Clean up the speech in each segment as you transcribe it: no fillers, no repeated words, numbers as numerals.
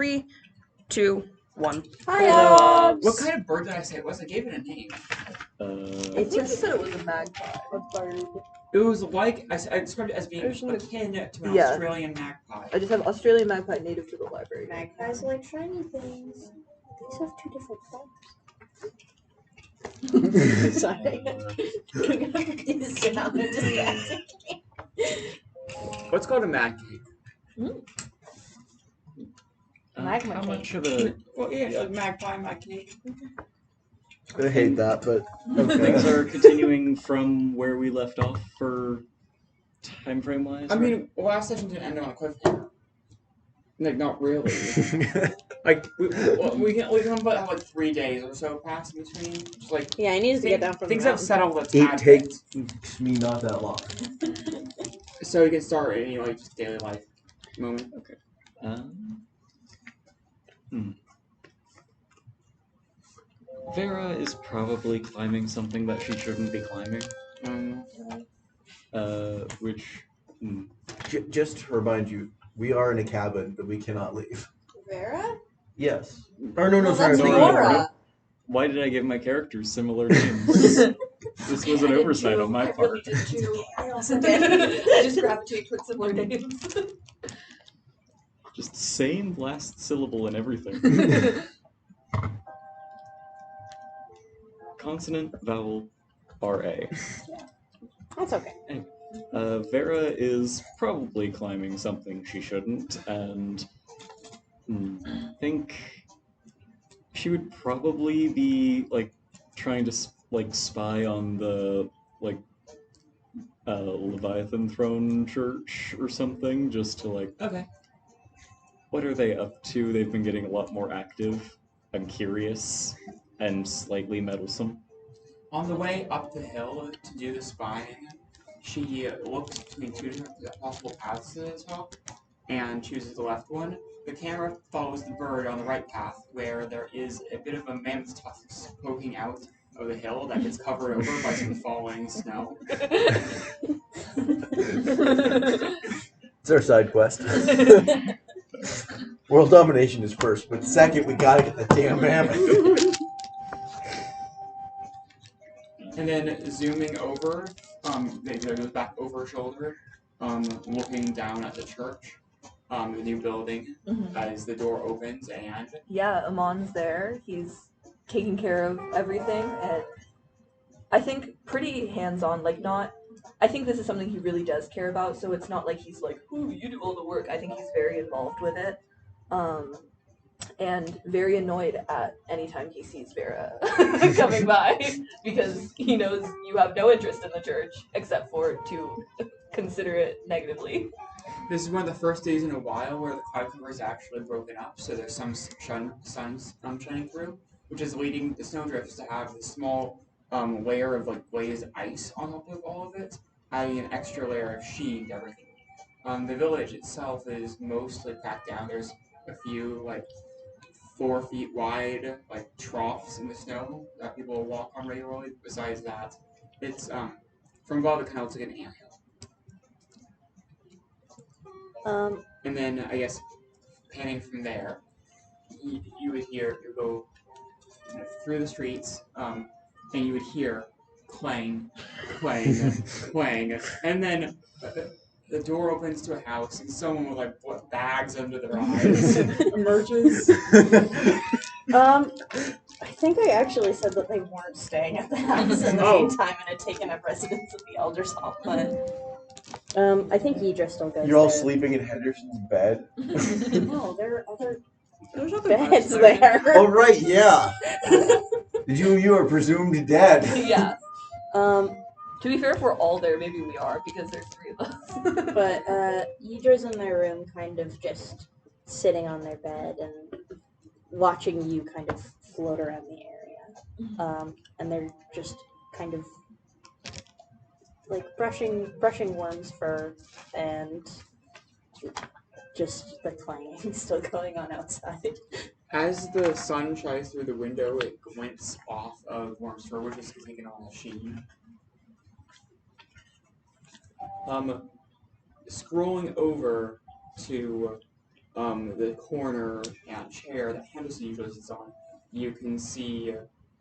3, 2, 1. Hi, What kind of bird did I say it was? I gave it a name. I think you said it was a magpie. It was like, I described it as being There's no- akin to an Yeah. Australian magpie. I just have Australian magpie native to the library. Magpies like shiny things. These have two different colors. Sorry. These sound distracting. What's called a mag cake? Magma How cake. much of a Well, yeah, like magpie, mag cake. I hate that, but things are continuing from where we left off for time frame wise? I mean, last session didn't end on a cliffhanger. Like, not really. Like, we can but have like 3 days or so pass in between. Just like Yeah, I needed to get down from things the have mountain. settled a it tad takes me not that long. bit. So you can start any like just daily life moment. Okay. Vera is probably climbing something that she shouldn't be climbing. Which. Just to remind you, we are in a cabin that we cannot leave. Vera? Yes. Or no, Well, sorry. that's no, Laura. Why did I give my characters similar names? This was an oversight on my part. really did too. I also did. I just gravitate towards similar names. Just same last syllable and everything. Consonant, vowel, R-A. That's okay. Vera is probably climbing something she shouldn't, and I think she would probably be like trying to spy on the Leviathan Throne Church or something, just to Okay. what are they up to? They've been getting a lot more active. I'm curious and slightly meddlesome. On the way up the hill to do the spying, she looks between two different possible paths to the top and chooses the left one. The camera follows the bird on the right path, where there is a bit of a mammoth tusk poking out of the hill that gets covered over by some falling snow. It's our side quest. World domination is first, but second, we gotta get the damn mammoth. And then zooming over, it goes back over her shoulder, looking down at the church, the new building, as the door opens and... Yeah, Amon's there. He's taking care of everything, and I think pretty hands-on, like not... I think this is something he really does care about, so it's not like he's like, ooh, you do all the work. I think he's very involved with it. And very annoyed at any time he sees Vera coming by, because he knows you have no interest in the church except for to consider it negatively. This is one of the first days in a while where the cloud cover is actually broken up, so there's some sun shining through, which is leading the snowdrifts to have this small layer of like glazed ice on top of all of it, adding an extra layer of sheen to everything. The village itself is mostly packed down. There's a few like 4 feet wide like troughs in the snow that people walk on regularly. Besides that, it's from above it kind of looks like an anthill. And then I guess panning from there, you would hear you go through the streets, and you would hear clang, clang, clang, and then the door opens to a house, and someone with like bags under their eyes emerges. I think I actually said that they weren't staying at the house in the meantime and had taken up residence at the Elder's Hall, but I think Yidra still goes You're all there. sleeping in Henderson's bed. No, there are other There's other beds there. Oh right, yeah. You are presumed dead. Yeah. To be fair, if we're all there, maybe we are, because there's 3 of us. But Yidra's in their room, kind of just sitting on their bed and watching you kind of float around the area. And they're just kind of like brushing worms' fur, and just the clanging still going on outside. As the sun shines through the window, it glints off of Worm's fur, which is taking on a sheen. Scrolling over to the corner and chair that Henderson usually sits on, you can see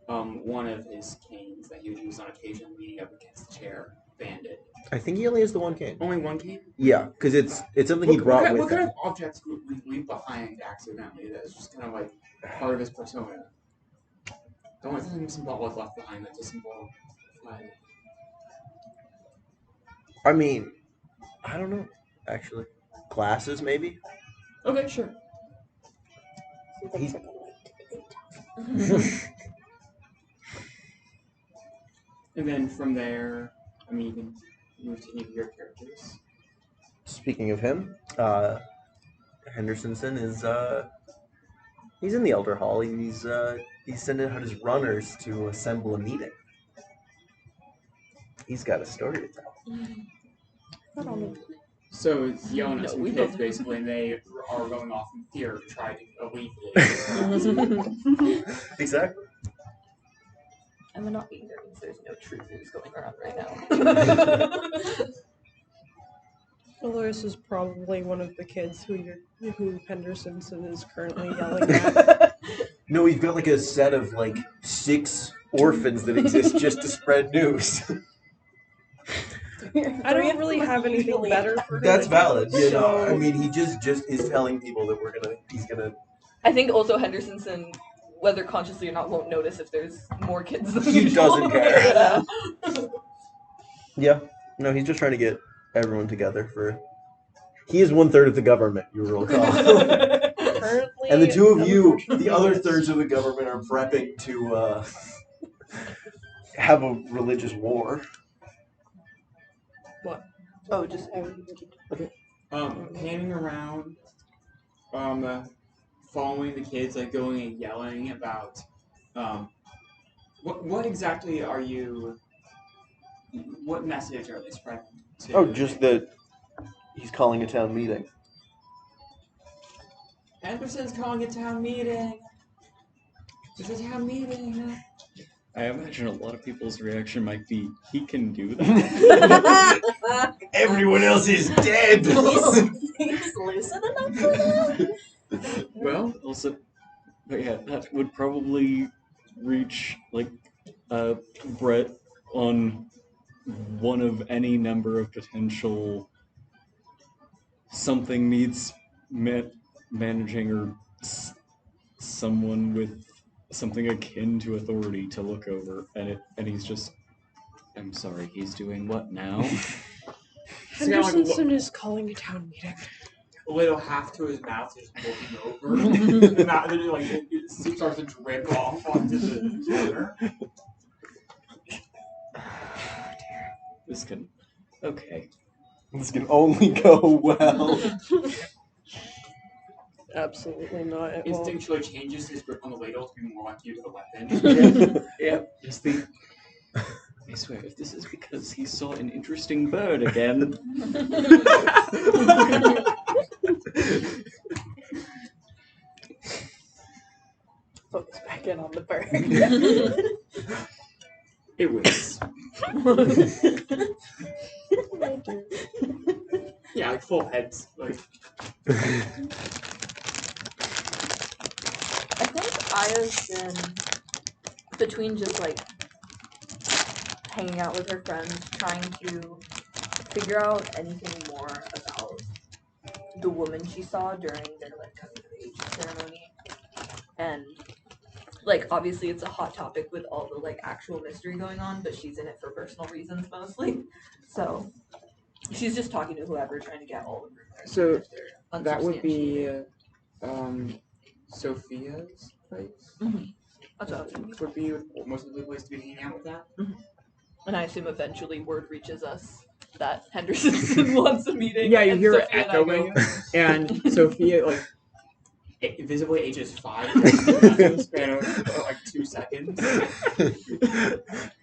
one of his canes that he would use on occasion leaning up against the chair, banded. I think he only has the one cane. Only one cane? Yeah, because it's something he brought with what him. kind of objects would we leave behind accidentally that's just kind of like part of his persona? Don't want something symbolic left behind that's a symbol. I mean, I don't know, actually. Glasses, maybe? Okay, sure. Seems like a light. And then from there, I mean, you can move to any of your characters. Speaking of him, Henderson is he's in the Elder Hall. He's sending out his runners to assemble a meeting. He's got a story to tell. So it's yelling at some we kids don't. basically, and they are going off in fear to try to alleviate. Exactly. And we're not being there means there's no true news going around right now. Dolores is probably one of the kids who Henderson is currently yelling at. No, we've got like a set of like 6 orphans that exist just to spread news. I don't really have anything better for her. That's to valid. do, You know, so- I mean, he just is telling people that he's gonna. I think also Henderson, whether consciously or not, won't notice if there's more kids than He usual. doesn't care. Yeah. Yeah. No, he's just trying to get everyone together for. He is 1/3 of the government. You will recall. Currently, And the two of you, unfortunately, the other yes. thirds of the government, are prepping to have a religious war. What? Oh, just Panning around, following the kids, like going and yelling about, what exactly are you? What message are they spreading? Oh, just that he's calling a town meeting. Henderson's calling a town meeting. There's a town meeting. I imagine a lot of people's reaction might be, he can do that. Everyone else is dead. He's loosening up for that. Well, also, but yeah, that would probably reach, like, Brett on one of any number of potential something needs managing or someone with something akin to authority to look over, and he's just, I'm sorry, he's doing what now? Henderson is calling a town meeting. A little half to his mouth, just looking over, and that like it starts to drip off onto the counter. This can, okay. This can only go well. Absolutely not at all. Instinctually changes his grip on the ladle to be more like you to the weapon. Yeah, just the. I swear, if this is because he saw an interesting bird again. Focus back in on the bird. It was. Yeah, like full heads. Like I think Aya's been between just like hanging out with her friends, trying to figure out anything more about the woman she saw during their like coming of age ceremony. And like obviously it's a hot topic with all the like actual mystery going on, but she's in it for personal reasons mostly. So she's just talking to whoever, trying to get all the rumors. So, if they're that would be unsubstantiated. Sophia's place. That's what I was thinking. Would be most of the place to be hanging out with that. And I assume eventually word reaches us that Henderson wants a meeting. Yeah, you and hear it Sophia and I echoing, go, and Sophia like visibly ages 5 in the span of like 2 seconds.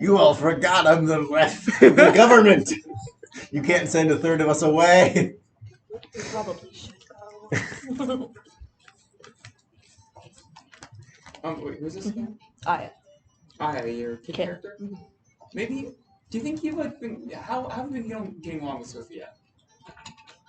You all forgot I'm the government. You can't send 1/3 of us away. We probably should go. Wait, who's this again? Aya. Your kid Kid. character. Maybe. Do you think you've like been? How have you been getting along with Sophia?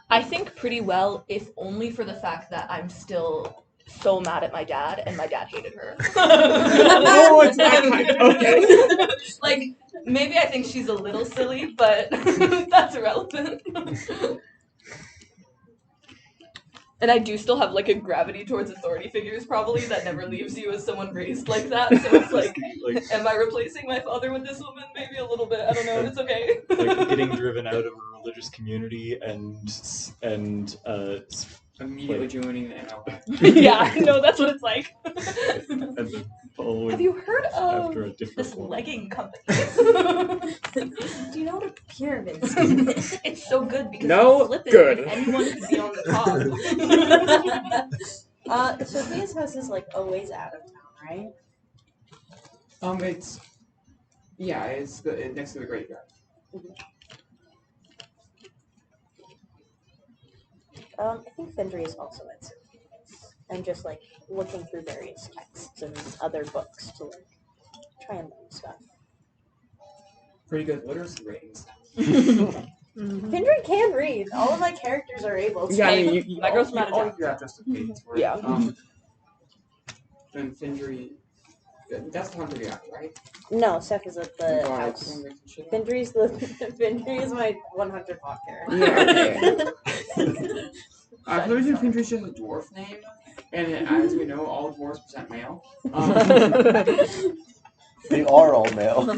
I think pretty well, if only for the fact that I'm still so mad at my dad, and my dad hated her. Oh, it's that kind. Okay. Like, maybe I think she's a little silly, but that's irrelevant. And I do still have like a gravity towards authority figures, probably, that never leaves you as someone raised like that. So it's like, am I replacing my father with this woman? Maybe a little bit. I don't know. It's okay. Like getting driven out of a religious community and Immediately joining the MLB. Yeah, no, that's what it's like. and then following Have you heard after a of different this one. legging company? Do you know what a pyramid scheme is? It's so good because No, you flip it good. and anyone can be on the top. Sophia's house is like a ways out of town, right? It's next to the graveyard. I think Fendry is also at Sophia's. I'm just like looking through various texts and other books to like try and learn stuff. Pretty good literacy ratings. Fendry can read. All of my characters are able to. Yeah, I Hey, mean, you my girl's all mad at you have just a page for it. Yeah. And Findry, that's the hunter guy, right? No, Seth is at the God, house. I'm gonna make some shit up. Fendry is my 100 hot character. Yeah, okay. For some reason, Findry's just a dwarf name, and as we know, all dwarves present male. They are all male.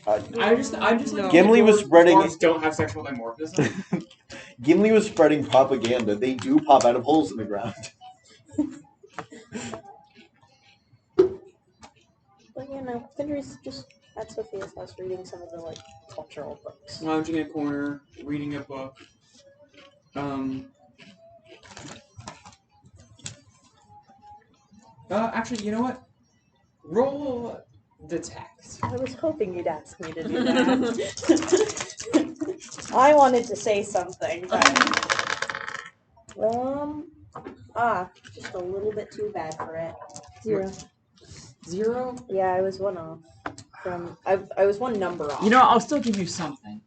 I'm just like Gimli was spreading- dwarves don't have sexual dimorphism. Gimli was spreading propaganda. They do pop out of holes in the ground. But you know, Fendry's just at Sophia's house reading some of the like cultural books. Lounging in a corner, reading a book. Actually, you know what? Roll detect. I was hoping you'd ask me to do that. I wanted to say something, but just a little bit too bad for it. 0. 0? Yeah, I was one off. I was one number off. You know, I'll still give you something.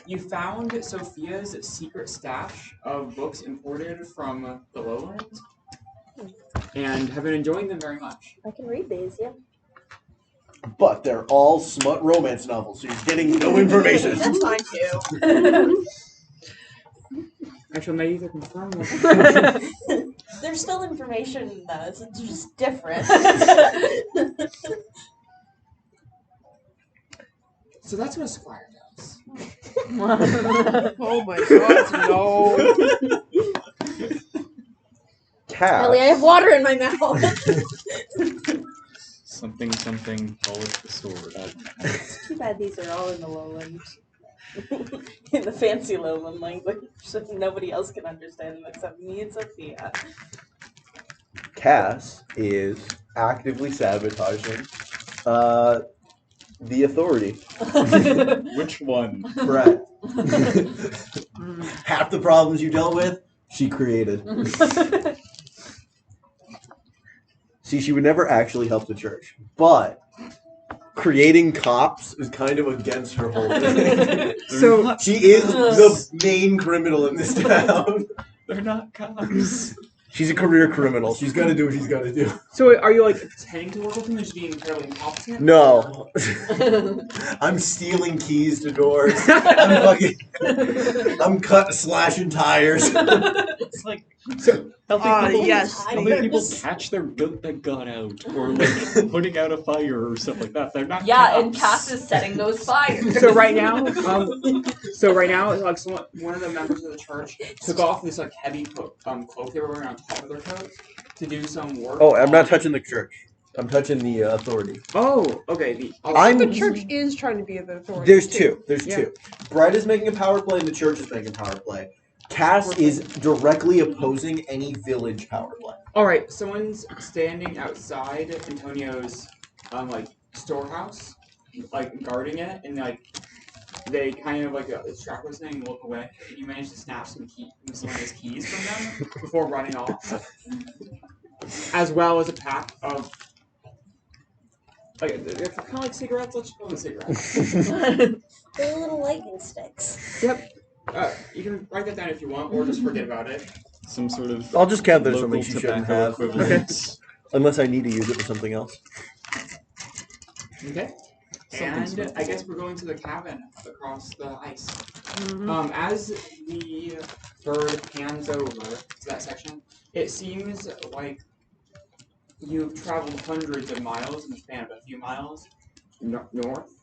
You found Sophia's secret stash of books imported from the lowlands, and have been enjoying them very much. I can read these, yeah. But they're all smut romance novels, so you're getting no information. That's fine too. Actually, may either confirm or There's still information though. It's just different. So that's what a squire does. Oh my god, no. Cat. Ellie, I have water in my mouth. Something, polish the sword. It's too bad these are all in the lowlands. In the fancy lowland language, so nobody else can understand them except me and Sophia. Cass is actively sabotaging the authority. Which one? Brett. Half the problems you dealt with, she created. See, she would never actually help the church, but creating cops is kind of against her whole thing. So She is the main criminal in this town. They're not cops. She's a career criminal. She's got to do what she's got to do. So are you like pretending to work with him and just being fairly incompetent? No. I'm stealing keys to doors. I'm slashing tires. It's like helping people. Yes. Helping people catch their goat that got out, or like putting out a fire or stuff like that. They're not. Yeah, cops. and Cass is setting those fires. So right now, like one of the members of the church took off this like heavy cloak they were wearing on top of their coat to do some work. Oh, I'm not touching the church. I'm touching the authority. Oh, okay. The church is trying to be the authority. There's two. There's Yeah. two. Brett is making a power play, and the church is making a power play. Cass is directly opposing any village power play. All right, someone's standing outside Antonio's storehouse, like guarding it, and like they kind of like strap his thing and look away. And you manage to snap some of his keys from them before running off, as well as a pack of Like, if they're kind of like cigarettes, let's just call them cigarettes. They're little lightning sticks. Yep. You can write that down if you want, or just forget about it. Some sort of I'll just count that as local something she shouldn't tobacco have. equivalent. Unless I need to use it for something else. Okay. Something And I guess we're going to the cabin across the ice. Mm-hmm. As the bird pans over to that section, it seems like you've traveled hundreds of miles in the span of a few miles north.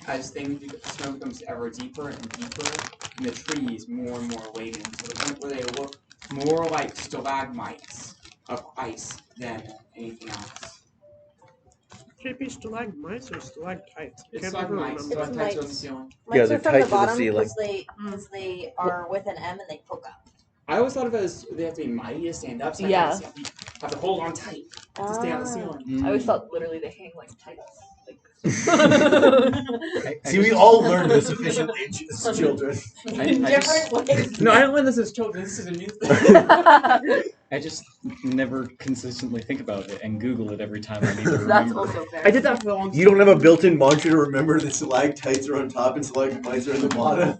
As snow becomes ever deeper and deeper, and the trees more and more laden, to the point where they look more like stalagmites of ice than anything else. Should it be stalagmites or stalactites? I It's can't ever stalagmites, remember. stalactites are on the ceiling. Yeah, Mites they're are from tight the to the bottom ceiling. because they are with an M and they poke up. I always thought of it as they have to be mighty to stand up, so Yeah. I have to hold on tight to stay on the ceiling. I always thought literally they hang like tights. See, we all learned this efficiently as children. In different ways. No, I don't learn this as children. This is a new thing. I just never consistently think about it and Google it every time I need to remember. That's also fair. I did that for a long time. You don't have a built-in mantra to remember that stalactites are on top and stalagmites are on the bottom?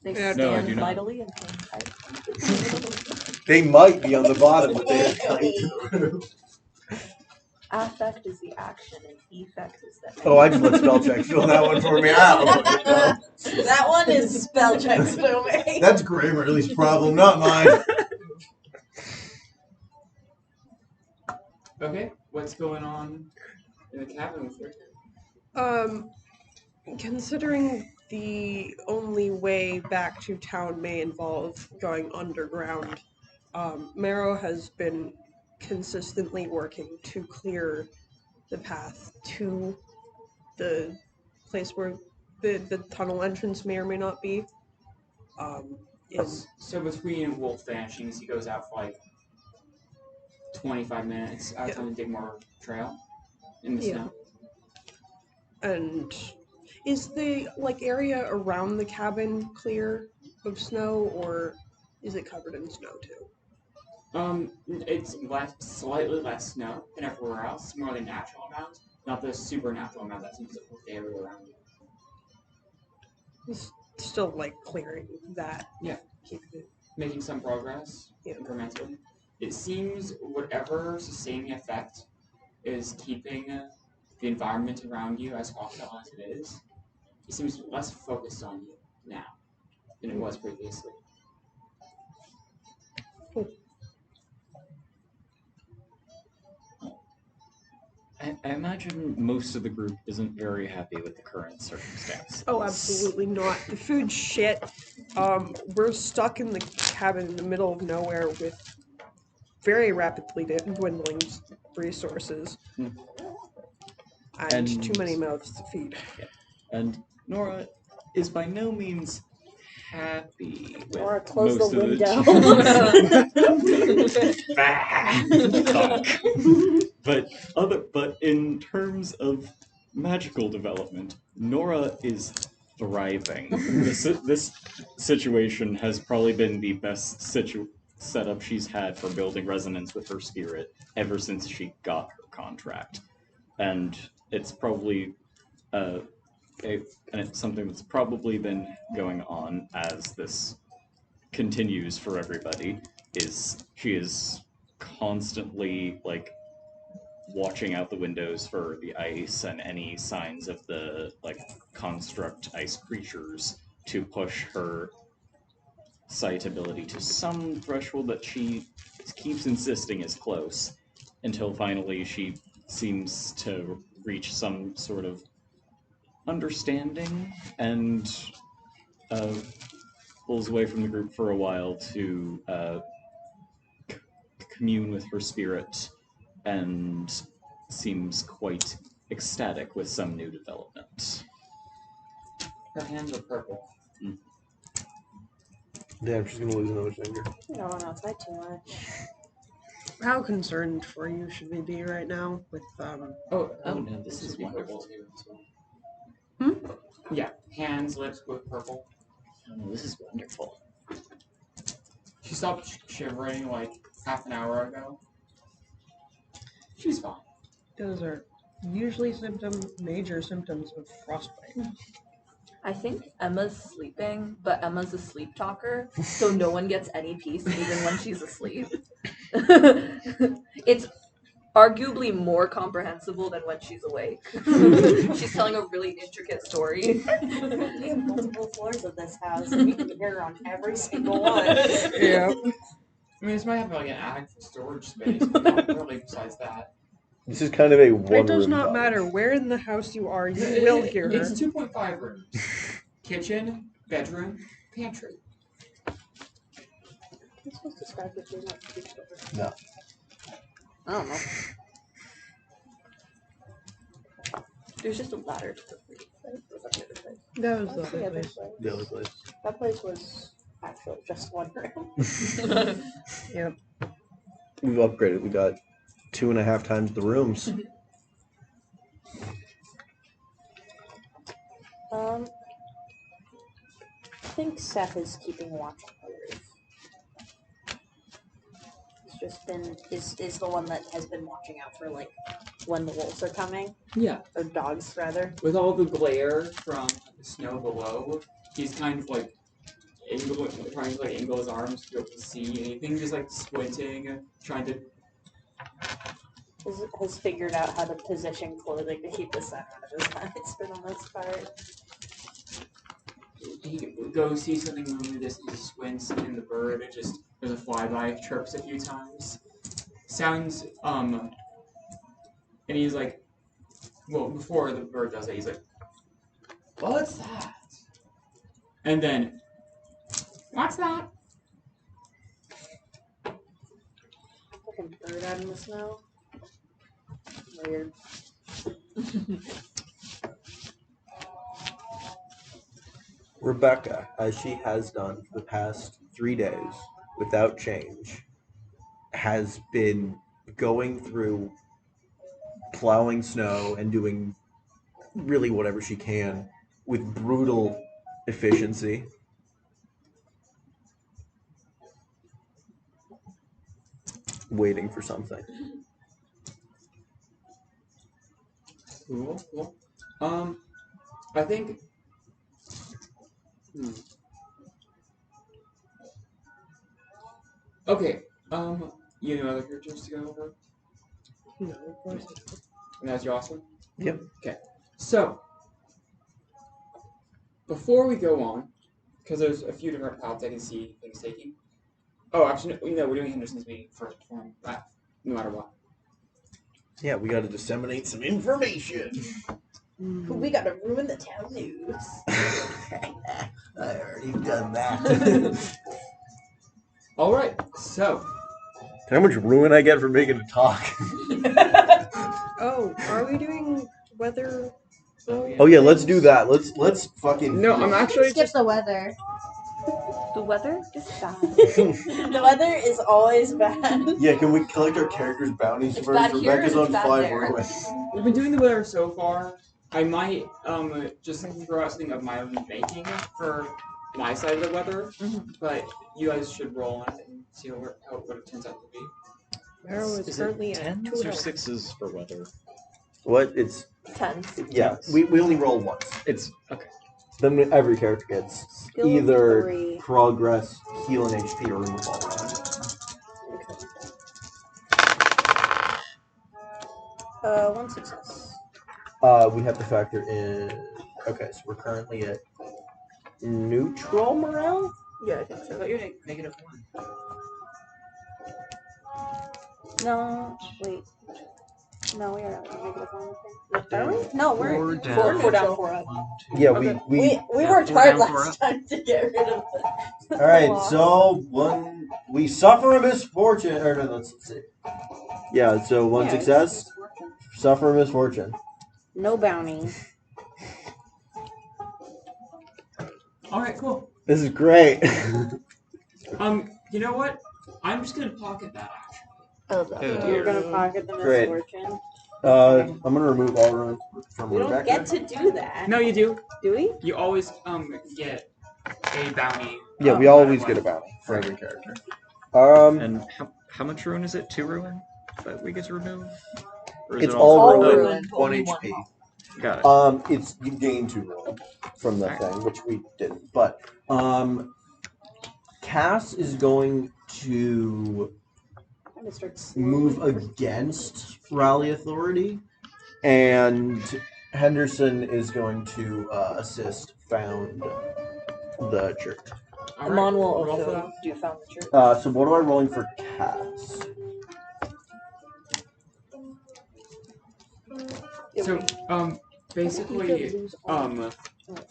They Yeah, stand no, I do not. mightily and hang tight. They might be on the bottom, but they're tight. Affect is the action and effect is the Oh, I just let spell check fill that one for me. I don't know what it does. That one is spell checks domain. That's Grammarly's problem, not mine. Okay, what's going on in the cabin with her? Considering the only way back to town may involve going underground, Marrow has been consistently working to clear the path to the place where the tunnel entrance may or may not be. So between wolf vanishings, he goes out for like 25 minutes at a time to dig more trail in the snow. And is the area around the cabin clear of snow, or is it covered in snow too? It's slightly less snow than everywhere else. It's more the natural amount, not the supernatural amount that seems to put the area around you. It's still clearing that. Yeah. Keeping it. Making some progress incrementally. It seems whatever sustaining effect is keeping the environment around you as hostile as it is, it seems less focused on you now than it was previously. I imagine most of the group isn't very happy with the current circumstance. Oh, absolutely not. The food's shit. We're stuck in the cabin in the middle of nowhere with very rapidly dwindling resources. And too many mouths to feed. Yeah. And Nora is by no means happy with Nora, close most the window. But in terms of magical development, Nora is thriving. This situation has probably been the best setup she's had for building resonance with her spirit ever since she got her contract. And it's probably and it's something that's probably been going on as this continues for everybody, is she is constantly watching out the windows for the ice and any signs of the construct ice creatures to push her sight ability to some threshold that she keeps insisting is close, until finally she seems to reach some sort of understanding and pulls away from the group for a while to commune with her spirit, and seems quite ecstatic with some new development. Her hands are purple. Damn, she's gonna lose another finger. No, it's not too much. How concerned for you should we be right now with Oh no, this is wonderful. Yeah, hands, lips both purple. Oh no, this is wonderful. She stopped shivering half an hour ago. She's fine. Those are usually major symptoms of frostbite. I think Emma's sleeping, but Emma's a sleep talker, so no one gets any peace even when she's asleep. It's arguably more comprehensible than when she's awake. She's telling a really intricate story. We have multiple floors of this house, and we can hear her on every single one. Yeah. I mean, this might have like an attic for storage space, but not really besides that. This is kind of a one. It does not matter where in the house you are, you will hear her. It's 2.5 rooms. Kitchen, bedroom, pantry. You're supposed to describe it being like two floors. No. I don't know. There's just a ladder to the roof. Right? Or is that the other place? That was That's the the other other place. place. The other place. That place was actually just one room. Yep. We've upgraded. We got 2.5 times the rooms. I think Seth is keeping watch on the roof. He's just been is the one that has been watching out for like when the wolves are coming, Yeah. or dogs rather. With all the glare from the snow below, he's kind of like trying to like angle his arms to be able to see anything, just like squinting, trying to. Has figured out how to position clothing to keep the sun out of his eyes for the most part. He goes see something moving in the distance, he squints, and the bird there's a flyby, chirps a few times. Sounds and he's like, well, before the bird does it, he's like, what's that? And then, what's that? Fucking bird out in the snow. Weird. Rebecca, as she has done for the past 3 days, without change, has been going through plowing snow and doing really whatever she can with brutal efficiency. Waiting for something. Cool. I think. Okay. You know other characters to go over? No, of course not. And that's Jocelyn? Yep. Okay. So, before we go on, because there's a few different paths I can see things taking. Oh, actually, no, we're doing Henderson's meeting first before that, no matter what. Yeah, we got to disseminate some information. We gotta ruin the town news. I already done that. All right, so. How much ruin I get for making a talk? Oh, are we doing weather? Oh yeah, let's do that. Let's fucking. No, I'm actually skip the weather. The weather is bad. The weather is always bad. Yeah, can we collect our characters' bounties It's first? bad here Rebecca's and on it's bad 5 there. anyway. We've been doing the weather so far. I might just throw out something of my own making for my side of the weather, but you guys should roll on it and see what it turns out to be. Marrow is currently at 10s 2 or health. 6s for weather? What? It's 10. yeah. We only roll once. It's okay. Then every character gets Skill of either 3. progress, heal and HP, or remove all round. One success. We have to factor in. Okay, so we're currently at neutral morale. Yeah, I think I so. thought you were -1. No, wait. No, we are not -1. Are we? No, we're 4 4 down. 4 down, 4 up. 1, 2. Yeah, Okay. we We Yeah, worked 4 hard down, 4 last time to get rid of it. All right, so we suffer a misfortune. Or no, let's see. Yeah, so one Yeah, success, it's working. suffer a misfortune. No bounty. All right, cool. This is great. You know what? I'm just gonna pocket that actually. Oh, dear. you're gonna pocket the Great. misfortune? I'm gonna remove all runes from We don't Rebecca. get to do that. No, you do. Do we? You always get a bounty. Yeah, we no matter always what. get a bounty for every character. And how much ruin is it? 2 ruin that we get to remove? Or is It's it all all ruined. ruined, 1 only one HP. hole. It's you gain 2 roll from the Alright. thing, which we didn't. But Cass is going to I'm gonna start move slowly against Rally Authority, and Henderson is going to assist Found the Church. Amon will roll for also that. do Found the Church. So what am I rolling for Cass? So, basically,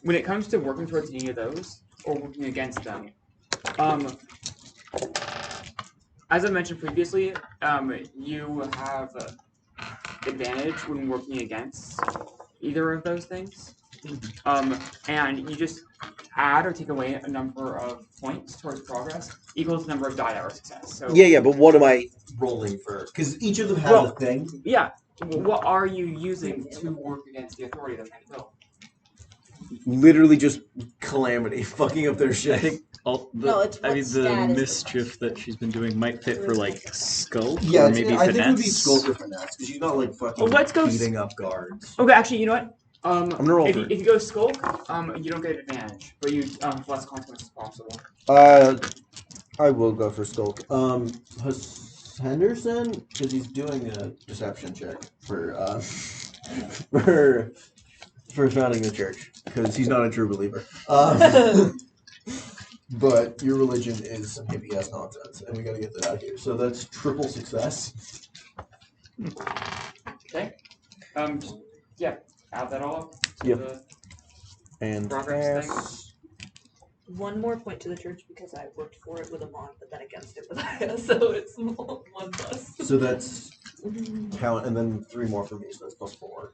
when it comes to working towards any of those or working against them, as I mentioned previously, you have advantage when working against either of those things. And you just add or take away a number of points towards progress equals the number of die or success. So Yeah, but what am I rolling for? Because each of them has a thing. yeah, what are you using to work against the authority they're trying to build? Literally just calamity, fucking up their shit. I think No, it's what the stat is the mischief that she's been doing might fit for like skulk Yeah, or maybe I think it would be finesse. Skulk or Finesse, because she's not like fucking Let's go beating up guards. Okay, actually, you know what? I'm gonna roll if for you, it. if you go skulk, you don't get advantage, but you have less consequences possible. I will go for Skulk. Henderson, because he's doing a deception check for for founding the church, because he's not a true believer. But your religion is some hippie ass nonsense, and we gotta get that out of here. So that's triple success. Okay. Yeah. Add that all up to Yep. the And progress pass. One more point to the church because I worked for it with Amon, but then against it with Aya, so it's 1 plus. So that's count, and then 3 more for me, so that's +4.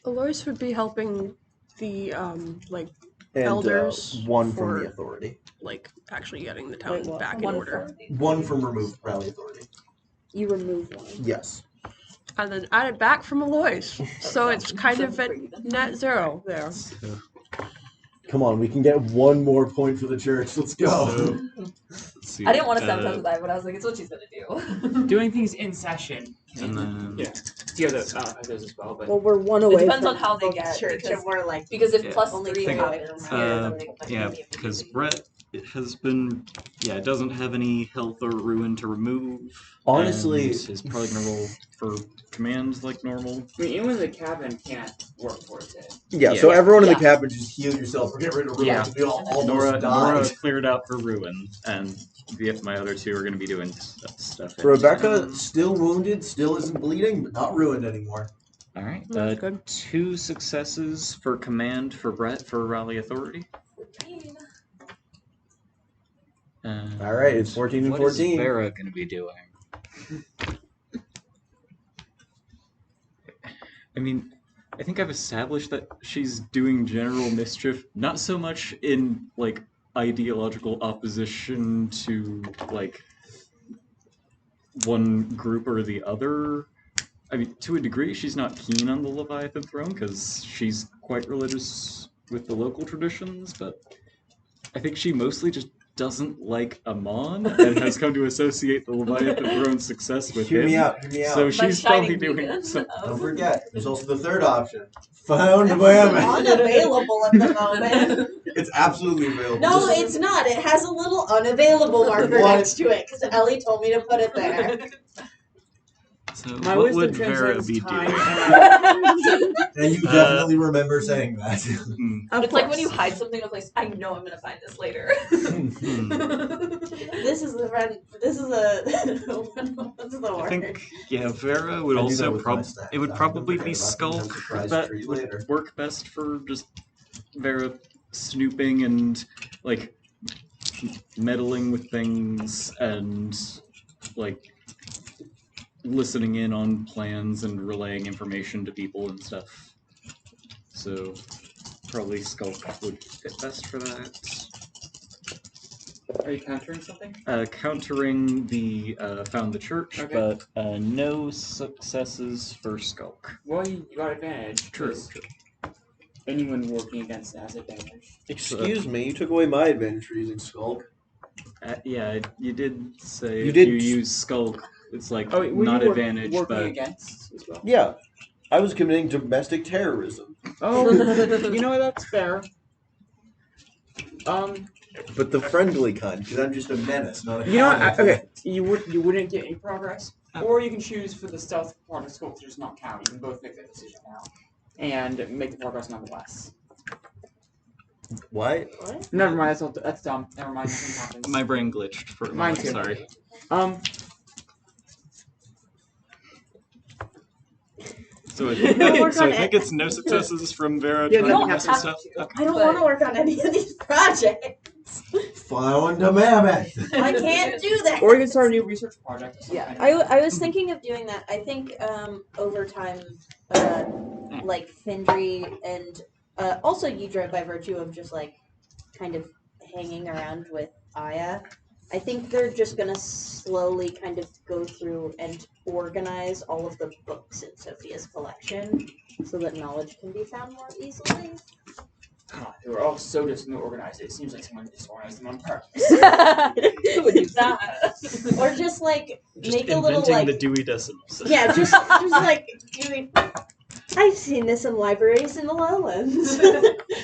Alois would be helping the like And elders 1 from for the authority. like actually getting the town Wait, what? back in One order, from the 1 from removed rally authority. You remove one. Yes. and then add it back from Alois. So it's kind of at net 0 there. Come on, we can get 1 more point for the church. Let's go. So, let's see. I didn't want to sabotage with that, but I was like, it's what she's gonna do. Doing things in session. And then Yeah. The other those as well, but Well, we're 1 away depends from on how they the get, church, because- and we're like Because if Yeah. plus Only 3 think happens, of it. then they might yeah, be because immediately. Brett has been, it doesn't have any health or ruin to remove. Honestly- and is probably gonna roll for commands like normal. I mean, anyone in the cabin can't work towards it. Yeah, Yeah. so everyone in the Yeah. cabin just heal yourself or get rid of ruin. Yeah. We all almost Nora died. cleared out her ruin, and my other 2 are gonna be doing stuff. Rebecca, still wounded, still isn't bleeding, but not ruined anymore. All right. That's good. 2 successes for command for Brett for Rally Authority. All right, it's 14 and what is 14. Vera going to be doing? I mean, I think I've established that she's doing general mischief, not so much in like ideological opposition to like one group or the other. I mean, to a degree, she's not keen on the Leviathan throne because she's quite religious with the local traditions, but I think she mostly just doesn't like Amon and has come to associate the Leviathan throne's success with Hear him. me out, hear me out. So My she's probably shining doing beacon. some. Don't forget, there's also the third option. Found That's women. unavailable at the moment. It's absolutely available. No, Just- it's not. It has a little unavailable marker What? next to it because Ellie told me to put it there. So My what wisdom would Vera translates be time doing? And you definitely remember saying that. Hmm. It's like when you hide something in a place, I know I'm gonna find this later. This is the friend. This is a. What's the I word? think Vera would I do that also with my snacks. it would I probably forget be about them, Skulk have surprise that treat would later. work best for just Vera snooping and like meddling with things and like listening in on plans and relaying information to people and stuff. So probably Skulk would fit best for that. Are you countering something? Countering the found the church, Okay. but no successes for Skulk. Well, you got advantage. True. 'cause Anyone working against it has advantage. Excuse me, you took away my advantage for using Skulk. Yeah, you did say You if did you s- use Skulk, it's like Oh, wait, were not you advantage, working but against as well? Yeah. I was committing domestic terrorism. Oh, you know that's fair. But the friendly kind, because I'm just a menace, not a You know what? coward. Okay, you wouldn't get any progress, or you can choose for the stealth part of school to just not count. You can both make that decision now, and make the progress nonetheless. What? Never mind. That's dumb. Never mind. Nothing happens. My brain glitched for a Mine moment. too. Sorry. So I think, work so I on think it. it's no successes from Vera Yeah, trying you to don't mess have with stuff. to. Okay. I don't But- want to work on any of these projects. Fly on to Mammoth. I can't do that. Or you can start a new research project. Or something. Yeah. I was thinking of doing that. I think over time, like Findry and also Yidra, by virtue of just like kind of hanging around with Aya, I think they're just gonna slowly kind of go through and organize all of the books in Sophia's collection so that knowledge can be found more easily. God, they were all so disorganized. It seems like someone disorganized them on purpose. Who would do that? Or just like Just make a little inventing like the Dewey Decimal System. yeah, just like doing. I've seen this in libraries in the lowlands.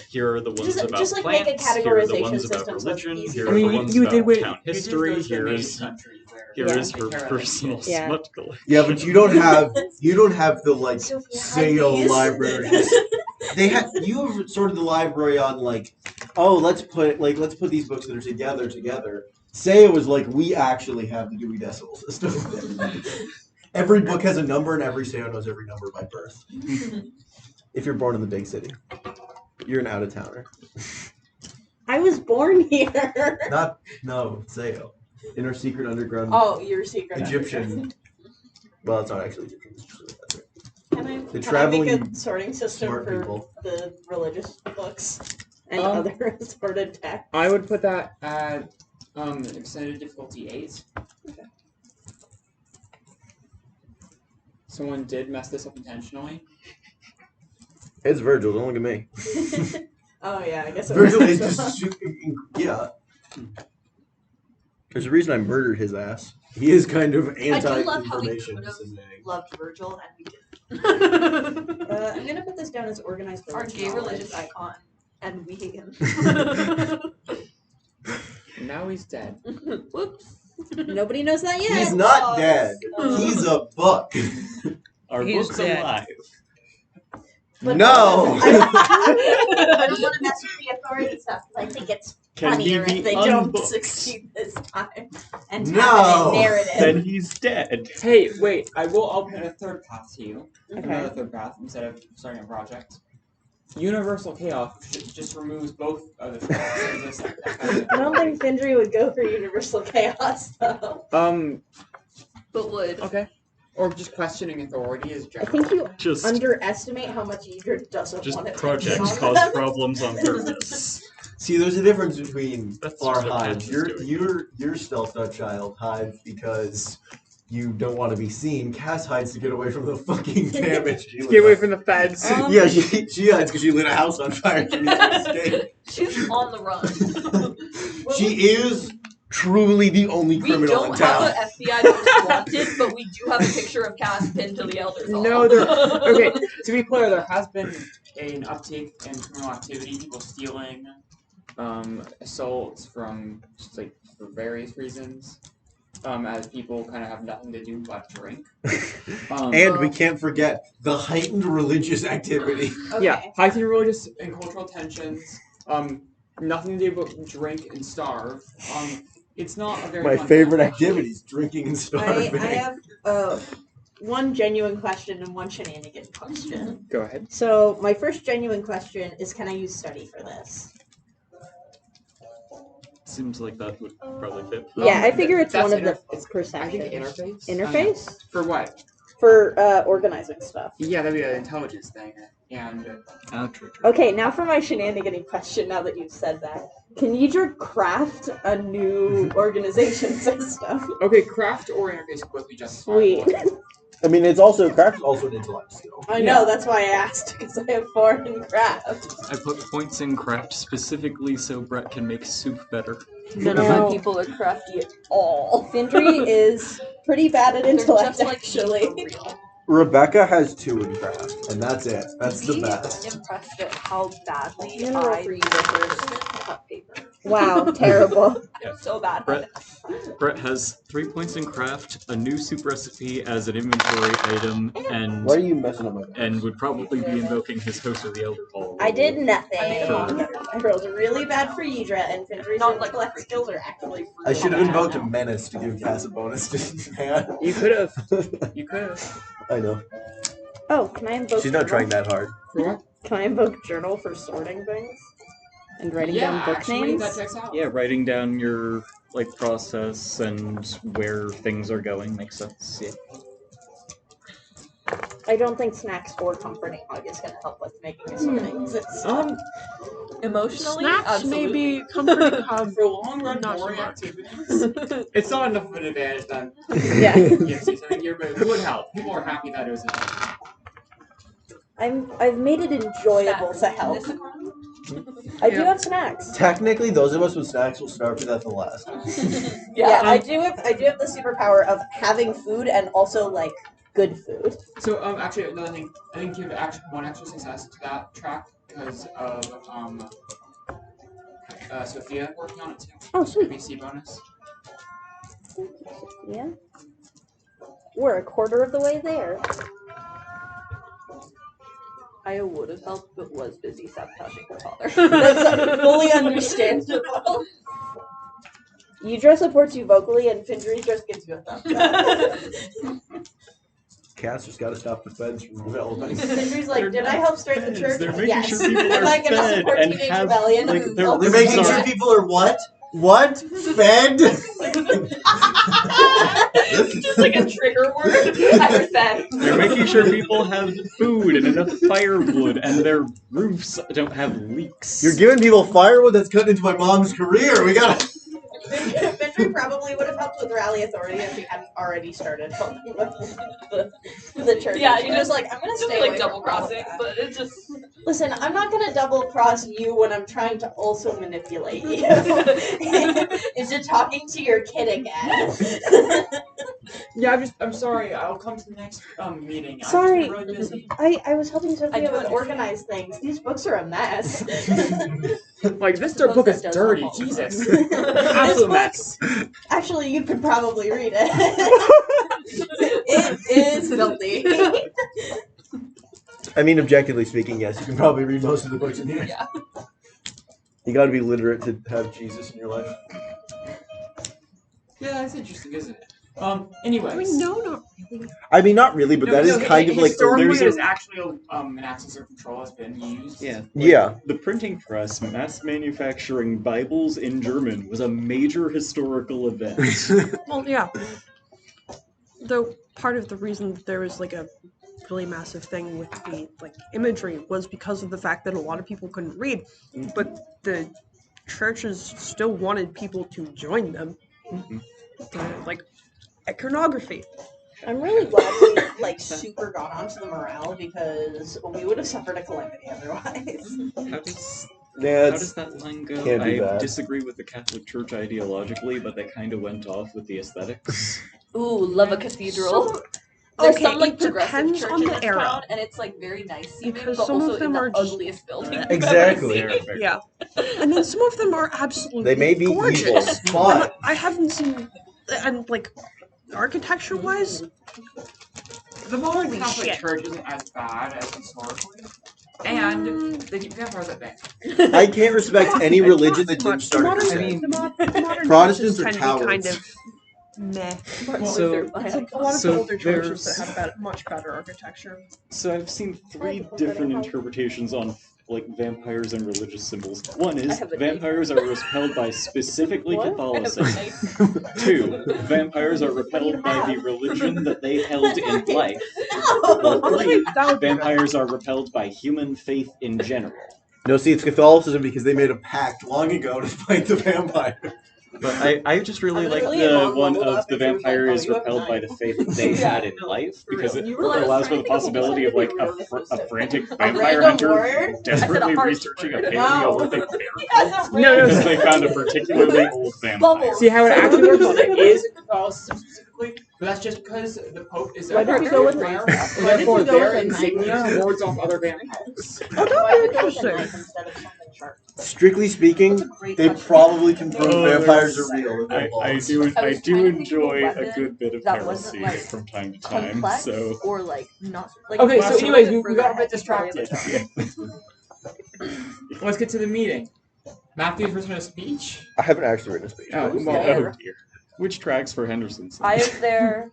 Here are the ones Just- about just, like, make a plants. Here are the categorization ones about system so it's religion. easy Here to are the find. ones you about did wait. town You history. did go to the Here main is country where here Yeah. is her Pyre personal is. Yeah. smut collection. Yeah, but you don't have the like Sophia, sale hide these. library. They had you sorted the library on like, oh, let's put these books that are together. Saya was like, we actually have the Dewey Decimal System. Every book has a number, and every Saya knows every number by birth. If you're born in the big city, you're an out of towner. I was born here. No, Saya, in her secret underground Oh, your secret. Egyptian. Well, it's not actually Egyptian. It's just that's right. Can I traveling make a sorting system smart for people. the religious books and Um, other assorted texts? I would put that at extended difficulty 8. Okay. Someone did mess this up intentionally. It's Virgil. Don't look at me. Oh yeah, I guess it Virgil was. is just yeah. There's a reason I murdered his ass. He is kind of I do love how we anti-information could have disseminating. loved Virgil and we didn't. I'm gonna put this down as organized. Our village gay knowledge. religious icon and vegan. And now he's dead. Whoops. Nobody knows that yet. He's not dead. Oh. He's a book. Our He's book's dead. alive. But No. I don't want to mess with the authority stuff because I think it's Can funnier he if be they don't unbooked? succeed this time and No. have it in narrative. Then he's dead. Hey, wait! I'll put a third path to you. Okay. Another third path instead of starting a project. Universal chaos just removes both of the tracks. I don't think Findry would go for universal chaos though. But would. Okay. Or just questioning authority is I general. think you Just underestimate how much Eager doesn't want to projects take cause on them. problems on purpose. See, there's a difference between That's our just what hives. Patch is You're stealth child hive because you don't want to be seen. Cass hides to get away from the fucking damage. She Get away from the feds. Yeah, she hides because she lit a house on fire. She needs to escape. She's on the run. She is truly the only We criminal don't in have town. an FBI most wanted, but we do have a picture of Cass pinned to the Elder's Hall. No, okay. To be clear, there has been an uptick in criminal activity, people stealing, assaults from just like for various reasons. As people kind of have nothing to do but drink. And we can't forget the heightened religious activity. Okay. Yeah, heightened religious and cultural tensions. Nothing to do but drink and starve. It's not a very My fun favorite time. activities: drinking and starving. I have one genuine question and one shenanigan question. Go ahead. So my first genuine question is, can I use study for this? Seems like that would probably fit. Yeah, I figure it's that's one of the I perception. think interface. Interface? For what? For organizing stuff. Yeah, that'd be an intelligence thing. And True. Okay, now for my shenanigan question, now that you've said that. Can you just craft a new organization system? okay, craft or interface could both be Sweet. justifiable. I mean, it's also craft, also an intellect skill. I know, that's why I asked, because I have 4 in craft. I put points in craft specifically so Brett can make soup better. None of No. my people are crafty at all. Findry is pretty bad at They're intellect, just like actually. me for real. Rebecca has 2 in craft, and that's it. That's the Be best. impressed at how badly I'm gonna roll I for you first. cut paper. Wow, terrible. I'm so bad Brett. at it. Brett has 3 points in craft, a new soup recipe as an inventory item, and Why are you messing up my and would probably be invoking his Host of the Elder Hall. I did nothing. I made a lot of it. I rolled really bad for Yidra, and Findry's Not like collect skills are actually I should have bad invoked a now. menace to give Cass a bonus to man. You could have. You could have. I know. Oh, can I invoke She's not journal? trying that hard. For what? Can I invoke journal for sorting things? And writing down book actually, names? that checks out. Yeah, writing down your process and where things are going makes sense. Yeah. I don't think snacks or comforting hug is going to help with making a sorting. Emotionally, Snacks absolutely. maybe comforting hub. For long run Not boring so much. activities, it's not enough of an advantage then. Yeah. Yeah, see something here, but it would help. People are happy that it was a I've made it enjoyable to help. I do have snacks. Technically, those of us with snacks will starve to death the last. Yeah, I do have the superpower of having food and also like good food. So, actually, another thing, I think give one extra success to that track because of Sophia working on it too. Oh, sweet. ABC bonus. Yeah. We're a quarter of the way there. I would have helped, but was busy sabotaging her father. That's fully understandable. Yidra supports you vocally, and Findry just gives you a thumbs up. Cass just got to stop the feds from developing. Findry's like, did I help start the church? They're making Yes. sure people Am are I gonna fed support and Teenage have Rebellion? like their Oh, They're making roofs sure are- people are what? What? Fed? Just like a trigger word. I said. They're making sure people have food and enough firewood, and their roofs don't have leaks. You're giving people firewood that's cutting into my mom's career. We gotta. Findry probably would have helped with Rally Authority if he hadn't already started helping with the church. Yeah, he was like, I'm gonna Just stay like away double from all of crossing, that. but it just. Listen, I'm not gonna double cross you when I'm trying to also manipulate you into talking to your kid again. Yeah, I'm sorry. I'll come to the next meeting. Sorry. I'm just really busy. I was helping I Sophia do with understand. organize things. These books are a mess. Like this Suppose book is that does dirty. help. Jesus, This absolute book, mess. actually, you could probably read it. It is filthy. I mean, objectively speaking, yes, you can probably read most of the books in here. Yeah. You gotta be literate to have Jesus in your life. Yeah, that's interesting, isn't it? Anyways. I mean, no, not really. I mean, not really, but that is kind of like historically, there's a- there's actually an axis of control has been used. Yeah. Yeah. The printing press, mass manufacturing Bibles in German was a major historical event. Well, yeah. Though part of the reason that there was like a really massive thing with the like imagery was because of the fact that a lot of people couldn't read, but the churches still wanted people to join them. Like iconography. I'm really glad we like super got onto the morale because we would have suffered a calamity otherwise. How does Yeah, How does that line go? can't be I bad. disagree with the Catholic Church ideologically, but they kind of went off with the aesthetics. Ooh, love a cathedral. So- There's okay, some like it progressive depends church on in the this era. town, and it's like very nice seeming, Because but some also of them in are the just- ugliest building. you've Exactly. ever seen. Yeah. And then some of them are absolutely They may be gorgeous. evil, but I haven't seen, and like architecture-wise, The modern Holy Catholic shit. Church isn't as bad as historically, and they keep vampires at bay. I can't respect any Not religion that didn't much. start The a modern, crusade. the modern Protestants churches are tend to be kind cowards. of meh. Martin So- Luther, It's like a lot of So the older churches there's- that have much better architecture. So I've seen 3 different interpretations on like vampires and religious symbols. One is have a vampires are repelled by specifically What? Catholicism. 2, vampires are repelled by the religion that they held in life. No. Or 3, That would be vampires are repelled by human faith in general. No, see, it's Catholicism because they made a pact long ago to fight the vampire. But I just really I'm like literally the among one leveled of up the and she was like, vampire "Oh, is you have repelled by nine." the faith that they Yeah, had in life because it You were allows for the trying to possibility of like think of a frantic A vampire random hunter word? desperately I said a harsh researching a word. Paleolithic Yes, a No, random because they word. found a particularly old vampire. Bubbles. See how it actually works Funny. is in Catholicism specifically. But that's just because the Pope is Why a did you go with vampire, that? and Why did therefore you go their with a insignia knife? wards off other vampires. Oh, Why that's did you go with a interesting. knife instead of something sharp? Strictly speaking, That's a great they question. probably confirmed Oh, vampires are there's- real in their I balls. do I was I trying to do think of a enjoy a weapon good bit of that wasn't, heresy like, from time to time. complex So or like not like Okay, if so you anyways, went we further got a bit ahead, you probably distracted. would've Let's get to the meeting. Matthew's written a speech. I haven't actually written a speech. Oh, Who's well, there? oh dear. Which tracks for Henderson? I am there.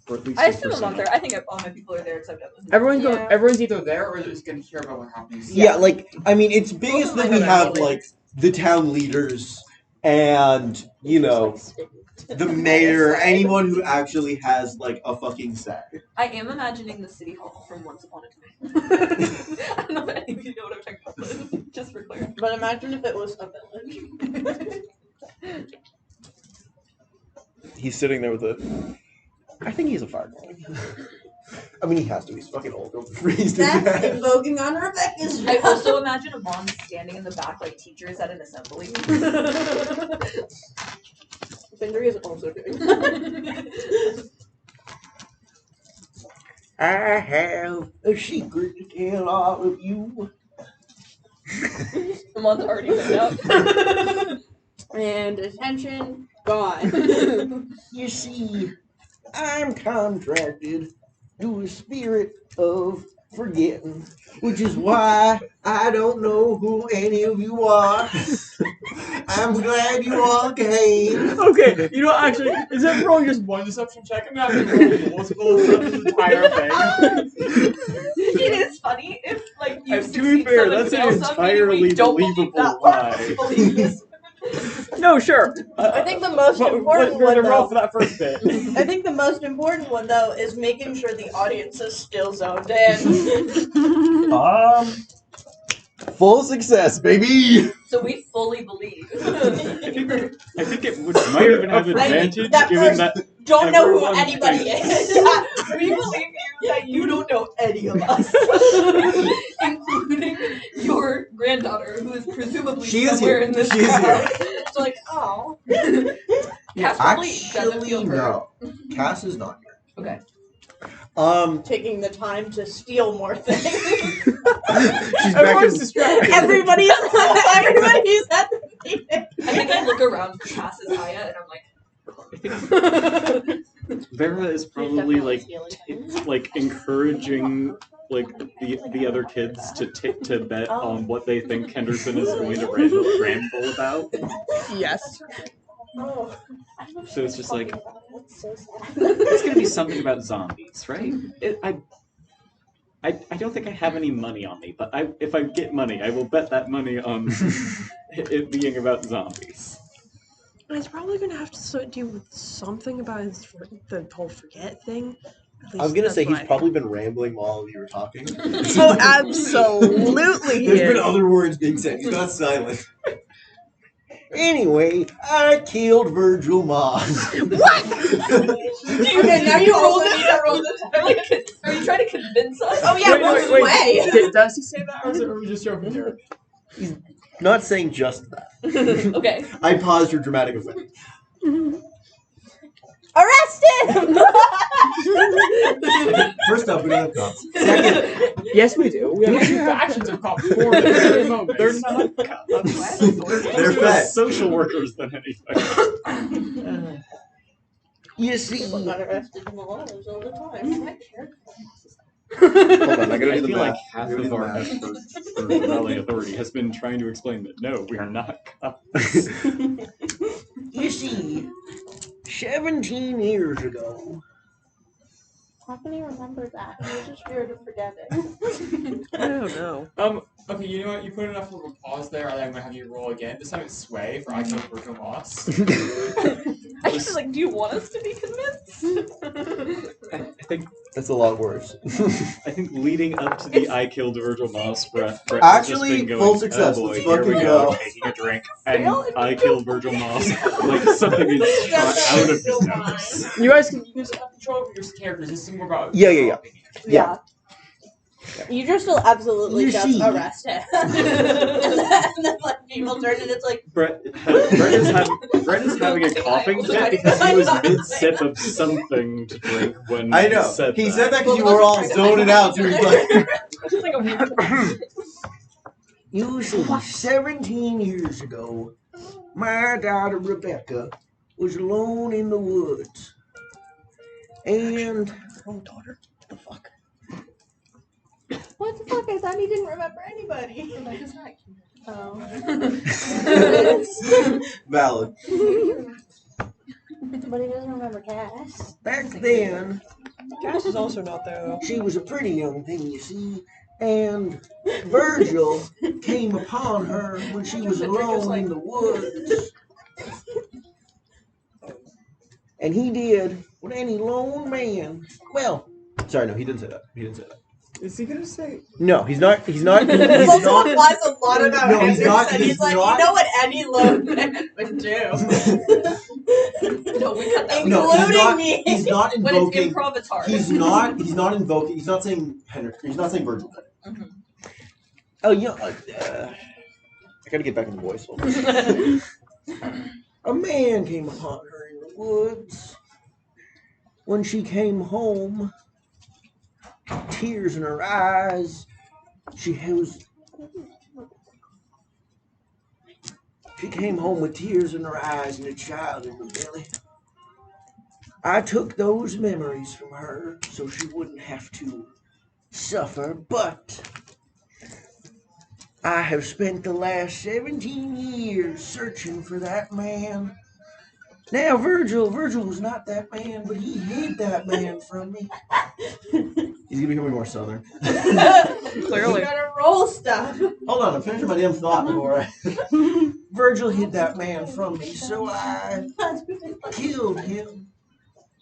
Or at least I his assume I'm not persona. there. I think all my people are there except Evan. Everyone's either there or is going to hear about what happens. Yeah, like, I mean, it's biggest Both of that my we other have, buildings. like, the town leaders and, you know, the mayor, anyone who actually has, like, a fucking say. I am imagining the city hall from Once Upon a Time. I don't know if any of you know what I'm talking about, but just for clarity. But imagine if it was a village. He's sitting there with a... I think he's a fireball. I mean, he has to. He's fucking old. He'll freeze to That's death. invoking on Rebecca's I job. also imagine a mom standing in the back like teachers at an assembly. Findry is also doing I have a secret to tell all of you. The mom's already been out. And attention, gone. You see, I'm contracted to a spirit of forgetting, which is why I don't know who any of you are. I'm glad you all came. Okay, you know, actually, is that wrong? Just one deception check? I'm not going to roll multiple for this entire thing. It is funny if like you To be fair, that's an entirely believable lie. No, sure. I think the most important We're one, going to roll though. for that first bit. I think the most important one, though, is making sure the audience is still zoned in. Full success, baby. So we fully believe. I think it might even have advantage that given first- that Don't know who everyone anybody thinks- is. We believe you that you don't know any of us, including your granddaughter, who is presumably She is somewhere here. in this She is crowd. It's like, oh. Cass probably doesn't feel hurt. no. Cass is not here. Okay. Taking the time to steal more things. She's back Everyone's in. distracted. everybody's at the meeting. I think I look around for Cass's Aya and I'm like, Vera is probably like like encouraging like the other kids to bet on what they think Henderson is going to ramble about. Yes. Oh. So it's just like That's so sad. it's gonna be something about zombies, right? I don't think I have any money on me, but if I get money, I will bet that money on it being about zombies. He's probably gonna have to deal with something about the whole forget thing. I was gonna say that's he's why. probably been rambling while you were talking. Oh, absolutely. he There's been is. other words being said. He's not silent. Anyway, I killed Virgil Moss. Okay, now you rolled it. are you trying to convince us? Oh yeah, roll sway. Does he say that, or are we just joking here? Not saying just that. Okay. I paused for dramatic effect. Arrest him! First up, we don't have cops. Second, Yes, we do. We have two factions of cops for the very moment. They're not cops. they're They're fed. social workers than anything. You see, People got arrested in the laws all the time. hold on, I gotta I do the feel math. like half I gotta do of the our math. effort for rally authority has been trying to explain that no, we are not cops. You see, 17 years ago, How can you remember that? You're just here to forget it. I don't know. Okay, you know what? You put enough of a pause there, and I'm gonna have you roll again. This time it's sway for I killed Virgil Moss. I just like, do you want us to be convinced? I think that's a lot worse. I think leading up to the I killed Virgil Moss, Brett has Actually, just been going, full success. Oh boy, Let's here we fucking go, go. taking a drink, and I killed Virgil Moss. Like something is shot out of his nose. You guys have control over your characters. This is more about Yeah. Yeah. You just will absolutely You just see. arrest him. and then like people turn and it's like, Brett is having a coughing fit because he was mid-sip of something to drink when I know. he said He that. said that because you were all zoning out. So he's like, Just like a weird. you see, 17 years ago, my daughter Rebecca was alone in the woods. And Oh, daughter. What the fuck? what the fuck? I thought he didn't remember anybody. Rebecca's not cute. Oh. valid. But he doesn't remember Cass. Back then, Cass is also not there though. she was a pretty young thing, you see, and Virgil came upon her when she was alone in the woods. And he did what any lone man. Well, sorry, no, he didn't say that. He didn't say that. Is he gonna say? No, he's not. He's not. This He's also not. applies a lot about No, he's Henderson. not- He's he's like, not- you know what any lone man would do. No, we cut that. Including No, he's not. me. He's not When it's invoking. improv, it's hard. He's not invoking. He's not saying Henderson. He's not saying Virgil. Mhm. Oh, yeah. I gotta get back in the voice. A man came upon her in the woods. When she came home, tears in her eyes, she came home with tears in her eyes and a child in her belly. I took those memories from her so she wouldn't have to suffer, but I have spent the last 17 years searching for that man. Now, Virgil was not that man, but he hid that man from me. He's becoming more southern. Clearly. You gotta roll stuff. Hold on, I'm finishing my damn thought before I... Virgil hid that man from me, so I killed him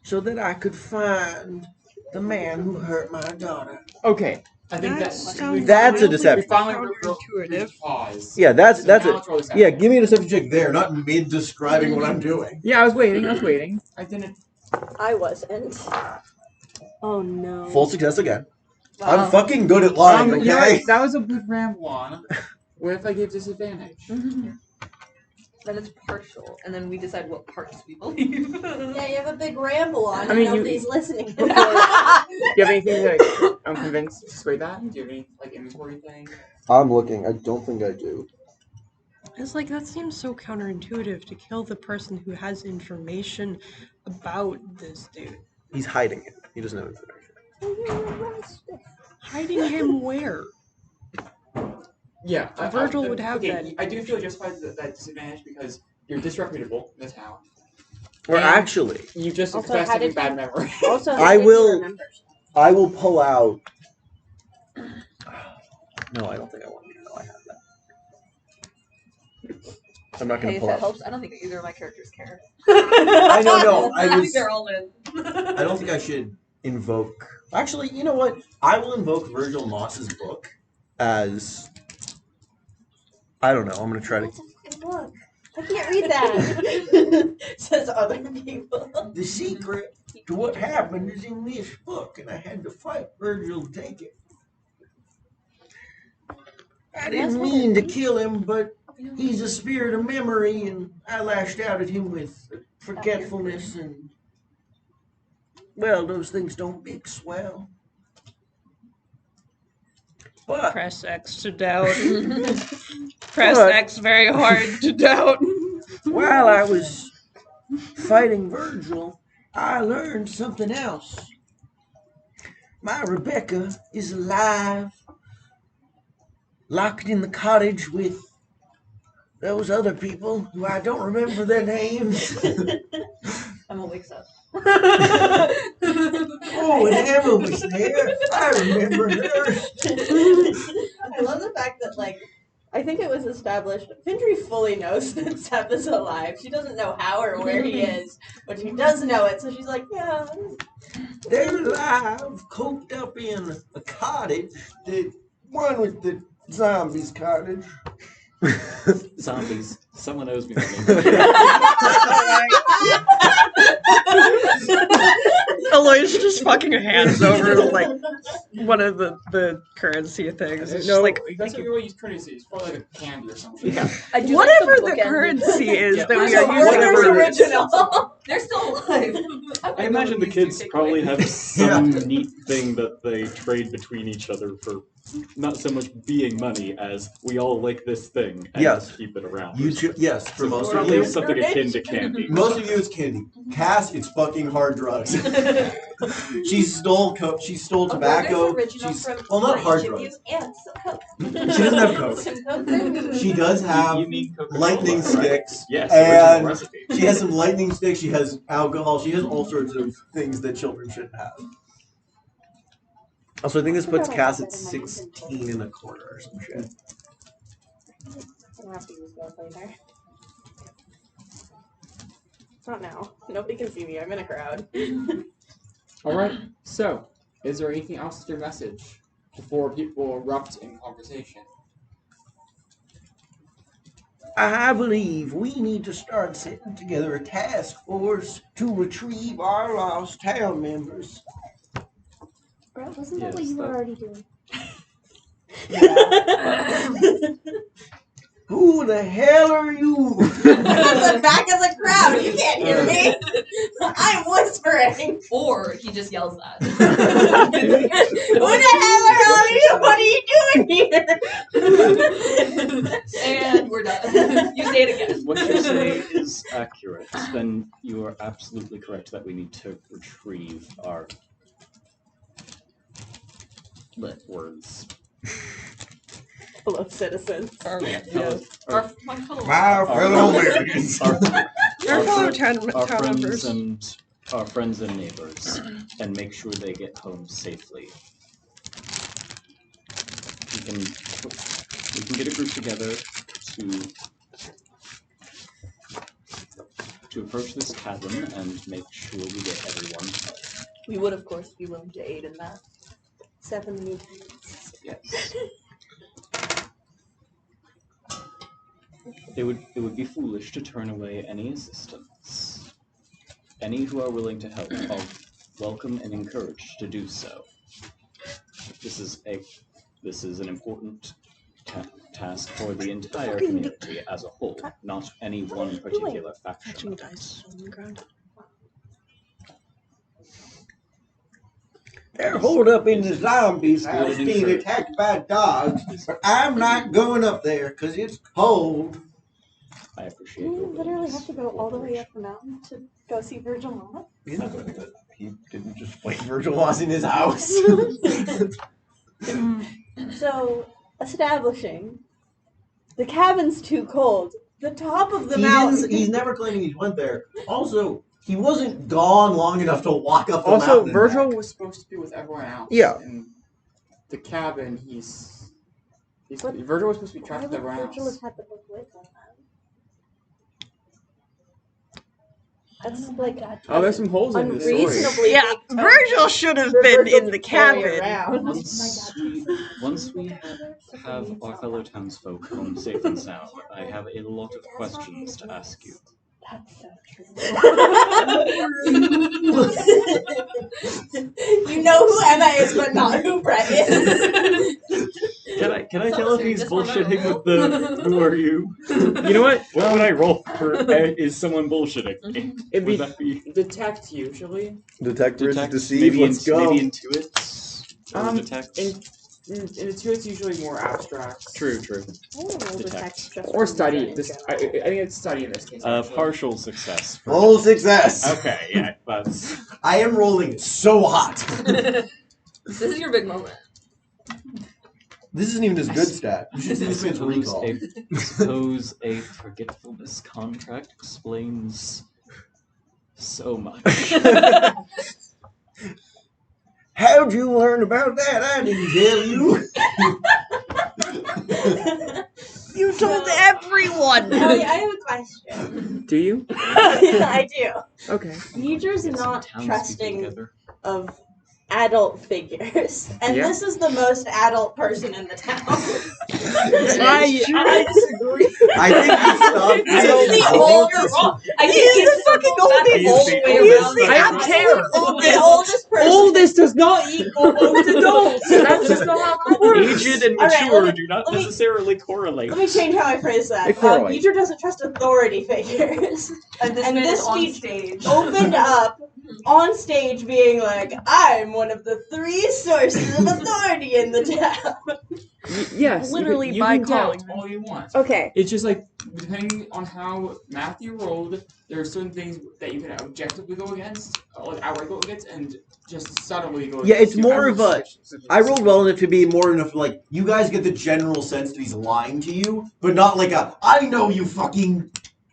so that I could find the man who hurt my daughter. Okay, I think That that's sounds That's a really deception. We finally counterintuitive. pause. Yeah, that's So now it. let's roll this out. Yeah, give me a deception check there, not mid describing what I'm doing. Yeah, I was waiting. I didn't. I wasn't. Oh no. Full success again. Wow. I'm fucking good at lying, You know okay? what? That was a good ramble on. What if I gave disadvantage? Then it's partial, and then we decide what parts we believe. Yeah, you have a big ramble on. I mean, nobody's listening. Do you have anything that I'm convinced to sway that? Do you have any like inventory thing? I'm looking. I don't think I do. It's like that seems so counterintuitive to kill the person who has information about this dude. He's hiding it. He doesn't have information. Hiding him where? Yeah, Virgil would have okay, that. I do feel justified that disadvantage because you're disreputable in the town. Or And actually, You just Also, expressed how having did bad he- memory. Also, I how did he will- remember? I will pull out. No, I don't think I want to. No, I have that. I'm not going Hey, to if pull that out. helps, I don't think either of my characters care. I know. I I think was. they're all in. I don't think I should invoke. Actually, you know what? I will invoke Virgil Moss's book as. I don't know. I'm going to try to. Look, I can't read that. Says other people. The secret to what happened is in this book, and I had to fight Virgil to take it. I didn't mean to kill him, but he's a spirit of memory, and I lashed out at him with forgetfulness, and well, those things don't mix well. But Press X to doubt. Press What? X very hard to doubt. while I was fighting Virgil, I learned something else. My Rebecca is alive, locked in the cottage with those other people who I don't remember their names. Emma wakes up. Oh, and Emma was there. I remember her. I love the fact that, like, I think it was established. Findry fully knows that Seth is alive. She doesn't know how or where he is, but she does know it. So she's like, yeah. They're alive, coked up in a cottage. The one with the zombies cottage. Zombies. Someone owes me money. Eloy's just fucking hands over, like, one of the currency things. It's No, just like that's what you really use courtesy. It's probably like a candy or something. Yeah. I do whatever like the bookended- currency is Yeah. that we They're are using. whatever for it is. original. They're still alive. I imagine the kids probably have some neat thing that they trade between each other for not so much being money as we all like this thing and Yes. keep it around. Yes, for So most of probably you. something akin to candy. Most of you, it's candy. Cass, it's fucking hard drugs. She stole tobacco. She's not hard drugs. She doesn't have coke. She does have You mean Coca-Cola, lightning right? sticks. Yes, And original recipe. she has some lightning sticks. She has alcohol. She has all sorts of things that children shouldn't have. Also, I think this puts Cass at 16 and a quarter or some shit. I'll have to use that later. Not now. Nobody can see me. I'm in a crowd. Alright, so, is there anything else to your message before people erupt in conversation? I believe we need to start setting together a task force to retrieve our lost town members. Bro, wasn't Yes, that what you were that- already doing? Who the hell are you? I'm at the back of the crowd. You can't hear me. I'm whispering. Or he just yells that. Who the hell are all you? What are you doing here? And we're done. You say it again. What you say is accurate. Then you are absolutely correct that we need to retrieve our words. Fellow citizens. Our My fellow. fellow Americans. Our fellow town our friends members. and our friends and neighbors, and make sure they get home safely. We can get a group together to approach this cabin and make sure we get everyone home. We would, of course, be willing to aid in that. 7 mutants. Yes. It would be foolish to turn away any assistance. Any who are willing to help are welcome and encouraged to do so. This is an important task for the entire community as a whole, not any one particular faction. Catching dice on the ground. They're holed up in the zombies' house being attacked by dogs, but I'm not going up there because it's cold. I appreciate You your literally willingness have to go all the way up the mountain to go see Virgil Mama? He's not going to go. He didn't just fight Virgil was in his house. So, establishing the cabin's too cold. The top of the mountain. He's never claiming he went there. Also, he wasn't gone long enough to walk up the Also, mountain. and Virgil back. was supposed to be with everyone else. Yeah. In the cabin, But Virgil was supposed to be Why trapped with would everyone Virgil have else. had the book with him then? That's like Oh, there's some holes in this story. unreasonably. Yeah, big Virgil should have for been Virgil in the to carry cabin. around. Once we have our fellow townsfolk home safe and sound, I have a lot of questions to ask you. That's so true. You know who Emma is, but not who Brett is. Can I It's tell not if he's just remember. bullshitting with the who are you? You know what? What would I roll for is someone bullshitting? It'd Would that be detect usually. Detect versus detect? deceive. Maybe Let's go. Maybe intuit or detect. In the two, it's usually more abstract. True. Detect just Or for study. Brett in This, I general. think it's study in this case. actually. Partial success. for- Full success. Okay, yeah, that's I am rolling so hot. This is your big moment. This isn't even his good stat. You should see this man's recall. suppose a forgetfulness contract explains so much. How'd you learn about that? I didn't tell you. You told everyone. Ellie, I have a question. Do you? I do. Okay. Nietzsche's Get some not townspeople trusting together. of adult figures, and Yeah. this is the most adult person in the town. I disagree. I think you stopped. This is the older I He's the fucking oldest. all the way He's around. the I don't care. The oldest person. Oldest does not equal most adults. That's just not how that works. Aged and All right, mature let me- do not let me- necessarily correlate. Let me change how I phrase that. They correlate. Yidra doesn't trust authority figures. And this And man this is on speech stage. Opened up on stage being like, I'm one of the 3 sources of authority in the town. Yes, Literally you by can doubt calling all you want. Okay. It's just like, depending on how Matthew rolled, there are certain things that you can objectively go against, like outright go against, and just subtly go against. Yeah, it's too. more I of will a- switch I rolled well enough to be more enough like you guys get the general sense that he's lying to you, but not like a I know you fucking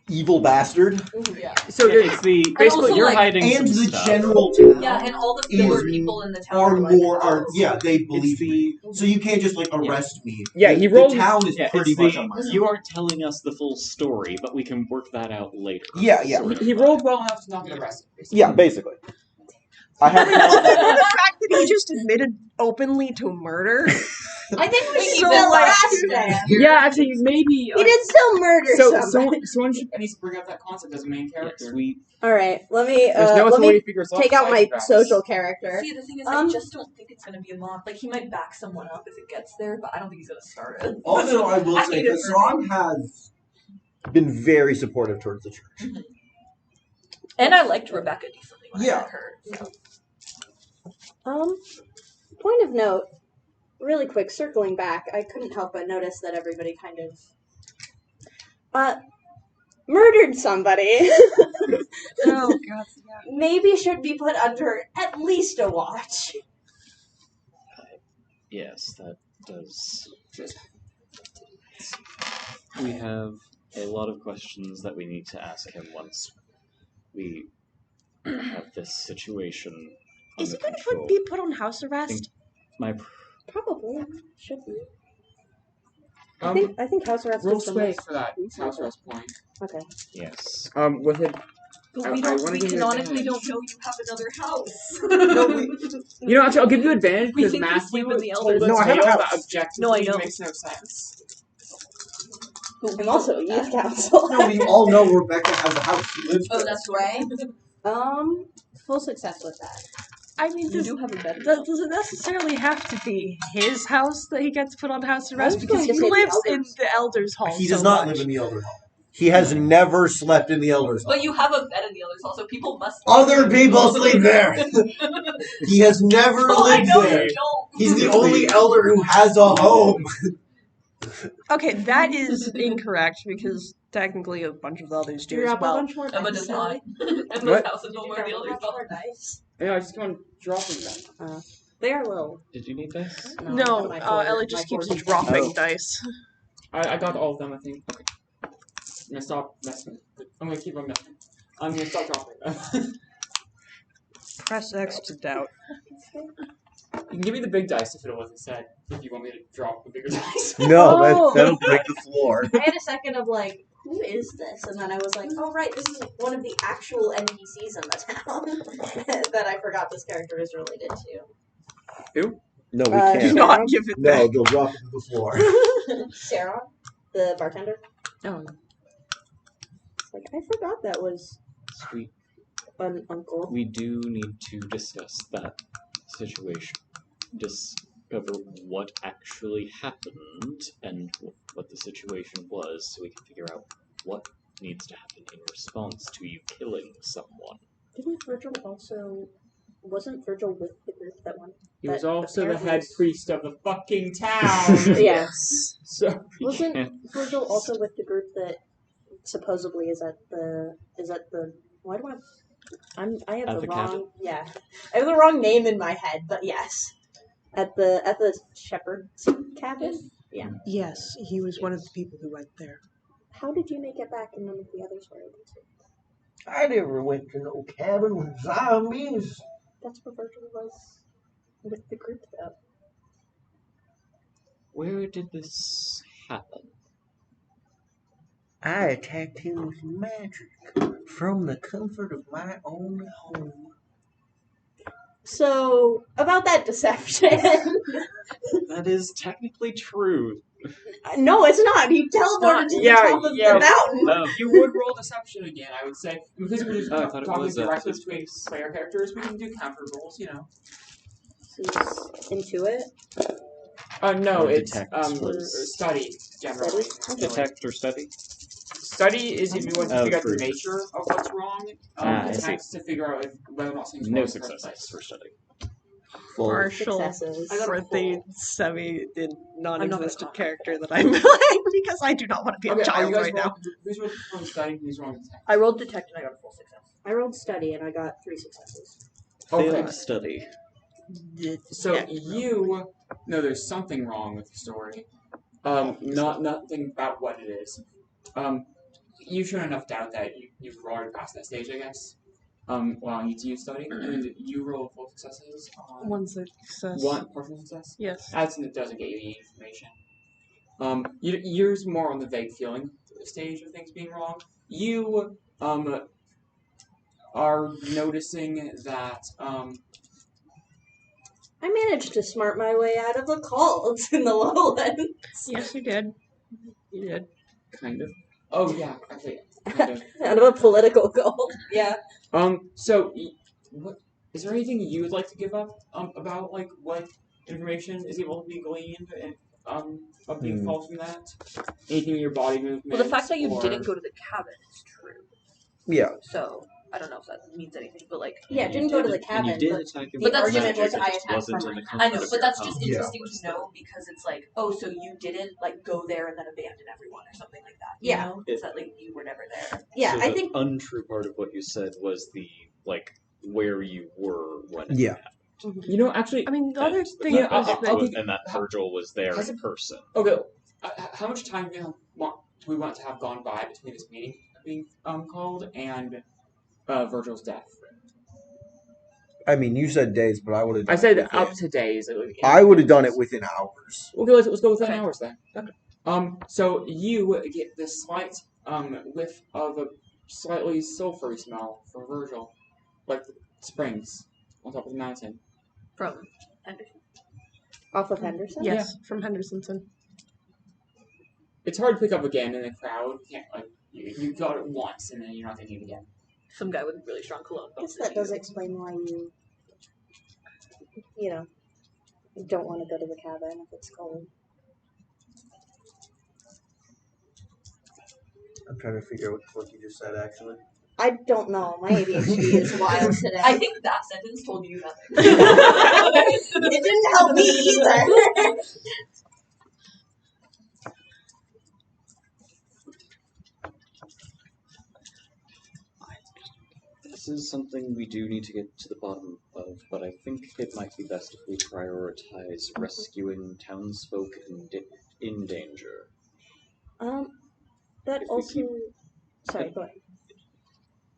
evil bastard. Yeah. So Yeah, it's the basically also, you're like, hiding And some the stuff. general town Yeah, and all the is fewer people in the town are like, more are oh. yeah, they believe It's the me. So you can't just like arrest me. Yeah, the, he rolled- the town is yeah, pretty it's much the on my side. you aren't telling us the full story, but we can work that out later. Yeah, yeah. sort of He vibe. rolled well enough to not get arrested. Basically. Yeah, basically. I have the fact that he just admitted openly to murder. I think we should So, still like- arrest him. Yeah, actually, maybe. He did still murder somebody. Someone needs to bring up that concept as a main character. Yes, we Alright, let me There's no let authority me figures left take out my besides social Travis. character. See, the thing is, Um, I just don't think it's gonna be a mob. Like, he might back someone up if it gets there, but I don't think he's gonna start it. Also, I will I say hate it Hassan has been very supportive towards the church. And I liked Rebecca decently when Yeah. I met her. So. Point of note, really quick, circling back, I couldn't help but notice that everybody kind of murdered somebody. Oh god. Maybe should be put under at least a watch. yes, that does. We have a lot of questions that we need to ask him once we have this situation Is under he control. going to be put on house arrest? My Probably should be. I Um, think house arrest roll is the sway most for that reasonable. house arrest point. Okay. yes. With it, But I we don't. wanna We give you canonically advantage. don't know you have another house. you know, actually, I'll give you advantage We because think you sleep Matthew in the told elders' a No, I have a tale house. that objectively No, I know. makes no sense. But we I'm also a don't youth know. council. No, we all know Rebecca has a house. She lives Oh, there. that's right. Full success with that. I mean, You do have a bed. does it necessarily have to be his house that he gets put on house I arrest? was Because going to he say the lives in elders. the elders' hall. He so does not much. live in the elder hall. He has never slept in the elders hall. But you have a bed in the elders hall, so people must. Other people sleep there. He has never Oh, I lived know there. you don't. He's the only elder who has a home. Okay, that is incorrect because technically a bunch of the others do You're as up a well. bunch more Emma dice, does not. Sally? Emma's What? house is Did you nowhere grab the a others bunch more dice? Yeah, I just keep on dropping them. They are low. Did you need this? No, Ellie just keeps dropping Oh. dice. I got all of them, I think. Okay. I'm gonna stop messing. I'm gonna keep on messing. I'm gonna stop dropping them. Press X to doubt. You can give me the big dice if it wasn't said. If you want me to drop the bigger dice. No, Oh. that'll break the floor. I had a second of like, who is this? And then I was like, oh right, this is one of the actual NPCs in the town that I forgot this character is related to. No, we Uh, Do can't. not give it No, back. they'll drop it to the floor. Sarah, the bartender. Oh. It's like, I forgot that was Sweet. an uncle. We do need to discuss that situation. Discover what actually happened and what the situation was so we can figure out what needs to happen in response to you killing someone. Wasn't Virgil with the group that one? He was That also the apparently head is- priest of the fucking town. Yes. So Wasn't Virgil also with the group that supposedly is at the why do I have At the the wrong cabin? yeah. I have the wrong name in my head, but yes. At the shepherd's cabin? Yeah. Yes, he was one of the people who went there. How did you make it back and none of the others were able to? I never went to no cabin with zombies. That's where Virgil was with the group though. Where did this happen? I attacked him with magic from the comfort of my own home. So about that deception. That is technically true. No, it's not. He teleported to the Yeah, top of yeah. the mountain. Oh, you would roll deception again, I would say. Because we're just Oh, I thought it talking was, directly his between face. player characters, we can do counter rolls, you know. He's into it. No, Or it's detect was study generally. Study? Detect or study? Study is if you want to Oh, figure out the for- nature of what's wrong. I see. Detect to figure out whether or not something's wrong No in the first successes place. for study. Partial Successes. I got a for the full. semi I'm not gonna non-existent comment. character that I'm playing because I do not want to be Okay, a are you child guys right now. wrong? Who's wrong study? Who's wrong detect? I rolled detect and I got a full success. I rolled study and I got 3 successes. Okay. Failed study. So Yeah. you know there's something wrong with the story. Not nothing about what it is. You've shown enough doubt that you've already passed that stage, I guess. Allowing you to use study. And you roll full successes on One success. one partial success. Yes. That doesn't get you any information. Yours more on the vague feeling stage of things being wrong. You are noticing that I managed to smart my way out of the cults in the lowlands. Yes, you did. You did. kind of. Oh yeah, actually, kind of. Out of a political cult. Yeah. So, what is there anything you would like to give up about like what information is able to be gleaned and of being false from that? Anything in your body movement? Well, the fact that you or... didn't go to the cabin is true. Yeah. So I don't know if that means anything, but like. Yeah, You didn't go to the and cabin, you did but attack him the with argument magic, was it I just attacked wasn't from in the my I comfort know, of but your that's home. just interesting to know because it's like, oh, so you didn't like go there and then abandon everyone or something like that. You Yeah. know? It's that like you were never there. yeah, So I the think untrue part of what you said was the where you were when it Yeah. happened. You know, actually, I mean, the other And thing Yeah, is I'll that give- and that Virgil was there in person. okay. How much time do we want to have gone by between this meeting being called and Virgil's death? I mean, you said days, but I would have. I said up to days. I would have done it within hours. Okay, let's go within Okay. hours then. So you get this slight whiff of a slightly sulfury smell from Virgil, like the springs on top of the mountain. From Henderson. off of Henderson. yes, from Hendersonson. It's hard to pick up again in a crowd. You can't like you got it once and then you're not thinking again. Some guy with really strong cologne. I guess that does explain why you know, don't want to go to the cabin if it's cold. I'm trying to figure out what you just said, actually. I don't know. My ADHD is wild today. I think that sentence told you nothing. It didn't help me either. This is something we do need to get to the bottom of, but I think it might be best if we prioritize rescuing townsfolk in danger. That If we also. keep- Sorry, go ahead.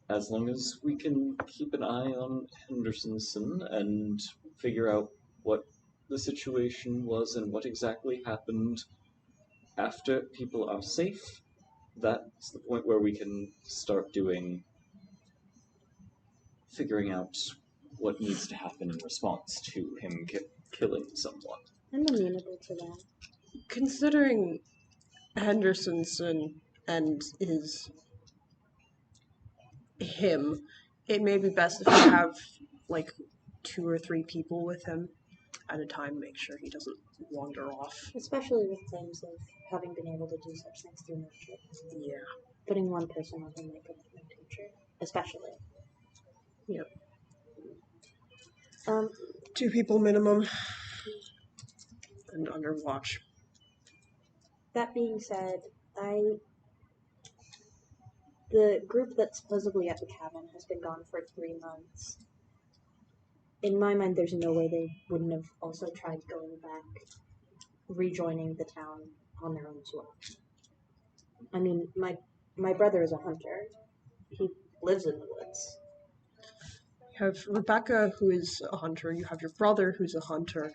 As long as we can keep an eye on Hendersonson and figure out what the situation was and what exactly happened after people are safe, that's the point where we can start figuring out what needs to happen in response to him killing someone. I'm amenable to that. Considering Hendersonson and him, it may be best if you have like 2 or 3 people with him at a time. Make sure he doesn't wander off. Especially with claims of having been able to do such things through magic. Yeah. Putting one person on him might put him in danger. Especially. Yep. 2 people minimum. And under watch. That being said, the group that's supposedly at the cabin has been gone for 3 months. In my mind, there's no way they wouldn't have also tried going back, rejoining the town on their own as well. I mean, my brother is a hunter. He lives in the woods. You have Rebecca, who is a hunter. You have your brother, who's a hunter.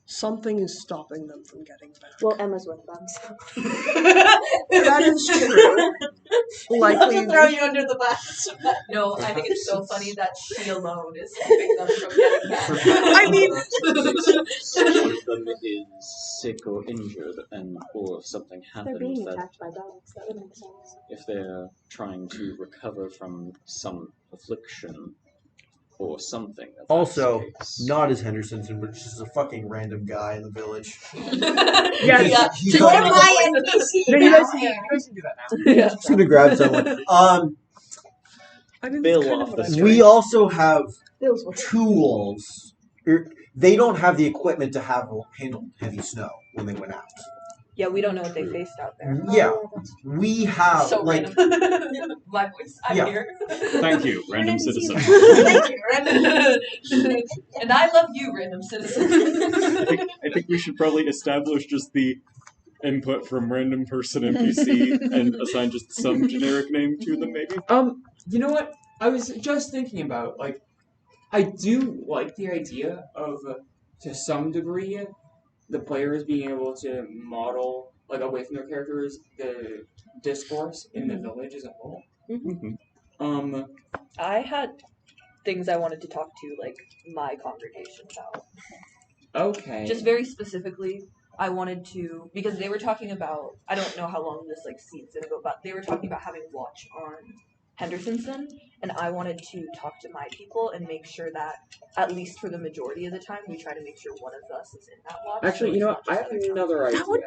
Something is stopping them from getting back. Well, Emma's with them, so. That is true. Likely. I'll throw you under the bus. No, I think it's so funny that she alone is stopping them from getting back. I mean, one of them is sick or injured, or if something They're happened being that attacked by dogs. That would make sense. if they're trying to recover from some affliction, or something. If Also, that's the case. not as Henderson, but just a fucking random guy in the village. Yeah, He's Join like, my NPC. No, you now. guys can do that now. Yeah. just gonna grab someone. I mean, Bill that's kind off of the what I street. We also have Bill's work. tools. They don't have the equipment to handle heavy snow when they went out. Yeah, we don't know what they faced out there. Yeah, we have So like random. My voice. I'm Yeah. here. Thank you, random citizen. Thank you, random. And I love you, random citizen. I think we should probably establish just the input from random person NPC and assign just some generic name to them, maybe. You know what? I was just thinking about, like, I do like the idea of, to some degree, the players being able to model, like, away from their characters, the discourse in the village as a whole. Mm-hmm. I had things I wanted to talk to, like, my congregation about. Okay. Just very specifically, I wanted to, because they were talking about, I don't know how long this, like, scene's gonna go, but they were talking about having watch on Henderson, and I wanted to talk to my people and make sure that, at least for the majority of the time, we try to make sure one of us is in that watch. Actually, so you know it's what? not I just have other another idea. That would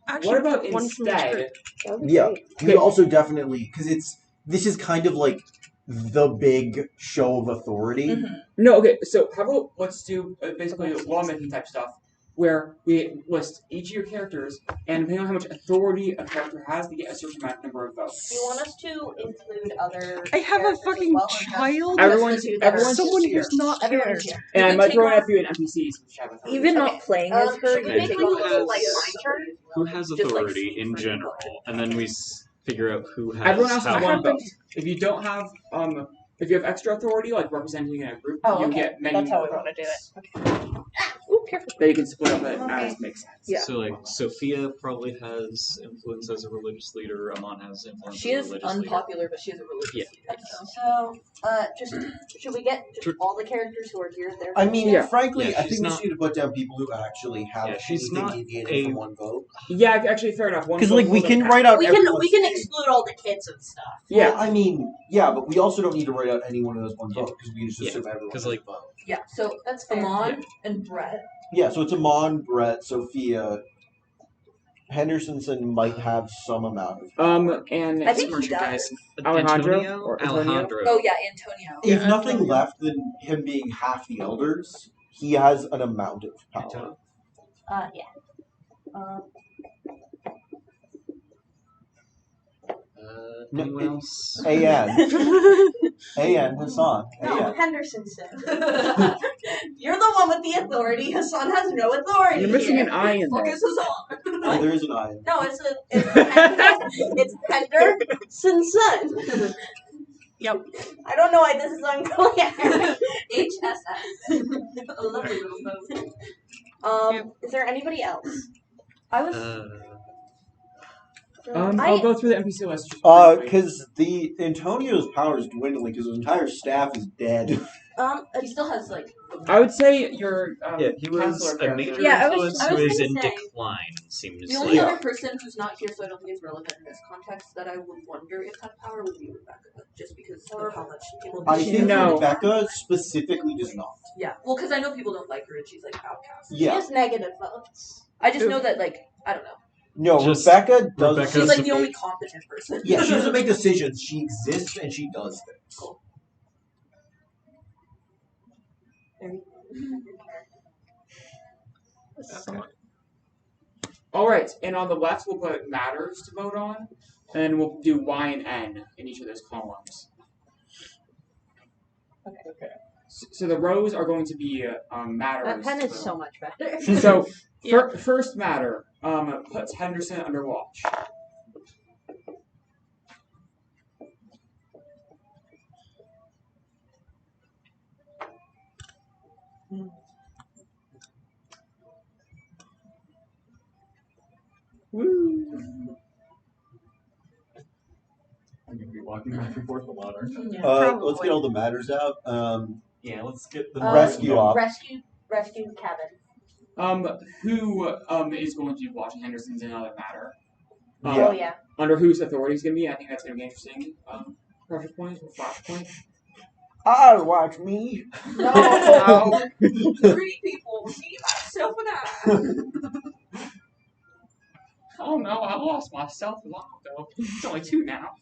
Actually, What about one from the instead? script. That would be yeah. great. We also definitely because this is kind of like the big show of authority. Mhm. No, okay, so how about let's do basically lawmaking type stuff, where we list each of your characters, and depending on how much authority a character has, they get a certain number of votes. Do you want us to include other? I have a characters as fucking well, or just child. Everyone's- the two that are everyone's Someone here. who's not here. Everyone's here. And I can might take throw in off- a few NPCs which have authority. Even Okay. not playing as her, Should we you make can like take a off little like the- my turn? Who has Just, like, authority in for general, and then we figure out who has Everyone else has how one much. vote. If you don't have, if you have extra authority, like representing a group, Oh, you okay. get many That's how more we wanna do votes. Ooh, careful. That you can split up Okay. as makes sense. Yeah. So like Sophia probably has influence as a religious leader. Amon has influence She as is a religious leader. unpopular, but she is a religious Yeah. leader. So. So, just should we get just Sure. all the characters who are here there? I mean, Yeah. frankly, Yeah, I she's think we not- just need to put down people who actually have Yeah, she's anything not deviating a- from one vote. Yeah, actually, fair enough. Because like we can write out. we can everyone's name. exclude all the kids and stuff. Yeah. Well, I mean, yeah, but we also don't need to write out anyone who has one vote because we can just Yeah, assume everyone 'cause, has like- a vote. Yeah, so That's fair. Amon and Brett. Yeah, so it's Amon, Brett, Sophia. Henderson might have some amount of. And I think he merchandise. Alejandro Antonio? or Antonio? Alejandro. Oh yeah, Antonio. If Yeah, nothing Antonio. left than him being half the elders, he has an amount of power. Antonio. Yeah. Anyone else? A.N. A.N. Hassan. No, A.N. Henderson said. You're the one with the authority. Hassan has no authority. You're missing here. an I in Fuck there. is Hassan? Oh, there is an I. No, it's Henderson's son. Yep. I don't know why this is unclear. HSS. A lovely little boat. Is there anybody else? I was. I'll go through the NPC list. just briefly. Because the Antonio's power is dwindling because his entire staff is dead. He still has like. I would say your Yeah, he was counselor a character. major Yeah, I was- influence I was who is gonna in say- decline. Seems The only like. other person who's not here, so I don't think is relevant in this context, that I would wonder if had power would be Rebecca, just because of how much people. I She think No. Rebecca specifically does not. Yeah, well, because I know people don't like her and she's like outcast. She Yeah. has negative votes. I just know that like I don't know. No, Just- Rebecca does. Rebecca- She's like the make- only competent person. Yeah, she doesn't make decisions. She exists and she does things. Cool. Okay. Alright, and on the left we'll put matters to vote on, and we'll do Y and N in each of those columns. Okay. So the rows are going to be matters. That pen to is vote so on. much better. So, Yeah. first matter, puts Henderson under watch. Woo! I'm gonna be walking back and forth a lot, aren't I? Let's get all the matters out. Yeah, let's get the Rescue op. Rescue cabin. Who is going to be watching Henderson's another matter? Yeah. Oh yeah. Under whose authority is going to be? I think that's going to be interesting. Project point or flashpoint. I'll watch me. No. Three people, me, myself, and I. Oh no, I lost myself a while ago. It's only 2 now.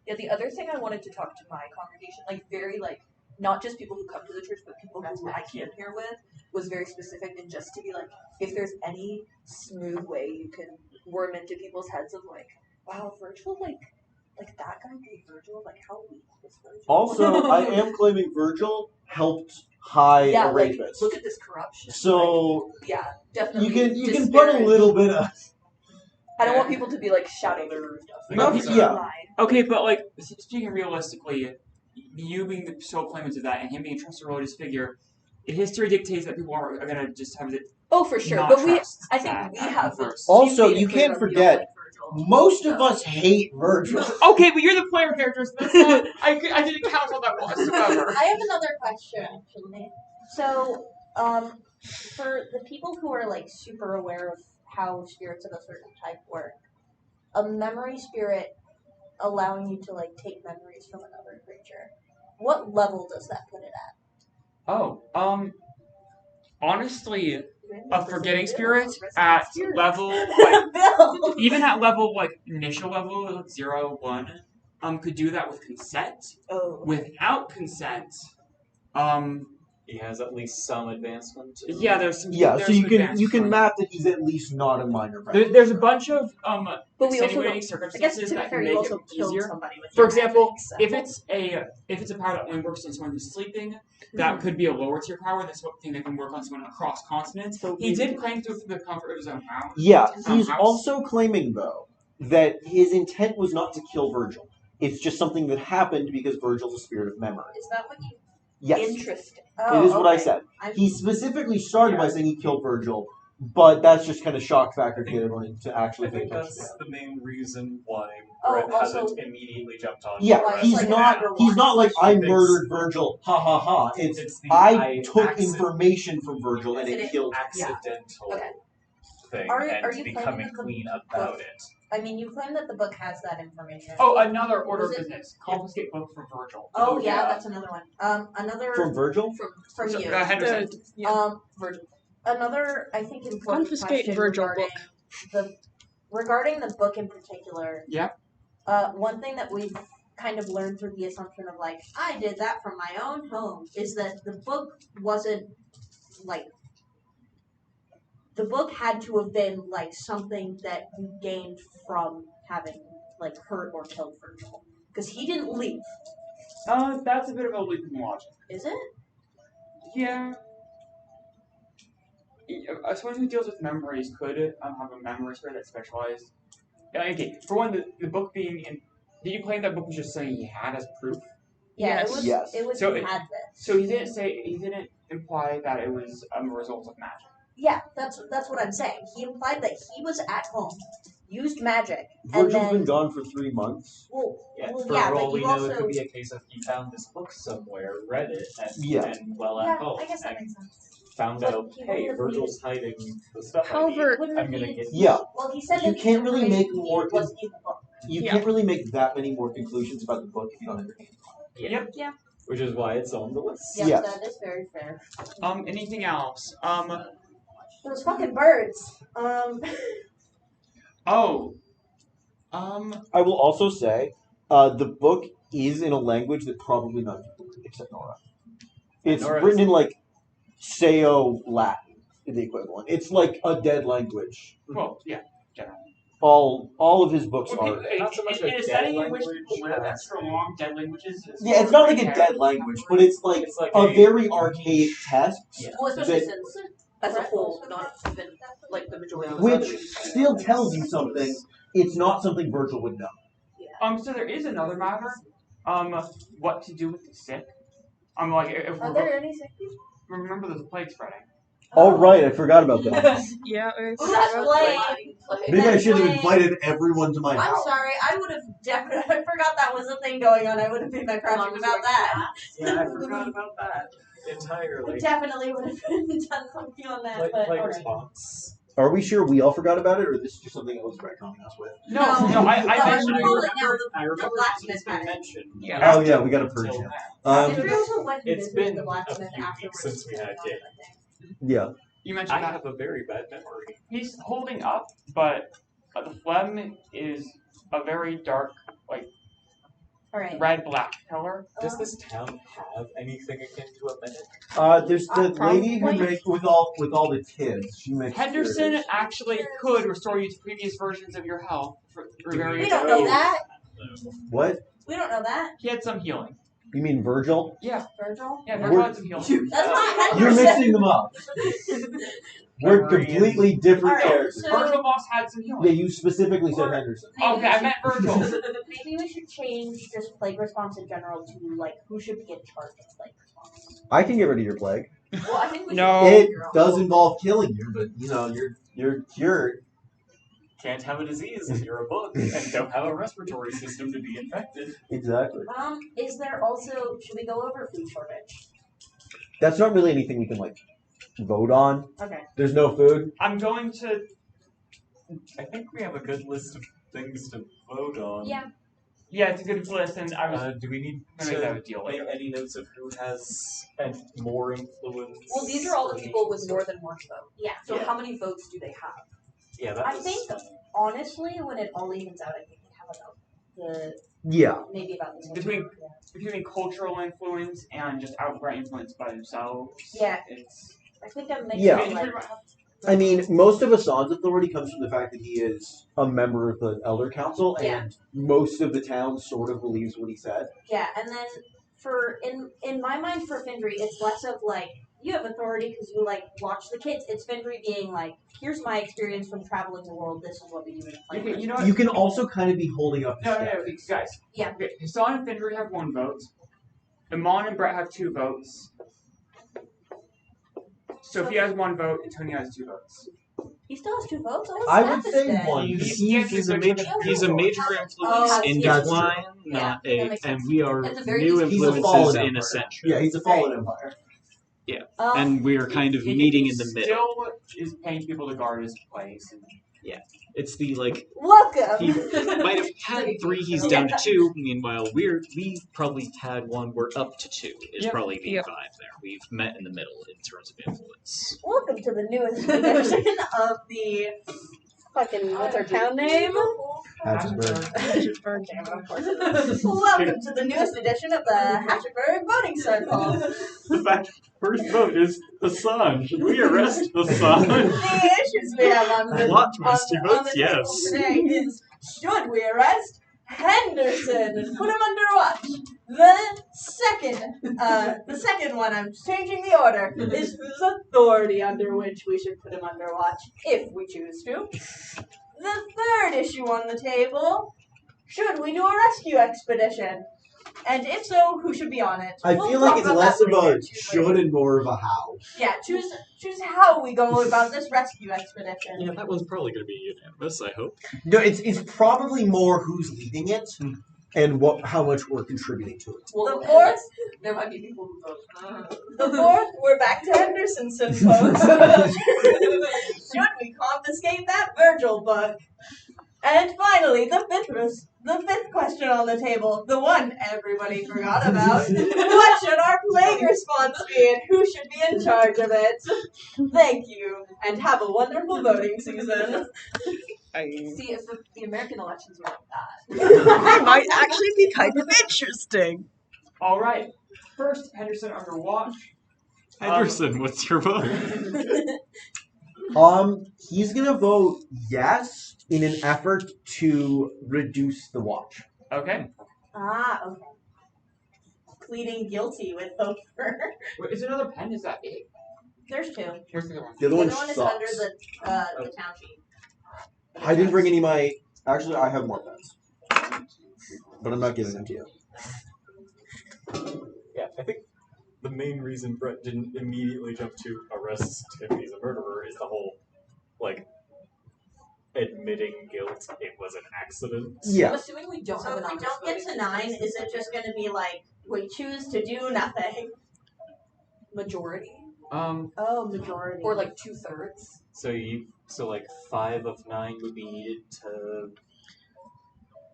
Yeah, the other thing I wanted to talk to my congregation, like very like not just people who come to the church, but people who I came here with, was very specific and just to be like, if there's any smooth way you can worm into people's heads of like, wow, Virgil, like that guy named Virgil, like how weak is Virgil? Also, I am claiming Virgil helped hide yeah, a like rapist. look at this corruption. So like, yeah, definitely. you can put a little bit of. I don't want people to be like shouting their stuff. Not, yeah. Okay, but like speaking realistically, you being the sole claimant to that and him being a trusted religious figure, history dictates that people are gonna just have it. Oh, for sure. Not But trust I think we have. Also, made it you clear can't that we don't forget, like Virgil. most of us hate Virgil. Okay, but you're the player character, so that's not. I didn't count on that whatsoever. I have another question, actually. So, for the people who are like super aware of how spirits of a certain type work, a memory spirit allowing you to like take memories from another creature, what level does that put it at? Oh, honestly, a forgetting spirit at level like even at level like initial level like 0, 1, could do that with consent. Oh. Without consent, He has at least some advancement. yeah, there's some. Yeah, there's so some you can advancement. map that he's at least not a minor. There's a bunch of But we also extenuating I guess circumstances to be that fair, can you make also it killed easier. somebody with For your example, magic, so. if it's a power that only works on someone who's sleeping, that could be a lower tier power. That's one thing that can work on someone across continents. So He did claim to the comfort of his own house. Yeah, he's house. also claiming though that his intent was not to kill Virgil. It's just something that happened because Virgil's a spirit of memory. Is that what you? Yes, Interesting. it is what I okay. said. He specifically started by saying he killed Virgil, but that's just kind of shock factor to get everyone to actually I pay think attention. that's the main reason why Oh, Brett also- hasn't immediately jumped on. Yeah, Well, he's like not. number He's not like I Thanks. murdered Virgil. Ha ha ha. It's the I took accident- information from Virgil and it killed him. accidental Okay. thing Are and you becoming claiming that the clean book- about it. I mean, you claim that the book has that information. Oh, another order Was of it- business. Confiscate book from Virgil. Oh yeah, that's another one. Another From Virgil? from So, you. Henderson. Virgil. Another, I think, important Confiscate question Virgil regarding the book in particular. Yeah. One thing that we've kind of learned through the assumption of like I did that from my own home is that the book wasn't like the book had to have been like something that you gained from having like hurt or killed Virgil because he didn't leave. That's a bit of a leap in logic. Is it? Yeah. Someone who deals with memories could have a memory spirit that's specialized. Okay, for one, the book being in. Did you claim that book was just saying he had as proof? Yeah, Yes. it was. Yes. It was. So he it- had this. So he didn't imply that it was a result of magic. Yeah, that's what I'm saying. He implied that he was at home, used magic, Virgil's and then been gone for 3 months. well, Yeah, well, for yeah, all but we you know, also it could be a case of he found this book somewhere, read it, and, Yeah. and well yeah, at home, I guess that and makes sense. found But out, he hey, wouldn't have Virgil's hiding the stuff However- I need. I'm gonna get Yeah. Well, he said You that the can't really information make he more needed was in the book. You Yeah. can't really make that many more conclusions about the book if you don't have your hands on it. Yep. which is why it's on the list. Yeah, Yes. that is very fair. Anything else? Those fucking birds. Oh. I will also say, the book is in a language that probably none of people read except Nora. It's Nora written is- in like Sao Latin, the equivalent. It's like a dead language. Well, yeah. Generally. All of his books Well, are. Not so much in a a dead setting in which language, people live extra long, dead languages. Is Yeah, it's not like a dead language, but it's like It's like a very archaic text, Yeah. Well, especially that- since, as a whole, not even like the majority of the which languages. still tells you something. It's not something Virgil would know. So there is another matter. What to do with the sick? Like if Are we're there any sick people? remember there's a plague spreading. All right, I forgot about that. Yeah. Oh, that's plague. Maybe I should have Plague. invited everyone to my I'm house. sorry. I would have definitely. I forgot that was a thing going on. I would have made my project about that. Yeah, I forgot about that I entirely. definitely would have done something on that. Like, but like alright. response. Are we sure we all forgot about it, or this is just something that was retconning us with? No, I mentioned it. I remember blacksmith it's been had it. mentioned. Yeah. Oh yeah, we got to purge him. Andrew also went and It's visited been the a blacksmith few afterwards. weeks since we had a kid. Yeah. You mentioned I that. have a very bad memory. He's holding up, but the phlegm is a very dark, like Alright. red-black color. Does this town have anything akin to a minute? There's the lady who makes with all the kids. She makes Henderson cures. actually could restore you to previous versions of your health for very. We don't know that. What? We don't know that. He had some healing. You mean Virgil? Yeah, Virgil? yeah, Virgil had some healing. That's not You're Henderson. mixing them up. We're completely different Alright, characters. so- Virgil Moss had some Yeah, healing. you specifically said Henderson. Okay, I meant Virgil. Maybe we should change just plague response in general to like who should be in charge of plague response. I can get rid of your plague. Well, I think we No. should It does involve killing you, but you're cured. Can't have a disease if you're a bug and don't have a respiratory system to be infected. Exactly. Is there also should we go over food shortage? That's not really anything we can vote on. Okay. There's no food. I'm going to. I think we have a good list of things to vote on. Yeah. Yeah, it's a good list, and I was Do we need gonna make that a to deal make later. any notes of who has and more influence? Well, these are all the people with more than one vote. Yeah. So Yeah. how many votes do they have? Yeah, that I was... think honestly when it all evens out I think we have about the Yeah. maybe about the same. Between- Between cultural influence and just outright influence by themselves. Yeah. It's. I think I'm making Yeah. like I mean, most of Hassan's authority comes from the fact that he is a member of the Elder Council, Yeah. and most of the town sort of believes what he said. yeah, and then for in my mind for Findry it's less of like you have authority because you like watch the kids. It's Findry being like, here's my experience from traveling the world. This is what we do in a play. You know what? You can also kind of be holding up the No, step. guys. Yeah. Okay, Hassan and Findry have 1 vote. Iman and Brett have 2 votes. Sophia has 1 vote, and Tony has 2 votes. He still has 2 votes. Oh, I would Stathis say then. one. He's a major influence Oh, in yeah. decline, Yeah, not that a, makes and sense. we are That's a very new easy- He's a influences fallen in emperor. Ascension. Yeah, he's a fallen empire. And we are kind of He meeting in the middle. Still is paying people to guard his place. And It's the like Welcome. he might have had 3, he's down to 2. Meanwhile, we probably had 1, we're up to 2. Is Yep. probably the Yep. vibe there. We've met in the middle in terms of influence. Welcome to the newest edition of the fucking what's our town name? Hattiesburg. Welcome to the newest edition of the Hatchetburg Voting Circle. The fact first vote is Hassan. Should we arrest Hassan? The issues we have on the, Plot on, twist, he on votes the yes. table today is should we arrest Henderson and put him under watch? The second one, I'm changing the order, is whose authority under which we should put him under watch, if we choose to. The third issue on the table, should we do a rescue expedition? And if so, who should be on it? I We'll feel talk like it's about less that of a later, too, should and more of a how. yeah, choose how we go about this rescue expedition. Yeah, that one's probably going to be unanimous, I hope. No, it's probably more who's leading it and how much we're contributing to it. Well, The fourth, there might be people who vote. the fourth, we're back to Henderson, folks. Should we confiscate that Virgil book? And finally, the fifth question on the table, the one everybody forgot about. What should our plague response be, and who should be in charge of it? Thank you, and have a wonderful voting season. See, if the American elections were like that. They might actually be kind of interesting. all right. First, Henderson under watch. Henderson, what's your vote? He's gonna vote yes in an effort to reduce the watch. Okay. Okay. Pleading guilty with Hofer. Wait, is there another pen? Is that it? There's 2. Where's the other one? The other The one other one is sucks. under the town sheet. I didn't bring any of my. Actually, I have more pens, but I'm not giving them to you. Yeah, I think the main reason Brett didn't immediately jump to arrest him, he's a murderer, is the whole, like, admitting guilt. It was an accident. I'm Yeah. assuming we don't So have if we enough. don't get to 9, is it just going to be like, we choose to do nothing? Majority. Oh, majority. Or like 2/3. So you So, like, 5 of 9 would be needed to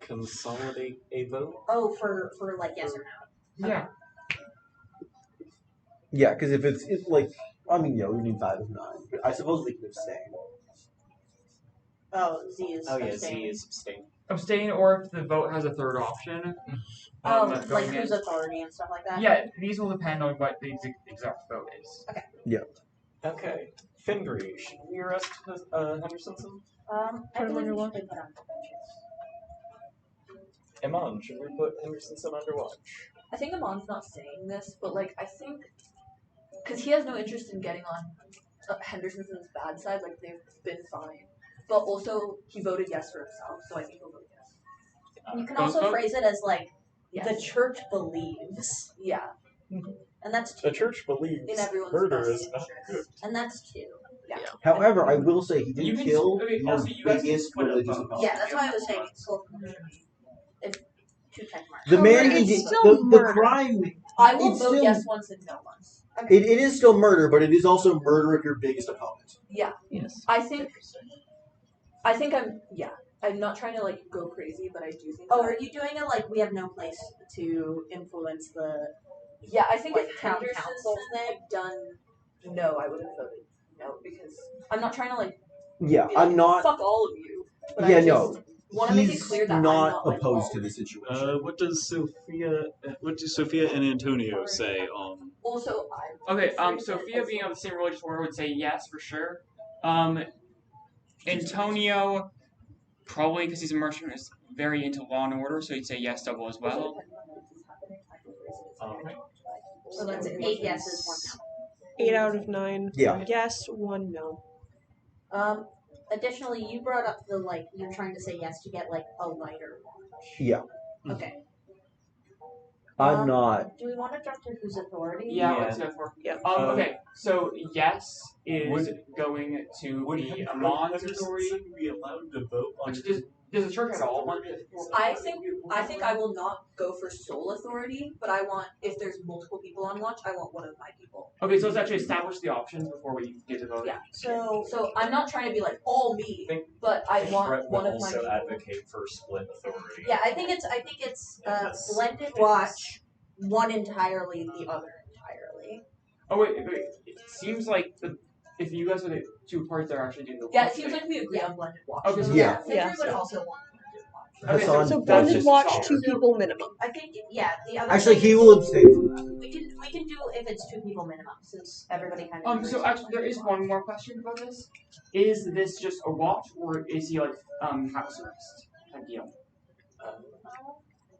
consolidate a vote? Oh, for like yes or no. Yeah. Yeah, because if it's like, I mean, we need 5 of 9. But I suppose we can abstain. Oh, Z is Oh, yeah, abstaining. Z is abstain. Abstain, or if the vote has a third option. Like going whose in. authority and stuff like that? Yeah, these will depend on what the exact vote is. Okay. Findry, should we arrest Henderson? I believe we should put on Iman, should we put Henderson under watch? I think Amon's not saying this, but like I think because he has no interest in getting on Henderson's bad side. Like they've been fine, but also he voted yes for himself, so I think he'll vote yes. You can Don't also vote. phrase it as like Yes. the church believes, Yeah. and that's The 2. church believes In everyone's murder best is not good. interest. And that's 2. However, I will say he You did can kill okay, your also you guys can biggest split a religious vote. opponent. Yeah, that's why I was saying it's full promotion. It's 2 check marks. The However, man, it's the, still the murder. crime, I will It's vote still- yes once and no once. it is still murder, but it is also murder of your biggest opponent. Yeah. Yes. I think I'm not trying to like go crazy, but I do think Oh, that- are you doing it like we have no place to influence the yeah, I think like if town Henderson council had done no, I would have voted no because I'm not trying to like Yeah, be I'm like, not. fuck all of you. But Yeah, I just no. want to make it He's clear that I'm not not like, opposed all to of the you. situation. What does Sophia and Antonio say? Also, I Okay, Sophia being of the same religious order would say yes for sure. Antonio, probably because he's a merchant, is very into law and order, so he'd say yes double as well. so that's 8 yeses, 1 8 out of 9. Yeah. 1 yes, 1 no. no. Additionally, you brought up the like you're trying to say yes to get like a lighter watch. Yeah. Okay. I'm not. Do we want to jump to whose authority? Yeah, Yeah. let's go for it. Yeah. Okay, so yes is Would- going to Would be Amon's Henderson authority. be allowed to vote on Which does the church at all want it? I think I will not go for sole authority, but I want if there's multiple people on watch, I want one of my people. Okay, so let's actually establish the options before we get to voting. Yeah. So So I'm not trying to be like all me, think but I want Brett one would of my also people. advocate for split authority. yeah, I think it's Yes. blended watch, one entirely, the other entirely. Oh wait. It seems like if you guys are the two parties that are actually doing the Yeah, it watching- seems like we agree on blended watch. Okay, so Yeah. Fidry Yeah. would also want blended watch. Okay, Hassan So does blended just watch, solid. 2 people minimum. I think the other Actually, thing he is will abstain from that. we can do if it's 2 people minimum since everybody kind of agrees So on actually, there blended is watch. one more question about this. Is this just a watch, or is he like house arrest type deal?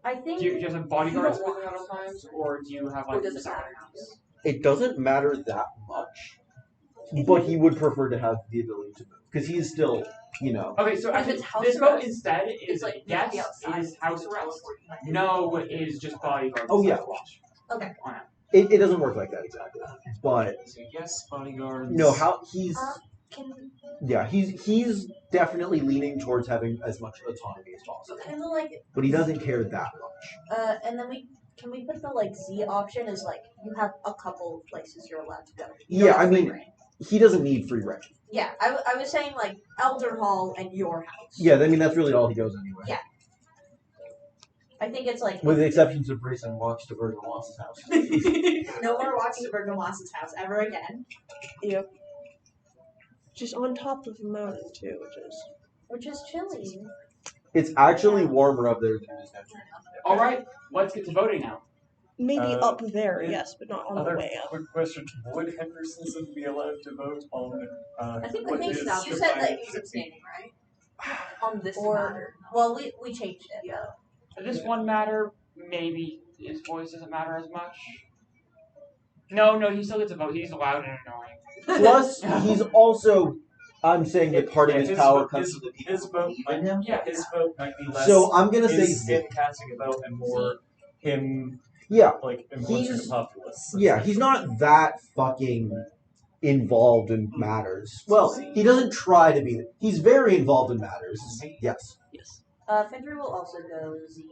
I think Do you just have bodyguards with him at all times, or do you have Or like does it separate matter? house? It doesn't matter that much, but he would prefer to have the ability to move because he is still, Okay, so If actually, it's house this vote arrest, instead It's is like you yes can be outside, is you house can arrest. teleport, you can- No is just bodyguards. Oh, yeah. slash watch. Okay. On it. it doesn't work like that exactly. But So yes, bodyguards. no, how he's can he's definitely leaning towards having as much autonomy as possible, kind of like but he doesn't care that much. and then can we put the like Z option as like you have a couple places you're allowed to go. You Yeah, don't have I free mean- reign. He doesn't need free reign. Yeah, I was saying like Elder Hall and your house. Yeah, I mean that's really all he goes anyway. Yeah. I think it's like With the exceptions of Brace and walks to Virgil Moss's house. no more walking to Virgil Moss's house ever again, Just on top of the mountain, too, which is chilly. It's actually warmer up there than it is down here. All right, let's get to voting now. maybe up there, yeah. yes, but not on the Other way up. quick question: would Henderson be allowed to vote on? I think what you is said You said defined that he's as- abstaining, right? On this Or matter. well, we changed it. Yeah. This one matter, maybe his voice doesn't matter as much. No, he still gets a vote. He's loud and annoying. Plus, he's also. I'm saying that part of Yeah, his his power vote- comes his- from the people his who vote believe in him. Yeah. His vote might be less. So I'm gonna say is Z. him casting a vote and more him Yeah, like influencing He's- the populace. yeah, he's not that fucking involved in matters. Well, he doesn't try to be. He's very involved in matters. Yes. Yes. Fendry will also go Z.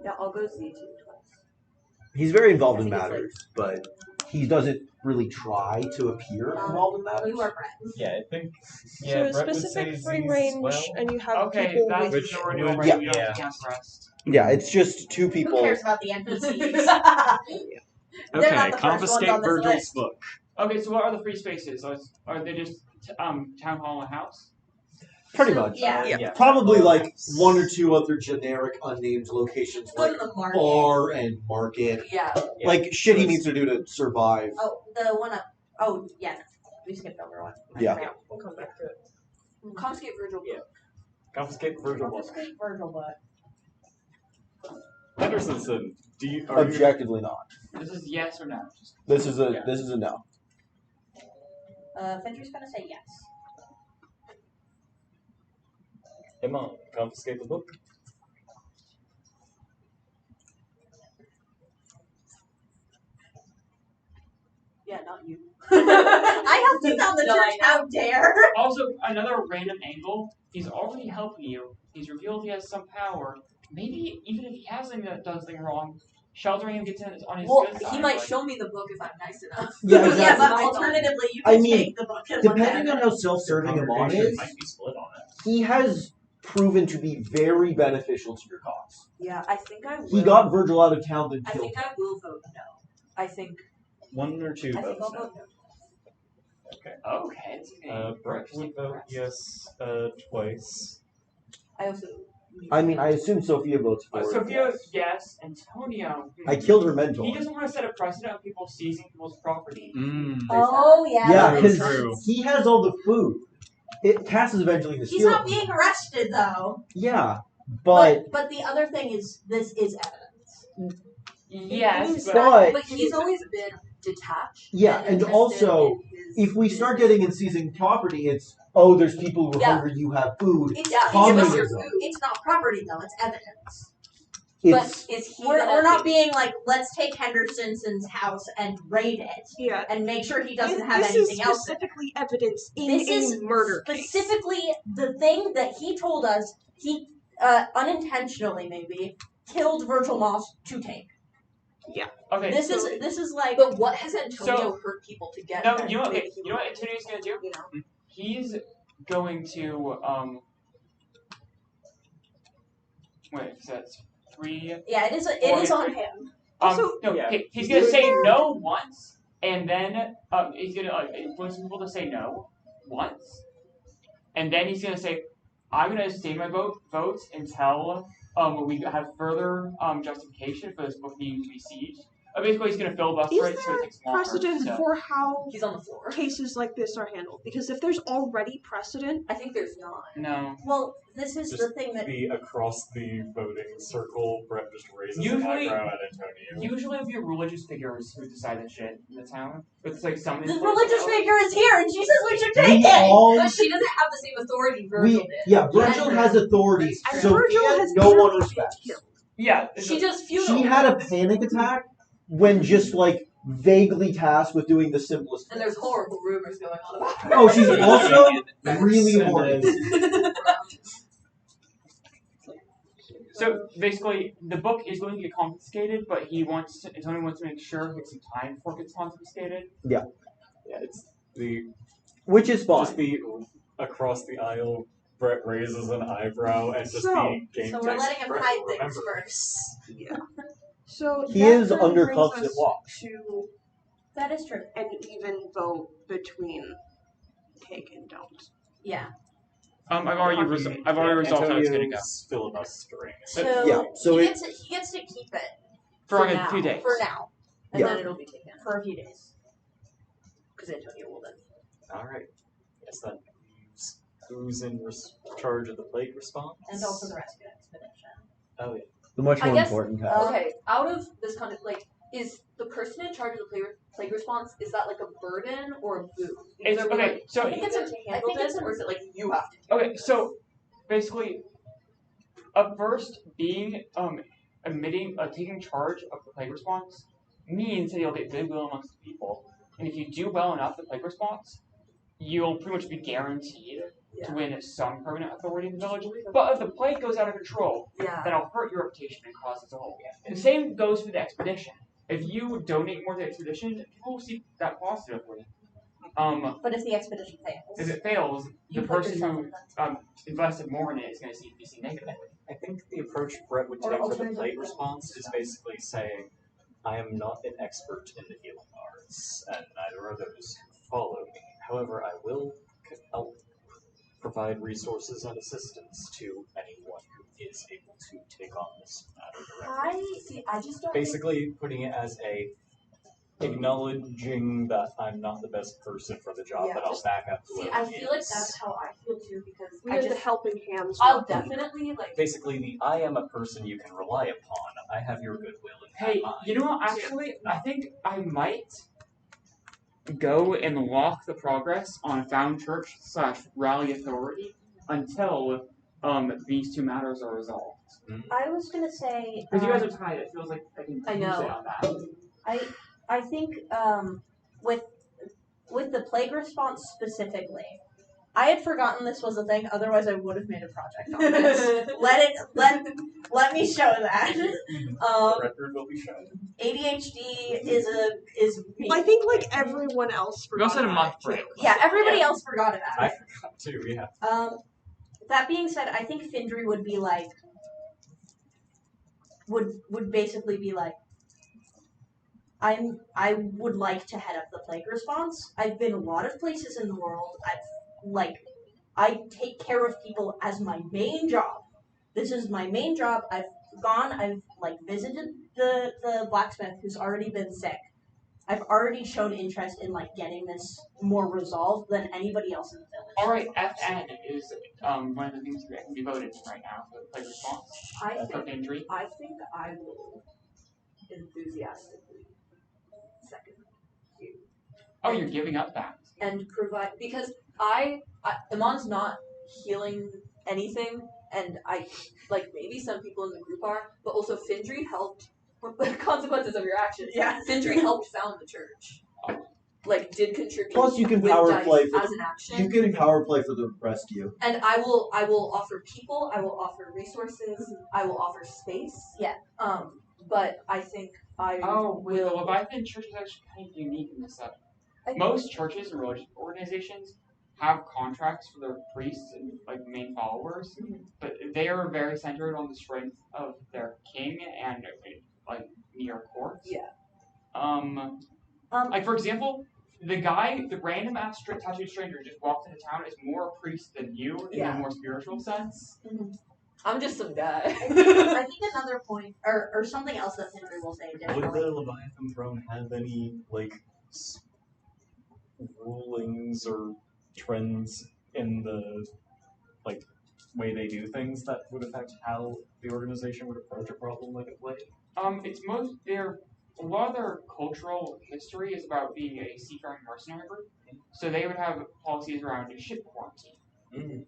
Yeah, I'll go Z too. He's very involved I in think it's matters, but he doesn't really try to appear involved in matters. You are friends. Yeah, I think. So Yeah, a Brett would specific say free Z's range, well. and you have Okay, people that's with. what we're doing. Yeah. We don't have to cast rest. Yeah, it's just two Who people. cares about the NPCs? They're Okay, not the first ones confiscate on this Virgil's list. book. Okay, so what are the free spaces? So are they just town hall and house? Pretty So, much. Yeah. Yeah. Probably like one or two other generic unnamed locations Go like to the market. bar and market. Yeah. Yeah. Like shit he needs to do to survive. Oh, the one up. Oh, yeah. We skipped over one. Yeah. We'll come back to it. Confiscate Virgil. Yeah. Confiscate Virgil book. Confiscate Virgil book. Henderson, are you Objectively not. This is yes or no. This is a Yeah. this is a no. Fenrir's gonna say yes. Emma, confiscate the book? Yeah, not you. I helped you found the No, church. I How dare! Also, another random angle. He's already helping you. He's revealed he has some power. Maybe even if he has something that does something wrong, sheltering him gets on his Well, good side. he might like- show me the book if I'm nice enough. Yeah, Yeah, exactly. but alternatively, you I can mean, take the book and look Depending at on it. how self-serving Amon Congregation is, might be split on it. he has proven to be very beneficial to your cause. Yeah, I think I will. He got Virgil out of town and I killed think him. I will vote no. I think. One or two I think votes I'll now. vote no. Okay. It's Brett would vote yes twice. I also. I mean, I assume Sophia votes for it. Sophia, yes. Antonio. I killed her mentor. He doesn't want to set a precedent of people seizing people's property. Mm. Oh, yeah. Yeah, that because makes True. sense. he has all the food. Cass is eventually going to He's steal not it. being arrested, though. Yeah, but But the other thing is, this is evidence. Yes, But- But he's always been detached. Yeah, and interested also, in his if we start business. getting and seizing property, it's there's people who are Yeah. hungry. You have food. It's, Yeah, it's, give us not, your Communism. food. it's not property, though. It's evidence. It's But is he? We're gonna not take- being like, let's take Henderson's house and raid it Yeah. and make sure he doesn't This have is anything else in it. specifically evidence in This a is murder case. Specifically, the thing that he told us he unintentionally maybe killed Virgil Moss to take. Okay. This so, is like But what has Antonio So- hurt people to get? No, that you know what? maybe Okay, he you know what would- Antonio's gonna do? You know. He's going to Wait, so that's 3. yeah, it is on him. Also- no, Yeah. okay, he's gonna say no once, and then he's gonna influence people to say no once, and then he's gonna say, "I'm gonna stay my votes until we have further justification for this book needing to be sieged." Basically, he's gonna filibuster Is it so it takes longer. Precedent so. for how He's on the floor. cases like this are handled. Because if there's already precedent, I think there's not. No. Well, this is Just the thing that be across the voting circle. Brett just raises Usually- an eyebrow at Antonio. Usually, it'll be religious figures who decide the shit in the town. It's like some. the religious figure is here and she says we should take we it. all But she doesn't have the same authority Virgil did. Virgil has authority. That's So true. Virgil has no one clearly been respects. killed. Yeah. She does funeral. She had a panic attack when just like vaguely tasked with doing the simplest. And there's things. horrible rumors going on about her. Oh, she's also really And horny. So basically, the book is going to get confiscated, but Antonio wants to make sure he gets some time before it gets confiscated. Yeah, it's the Which is fine. just the across the aisle. Brett raises an eyebrow and just So- the game So we're text, letting him Brett hide will things remember. first. Yeah. So He that is then under brings cuffs and us walks. to That is true. an even vote between take and don't. Yeah. I've already resolved how it's going to go. Antonio's filibustering. So, Yeah, so he it- gets to keep it For like now. a few days. for now, And Yeah. then it'll be taken. for a few days. Because Antonio will then. All right. Yes, that leaves who's in charge of the plague response? And also the rescue expedition. Oh yeah. The much I more guess- important task. Okay, out of this kind of is the person in charge of the plague response, is that like a burden or a boon? It's, Are we, okay, like, so I think it's to handle this, or is it like you have to? Do okay, so basically, first being taking charge of the plague response means that you'll get goodwill amongst the people, and if you do well enough the plague response, you'll pretty much be guaranteed Yeah. to win some permanent authority in the village. But if the plague goes out of control, Yeah. that'll hurt your reputation and cause as a whole. The same goes for the expedition. if you donate more to the expedition, people will see that positively. But if the expedition fails, If it fails, you the put person yourself who in that. invested more in it is going to be seen negatively. I think the approach Brett would Or take for the alternative plague plans. response is basically saying, I am not an expert in the healing arts, and neither are those who follow me. However, I will help provide resources and assistance to anyone who is able to take on this matter directly. I just don't Basically, putting it as a acknowledging that I'm not the best person for the job, Yeah, but I'll back up see, whoever I feel like is. that's how I feel too, because We I are just the helping hands. I'll definitely like Basically, I am a person you can rely upon. I have your goodwill in Hey, mind. you know what? Actually, I think I might go and lock the progress on Found Church / Rally Authority until these two matters are resolved. I was gonna say. Because you guys are tied, it feels like I can I use know. it on that. I think with the plague response specifically, I had forgotten this was a thing. Otherwise, I would have made a project on this. let me show that. The record will be shown. ADHD is me. I think like everyone else We also forgot had a about month it, break. too. Yeah, everybody else forgot about I it. forgot too, yeah. That being said, I think Findry would be like would basically be like I would like to head up the plague response. I've been a lot of places in the world. I take care of people as my main job. This is my main job. I've visited the blacksmith who's already been sick. I've already shown interest in getting this more resolved than anybody else in the village. Alright, FN is one of the things that can be voted right now for the plague response. For injury. I think I will enthusiastically second you. Oh, you're giving up that. And provide, because Iman's not healing anything, and maybe some people in the group are, but also Findry helped consequences of your actions. Yeah. Findry helped found the church. Did contribute. Plus, you can with power dice play as an action. You can power play for the rescue. And I will offer people, I will offer resources, I will offer space. Yeah. But I think I Oh, wait, the will. Leviathan Church is actually kind of unique in this that most churches and religious organizations have contracts for their priests and main followers, but they are very centered on the strength of their king and near courts. Yeah. For example, the random ass tattooed stranger who just walked into town is more a priest than you in a more spiritual sense. I'm just some guy. I think another point, or something else that Findry will say Would additionally. the Leviathan Throne have any, rulings or trends in the, way they do things that would affect how the organization would approach a problem like a plague? A lot of their cultural history is about being a seafaring mercenary group, so they would have policies around ship quarantine.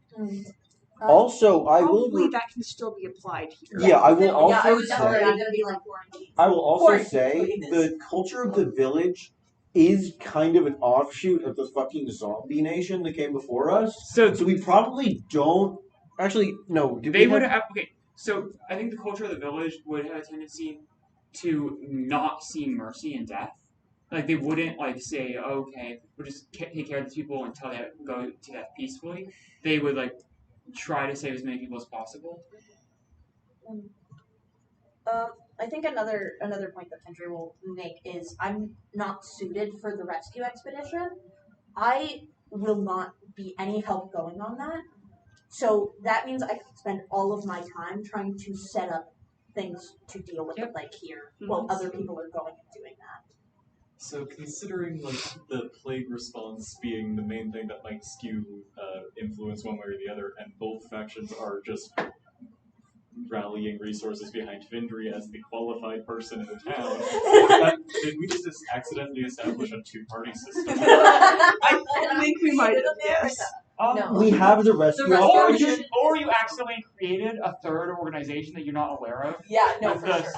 Also, I will. Probably that can still be applied here. Yeah, I will also I was say. definitely not going to be quarantine. I will also Quarantine, say please. the culture of the village is kind of an offshoot of the fucking zombie nation that came before us. So we probably don't. Actually, no. They would have. Okay, so I think the culture of the village would have a tendency to not see mercy in death. They wouldn't say, okay, we'll just take care of these people until they go to death peacefully. They would try to save as many people as possible. I think another point that Findry will make is I'm not suited for the rescue expedition. I will not be any help going on that. So that means I can spend all of my time trying to set up things to deal with the plague here, while other people are going and doing that. So considering the plague response being the main thing that might skew influence one way or the other, and both factions are just rallying resources behind Findry as the qualified person in the town, did we just accidentally establish a two-party system? I think we might have, yes. No. We have the rescue operation. Or you accidentally created a third organization that you're not aware of. Yeah, no, Like for the, sure.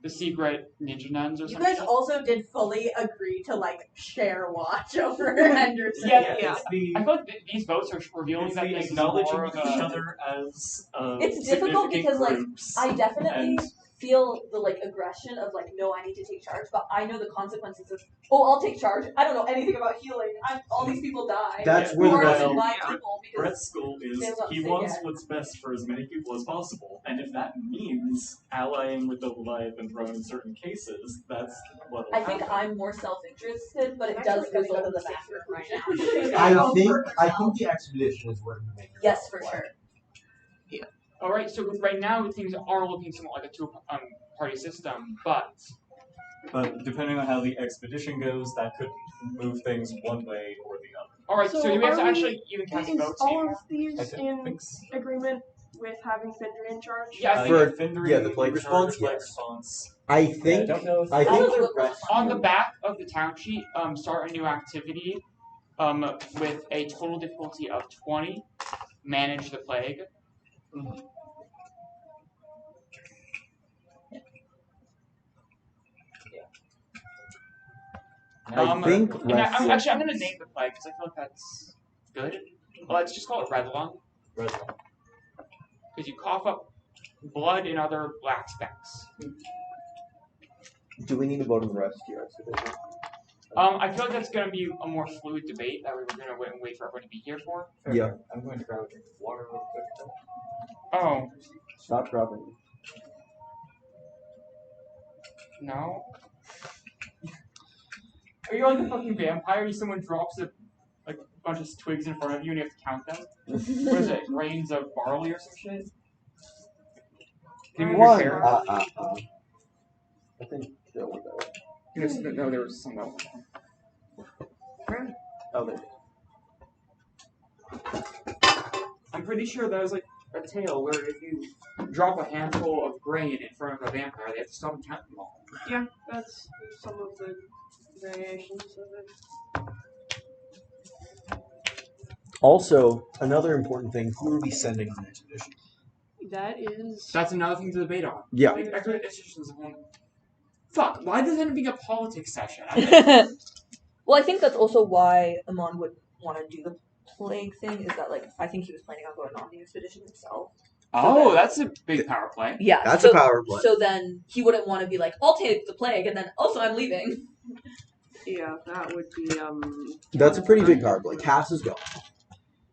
the secret ninja nuns or You something. guys also did fully agree to share watch over Henderson. Yeah. It's the I feel like these votes are revealing it's that the this is acknowledging more of each a... other as It's difficult significant because, groups, I definitely and feel the like aggression of like, no, I need to take charge, but I know the consequences of, oh, I'll take charge. I don't know anything about healing. All these people die. That's Yeah, where the Who are rest. my people because Brett's goal is they don't he say wants yet. what's best for as many people as possible, and if that means allying with the Leviathan throne in certain cases, that's what'll I think happen. I'm more self-interested, but it I'm does actually result gonna in go the to the same bathroom right conclusion. I think the expedition is where you make your Yes, best for play. sure. All right, so right now things are looking somewhat like a two-party system, but But depending on how the expedition goes, that could move things one way or the other. all right, so, we have to are actually even cast Is votes all here. of these I in think so. agreement with having Findry in charge? Yeah, I For- think the plague response, Plague yes. response. I I think don't know if I That think was the what rest on the back of the town sheet, start a new activity, with a total difficulty of 20. Manage the plague. I think and rest I'm going to name the plague because I feel like that's good. Let's just call it red lung. Red line. Because you cough up blood and other black specks. Do we need to vote on the rest of your expedition? I feel like that's going to be a more fluid debate that we were going to wait for everyone to be here for. Yeah. I'm going to grab a drink of water real quick. Oh, Stop dropping. no. Are you like a fucking vampire? Someone drops a bunch of twigs in front of you and you have to count them? What is it? Grains of barley or some shit? Can you move your chair? I think that would go. No, there was some that Oh, there. I'm pretty sure that was like a tale where if you drop a handful of grain in front of a vampire, they have to stop and count them all. Yeah, that's some of the variations of it. Also, another important thing: who are we sending on the expedition? That is. That's another thing to debate on. Yeah. Like, expeditions one. Fuck, why does it end up being a politics session? Well, I think that's also why Amon would want to do the plague thing. Is that like I think he was planning on going on the expedition himself. Oh, that's a big power play. Yeah, That's so, a power play. So then he wouldn't want to be like, I'll take the plague, and then also I'm leaving. Yeah, that would be That's a pretty big power play. Cass is going.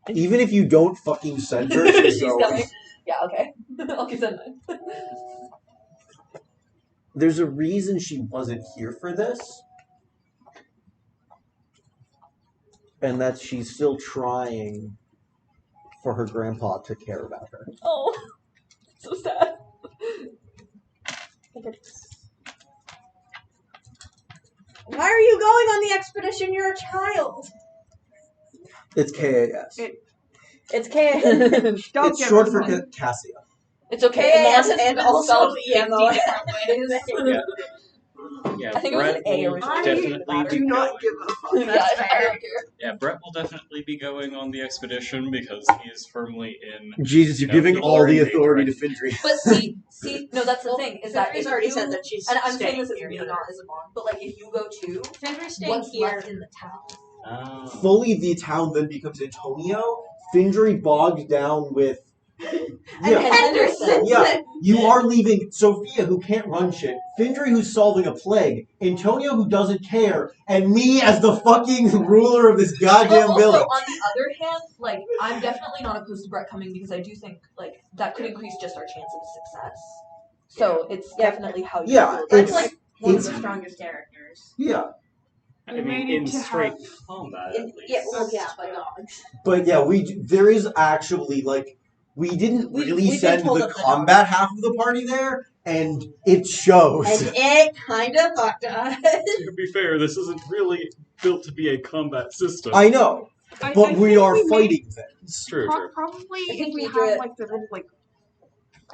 Even if you don't fucking send her, she's She's going. coming. Yeah, okay. I'll keep that in mind. There's a reason she wasn't here for this. And that she's still trying for her grandpa to care about her. Oh, so sad. Why are you going on the expedition? You're a child. It's KAS. It's K. Don't It's get short me for wrong. Cassia. It's okay. KAS Amon has and been also spelled EMO. 50 different ways. Yeah, I think it was Brett an A will originally. definitely I be Do not going. give a fuck. Yeah, That's I fair. don't care. Yeah, Brett will definitely be going on the expedition because he is firmly in. Jesus, you're No, giving people all are the being authority to directed. Findry. But see, no, that's the thing is that Findry's if already you, said that she's and I'm saying staying this as here. me, not as Amon, but like if you go too, Findry's staying what's here. left in the town? Oh. Fully the town then becomes Antonio. Findry bogged down with. And Yeah. Henderson. Yeah, you are leaving Sophia, who can't run shit, Findry, who's solving a plague, Antonio, who doesn't care, and me as the fucking ruler of this goddamn Well, also, village. on the other hand, like I'm definitely not opposed to Brett coming because I do think like that could increase just our chance of success. So it's definitely how you Yeah, feel about That's it. like one of it's- the strongest characters. Yeah, I We may mean, need in to straight have- combat, at least. Yeah, well, yeah, but dogs. but yeah, there is actually, like, we didn't We've really been send told the of the combat half of the party there, and it shows. And it kind of fucked us. To be fair, this isn't really built to be a combat system. I know, I but we think are may fighting things. True, true. Probably I think if we Deidre- have like the little like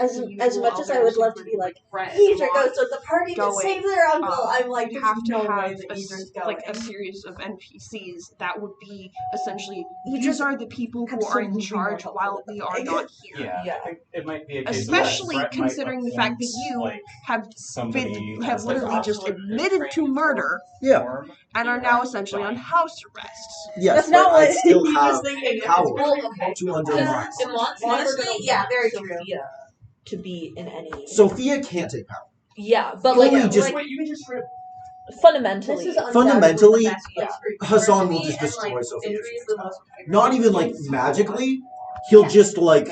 As usual much as I would love to be like, Brett Deidre Amon goes to the party to going, save their uncle. I'm like, you there's have to no way have that a, Idris like a going. series of NPCs that would be essentially Idris these are the people who are in absolutely charge more while helpful we than are the not here. Yeah, Yeah. I think it might be a case Especially of, like, Brett might considering the fact that appoint, you like, have somebody have as, like, literally just a admitted to training murder Yeah. form. and are now essentially on Fine. house arrest. Yes, That's but not I what still he have was thinking. power Well, okay. to undermine. Amon's Honestly, never gonna yeah, leave very true. Sophia to be in any. Sophia can't take power. Yeah, but Fully like just- Wait, you can just rip. fundamentally. This is Fundamentally, undoubtedly the best place for you Hassan to will be, just and, destroy like, Sophia. Idri is the most Not even like magically. He'll just like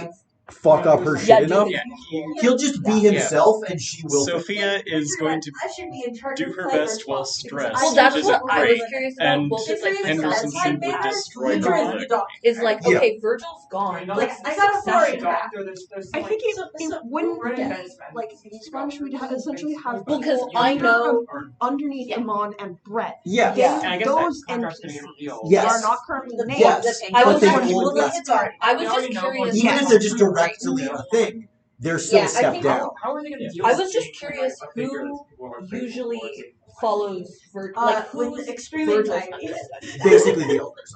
fuck up her Yeah, shit do enough. his- He'll just be himself, and she will. Sophia is going to I should be in charge do of her Pyre best while stressed, Well, which that's isn't what I was great. curious about. And Both with like Henderson succession would and destroy Idri her. is like, Yeah. okay, Virgil's gone. Like, I got a succession. I think it wouldn't like Sponge would essentially have Well, 'cause people I know- underneath Yeah. Amon and Brett. Yeah. Yeah. And I guess Those that contract's gonna NPCs get revealed. Yes. are not currently The named. Yes. I was But they wondering- will- well, it's already. I was We just already know curious. Even Yes. if they're just directly a thing, they're still Yeah, I stepped think- down. How are they going to deal I with was just being, curious like, a figure who that people are afraid usually of? follows Virgil. Like with who's extreme Virgil's anxiety. understudy? Basically, the elders.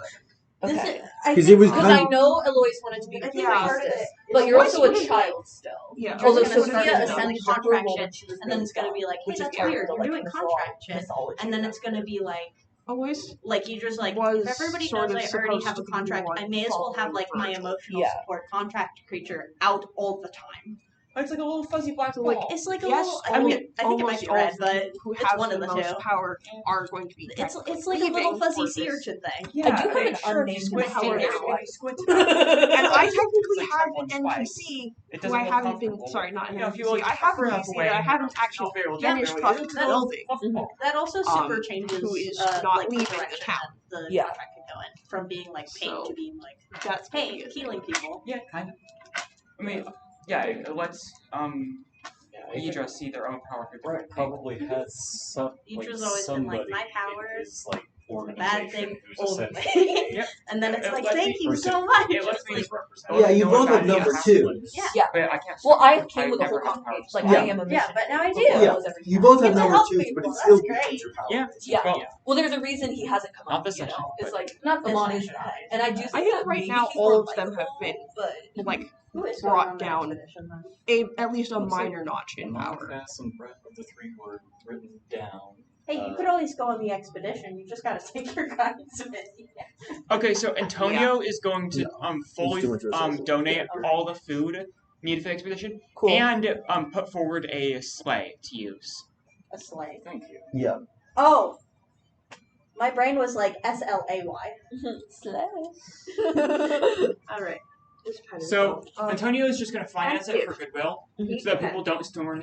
Okay. Because it was Because kind I of. know Eloise wanted to be the I think Yeah. part of priestess, it but is you're Eloise also a wouldn't- child still. Yeah. Although You're gonna Sophia start ascended doing to her contract role shit, when she was and then really it's gonna young, be like, hey, which is that's weird, part you're of doing like contract shit, mythology. and then it's gonna be like, Always you just like, was if everybody sort knows of I already supposed have to a be contract, one I may as well have like my following emotional Yeah. support contract creature out all the time. It's like a little fuzzy black So, like, ball. It's like a yes, little. I mean, I think it might be red, but who it's have one of the the most two. power are going to be. It's like a leaving little fuzzy for sea this. urchin thing. Yeah, I do have an sure, if you unnamed squint power in there, now. if you squint And I It's technically like have someone's an fight. NPC It who doesn't I look haven't been. comfortable. Sorry, not an You know, if you NPC. like I have an further NPC away, that I haven't actually finished building. That also super Um, changes who is like, not the leaving the direction town. that the Yeah. contract can go in from being like paid So, to being like, That's hey, good. healing people. Yeah, kind of. I mean, yeah, let's Idra see their own power. Brett probably has some like Idra's always been like, somebody my in powers, his like the bad organization thing who's only. essentially Yep. And then it's It like, lets thank me you person- so much. It lets me Like, Yeah, you know both what have bad number things two. Yeah. But I can't. Well, I stop. came with a whole never have complication. powers. Like Yeah. I am a yeah, but now I do. Yeah, you both have It's a number health twos, thing, but it well, still that's becomes great. your power. Yeah. Yeah. Well, Well, there's a reason he hasn't come Not up. this You know, session, it's but- like Not this Amon is session. ahead, and I do. I Think think that right maybe now he's all more of them have likable, been But like Who is brought going on that down expedition, then? at least a minor notch in Among power. Cass and Brett of the three who are written down. Hey, you could always go on the expedition. You just gotta take your guidance with you. Okay, so Antonio is going to fully doing yours. donate all the food needed for the expedition cool. and put forward a sleigh to use. A sleigh. Thank you. Yeah. Oh, my brain was like SLAY. All right. So Antonio is just going to finance Thank it for goodwill, so that people don't storm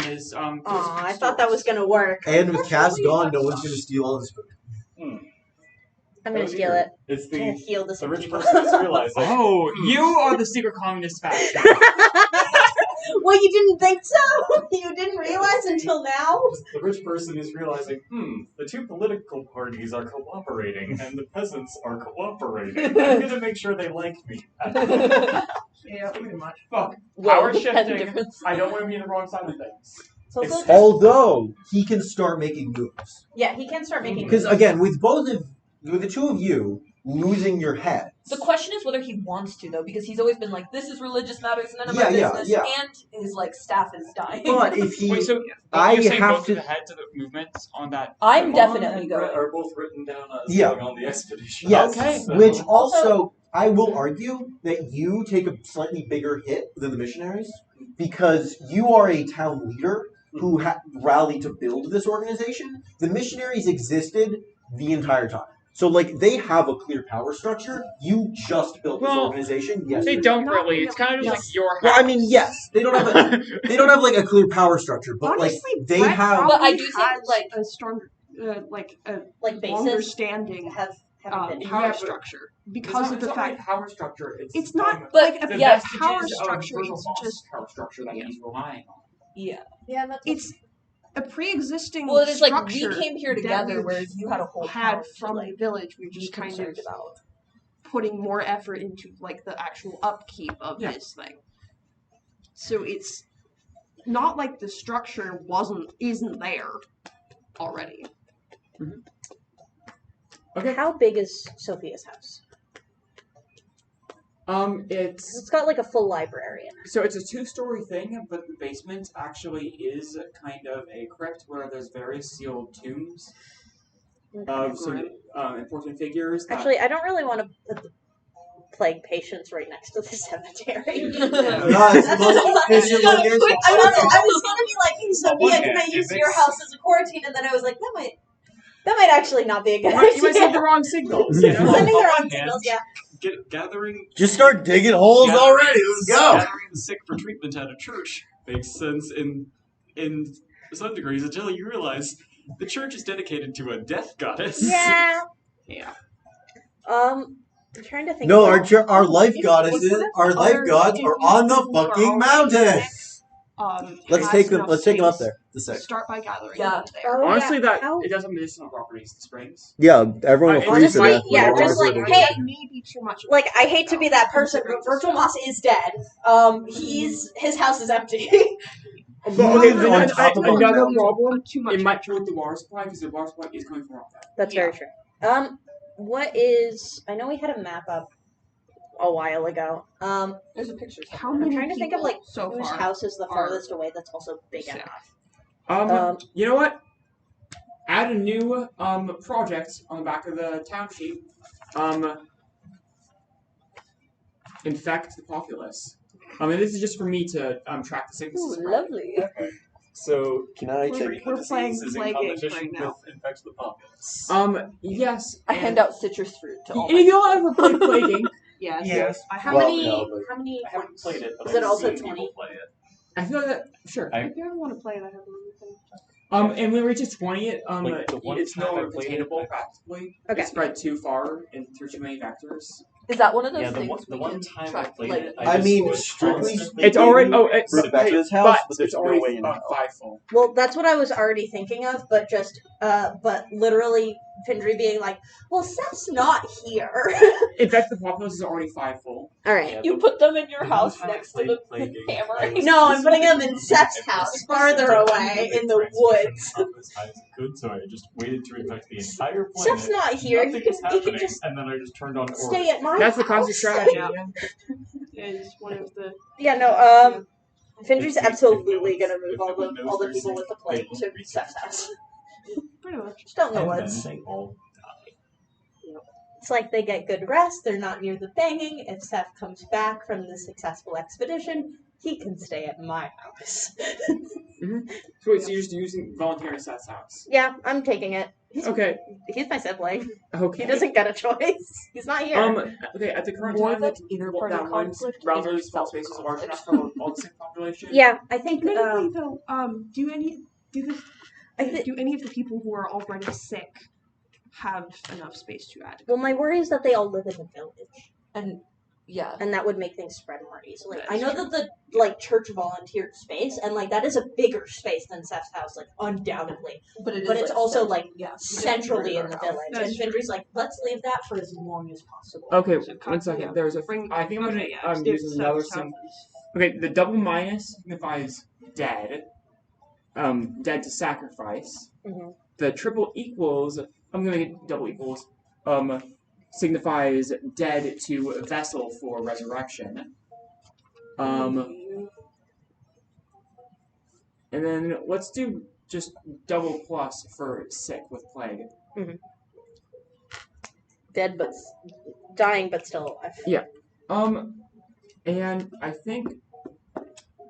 his Aw, I thought that was gonna work. And with Cass gone, no one's gonna steal all this food. I'm gonna steal it. It's I'm gonna the heal this. rich person is realizing. Oh, you are the secret communist faction. Well, you didn't think so. You didn't realize until now. The rich person is realizing, the two political parties are cooperating and the peasants are cooperating. I'm gonna make sure they like me. Yeah, pretty much. Fuck. Well, Power depends shifting. difference. I don't want to be in the wrong side of things. So It's- just, Although he can start making moves, yeah, he can start making. because again, with the two of you losing your heads. The question is whether he wants to though, because he's always been like, "This is religious matters, none of Yeah, my yeah, business," yeah. and his like staff is dying. But if he, Wait, so I you're saying have both to- of the heads of the movements on that? I'm Amon definitely and Brett going. are both written down as Yeah. going on the expedition. yes, Okay. So- which also I will argue that you take a slightly bigger hit than the missionaries because you are a town leader who rallied to build this organization. The missionaries existed the entire time. So, like, they have a clear power structure. You just built this Well, organization. Yes, They don't really. It's kind of just like your house. Well, I mean, yes, they don't have like a clear power structure, but Honestly, like they Brett have. But I probably do think, has like- a stronger, like a like longer basis standing have been. power Yeah, but structure It's because not- of the it's not really fact power structure. it's not um, But like a the yeah, vestiges power of structure. Virgil It's Voss' just power structure that he's relying on. Yeah. Yeah, that's it's a pre-existing Well, it is like structure we came here that together, we've whereas you had a whole had town to, from like, the village. We're be just kind of concerned about. putting more effort into like the actual upkeep of Yeah. this thing. So it's not like the structure isn't there already. Okay. How big is Sophia's house? It's It's got like a full library in it. so it's a two-story thing, but the basement actually is kind of a crypt where there's various sealed tombs of some important figures. That, Actually, I don't really want to put plague patients right next to the cemetery. No, it's the most efficient location. I was gonna be like, hey, Sophia, can I use your house as a quarantine? And then I was like, that might actually not be a good idea. You might send the wrong signals. You know? Sending the On wrong one hand, signals, yeah. Gathering Just start digging holes gathering- already. Let's go. Gathering the sick for treatment at a church makes sense in some degrees until you realize the church is dedicated to a death goddess. Yeah. Yeah. I'm trying to think. No, of our life goddesses, our life gods are on the fucking mountain. Let's take them up there. The sick. Start by gathering Yeah. them there. Oh, Honestly, yeah. it does have medicinal properties. The springs. Yeah, everyone will I- freeze to honestly, death. yeah, whenever just like, we're hey, That may be too much. like I hate to be that person, but Virtual Moss is dead. His house is empty. But okay, On then top of another it. problem. Too much. It might kill with the water supply because the water supply is coming from off that. That's very true. What is? I know we had a map up a while ago. There's a picture. How I'm many trying to think of like so whose far house is the are farthest away that's also big sick? enough. You know what? Add a new project on the back of the town sheet. Infect the populace. And this is just for me to track the sickness. Ooh, lovely. So Can I We're playing is in play games competition right now. with Infect the Populace. Yes. I hand out citrus fruit to all. And if y'all ever played plaguing, Yes. Yes. I have How Well, many? no, but- How many? I haven't played it, but Is it I've also seen 20? people play it. I feel like that. Sure. I- If you ever want to play it, I have everything. And when we reach 20, Like, the one it's no time I longer played it, attainable I- practically. Okay. It's spread too far and through too many vectors. Is that one of those Yeah, things the we one can time I track? played Like, it, I just mean, was strictly constantly- It's already Bring it back to his house, but there's it's no already way in hell. 5 full. Well, that's what I was already thinking of, but just, but literally, Findry being like, "Well, Seth's not here." In fact, the populace is already 5 full. All right. Yeah, you the- put them in your the house one time I next to played the Plague Game, hammer. I was No, I'm putting him in specifically Seth's every house, single farther time away, I in the transferred woods. from up as high as I could, so I just waited to infect the entire planet. Seth's not here. Nothing He was can happening, just and then I just turned on stay at my That's the house. classic strategy. Yeah. Yeah. Is one of the Yeah, no, Findry's absolutely gonna move all the people with the plague to Seth's house. pretty much. Just don't know and what's. then they all die. It's like they get good rest, they're not near the banging. If Seth comes back from the successful expedition, he can stay at my house. So wait, so you're just using volunteering Seth's house? Yeah, I'm taking it. Okay. He's my sibling. Okay. He doesn't get a choice. He's not here. Okay, at the current More time, than like, either what, party that one conflict relatively is small space is large enough self-conflict. for all the sick population? Yeah, I think. Admittedly, though, do any I thi- do any of the people who are already sick have enough space to add? well, my worry is that they all live in the village, And yeah, and that would make things spread more easily. That's I know that the church volunteered space, and that is a bigger space than Seth's house, undoubtedly. but But it's also centrally in the house. village, That's and Findry's like, let's leave that for as long as possible. Okay, So one second. yeah. There's a. Bring- I think I'm okay, yeah, gonna it's use another stuff. symbol. Okay, the double minus signifies dead. Dead to sacrifice. Mhm. The triple equals. I'm gonna get double equals. Signifies dead to vessel for resurrection. And then let's do just double plus for sick with plague. Dead, but dying, but still alive. And I think.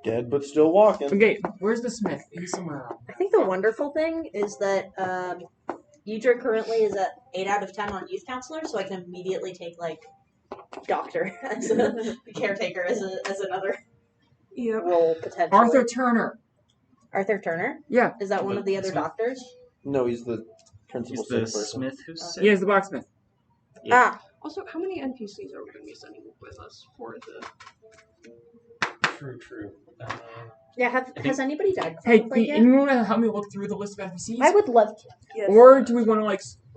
Dead but still walking. Okay, where's the smith? He's somewhere around. I think the wonderful thing is that Udra currently is at 8 out of 10 on youth counselor, so I can immediately take doctor as a caretaker as another Yep. role potentially. Arthur Turner. Arthur Turner? Yeah. Is that one of the other Smith? doctors? No, he's the principal Is the sick person. smith who's sick? He is the blacksmith. Yeah. Ah, Also, how many NPCs are we going to be sending with us for the? True. yeah. I think- Has anybody died? Hey, from the plague yet? you want to help me look through the list of NPCs? I would love to. Yes. Or do we want to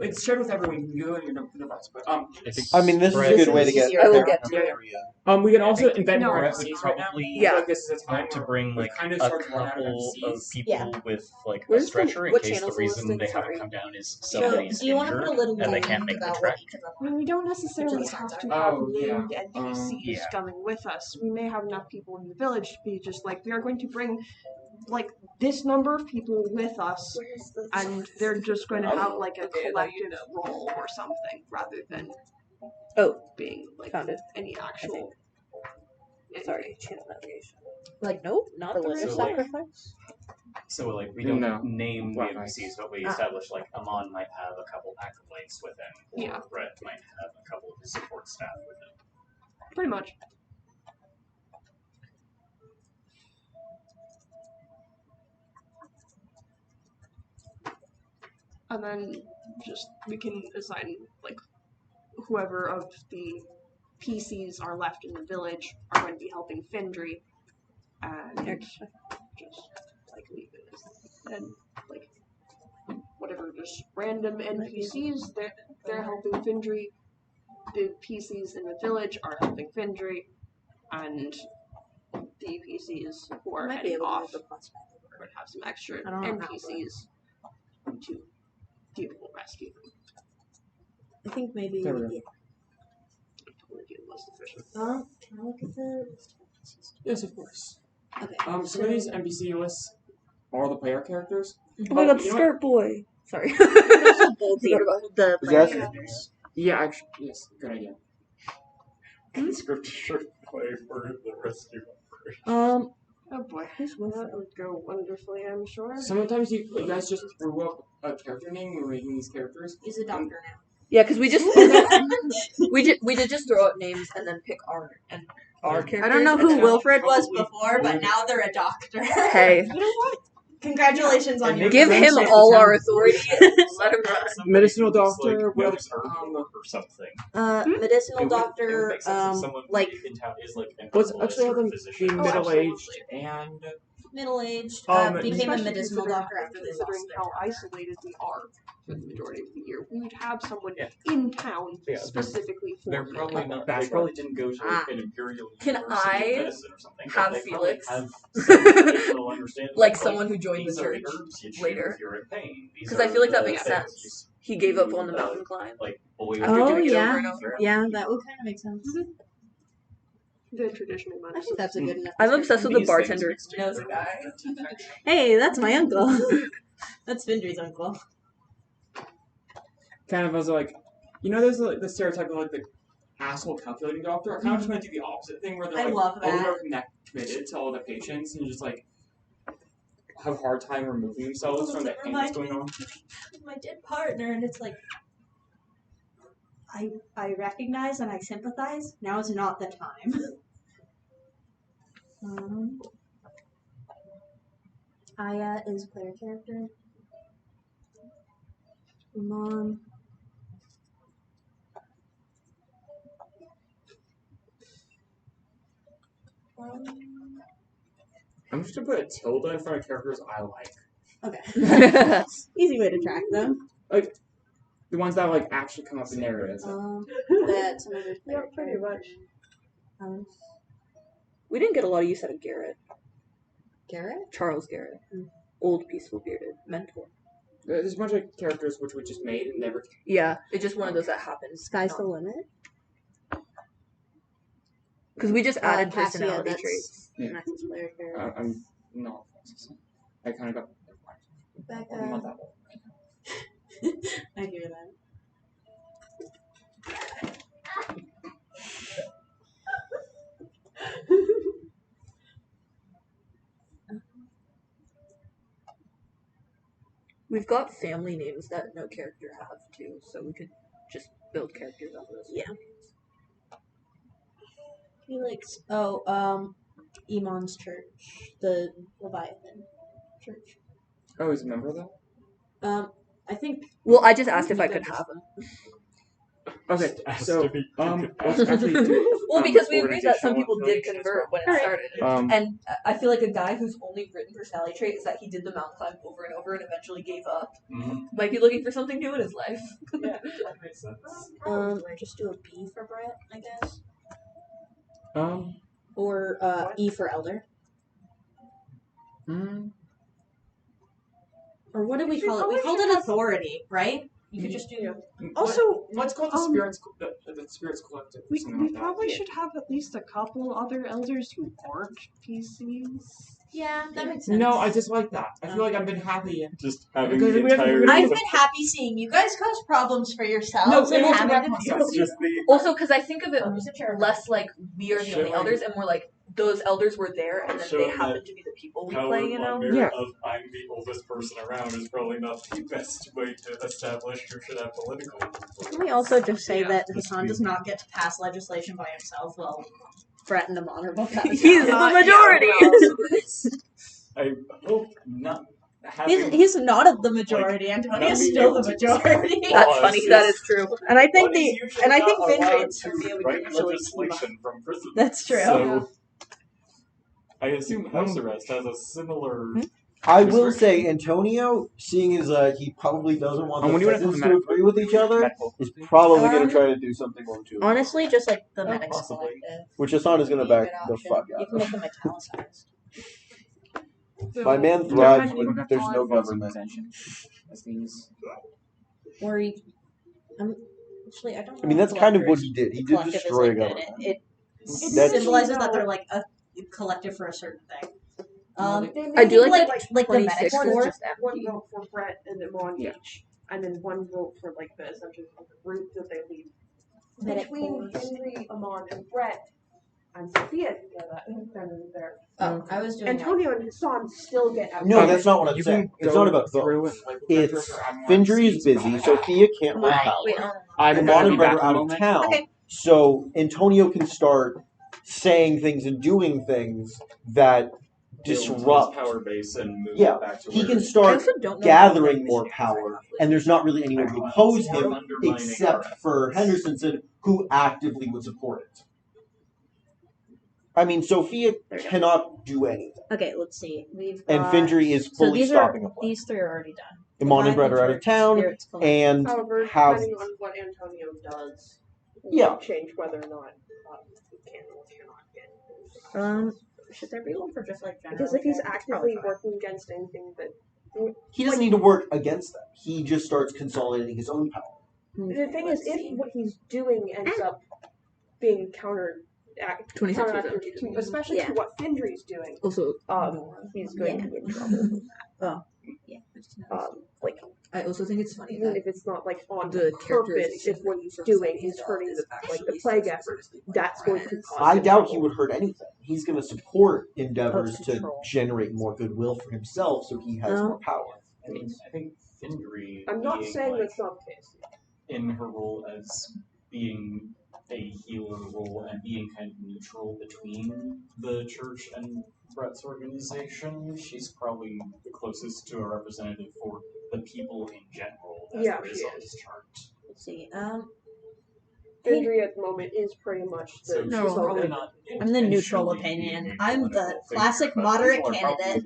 it's shared with everyone? You go in your device, but I think I mean, this is a Brett good way to is get. easier. I will get to it. We can also invent No, more Brett would NPCs right now. probably I feel like this is a time want to where bring we like kind of a start to run out of couple of NPCs. people Yeah. with a Where's the- stretcher in what case the channel's the reason listing? they haven't Sorry. come down is So, somebody's do you want to put a injured little and they link can't make the about trek. I mean, we don't necessarily Which is have to not have Oh, yeah. named NPCs Yeah. coming with us. We may have enough people in the village to be just we are going to bring this number of people with us, and they're just going to have a collective role or something rather than Oh, being like found it. any actual. Sorry, channel navigation. Like, nope, not the So, of like- sacrifice. So like we don't No. name the Right. NPCs, but we Ah. establish like Amon might have a couple acolytes with him, or Yeah. Brett might have a couple of his support staff with him. Pretty much. And then just we can assign like whoever of the PCs are left in the village are going to be helping Findry, and just like leave it as and like whatever just random NPCs they're helping Findry. The PCs in the village are helping Findry, and the PCs who are Might be heading able off to move the plus would have some extra I don't know how, NPCs to deal with rescue them. I think maybe. There we go. Yeah. Totally deal with sufficient. Can I look at the list of NPCs? Yes, of course. Okay. Some of these NPC lists are the player characters. Oh my god, you know what? Skirt Boy. Sorry. the Is player that- characters. Yeah, actually, yes, good idea. Script shirt play for the rescue operation. Oh boy, that would go wonderfully, I'm sure. Sometimes you guys just threw up a character name when we're making these characters. He's a doctor now. Yeah, because we just we did just throw out names and then pick our characters. I don't know and who then- Wilfred was Probably before, but would. now they're a doctor. Hey, You know what? Congratulations on And your give him promotion. all our authority. Let him run. Somebody Medicinal who looks doctor, like well, knows artwork or something. Medicinal It would doctor, make sense if someone like in town is like an Let's herbalist actually or have a them physician. be Oh, middle-aged absolutely. and Middle-aged, Um, became a Especially medicinal considering- doctor after they lost considering their how job. isolated we are for the majority of the year. We would have someone Yeah. in town Yeah, they're- specifically for They're healing. probably not. That's They probably didn't go to Ah. an imperial Can university I of medicine or something. have but they probably Felix? have some medicinal understanding. Like of, someone who joined the these are church herbs you chew later. if you're in pain. These Because I are feel like that the makes things sense. He gave up on the you, mountain climb. like boil After Oh, doing it yeah. over and over. Yeah, that would kind of make sense. The traditional I think that's a good enough. I'm obsessed with the These things bartender. mixed knows a together guy. with infection. Hey, that's my uncle. That's Findry's uncle. kind of as like, you know, there's like the stereotype of like the asshole calculating doctor. I kind of just want to do the opposite thing where they're I like love that. over-connected to all the patients and just like have a hard time removing themselves from the pain that's going on. My dead partner, and it's like, I recognize and I sympathize. Now is not the time. Aya is player character. Mom. I'm just gonna put a tilde in front of characters I like. Okay. Easy way to track them. The ones that like actually come up in narratives. That's another player pretty much. We didn't get a lot of use out of Garrett. Garrett? Charles Garrett. Old, peaceful, bearded mentor. There's a bunch of characters which we just made and never. Yeah, it's just one of those that happens. Sky's the limit. Because we just added Cassia, personality that's traits. Max's player character. I'm not. I kind of got. I'm not Becca. that old. I hear that. We've got family names that no character have too, so we could just build characters off of those. Yeah. Felix. Emon's church. The Leviathan church. Oh, he's a member of that? I think. Well, I just asked if I could have them. Okay, Asked so if he could let's actually do. Well, because we agreed that some organizational people did affiliations as convert when it Alright. started. well. And I feel like a guy whose only written personality trait is that he did the mountain climb over and over and eventually gave up might be looking for something new in his life. Yeah, that makes sense. Just do a B for Brett, I guess. Or E for Elder. Or what did we call it? We called it authority, right? You could just do. Also, what's called the spirits the spirits collective? we something like that. probably should have at least a couple other elders who aren't PCs. Yeah, that makes sense. No, I just like that. I feel like I've been happy. Just having Because the we have to- entire. I've been happy seeing you guys cause problems for yourselves No, and it wasn't having about to myself. deal It's just the. Also, because I think of it less like we are the only Showing- elders, and more like those elders were there, and then they Showing happen that to be the people we Power play. You know. bugbear Yeah. of I'm the oldest person around is probably not the best way to establish who should have political influence. Let me also just say Yeah. that Hassan does not get to pass legislation by himself while Brett and Amon are both out of He's town. the majority. I hope not having. He's not the majority. Antonia's still the majority. That's funny. That is true. And I think One is the usually and I not think Vindri allowed and to Sophia would write usually team up. legislation from prison. That's true. So I assume house arrest has a similar. I will say, Antonio, seeing as he probably doesn't want And the when you went peasants to to medical- agree with each other, medical- is probably going Um, to try to do something or two. Honestly, just like the medics possibly. collective. Which Hassan is going to Be a back good the fuck option. You out can of. make them italicized. My man Yeah. thrives when there's no government. Or you, actually, I don't know. I mean, if that's kind of what collectors- he did. He the did collective is destroy a like that. government. It That's- symbolizes that they're like a collective for a certain thing. I do like like the medic 26 is corps. just One empty. vote for Brett and Amon Yeah. each, and then one vote for like the essentially the group that they lead. Medic Between corps. Henry, Amon, and Brett, and Sophia can go that, then there. Oh, I was doing Antonio and Hassan still get out. No, that's not what I'm You saying. can It's go not about through votes. and, like, It's characters are adding more Findry is seats. busy, Sophia can't hold Wait, power. I'm Amon gonna and be Brett back are in a out of moment. town. Okay. So Antonio can start saying things and doing things that disrupt. his power base and move Yeah, it back to he where can I start also don't know gathering what more missionaries power, I have and there's not really anyone to oppose Or him undermining except our for efforts. Henderson, who actively would support it. I mean, Sophia There we go. cannot do anything, Okay, let's see. We've and got, Findry is so fully these stopping are a play. these three are already done. Amon and Divine Brett are out of Church, town, Spirits Collective. and However, have depending on what Antonio does, Yeah. will change whether or not he can or cannot get. Should there be one for just like general? Because if he's It's actively probably fine. working against anything that he doesn't need to work against them. He just starts consolidating his own power. the thing is, Let's see. if what he's doing ends up being 26 was counteracted empty. to, especially Yeah. to what Findry's doing, Also, he's going to be in trouble. Yeah. Like I also think it's funny even that if it's not like on the purpose, characterization if what he's for doing Sophie's is hurting is like the actually plague so effort, supposedly that's going to friends. cause I him doubt he trouble. would hurt anything. He's going to support endeavors to control. generate more goodwill for himself, so he has more power. I mean, I think Findry I'm not being, saying like, that's not the case. in her role as being a healer role and being kind of neutral between the church and Brett's organization, she's probably the closest to a representative for the people in general as Yeah, there is she on is. this chart. Let's see. Findry at the moment is pretty much the So No, she's probably consultant. not I'm the neutral intentionally opinion. being a I'm the political figure, classic but moderate people are candidate.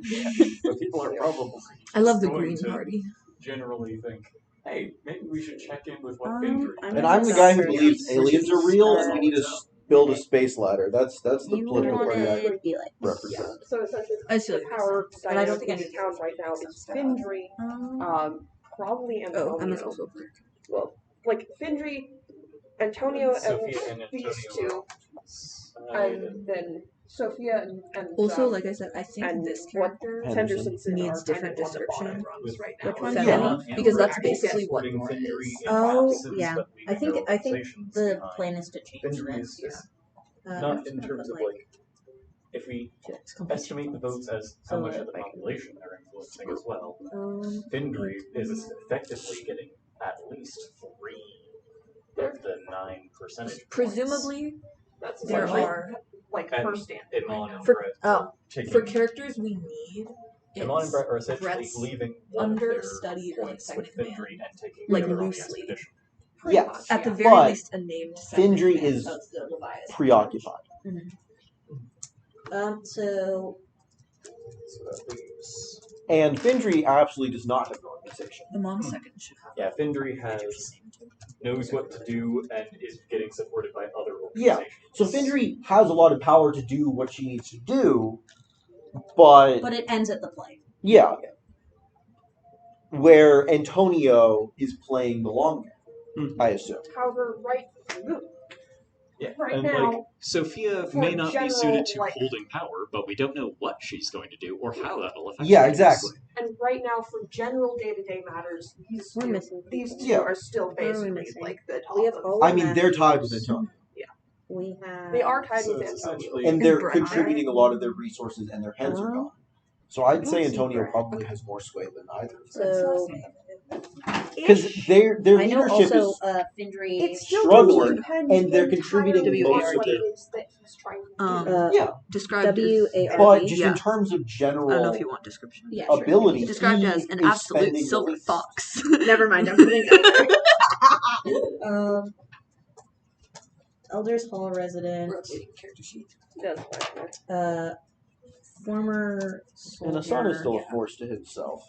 but people are probably I love the going Green to Party. generally think, hey, maybe we should check in with what Um, Findry I'm And I'm the guy who believes Yes. aliens are real, and we need to build a space ladder. That's the You political want party I to be like represent. So essentially, I see the what you're power But I don't dynamic think in the any- town right now is Findry, probably Oh, Antonio. Emma's also Well, like Findry, Antonio, Sophia and and these Antonio two, and then Sophia and Also, like I said, I think and this what character Henderson needs different on the description. bottom rungs right now. Which one? Feminine, Yeah. because that's Yeah. basically what Supporting Nora Findry is. in Oh, absence, yeah. but I think leaving organizations the behind. plan is to change Findry this. is I'm not just in gonna terms put, of like, if we to its complete estimate the votes as So how much that of the I can- population they're influencing as well, Um, Findry is effectively getting at least 3 of the 9 percentage points. Presumably, That's there essentially are like And her stand. Amon and For- Brett oh, taking for characters we need. Amon and It's Brett are essentially Brett's leaving one of their understudied, like, points second with command. Findry and taking Like, the other on the loosely. expedition. Yes, at the very but least a named second Findry command is of the Leviathan. preoccupied. so So that leaves. And Findry absolutely does not have an organization. The mom second should have. Yeah, Findry knows what to do and is getting supported by other Yeah, organizations. so Findry has a lot of power to do what she needs to do, but it ends at the play. yeah. where Antonio is playing the long game, I assume. However, right and now, like Sophia for may not be general, suited to like- holding power, but we don't know what she's going to do or how that'll affect Yeah, things. exactly. and right now for general day-to-day matters, We're missing these two Yeah. are still Who are we basically missing? like the top We have of- all I mean, they're tied with Antonio. We have. They are tied So with it's Antonio. essentially And they're Brian. contributing a lot of their resources, and their heads are Oh. gone. So I'd I say don't see Antonio Brian. probably has more sway than either. So Because their I know leadership also is It Findry. still struggling, depends and they're contributing entirely most on of what their. it is that he's trying to do. Yeah, Described but as, just yeah. in terms of general I don't know if you want description. Yeah, sure. ability, Described he as an is absolute spending the silver least. fox. Never mind, I'm putting it there. Elders Hall resident. Rotating character sheet. Former And soldier. Asana is still a force to himself.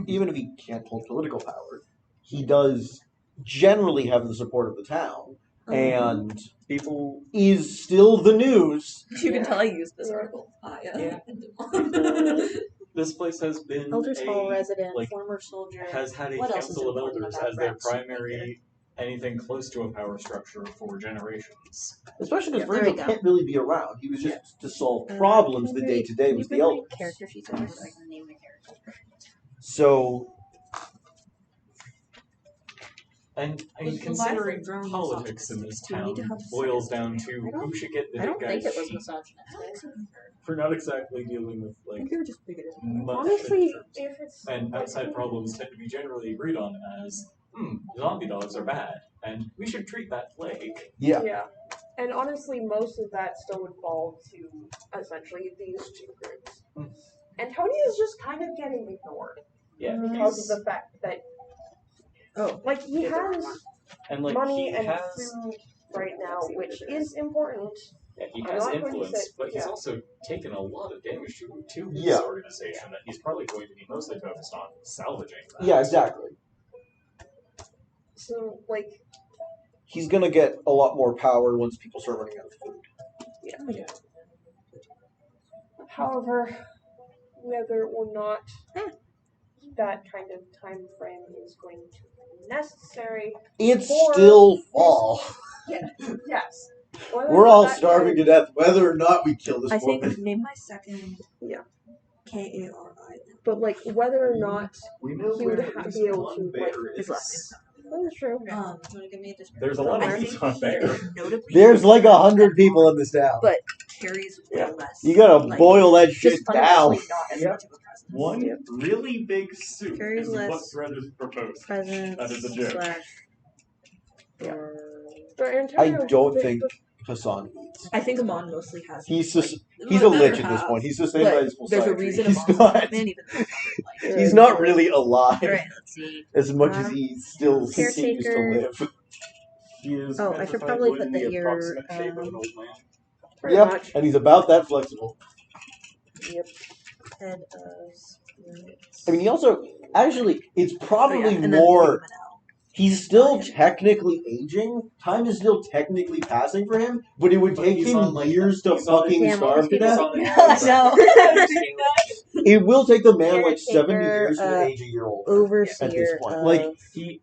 Even if he can't hold political power, he does generally have the support of the town, and People is still the news. You can tell I used this article. Yeah. This place has been Elders Hall resident, like, former soldier. has had a What else is council of important elders about as their Rex? primary anything close to a power structure for generations. Especially because There we Virgil go. can't really be around. He was just to solve problems. The day to day was the elders. Character sheets over so I can name my character. So And Was the considering life drone politics in this Do we need to town have boils down to who should get the I don't big think guy's it was sheet. misogynistic. We're not exactly dealing with I like think they were just bigoted. much Honestly, interest. if it's And outside problems tend to be generally agreed on as, zombie dogs are bad, and we should treat that plague. yeah, And honestly, most of that still would fall to essentially these two groups. Antonio is just kind of getting ignored Yeah, because of the fact that, like, he has and like money he and has, food right now, which is important. yeah, he I'm has not going to influence, say- but he's yeah. also taken a lot of damage to his Yeah. organization that he's probably going to be mostly focused on salvaging. That. yeah, exactly. So, like, He's gonna get a lot more power once people start running out of food. however, whether or not that kind of time frame is going to be necessary, It's For still fall. yes. Whether We're or all not starving to death, whether or not we kill this I think woman. name my second. Yeah. K-A-R-I. But like whether or not We know he would where have at to least be able one to, bear like, his is. last that's true. Do you want to give me a description? There's a lot I of think meat on bear. notably There's like 100 people in this town. But carries way Yeah. less. You gotta like, boil that shit just down. fundamentally not as Yep. much of a presence. One really big soup Carries is what less Fred is proposed. Presence That is a joke. slash. Yeah. But I Antonio, don't think Hassan eats. I think Amon mostly has. He's like, he's not a better lich at this half, point. He's sustained by but his full there's a scientry. reason He's Amon's not. not man, even though he's not, like, He's not really alive Alright, let's see. as much as he still continues to Caretaker. live. He is Oh, I should identified probably in put the that you're, approximate shape of an old man. pretty Yep, much. and he's about that flexible. Head of spirits. I mean, he also actually it's probably Oh, yeah, and then more. Manel. He's still technically aging. Time is still technically passing for him, but it would But take he's him on, like, years to he's on- fucking Damn, starve to he's death. on- I know. It will take the man like 70 Caretaker, years to age a year old. Overseer At this point, of like, He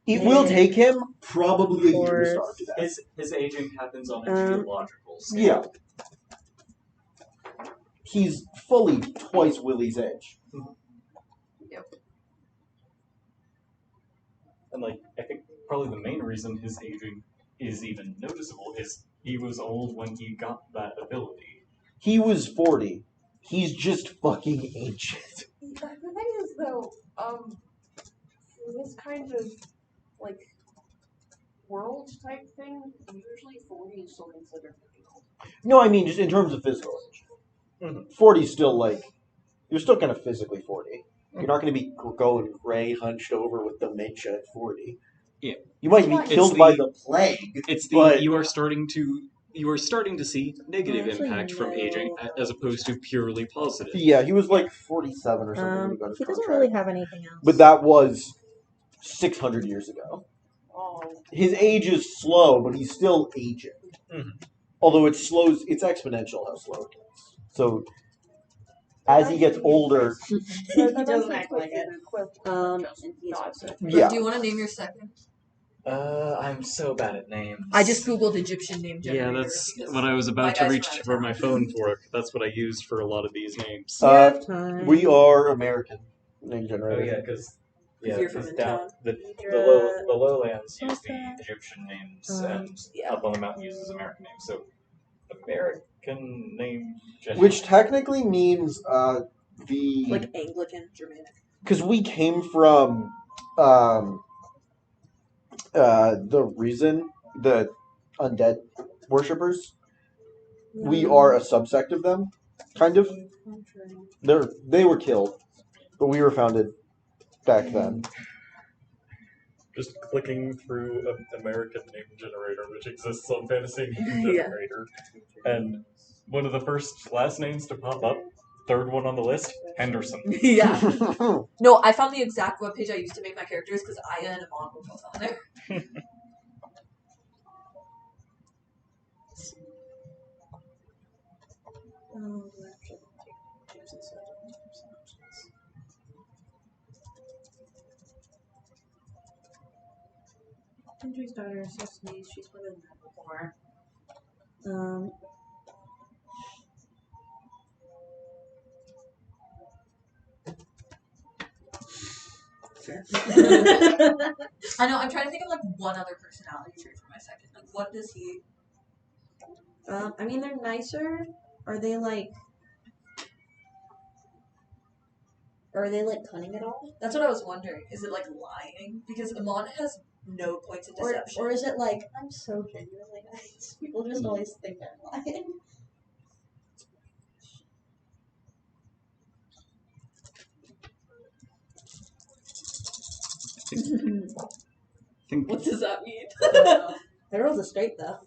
It will Yeah. take him probably a year to Force. starve to death. his aging happens on a geological scale. Yeah. He's fully twice Willie's age. And like I think probably the main reason his aging is even noticeable is he was old when he got that ability. He was 40. He's just fucking ancient. The thing is, though, this kind of like world type thing, usually 40 is still considered pretty old. No, I mean just in terms of physical age. 40's still like, you're still kind of physically 40. You're not going to be going gray, hunched over with dementia at 40. Yeah. You might be It's killed by the plague. It's the but you are starting to see negative Actually, impact from no. aging as opposed to purely positive. yeah, he was like 47 or something when he got his He doesn't contract. really have anything else. But that was 600 years ago. Oh, His age is slow, but he's still aging. Mhm. Although it's exponential how slow it gets. So as he gets older, He doesn't act like it. And he's also yeah. Do you want to name your second? I'm so bad at names. I just googled Egyptian name generator. Yeah, that's because what I was my about to guys reach from out of for my town. phone for. That's what I used for a lot of these names. You have time. We are American name Oh generator. yeah, because you're from in town. the lowlands use the Egyptian names, and Yeah. up on the mountain uses American names. So American name generator. Which technically means the Like Anglican, Germanic. because we came from the reason the undead worshippers. We are a subsect of them, kind of. They were killed, but we were founded back then. Just clicking through an American name generator, which exists on Fantasy Name Yeah. Generator, and one of the first last names to pop up, third one on the list, Henderson. Yeah. No, I found the exact webpage I used to make my characters because Aya and Amon were both on there. Hendry's daughter, Sesame, she's one of them before. I know, I'm trying to think of like one other personality trait for my second. Like, what does he. I mean, they're nicer. Are they like cunning at all? That's what I was wondering. Is it like lying? Because Amon has no points of deception. Or is it like, I'm so genuinely nice? People just always think I'm lying. What does that mean? I rolled a straight though.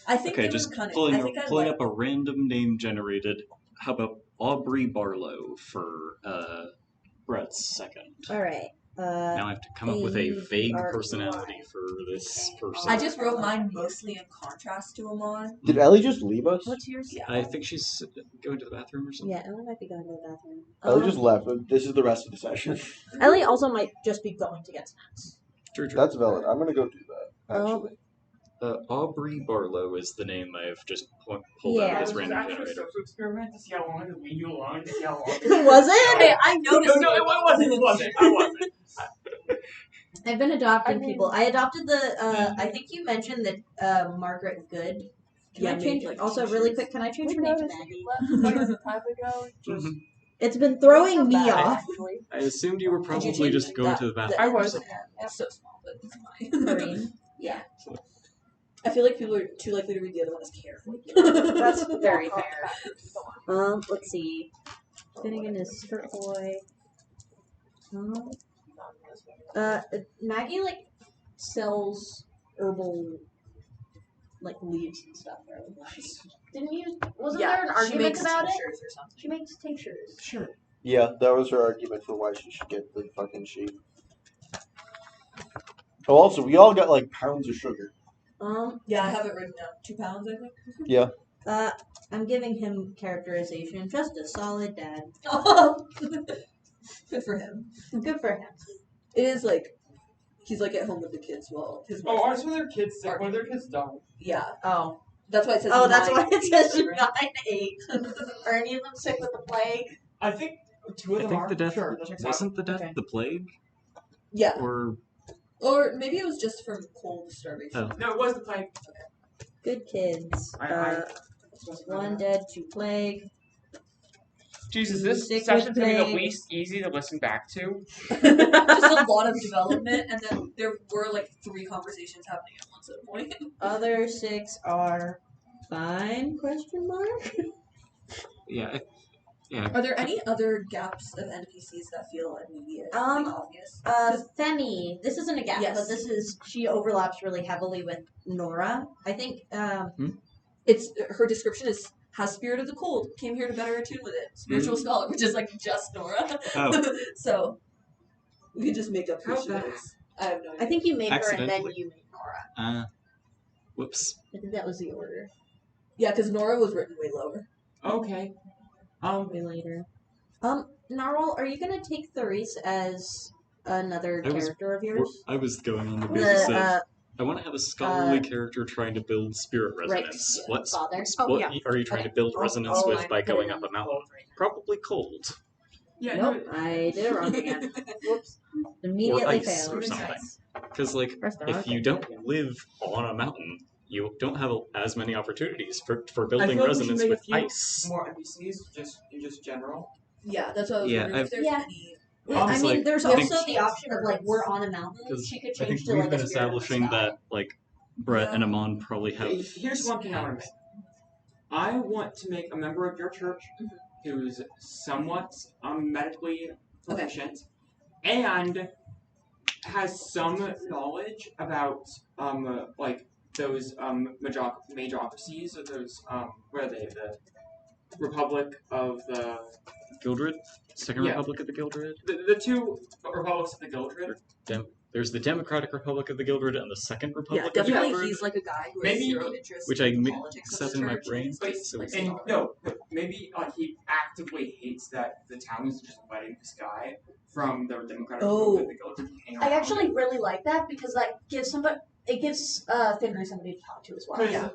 I think Okay, they just were cunning. pulling, I think pulling up a random name generated. How about Aubrey Barlow for Brett's second? All right. Now I have to come up with a vague A-R-E-Y. personality for this person. I just wrote mine mostly in contrast to Amon. Did Ellie just leave us? What's yours? Yeah. I think she's going to the bathroom or something. Yeah, Ellie might be going to the bathroom. Ellie just left. This is the rest of the session. Ellie also might just be going to get snacks. True, true. That's valid. I'm gonna go do that. Actually, Aubrey Barlow is the name I have just pulled Yeah. out of This this was random actually a generator. social experiment to see how long I could leave you alone, to see how long. Was it? Hey, I noticed. No, it wasn't. It wasn't. I wasn't. I've been adopting I mean- people. I adopted the. I think you mentioned that Margaret Good. Can I Yeah, change? maybe, like, Also, two really shoes. quick, can I change We her name to noticed that Maggie? you left quite some time ago. Just It's been throwing felt me bad, off. actually. I assumed you were Did you probably change just going that- to the bathroom. I the- was. It's so small, but it's fine. Marine. Yeah. I feel like people are too likely to read the other one as carefully. That's very fair. Let's see. Finnegan is skirt boy. Maggie like sells herbal like leaves and stuff. Didn't you? Wasn't there an she argument makes about it? tinctures or something. She makes tinctures. Sure. yeah, that was her argument for why she should get the fucking sheep. Oh, also, we all got like pounds of sugar. Yeah, I have it written down. 2 pounds, I think. Yeah. I'm giving him characterization. Just a solid dad. Good for him. Good for him. It is like he's like at home with the kids while his wife. Oh, ours when their kids sick. When their kids die. Yeah, Oh. that's why it says. Oh, that's 9, why it says 8. 9-8. Are any of them sick with the plague? I think two of I them think are. the death Sure, that's exactly. wasn't the death Okay. the plague, Yeah, or or maybe it was just from cold starvation. Oh. No, it was the plague. Good kids. I- One dead, 2 plague. Jesus, this Sick with session's gonna be the plague. least easy to listen back to. Just a lot of development, and then there were like 3 conversations happening at once at a point. Other 6 are fine? Question mark. yeah, Are there any other gaps of NPCs that feel immediate, like obvious? Femi. This isn't a gap, Yes. but this is she overlaps really heavily with Nora. I think. It's her description has spirit of the cold. Came here to better attune with it. Spiritual scholar, which is like just Nora. Oh. So we could just make up who How's she that? is. I have no idea. I think you made her and then Accidentally. you made Nora. Whoops. I think that was the order. Yeah, because Nora was written way lower. Okay. Way later. Narwhal, are you gonna take Therese as another character of yours? I was going on the basis The of I want to have a scholarly character trying to build spirit resonance. Rick's father. What yeah. are you trying to build resonance I'll with by put going it up in a mountain? bold right now. Probably cold. Yeah, Nope, I did it wrong again. Whoops. Or Immediately ice or failed. something. Because, like, if you don't live on a mountain, you don't have as many opportunities for I building feel like we should resonance make a with few ice. more NPCs, just in general. Yeah, that's what I was Yeah, wondering if there's Yeah. any. I It's mean, like- there's I think- also the option of like we're on a mountain. Because She could I change think to we've like been a spirit in the establishing sky. that, like, Brett and Amon probably have. Here's one thing I want to make. I want to make a member of your church who's somewhat medically proficient and has some knowledge about like those majocracies or those what are they, the Republic of the Gildred? Second Yeah. Republic of the Gildred? the two republics of the Gildred. There's the Democratic Republic of the Gildred and the Second Yeah, Republic of the definitely Gildred. he's like a guy who Maybe- has zero interest Which I in the mixed politics up of the in my church. brain. But So it's and no, maybe he actively hates that the town is just letting this guy from the Democratic Republic of the Gildred hang I around. actually really like that because that gives Fingry somebody to talk to as well. Yeah.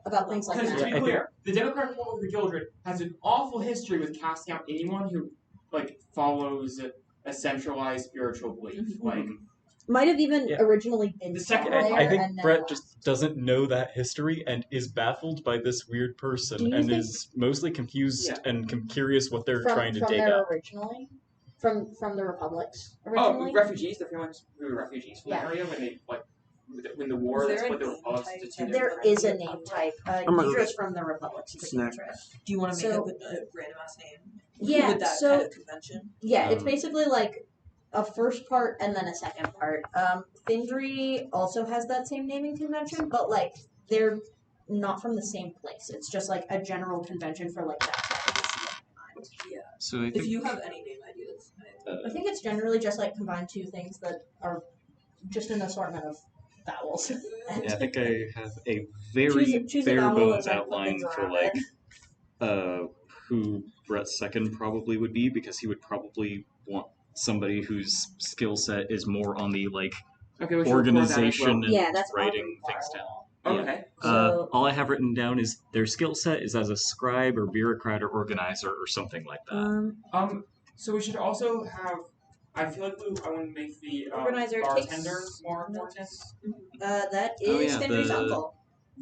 About things like Because that. to be clear, the Democratic Republic of the Gildred has an awful history with casting out anyone who like follows a centralized spiritual belief. Like Might have even Yeah. originally been The second- there I think and then Brett left. just doesn't know that history and is baffled by this weird Do person you and think- is mostly confused Yeah. and curious what they're from, trying to from dig there up. originally. From the republics originally. refugees, the few who were refugees from Yeah. the area when they like when the war Is that there split a the name republics type to two that There different is a Republic. name type. my Deidre's from the republics. to be Snack. interested. Do you want to make So- up a random ass name? Yeah, With that so kind of convention? yeah, it's Um, basically like a first part and then a second part. Findry also has that same naming convention, but like they're not from the same place. It's just like a general convention for like that. So I If think you have any name ideas, I think it's generally just like combine two things that are just an assortment of vowels. And I think I have a very choose a bare vowel bones and then put outline things for around like it. who Brett's second probably would be, because he would probably want somebody whose skill set is more on the like Okay, we should record that as organization and Yeah, that's writing Aubrey things down. Barlow. well. Yeah. Okay. So- All I have written down is their skill set is as a scribe or bureaucrat or organizer or something like that. So we should also have. I feel like I want to make the Organizer bartender takes more important. That Oh, is yeah, Findry's the- uncle.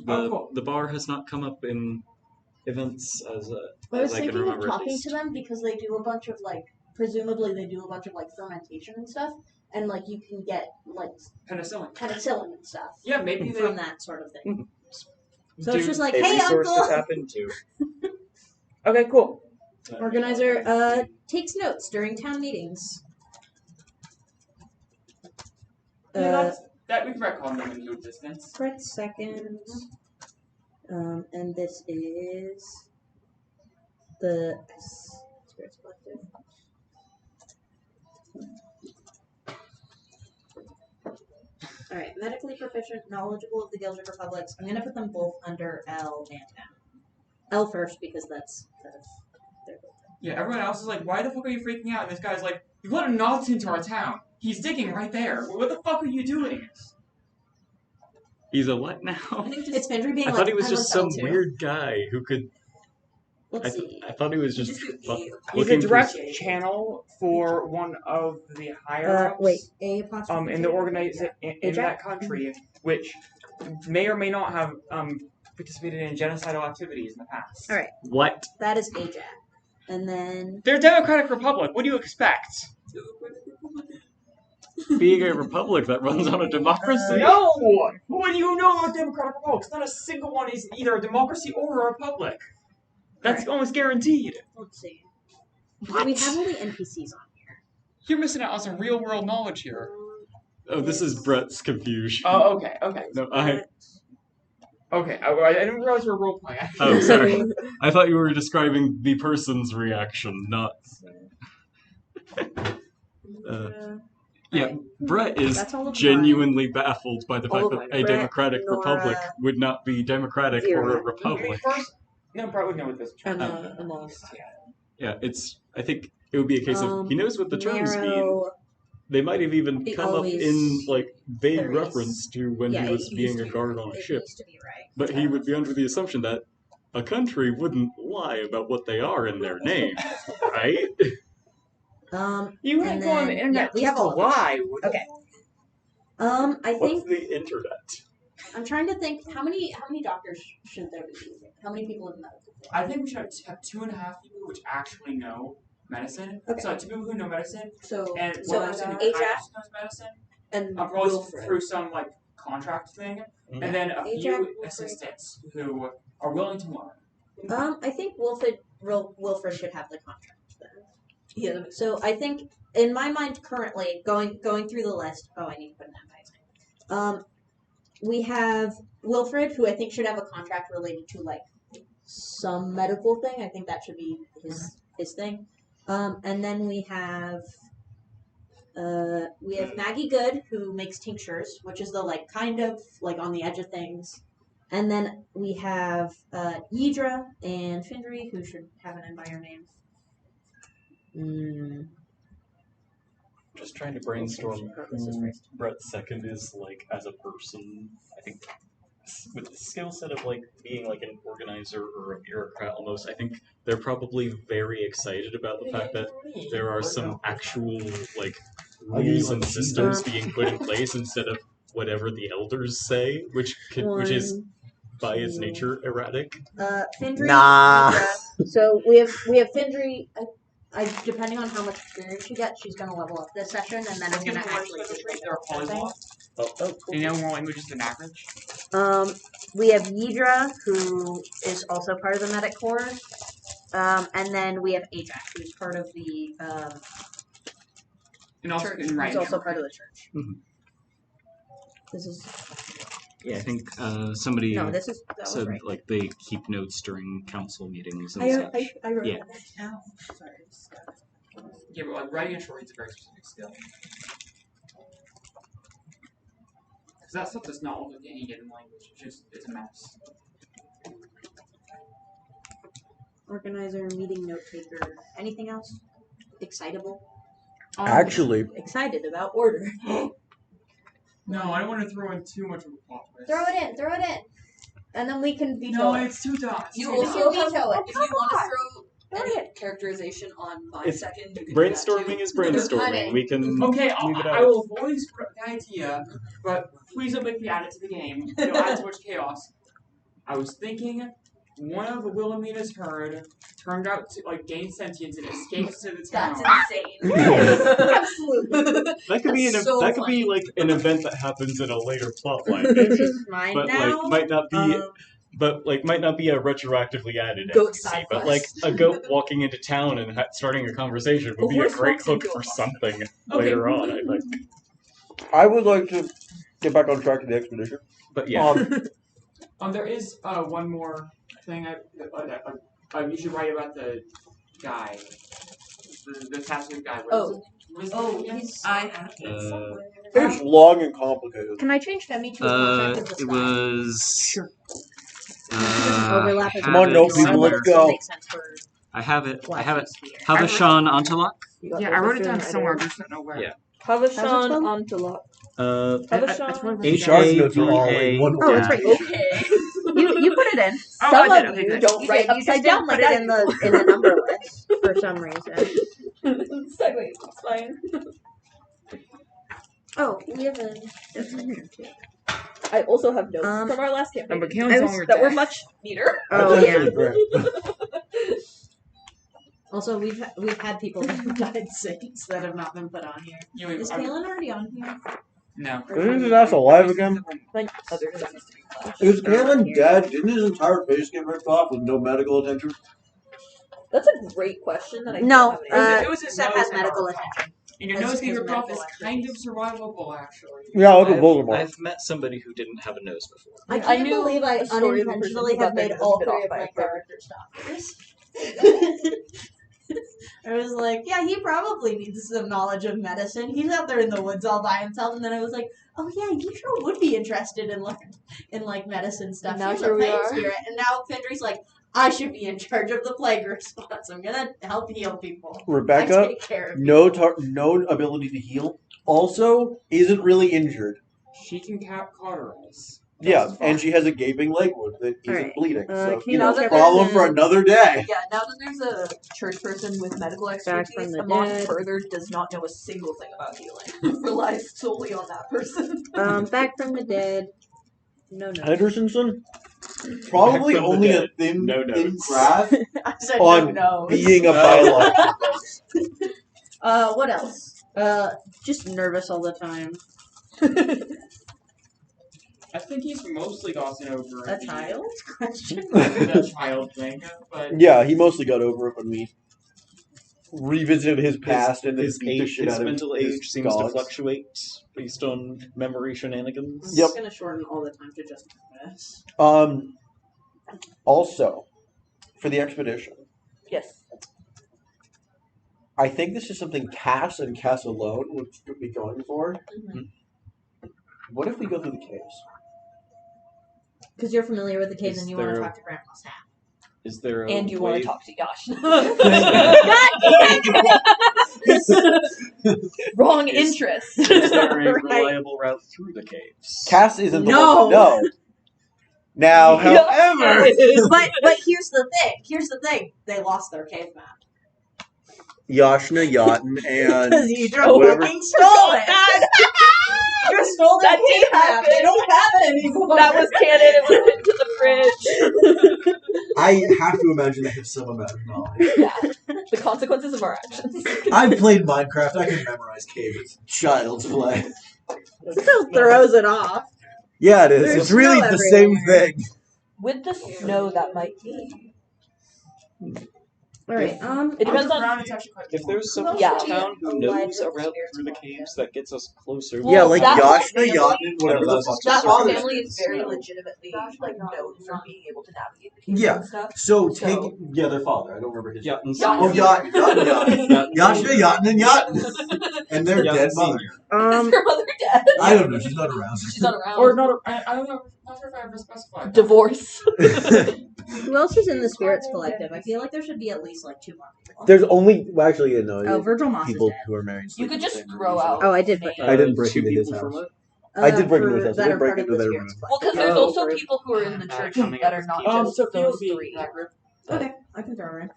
cool. The bar has not come up in events as I was I can thinking of remember at talking least. to them because they do a bunch of like, presumably they do a bunch of like fermentation and stuff, and like you can get like Penicillin. penicillin and stuff Yeah, maybe they from that sort of thing. So do- it's just like, A hey, resource uncle. to tap into. Okay, cool. Organizer takes notes during town meetings. Yeah, that we can recall them in good distance. Brett second. And this is the Spirits Collective. Alright, medically proficient, knowledgeable of the Gilded Republics. I'm gonna put them both under L and M. L first because that's kind of their Yeah, everyone else is like, why the fuck are you freaking out? And this guy's like, you let a Nazi into our town. He's digging right there. What the fuck are you doing? He's a what now? I think It's Findry being I like, thought he was I'm just on some L2. weird guy who could. Let's see. I thought he was just Just do fu- A. He's a looking for direct s- channel for one of the higher ups. Wait, A apostrophe. In the in Ajax? that country, which may or may not have participated in genocidal activities in the past. Alright, what? that is Ajax. And then They're a democratic republic. What do you expect? Being a republic that runs on a democracy? No! What do you know about democratic republics? Not a single one is either a democracy or a republic. That's almost guaranteed. let's see. We have all the NPCs on here. You're missing out on some real world knowledge here. Oh, this is Brett's confusion. Oh, okay, okay. No, I. Okay, I didn't realize we were role playing. Oh, sorry. I thought you were describing the person's reaction, not. Yeah, Brett is That's all of genuinely baffled by the fact that a Brett, democratic Nora, republic would not be democratic or a Zero. I mean, republic. first, no, Brett would know what this. And Yeah. Amon. Yeah, I think it would be a case of he knows what the terms mean. Marrow, They might have even He come up always in like vague carries- reference to when yeah, he was it being used a to be guard right. on a It ship. used to be right. But he would be under the assumption that a country wouldn't lie about what they are in their name, right? You and wouldn't go on the then- internet we just have to all of lie, would you? Okay. I What's think the internet? I'm trying to think how many doctors should there be using? How many people in medical? I think we should have 2.5 people which actually know medicine. Okay. So 2 people who know medicine, So and so one person who Ajax kind of knows medicine. and Probably Wilfred. through some like contract thing, Mhm. and then a Ajax, few Wilfred. assistants who are willing to learn. I think Wilfred should have the contract then. Yeah. So I think in my mind currently going through the list. Oh, I need to put an advertisement. We have Wilfred, who I think should have a contract related to like some medical thing. I think that should be his thing. And then we have Maggie Good, who makes tinctures, which is the like kind of like on the edge of things. And then we have Yidra and Findry, who should have an Empire name. Just trying to brainstorm who Brett Second is like as a person. I think with the skill set of like being like an organizer or a bureaucrat almost, I think they're probably very excited about the fact that there are some actual like rules and systems being put in place instead of whatever the elders say, which is by its nature erratic. Findry. Nah. Yidra. So we have Findry. I depending on how much experience she gets, she's gonna level up this session, and then I'm gonna actually do They're a polyglot. cool. They know more languages than average. We have Yidra, who is also part of the Medic Corps, and then we have Ajax, who's part of the And also church. can write Who's also part of the church. Mhm. This is Yeah, I think somebody that was said right. like they keep notes during council meetings and I such. wrote Yeah. that down. Sorry. Yeah, but like writing a short is a very specific skill. Because that stuff does not look like any given language. It's a mess. Organizer, meeting note taker. Anything else? Excitable? Actually, Excited about order. No, I don't want to throw in too much of a plot twist. Throw it in. And then we can veto No, it. it's too dumb. You We also can have, veto it. if you want to throw Throw any characterization on my It's second, you can do Brainstorming that is too. brainstorming. We can Okay, leave it I out. will voice the idea, but please don't make me add it to the game. It'll add too much chaos. I was thinking one of Wilhelmina's herd turned out to like gain sentience and escapes to the town. That's insane. Absolutely. That could be That's so that could be funny. like an event that happens in a later plotline, This maybe. is mine But now. like might not be a retroactively added Goat NPC, side but like quest. a goat walking into town and starting a conversation would A be a horse great walks into hook a for box. something Okay. later on. I think. I would like to get back on track to the expedition. But yeah, There is one more thing you should write about the guy, the tattooed guy. What is it again? I have it Uh, somewhere. It's long and complicated. Can I change Femi to a contract of the it sky? was. Sure. Overlap as Come on, no people, let's go. Makes sense for I have it. Flashes here. Havashan Antalak. Yeah, I wrote it down somewhere. I just don't know where. Yeah. Havashan spelled? Antalak. Havashan. H Char's A notes are all V in A. one Oh, word. it's right. Okay. You put it in. Oh, Some I did. of Okay, you good. don't write You upside just down didn't like put that in the number list for some reason. Segue. It's fine. Oh, we have a different here too. I also have notes Um, from our last campaign But Kalen's on that were much neater. Oh That's yeah. actually great. Also, we've had people that have died since that have not been put on here. You Is Kalen already on here? No. Isn't his ass alive again? Like other stuff needs to be flashed. Is Galen dead? Didn't his entire face get ripped off with no medical attention? That's a great question that I No, don't have an it was his Seth nose has that medical got ripped attention. And your Has- nose getting has ripped off medical is kind of survivable, actually. Yeah, look at I've, Voldemort. I've met somebody who didn't have a nose before. I I can't knew believe I a story of a person unintentionally who got have made their nose all bit three off of by my a bird. characters doctors. I was like, yeah, he probably needs some knowledge of medicine. He's out there in the woods all by himself. And then I was like, oh yeah, you sure would be interested in like medicine stuff. And now He's here a we pain are. spirit. And now Findry's like, I should be in charge of the plague response. I'm gonna help heal people. I Rebecca, take care of no ability to heal. Also, isn't really injured. She can cauterize. Yeah, That's and fine. she has a gaping leg wound that isn't Alright, bleeding. So, can you you know, check problem in for and- another day. Yeah, now that there's a church person with medical from expertise, the Amon dead. further does not know a single thing about healing. Relies solely on that person. Back from the dead. No notes. Henderson? Probably Back from the only a dead. thin No notes. graph I said on no. being a biological. What else? Just nervous all the time. I think he's mostly gotten over A child? Question. the child thing, but Yeah, he mostly got over it when we revisited his past and then his beat the shit his out of mental his age seems to dogs. fluctuate based on memory shenanigans. I'm Yep. just gonna shorten all the time to just nervous. Also, for the expedition, Yes. I think this is something Cass and Cass alone would be going for. What if we go through the caves? Because you're familiar with the caves Is and you want to there- talk to Grandma's hat. Is there a And you way... want to talk to Yash. Wrong interest. Is there a Right. reliable route through the caves? Cass isn't the No. one to know. Now, Yeah. however, but here's the thing. Here's the thing. They lost their cave map. Yashna Yatin and Because you just whatever- fucking stole it. You just stole their That cave did map. happen. They don't have it anymore. That was canon. It was into the fridge. I have to imagine they have some amount of knowledge. Yeah. The consequences of our actions. I've played Minecraft. I can memorize caves. It's child's play. Still throws it off. Yeah, it is. There's It's really snow the same everywhere. thing. With the snow, that might be. All right. It depends on. If there's someone Yeah. in town who Yeah. knows a route through the caves that gets us closer... Well, Yeah, like that Yashna family- Yatin, whatever the fuck. That his whole father's family name is very legitimately like known for being able to navigate the caves Yeah. and stuff. So So- take their father. I don't remember his name. Yatin Oh, Yatin. Yashna Yatin and Yatin. And their dead mother. Is her mother dead? I don't know. She's not around. She's not around. or not. I don't know. Not sure if I ever specified. Divorce. Who else is in the Spirits Collective? I feel like there should be at least like 2 more people. There's only actually no Oh, Virgil Moss people is dead. who are married. You could sleep just in the same throw room out. usually. Oh, I did break. I didn't break two into his people for house. what? I did break into his for- house. I that didn't are break part of into the their Spirits room. Well, because Collective. there's Oh, also for- people who are in the church coming that up are with not keys. just So those POV, 3. that group. Okay, I can throw her in.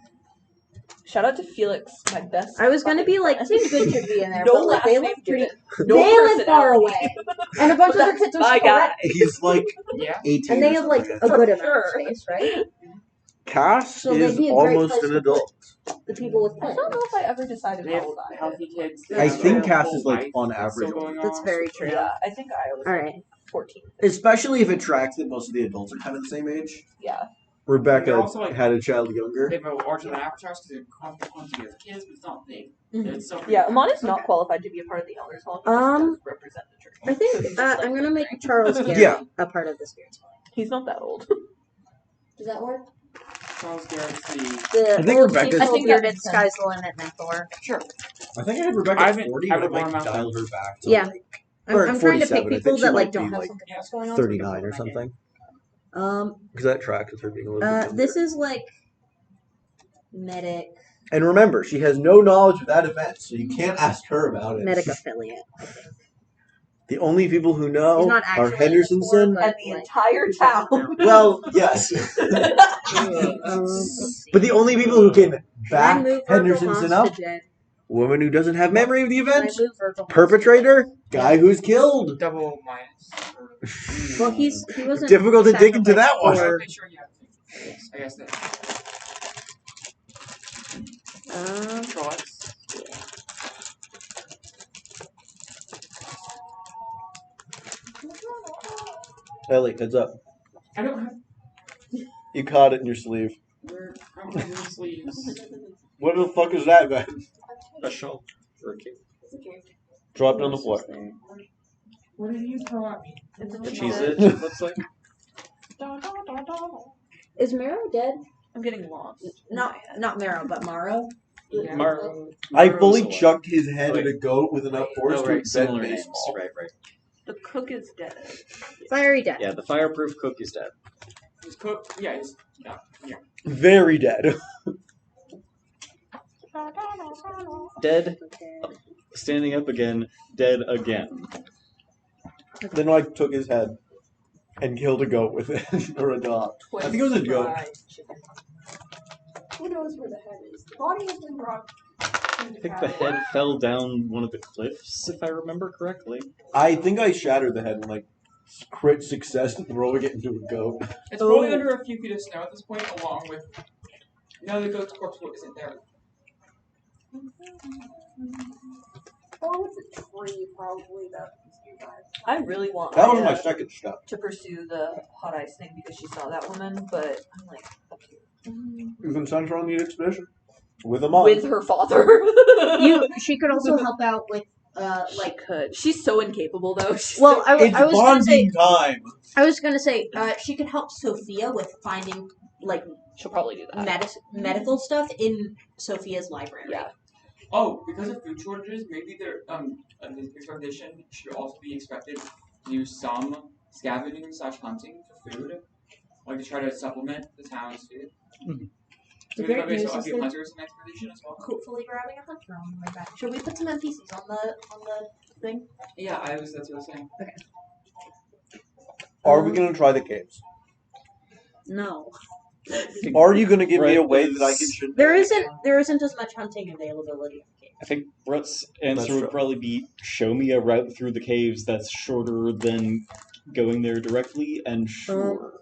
Shout out to Felix, my best. I was gonna be like, fucking Tim Good should be in there, No but like, they last live name pretty. given. No They live far personality. away, and a bunch of their That's kids are my still guy. red. He's like Yeah. 18. And they or have like something. a good For amount sure. of space, right? Cass So they'd is be a great almost place an to put adult. The people with I plans. don't know if I ever decided They how have old I am. healthy kids. That's I true. think Cass Full is like life on that's average. still going That's on. very true. Yeah, I think I was All right. 14. Especially if it tracks that most of the adults are kind of the same age. Yeah. Rebecca They're also, like- had a child younger. They have a larger than average house because it costs a quantity of kids, but it's not big. It's still pretty Yeah, big. Amon is not qualified to be a part of the Elders Hall. He just does represent the church. I think So he's just, like, I'm gonna make right. Charles Garrett Yeah. a part of the Spirits Collective. He's not that old. Does that work? Charles Garrett's the. The I think old Rebecca's- I peaceful think that bearded makes sense. sky's the limit mentor. Sure. I think I had Rebecca I at haven't- 40, I but I haven't might blown my dial her back to Yeah. like I'm trying to 47, I pick think people she that might like don't be, have like, something else going on. so 39 or people don't something. mind Because that tracks with her being a little bit it. younger. This is like medic And remember, she has no knowledge of that event, so you can't ask her about it. affiliate. I think. The only people who know He's not are actually Henderson. in the And But, the like, entire town. Well, yes. But the only people who can Can I back move Virgil Henderson Moss up, to dead? woman who doesn't have memory of the Can I event, move Virgil Moss to perpetrator, guy who's killed. Double minus. dead? Well, he wasn't Difficult to dig into that one. sacrificed Make sure you have things. I guess that. for, Control X. Ellie, heads up. I don't have. You caught it in your sleeve. Where? I don't have any sleeves. What the fuck is that, man? A shawl for a cake. Drop it on the floor. What did you throw at me? She's it, it looks like. Is Marrow dead? I'm getting lost. Not Marrow, but Morrow. Yeah. I Morrow's fully alive. chucked his head Oh, at a goat with enough force Oh, to right, bend similar names. baseball. Right, right. The cook is dead. Fiery death. Yeah, the fireproof cook is dead. He's cooked. Yeah, he's Very dead. Dead. Standing up again. Dead again. Then I took his head and killed a goat with it, or a dog. I think it was a goat. Who knows where the head is? The body has been brought. I think the head fell down one of the cliffs, if I remember correctly. I think I shattered the head and crit success throwing it into a goat. It's probably under a few feet of snow at this point, along with. No, the goat's corpse isn't there. Oh, it's a tree, probably. That you guys. I really want That was Aya my second step. to pursue the hot ice thing because she saw that woman, but I'm like, up here. You can send her on the expedition with a mom. With her father. She could also help out with She's so incapable though. It's I was gonna say bonding time. I was gonna say she could help Sophia with finding She'll probably do that. medical stuff in Sophia's library. Yeah. Oh, because of food shortages, maybe the expedition should also be expected to do some scavenging / hunting for food, like to try to supplement the town's food. The Maybe great there'll be news a is few they're hunters in the expedition as well. hopefully grabbing a hunter on the way back. Should we put some NPCs on the thing? Yeah, that's what I was saying. Okay. Are we going to try the caves? No. Are you going to give me a Right, way that I can... There isn't as much hunting availability. I think Brett's answer That's would true. probably be, show me a route through the caves that's shorter than going there directly, and sure.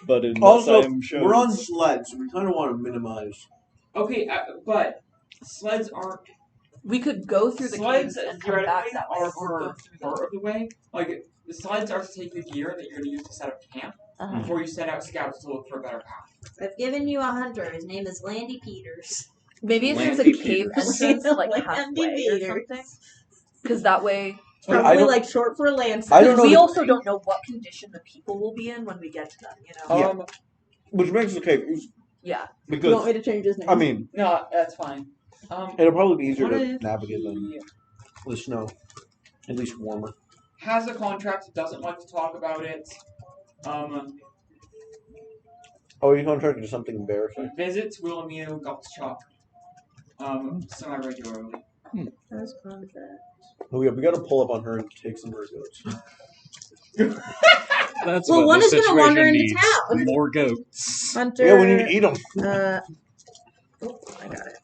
But unless Also, I'm shown... we're on sleds, so we kind of want to minimize... Okay, but sleds aren't. We could go through the Sleds caves and come back theoretically that way. are Or go for through part of the way. Like the sleds are to take the gear that you're going to use to set up camp before you send out scouts to look for a better path. I've given you a hunter. His name is Landy Peters. Maybe if there's a Landy cave Peters. entrance like Landy halfway or Peters. something. Because that way, It's probably I don't- like short for Lance. I don't know we the- also don't know what condition the people will be in when we get to them. You know. Yeah. Which makes the cave easy. Yeah. You want Because, me to change his name? I mean, No, that's fine. it'll probably be easier What to if navigate than the snow. At least warmer. has a contract, doesn't like to talk about it. Oh, you contracted to something embarrassing. Visits Wilhelmina Gotschalk semi-regularly. That's contract. Oh, yeah, we got to pull up on her and take some of her goats. That's Well, what one this is gonna wander situation into needs. town. More goats. Hunter. Yeah, we need to eat them. I got it.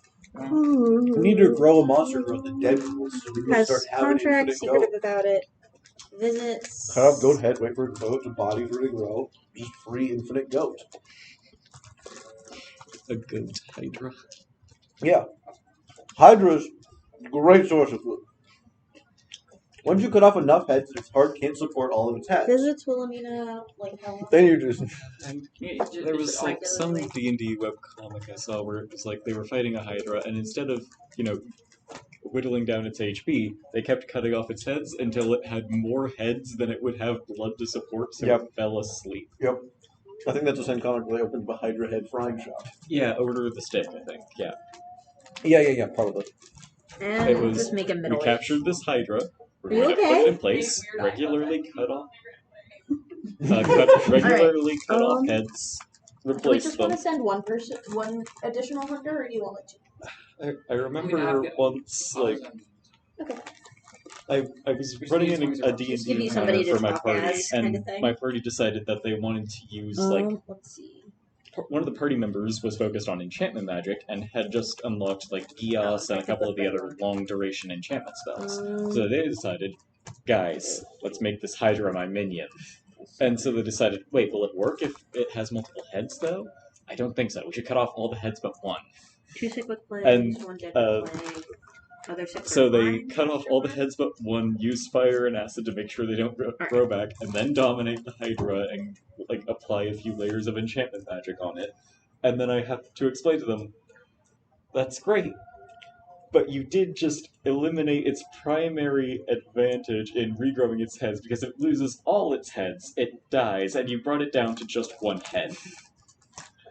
We need to grow a monster growth in Deadpool so we can Has start having contract, infinite goat. secretive about it. Visits. Cut off goat head, wait for goat body for it to grow. Just free infinite goat. A goat hydra. Yeah. Hydra's a great source of food. Once you cut off enough heads that its heart can't support all of its heads, Visits Wilhelmina, like how long? then you just... And Yeah, there was like some regularly. D&D webcomic I saw where it was like they were fighting a hydra, and instead of, whittling down its HP, they kept cutting off its heads until it had more heads than it would have blood to support, so Yep. it fell asleep. Yep. I think that's the same comic where they opened the Hydra head frying shop. Yeah, Order of the Stick, I think. Yeah. Yeah, probably. And It was- just make him We middle captured this hydra, Are you put okay? it in place, regularly cut off heads, Do we replace just them. want to send one additional hunter, or do you want like two? I remember once, I was running in a Just D&D give you somebody encounter to for my talk party, as kind and of thing. my party decided that they wanted to use, Let's see. one of the party members was focused on enchantment magic and had just unlocked, Geos and a couple of the other long-duration enchantment spells. So they decided, guys, let's make this Hydra my minion. And so they decided, wait, will it work if it has multiple heads, though? I don't think so. We should cut off all the heads but one. 2 sick with plague, And, 1 dead uh, with plague. Other 6 So are they fine. cut off all the heads but one, use fire and acid to make sure they don't grow back, and then dominate the Hydra and apply a few layers of enchantment magic on it. And then I have to explain to them, that's great, but you did just eliminate its primary advantage in regrowing its heads, because if it loses all its heads, it dies, and you brought it down to just 1 head.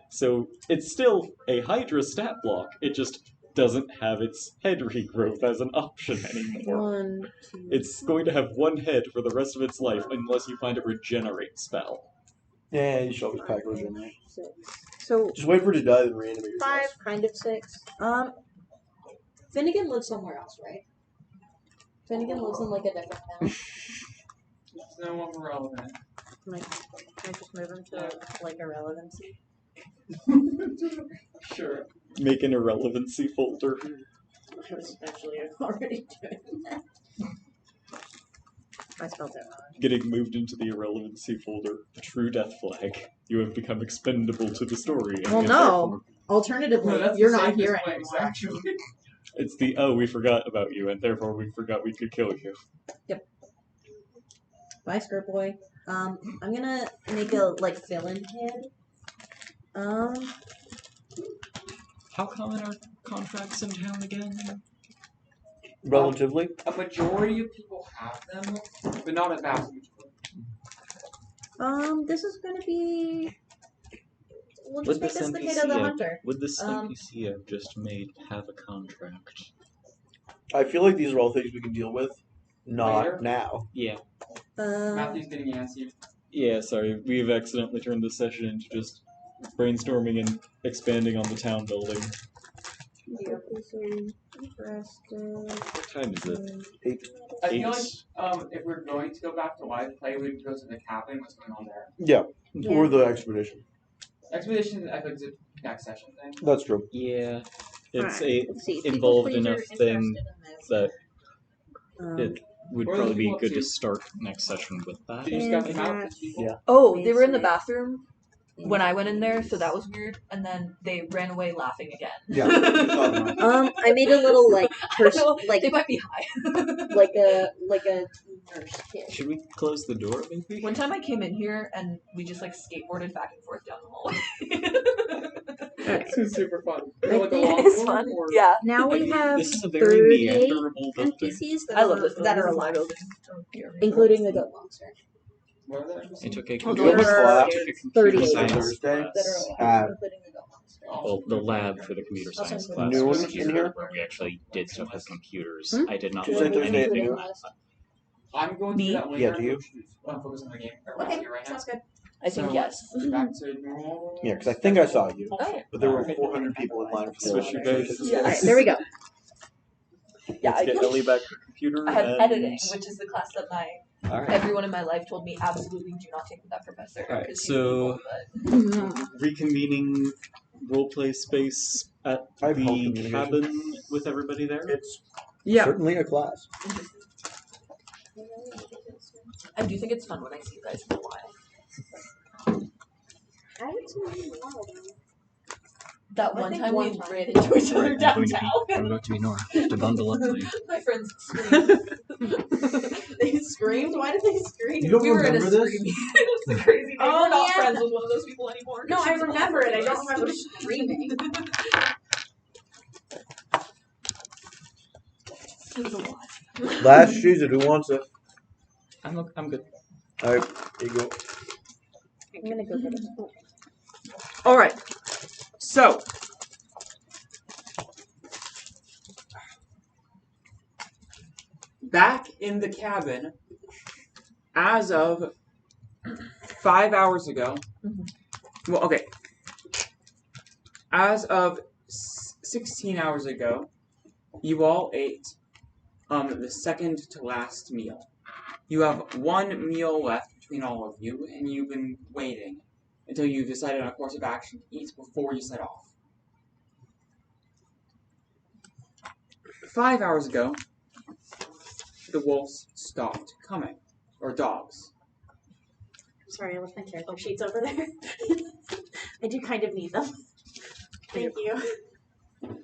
So it's still a Hydra stat block, it just doesn't have its head regrowth as an option anymore. 1, 2. It's going to have 1 head for the rest of its life unless you find a regenerate spell. Yeah, you should always pack those in there. 6. So Just wait for it to die, then reanimate yourself. 5, kind of 6. Finnegan lives somewhere else, right? Finnegan lives in like a different town. It's no longer relevant. Like, can I just move him to like irrelevancy? Sure. Make an irrelevancy folder. I was actually already doing that. I spelled it wrong. Getting moved into the irrelevancy folder. The true death flag. You have become expendable to the story. and Well, have no. therefore- Alternatively, No, that's you're the not safest here place, anymore. actually. It's the, oh, we forgot about you, and therefore we forgot we could kill you. Bye, skirt boy. I'm gonna make a like fill-in head. How common are contracts in town again? Relatively. A majority of people have them, but not a vast majority. This is gonna be. We'll just Would make this this the kid of the hunter. Would this Um, NPC I've just made have a contract? I feel like these are all things we can deal with. Not Later? now. Yeah. Matthew's getting antsy. Yeah, sorry. We've accidentally turned this session into just brainstorming and expanding on the town building. Yeah, What time is it? I feel 8. like if we're going to go back to live play, we'd go to the cabin. What's going on there? Yeah. Yeah. Or the expedition. Expedition, I think, is a next session thing. That's true. Yeah. It's Alright, let's see. involved People, please, enough are thing interested in this. that Um, it would Where are probably the be people good up to to? start next session with that. Did you scout them out? Those people? Yeah. Oh, they were in the Basic. bathroom when I went in there, so that was weird. And then they ran away laughing again. Yeah. I made a little like No, like they might be high. like a nurse kid. Should we close the door, maybe? One time I came in here and we just like skateboarded back and forth down the hallway. This is super fun. Is I it like a think long It's one, fun. or- Yeah. Now we have This is a very 38 meanderable building. NPCs that I love this that are building. This is my alive, building. including the goat monster What are they? I took a Oh, computer, there are I took a computer 38 science Thursday. that class. are alive, Uh, including the goat monster. Well, the lab for the computer Also science including class noon was in here, here? where we actually did stuff with computers. Hmm? I did not Tuesday, learn Thursday, anything. including noon? I'm going to Me? do that later. Yeah, do you? I'm focused on the game. Okay, Right now. sounds good. I think So, yes. Back to normal. Yeah, because I think I saw you. Oh. But there were 400 people in line for the Switch you guys. Yeah. Alright, there we go. Yeah, Let's get Ellie back to computer. I have and... editing, which is the class that Alright. everyone in my life told me absolutely do not take with that professor. Alright, 'cause she's so- evil, Reconvening roleplay space at I have health the communication. cabin with everybody there. It's Yeah. certainly a class. but I do think it's fun when I see you guys in a while. I haven't seen you in a while, though. That I one think time one we time. ran into each other I'm going downtown. to be Nora. To bundle up my My friends screamed. They screamed? Why did they scream? You don't We were in a remember this? screaming. It was a crazy thing. Oh, We're not yeah. friends with one of those people anymore. No, She I was remember it. I don't awful. remember screaming. It was a lot. Last season, who wants it? I'm good. Alright, here you go. I'm gonna go get it. All right. So, back in the cabin, as of 5 hours ago. Well, okay. As of 16 hours ago, you all ate the second to last meal. You have one meal left between all of you, and you've been waiting until you've decided on a course of action to eat before you set off. 5 hours ago, the wolves stopped coming. Or dogs. Sorry, I left my character sheets over there. I do kind of need them. Thank you.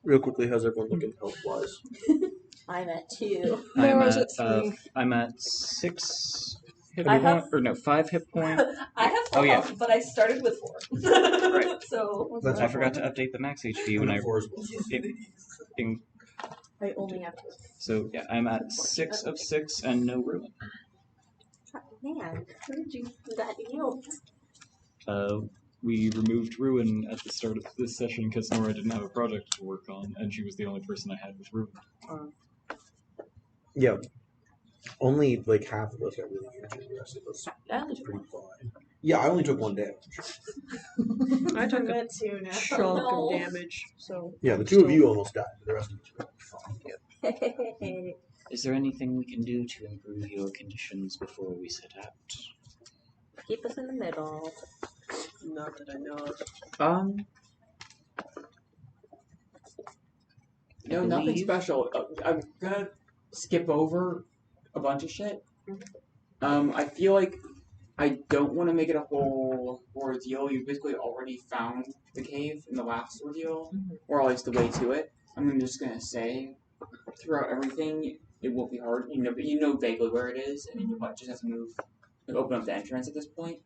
Real quickly, how's everyone looking health-wise? I'm at 2. Nora's at 3. I'm at 6 hit I point, have- or no, 5 hit point. I have 4 Oh, yeah. health, but I started with 4. Right. So That's I forgot to update the max HP when I. I only have 2. So yeah, I'm at 6 of 6 and no ruin. Man, how did you do that deal? We removed ruin at the start of this session because Nora didn't have a project to work on, and she was the only person I had with ruin. Yeah. Only like half of us got really injured. The rest of us Yeah, was pretty fine. Yeah, I only took 1 damage. I took a That too now. chunk No. of damage, so Yeah, the 2 of you almost died, but the rest of you are fine. Is there anything we can do to improve your conditions before we set out? Keep us in the middle. not that I know of. No, nothing Believe- special. I'm gonna skip over a bunch of shit. I feel like I don't want to make it a whole ordeal. You basically already found the cave in the last ordeal, or at least the way to it. I'm just gonna say, throughout everything, it won't be hard. But you know vaguely where it is, and you just have to move, open up the entrance at this point.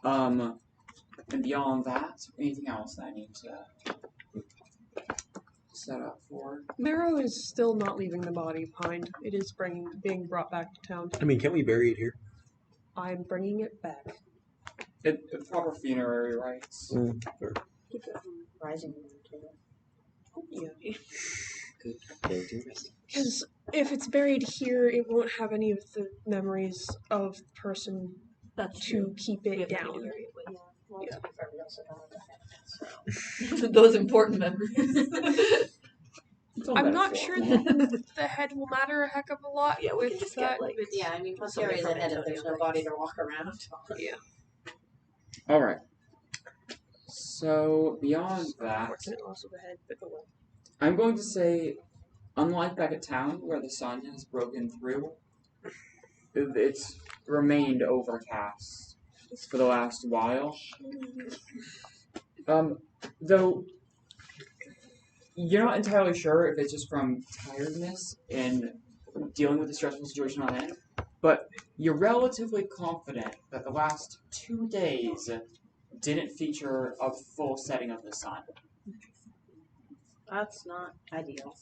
And beyond that, anything else that I need to set up for? Marrow is still not leaving the body behind. It is being brought back to town. I mean, can't we bury it here? I'm bringing it back. The proper funerary rites. Sure. Keep it from rising too. Yeah. Good. They'll do rest. Because if it's buried here, it won't have any of the memories of the person That's to keep We it have nothing to down. bury it with. Yeah. Well, Yeah. to be fair, we also don't have the head, so. Those important memories. It's all I'm not metaphor. sure that the head will matter a heck of a lot. Yeah, we with can just that. get like. Yeah, I mean, plus Somebody carry the from head if Antonio there's no things. body to walk around. Yeah. Alright. So, beyond that, Unfortunate loss of the head, but oh well. I'm going to say, unlike back at town, where the sun has broken through, it's remained overcast for the last while. Though, you're not entirely sure if it's just from tiredness and dealing with the stressful situation on end, but you're relatively confident that the last 2 days didn't feature a full setting of the sun. That's not ideal.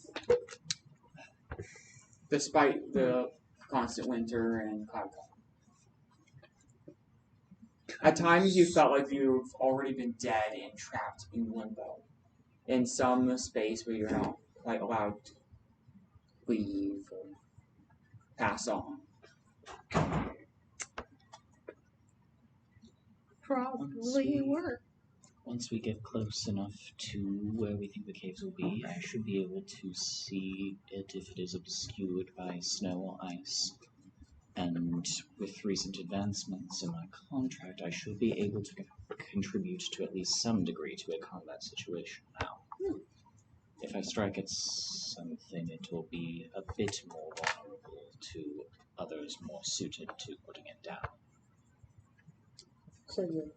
Despite the constant winter and cloud cover. At times you felt like you've already been dead and trapped in limbo. In some space where you're not quite allowed to leave or pass on. Probably were. Once we get close enough to where we think the caves will be, I should be able to see it if it is obscured by snow or ice. And with recent advancements in my contract, I should be able to contribute to at least some degree to a combat situation now. If I strike at something, it will be a bit more vulnerable to others more suited to putting it down. So you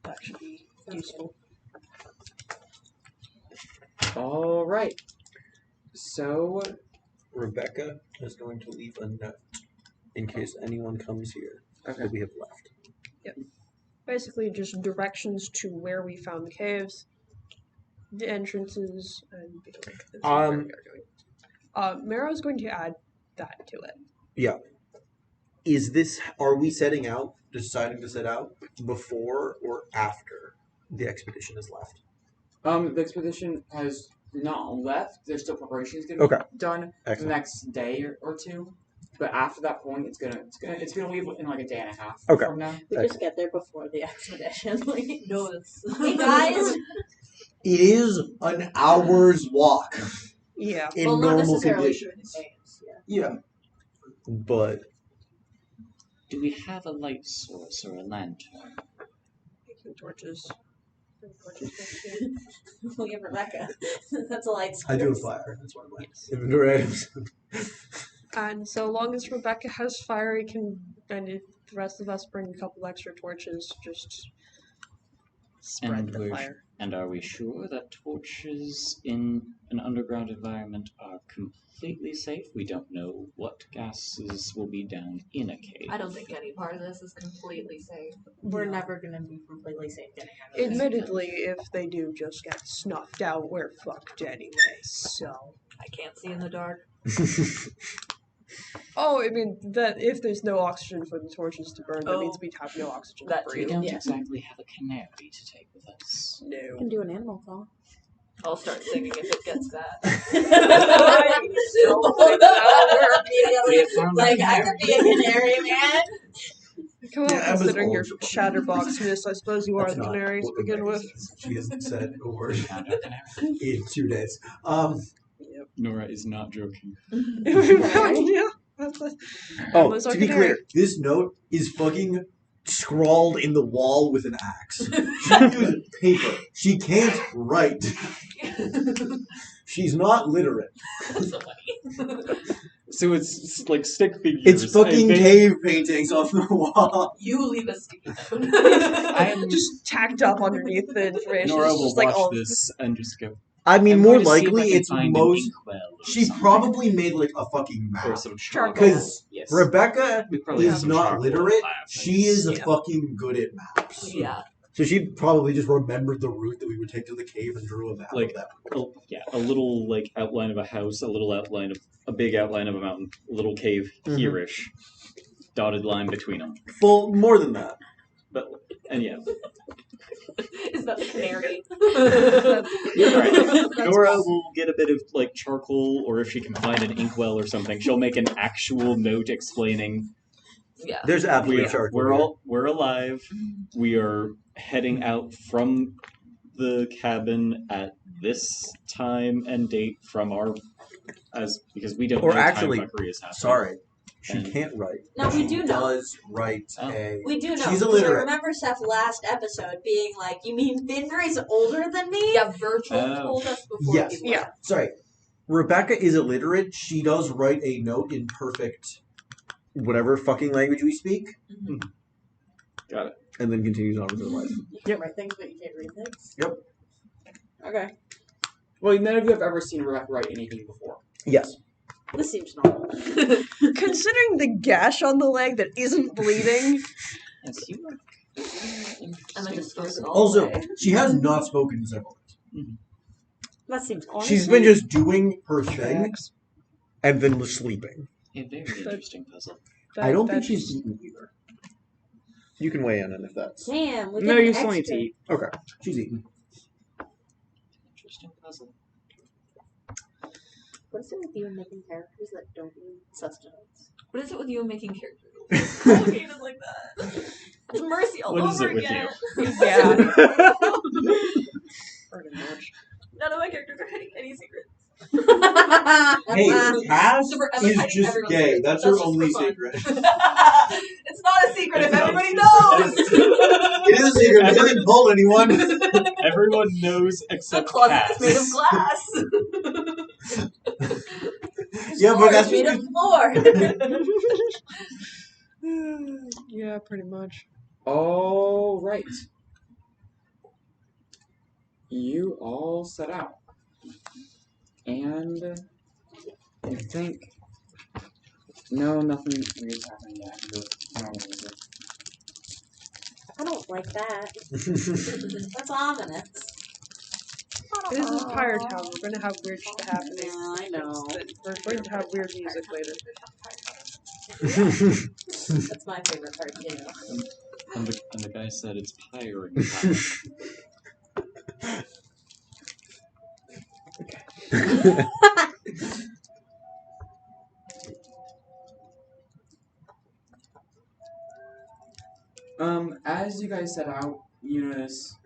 That should be useful. Alright. So, Rebecca is going to leave a note in case anyone comes here okay. that we have left. Basically, just directions to where we found the caves, the entrances, and the where we are going. Marrow's going to add that to it. Yeah. Are we setting out, deciding to set out before or after the expedition is left? The expedition has not left. There's still preparations going to be done the next day or two. But after that point, it's gonna leave in like a day and a half from now. we just get there before the expedition. Like, No, it's. hey guys. It is an hour's walk. Yeah. In Well, not normal necessarily conditions. through the caves. Yeah. But Do we have a light source or a lantern? Making torches. Well, yeah, Rebecca. That's a light source. I do have fire. That's one of my inventory items. And so long as Rebecca has fire, and if the rest of us bring a couple extra torches, just spread the fire. And are we sure that torches in an underground environment are completely safe? We don't know what gases will be down in a cave. I don't think any part of this is completely safe. We're never going to be completely safe getting out of this. Admittedly, if they do just get snuffed out, we're fucked anyway, so. I can't see in the dark. Oh, I mean, that if there's no oxygen for the torches to burn, that Oh. means we'd have no oxygen That for too. We you. don't Yeah. exactly have a canary to take with us. You No. can do an animal call. I'll start singing if it gets that. We have found a Like, I canary. could be a canary, man. Come on, Yeah, Emma's considering your old. chatterboxness, I suppose you are That's the not canary to what begin Rebecca with. says. She hasn't said a word Found our canary. in 2 days. Nora is not joking. Yeah. Oh, Emma's our to be canary. clear, this note is fucking scrawled in the wall with an axe. She uses paper. She can't write. She's not literate. That's so funny. So it's like stick figures. It's fucking and cave paintings on the wall. You leave a sticky note. I'm Just tacked up underneath the information. Nora It's will just like watch all this and just go. I mean, I'm more going to see if I likely can it's find an most. inkwell or She something. probably made like a fucking Or map. some Charcoal. Because Yes. Rebecca We probably is have some not charcoal literate. in lab, She is Yeah. fucking good at maps. Yeah. So she probably just remembered the route that we would take to the cave and drew a map Like- of that. A little like outline of a house, a big outline of a mountain, a little cave Mhm. here-ish, dotted line between them. Full more than that. And yeah, Is that the canary? you're right. Nora will get a bit of like charcoal, or if she can find an inkwell or something, she'll make an actual note explaining Yeah. There's absolutely charcoal. we're alive. We are heading out from the cabin at this time and date from our because we don't Or know actually, time fuckery is happening. Sorry, she And- can't write. No, we She do know. does write Oh. a. We do know. She's because I illiterate. remember Seth last episode being like, "You mean Findry's older than me?" Yeah, Virgil Oh. told us before Yes. he left. Sorry, Rebecca is illiterate. She does write a note in perfect, whatever fucking language we speak, Got it. and then continues on with her life. You can write things, but you can't read things. Yep. Okay. Well, none of you have ever seen Rebecca write anything before. Yes. This seems normal. Considering the gash on the leg that isn't bleeding. Yes, you are. And then just throws it all Also, away. she has not spoken in several days. That seems She's been just doing her thing and then sleeping. A very interesting puzzle. I don't think she's eaten either. You can weigh in on if that's. Damn, we No, get you an still need extra. to eat. Okay, she's eaten. Interesting puzzle. What is it with you and making characters that don't need sustenance? What is it with you making characters complicated like that? It's Mercy all What over is it with again. Yeah. Pretty much. None of my characters are hiding any secrets. Hey, Cass So for Emma is hiding just everyone's gay. secrets. That's her just only for fun. secret. It's not a secret if It's not. everybody knows. It is a secret. It doesn't pull anyone. Everyone knows The except closet Cass. is made of glass. Yeah, but that's made of floor. Yeah, pretty much. All right. You all set out. And I think... No, nothing weird's happening yet. I don't know. I don't like that. That's ominous. This is Pyre Town. We're going to have weird shit happening. Yeah, I know. We're going to have weird music later. That's my favorite part too. And the guy said it's Pyre and Pyre. As you guys set out, you notice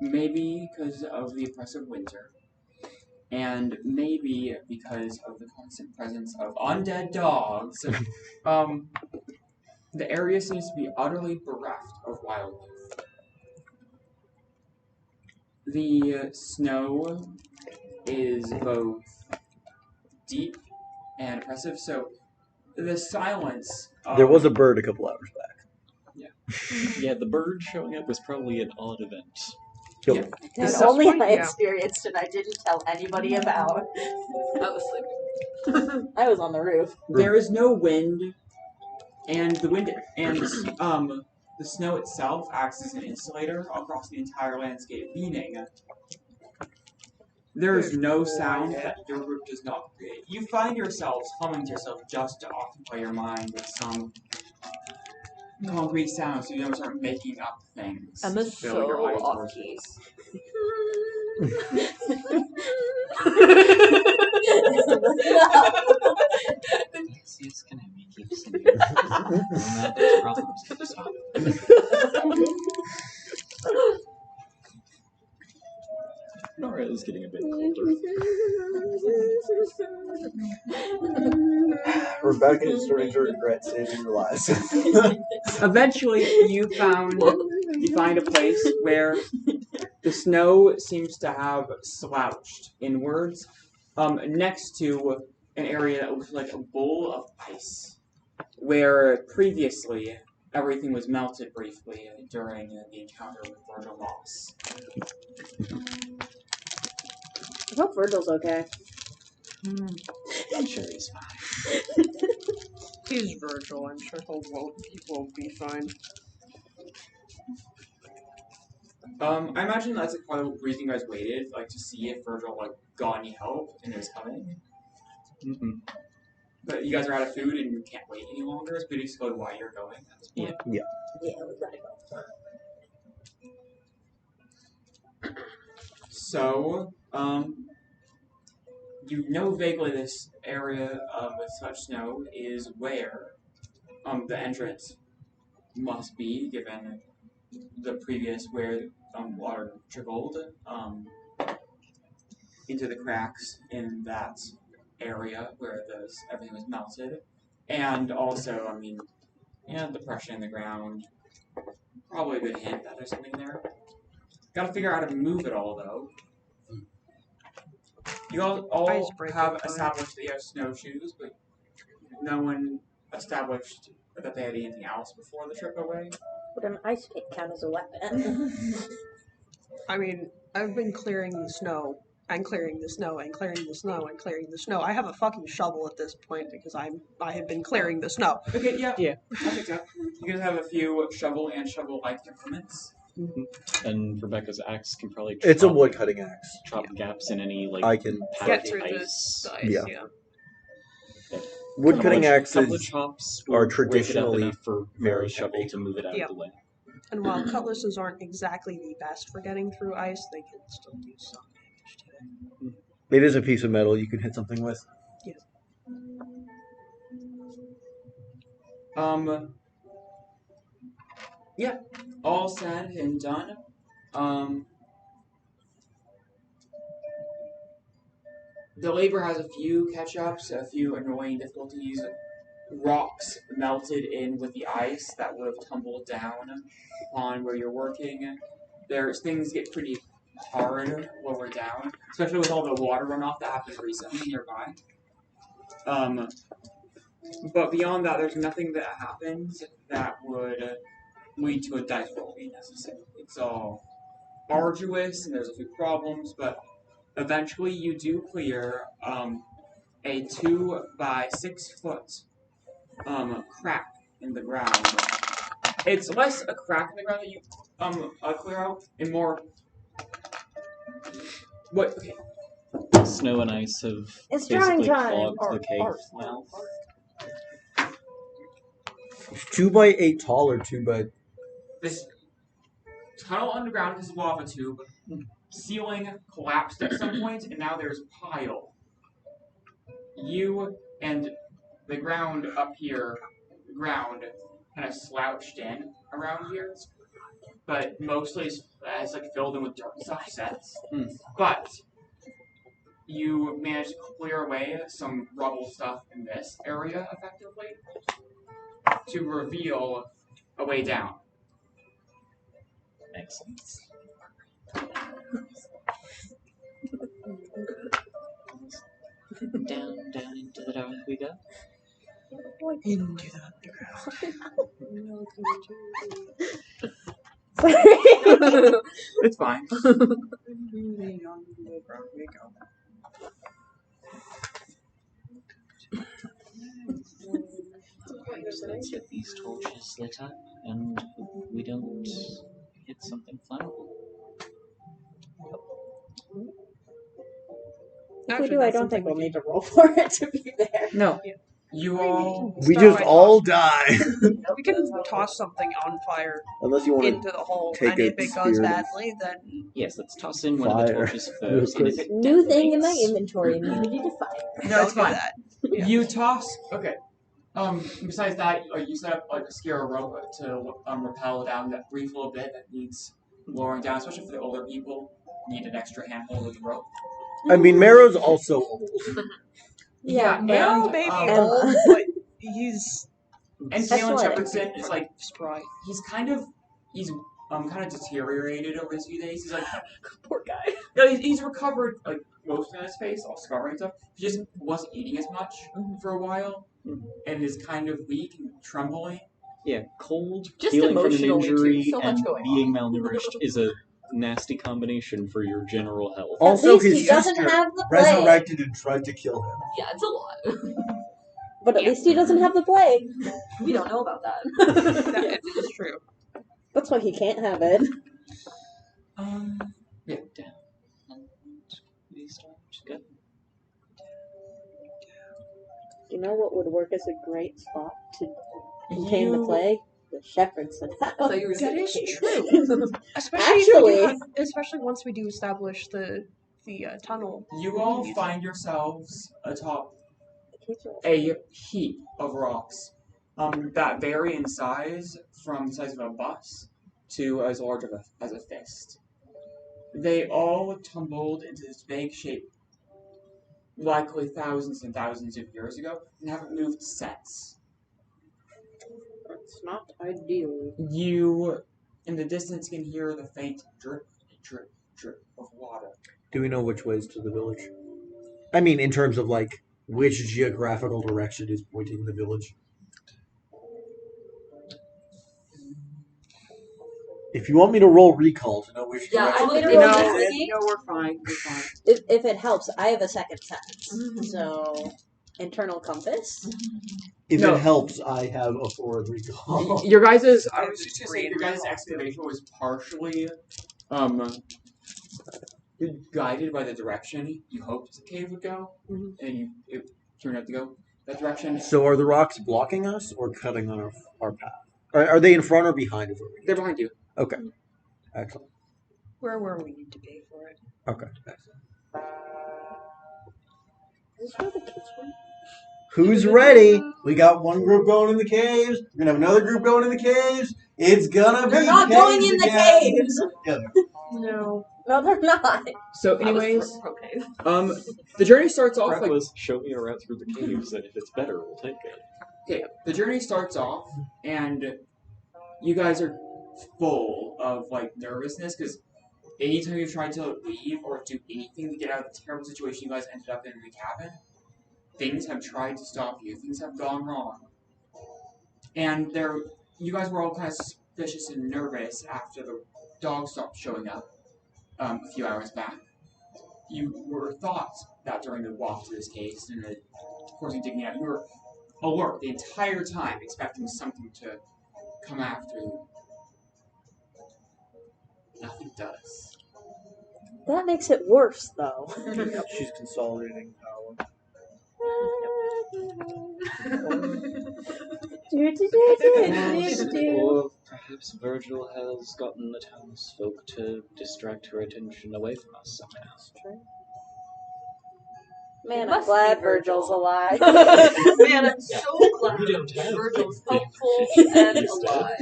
maybe because of the oppressive winter, and maybe because of the constant presence of undead dogs, the area seems to be utterly bereft of wildlife. The snow is both deep and oppressive, so the silence. There was a bird a couple hours back. Yeah, the bird showing up was probably an odd event. Yeah. It's Yeah. only I Yeah. experienced and I didn't tell anybody about. I was sleeping. I was on the roof. There is no wind, and the wind and the snow itself acts as an insulator across the entire landscape, meaning there is no sound that your group does not create. You find yourselves humming to yourself just to occupy your mind with some concrete sounds, so you don't start making up things. Emma's to fill your so eye off-key. sources. Yes, can I make keep singing. No matter problems can stop. Nora is getting a bit colder. Rebecca is starting to regret saving your lives. Eventually, you find a place where the snow seems to have slouched inwards, next to an area that looks like a bowl of ice, where previously everything was melted briefly during the encounter with Virgil Moss. I hope Virgil's okay. I'm sure he's fine. He's Virgil. I'm sure he won't be fine. I imagine that's like part of the reason you guys waited, like to see if Virgil got any help and is coming. Mm-hmm. But you guys are out of food and you can't wait any longer. It's pretty explain why you're going at this point. Yeah, we gotta go. So, you know vaguely this area with such snow is where the entrance must be, given the previous where water trickled into the cracks in that area where everything was melted. And also, I mean, depression in the ground. Probably a good hint that there's something there. Gotta figure out how to move it all, though. You all have established that you have snowshoes, but no one established that they had anything else before the trip away. Would an ice pick count as a weapon? I mean, I've been clearing the snow, and clearing the snow, and clearing the snow, and clearing the snow. I have a fucking shovel at this point because I have been clearing the snow. Okay, yeah. I think so. You guys have a few shovel and shovel-like implements. Mm-hmm. And Rebecca's axe can probably It's a wood cutting axe. Chop gaps in any I can get through ice. the ice. Yeah. Wood cutting axes chops are break it up traditionally enough for very shovel to move it out Yeah. of the way. And while cutlasses aren't exactly the best for getting through ice, they can still do some damage to it. It is a piece of metal you can hit something with. Yeah. Yeah, all said and done. The labor has a few catch-ups, a few annoying difficulties. Rocks melted in with the ice that would have tumbled down on where you're working. Things get pretty hard lower down, especially with all the water runoff that happened recently nearby. But beyond that, there's nothing that happens that would lead to a dice roll being necessary. It's all arduous, and there's a few problems, but eventually you do clear a 2 by 6 foot crack in the ground. It's less a crack in the ground that you clear out, and more. What? Okay. Snow and ice have It's drawing basically time. clogged the cave mouth. 2 by 8 tall or 2 by... This tunnel underground is lava tube. Ceiling collapsed at some point, and now there's pile. You and the ground up here, kind of slouched in around here, but mostly it's like filled in with dirt and stuff sets. But you managed to clear away some rubble stuff in this area effectively to reveal a way down. Excellent. Down into the dark we go. Into the underground. It's fine. Let's get these torches lit up, and we don't hit something flammable. If we do, I don't think we'll need to roll for it to be there. No. You all... We just all die. We can toss something on fire Unless you want into to the hole, take and a if it goes spear. badly, then Yes, let's toss in one of the Fire. torches first, and if it New thing in my detonates- inventory, immunity to fire. No, it's don't do fine. that. Yeah. You toss... Okay. Besides that, you set up like a secure rope to rappel down that brief little bit that needs lowering down, especially for the older people. Need an extra handhold with the rope. I mean, Marrow's also old. Yeah, Marrow and, may be Emma. old, but he's and Phelan athletic. Jefferson is like spry. he's kind of deteriorated over these few days. He's like Poor guy. no, he's recovered like most of his face, all scarring and stuff. He just wasn't eating as much for a while, and is kind of weak and trembling. Yeah, cold, Just healing from an emotionally, too. injury, So much and going being malnourished is a nasty combination for your general health. Also, At least his he doesn't sister have the plague. resurrected and tried to kill him. Yeah, it's a lot. But at least he doesn't have the plague. We don't know about that. That is true. That's why he can't have it. Yeah. Down. And we start to go. You know what would work as a great spot to contain the plague? The shepherd's house. So you were That is saying- true. Especially once we do establish the tunnel. You all find yourselves atop a heap of rocks that vary in size from the size of a bus to as large as a fist. They all tumbled into this vague shape likely thousands and thousands of years ago and haven't moved since. It's not ideal. You, in the distance, can hear the faint drip, drip, drip of water. Do we know which way is to the village? I mean, in terms of like which geographical direction is pointing the village. If you want me to roll recall to know which Yeah, direction, I would No, roll no, investigate. No, we're fine. We're fine. If it helps, I have a second sense. So, internal compass. if No. it helps, I have a forward recall. Your guys' I was just gonna say your guys' excavation was partially guided by the direction you hoped the cave would go, and it turned out to go that direction. So are the rocks blocking us or cutting on our path? Are they in front or behind us? They're behind you. Okay. Excellent. Where we need to be for it. Okay. Is this where the kids went? Who's ready? We got one group going in the caves. We're gonna have another group going in the caves. It's gonna be They're not going caves in the again. caves. No. No, they're not. So, I was anyways, okay. the journey starts off Prep like was show me a route through the caves, and if it's better, we'll take it. okay. The journey starts off, and you guys are full of like nervousness because anytime you've tried to leave or do anything to get out of the terrible situation you guys ended up in the cabin, things have tried to stop you. Things have gone wrong, and you guys were all kind of suspicious and nervous after the dog stopped showing up a few hours back. You were thought that during the walk to this case and the coursing digging out, you were alert the entire time, expecting something to come after you. Nothing does. That makes it worse, though. She's consolidating power. Or perhaps Virgil has gotten the townsfolk to distract her attention away from us somehow. Man, I'm Must glad be Virgil. Virgil's alive. Man, I'm so glad We don't have Virgil's big helpful fish and instead. alive.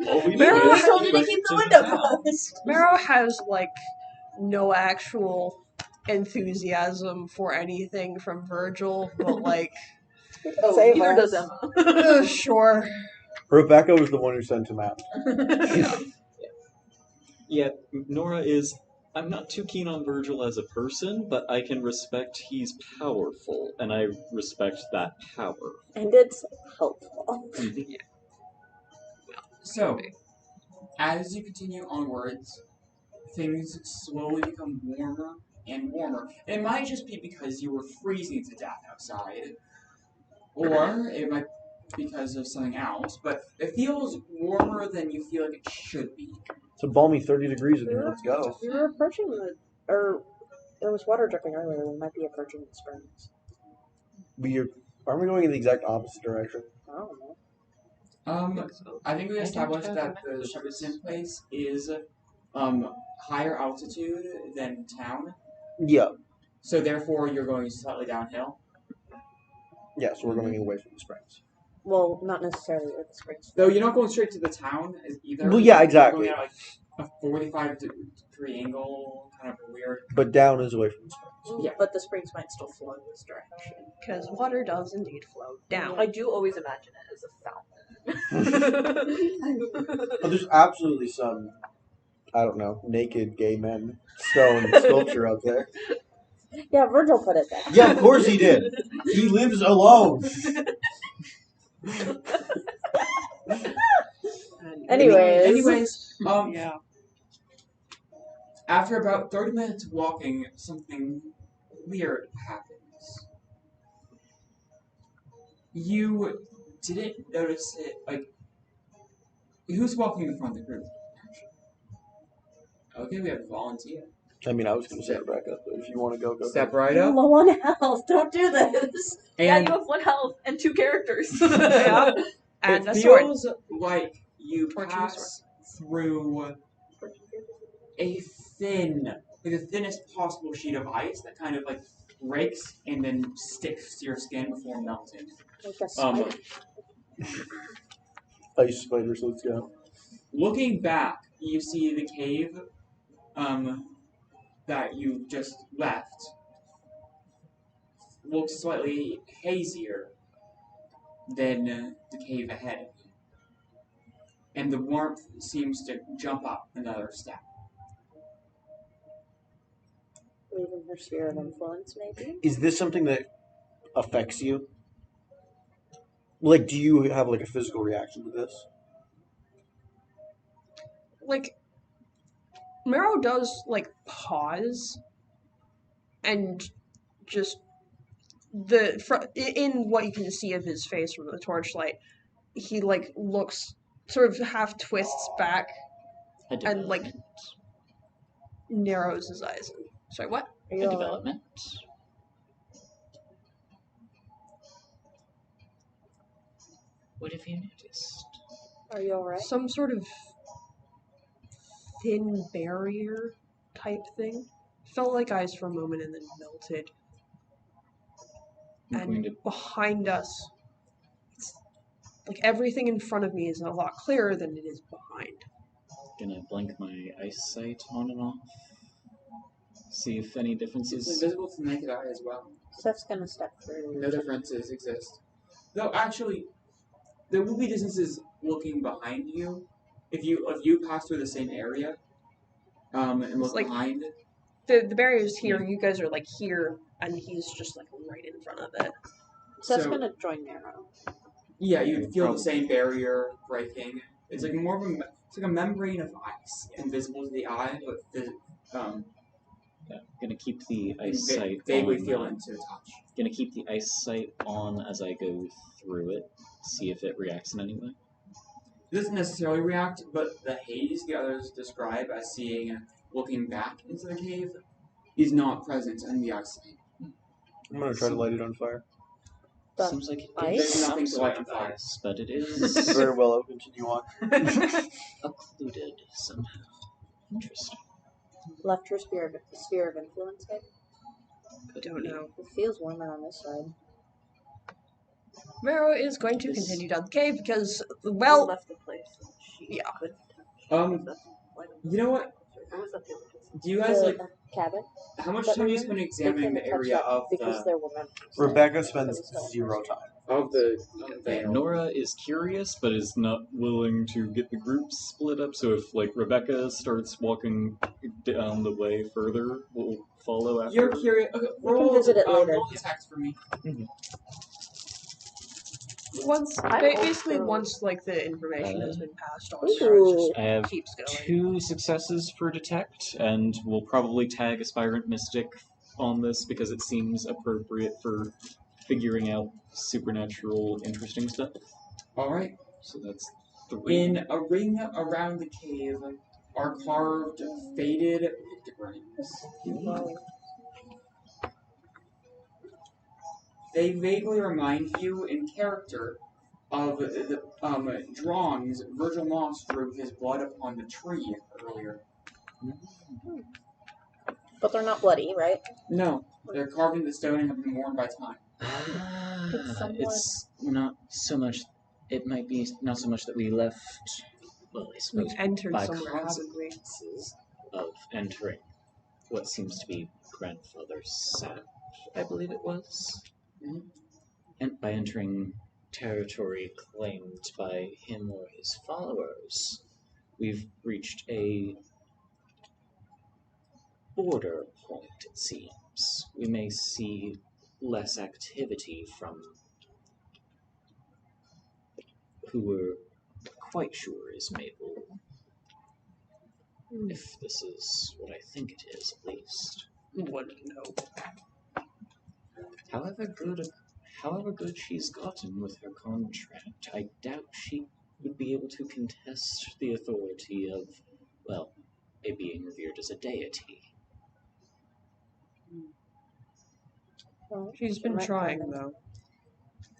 All we Marrow do is told you to break keep the to window town. closed. Marrow has like no actual enthusiasm for anything from Virgil, but like Oh, Save neither us. does Emma. sure. Rebecca was the one who sent him out. Yeah, Nora is. I'm not too keen on Virgil as a person, but I can respect he's powerful, and I respect that power. And it's helpful. So, as you continue onwards, things slowly become warmer and warmer. It might just be because you were freezing to death outside, or it might be because of something else, but it feels warmer than you feel like it should be. It's a balmy 30 degrees in here. Let's go. We were approaching or there was water dripping earlier. We might be approaching the springs. Aren't we going in the exact opposite direction? I don't know. I think we established that the Henderson place is higher altitude than town, Yeah. so therefore you're going slightly downhill. Yeah, so we're going away from the springs. Well, not necessarily where the springs. Though you're not going straight to the town either. Well, yeah, You're exactly. going at like a 45-degree angle, kind of weird. But down is away from the springs. Yeah. But the springs might still flow in this direction. Because water does indeed flow down. I do always imagine it as a fountain. But there's absolutely some, I don't know, naked gay men stone sculpture out there. Yeah, Virgil put it there. Yeah, of course he did. He lives alone. Anyways. Yeah. After about 30 minutes walking, something weird happens. You didn't notice it, like, who's walking in front of the group? Okay, we have a volunteer. I mean, I was going to say Rebecca, but if you want to go, go. Step go. right I'm up. low on health. Don't do this. Yeah, And you have 1 health and 2 characters. Yeah. And it a sword. feels like you Torch and pass through a thin, like the thinnest possible sheet of ice that kind of like breaks and then sticks to your skin before melting. Like a spider. Ice spiders, let's go. Looking back, you see the cave that you just left looks slightly hazier than the cave ahead of you. And the warmth seems to jump up another step. Leaving her sphere of influence, maybe? Is this something that affects you? Like, do you have like a physical reaction to this? Like, Marrow does, like, pause and just in what you can see of his face from the torchlight, he, like, looks, sort of half twists back and, like, narrows his eyes. Sorry, what? Are A you all right? development. What have you noticed? Are you alright? Some sort of thin barrier type thing. Felt like ice for a moment and then melted. I'm going And to behind us, it's like everything in front of me is a lot clearer than it is behind. gonna blink my eyesight on and off. See if any It's differences. invisible to the naked eye as well. Seth's gonna step through. No differences exist. Though actually, there will be distances looking behind you. If you pass through the same area, and look like- behind. The barrier's here, you guys are like here, and he's just like right in front of it. Seth's So- gonna join Marrow. Yeah, you feel Probably. the same barrier breaking. It's like more of it's like a membrane of ice, invisible to the eye, but Yeah, gonna keep the eyesight vaguely on. feel into the touch. Gonna keep the eyesight on as I go through it. See if it reacts in any way. It doesn't necessarily react, but the haze the others describe as seeing looking back into the cave is not present in the eyesight. I'm gonna try to light it on fire. The Seems like it ice? is There's some nothing to sort light on of fire. ice, but it is Very well, I'll continue on. occluded somehow. Interesting. Left her sphere of influence, maybe? Don't know. It feels warmer on this side. Marrow is going to continue down the cave because, Well, well, left the place. She yeah. couldn't touch. You know what? Or was that the other place? Do you guys The like? cabin? How much that time we're you in, spend they examining couldn't the touch area that of because the there were members there. Rebecca So spends it's not 0 personal. time. of the Okay, Nora is curious, but is not willing to get the group split up. So if like Rebecca starts walking down the way further, we'll follow after. You're her. curious. Okay, We can roll, visit it later. roll the text for me. Once, I'm basically, also- once like the information has been passed on, Ooh. Marrow just I have keeps going. 2 successes for detect, and we'll probably tag Aspirant Mystic on this because it seems appropriate for figuring out supernatural, interesting stuff. All right. So that's 3. In a ring around the cave are carved faded pictograms. They vaguely remind you in character of the drawings Virgil Moss drew his blood upon the tree earlier. But they're not bloody, right? No, they're carved into stone and have been worn by time. Did someone- It's not so much It might be not so much that we left, well, I suppose We've entered by somewhere, haven't we? consequences of entering what seems to be grandfather's sap, I believe it was. And by entering territory claimed by him or his followers, we've reached a border point, it seems. We may see less activity from who we're quite sure is Mabel. If this is what I think it is, at least. Wouldn't know. However good she's gotten with her contract, I doubt she would be able to contest the authority of, well, a being revered as a deity. Well, She's she been might trying, grow into- though.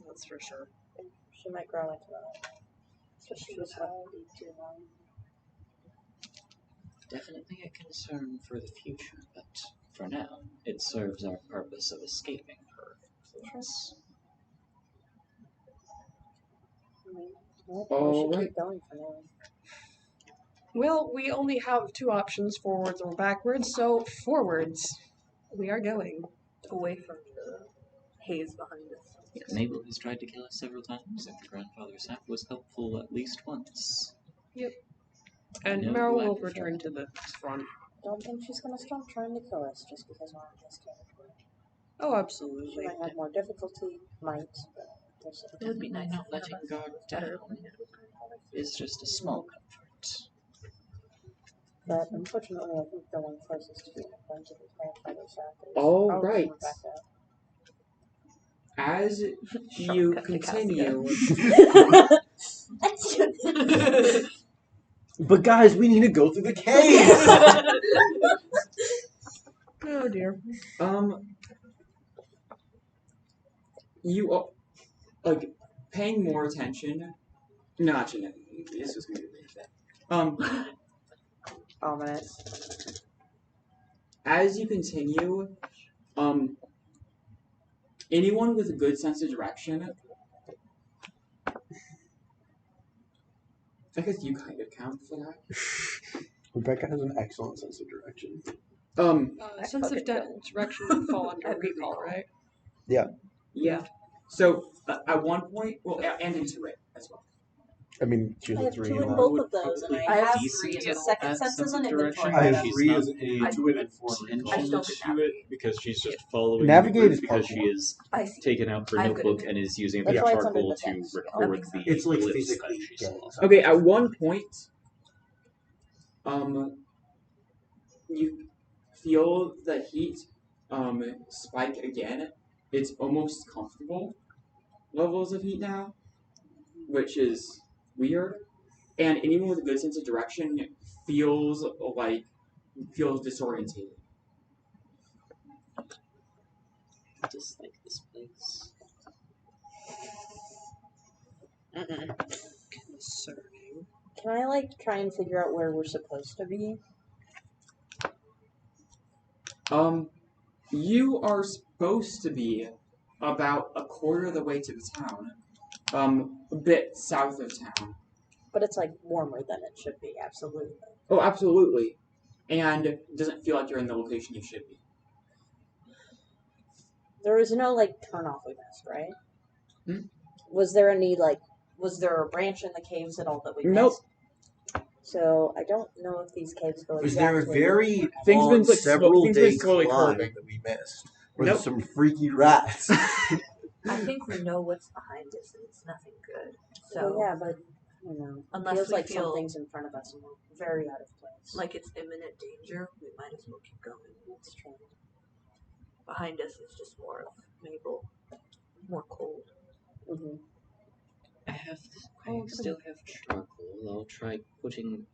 That's for sure. She might grow into that. Especially with how too long. Definitely a concern for the future, but for now, it serves our purpose of escaping her influence. Well, we should keep going for now. Well, we only have two options, forwards or backwards, so forwards. We are going. Away from the haze behind us. Yes. Mabel has tried to kill us several times, and her grandfather's sap was helpful at least once. Yep. And know Meryl who I will prefer. return to the front. Don't think she's gonna stop trying to kill us just because we're on this territory. Oh, She absolutely. might have more difficulty, but we'll see. It would be nice not letting guard down. It's just a small comfort. But unfortunately, I think the one closest to being acquainted with grandfather's sap is All probably right. Rebecca. As you Shortcut to continue, But guys, we need to go through the cave. Oh dear. you are like paying more attention. No, actually, no, this was going to be that. Ominous. As you continue, anyone with a good sense of direction, I guess you kind of count for that. Rebecca has an excellent sense of direction. Sense of direction would fall under recall, right? Yeah. So at one point, well, and into it as well. I mean, she I has a have 3 two in in both one. of those, and I I have have three three in second that senses sense of and direction. inventory. I have She's 3 not as an intuit and 4 attention I still could to it because she's just following Navigate the route is because part she one. is I see. taken out her I have good notebook and is using a That's bit of why it's under charcoal the to text. record makes the It's like glyphs physically that she saw. dead. Okay, at one point, you feel the heat spike again. It's almost comfortable levels of heat now, which is weird. And anyone with a good sense of direction feels disorientated. I dislike this place. Concerning. Can I try and figure out where we're supposed to be? You are supposed to be about a quarter of the way to the town, a bit south of town. But it's warmer than it should be, absolutely. Oh, absolutely. And it doesn't feel like you're in the location you should be. There was no turn off we missed, right? Hmm? Was there any was there a branch in the caves at all that we Nope. missed? So I don't know if these caves go Was there a exactly very Things long, been, like, several things day been slowly climb curving. that we missed? Where Nope. there's some freaky rats. I think we know what's behind us, and it's nothing good. So Well, yeah, but it unless feels we like feel something's in front of us and we're very out of place. like it's imminent danger, we might as well keep going. That's true. Behind us is just more of Mabel, more cold. Mm-hmm. I still have charcoal. I'll try putting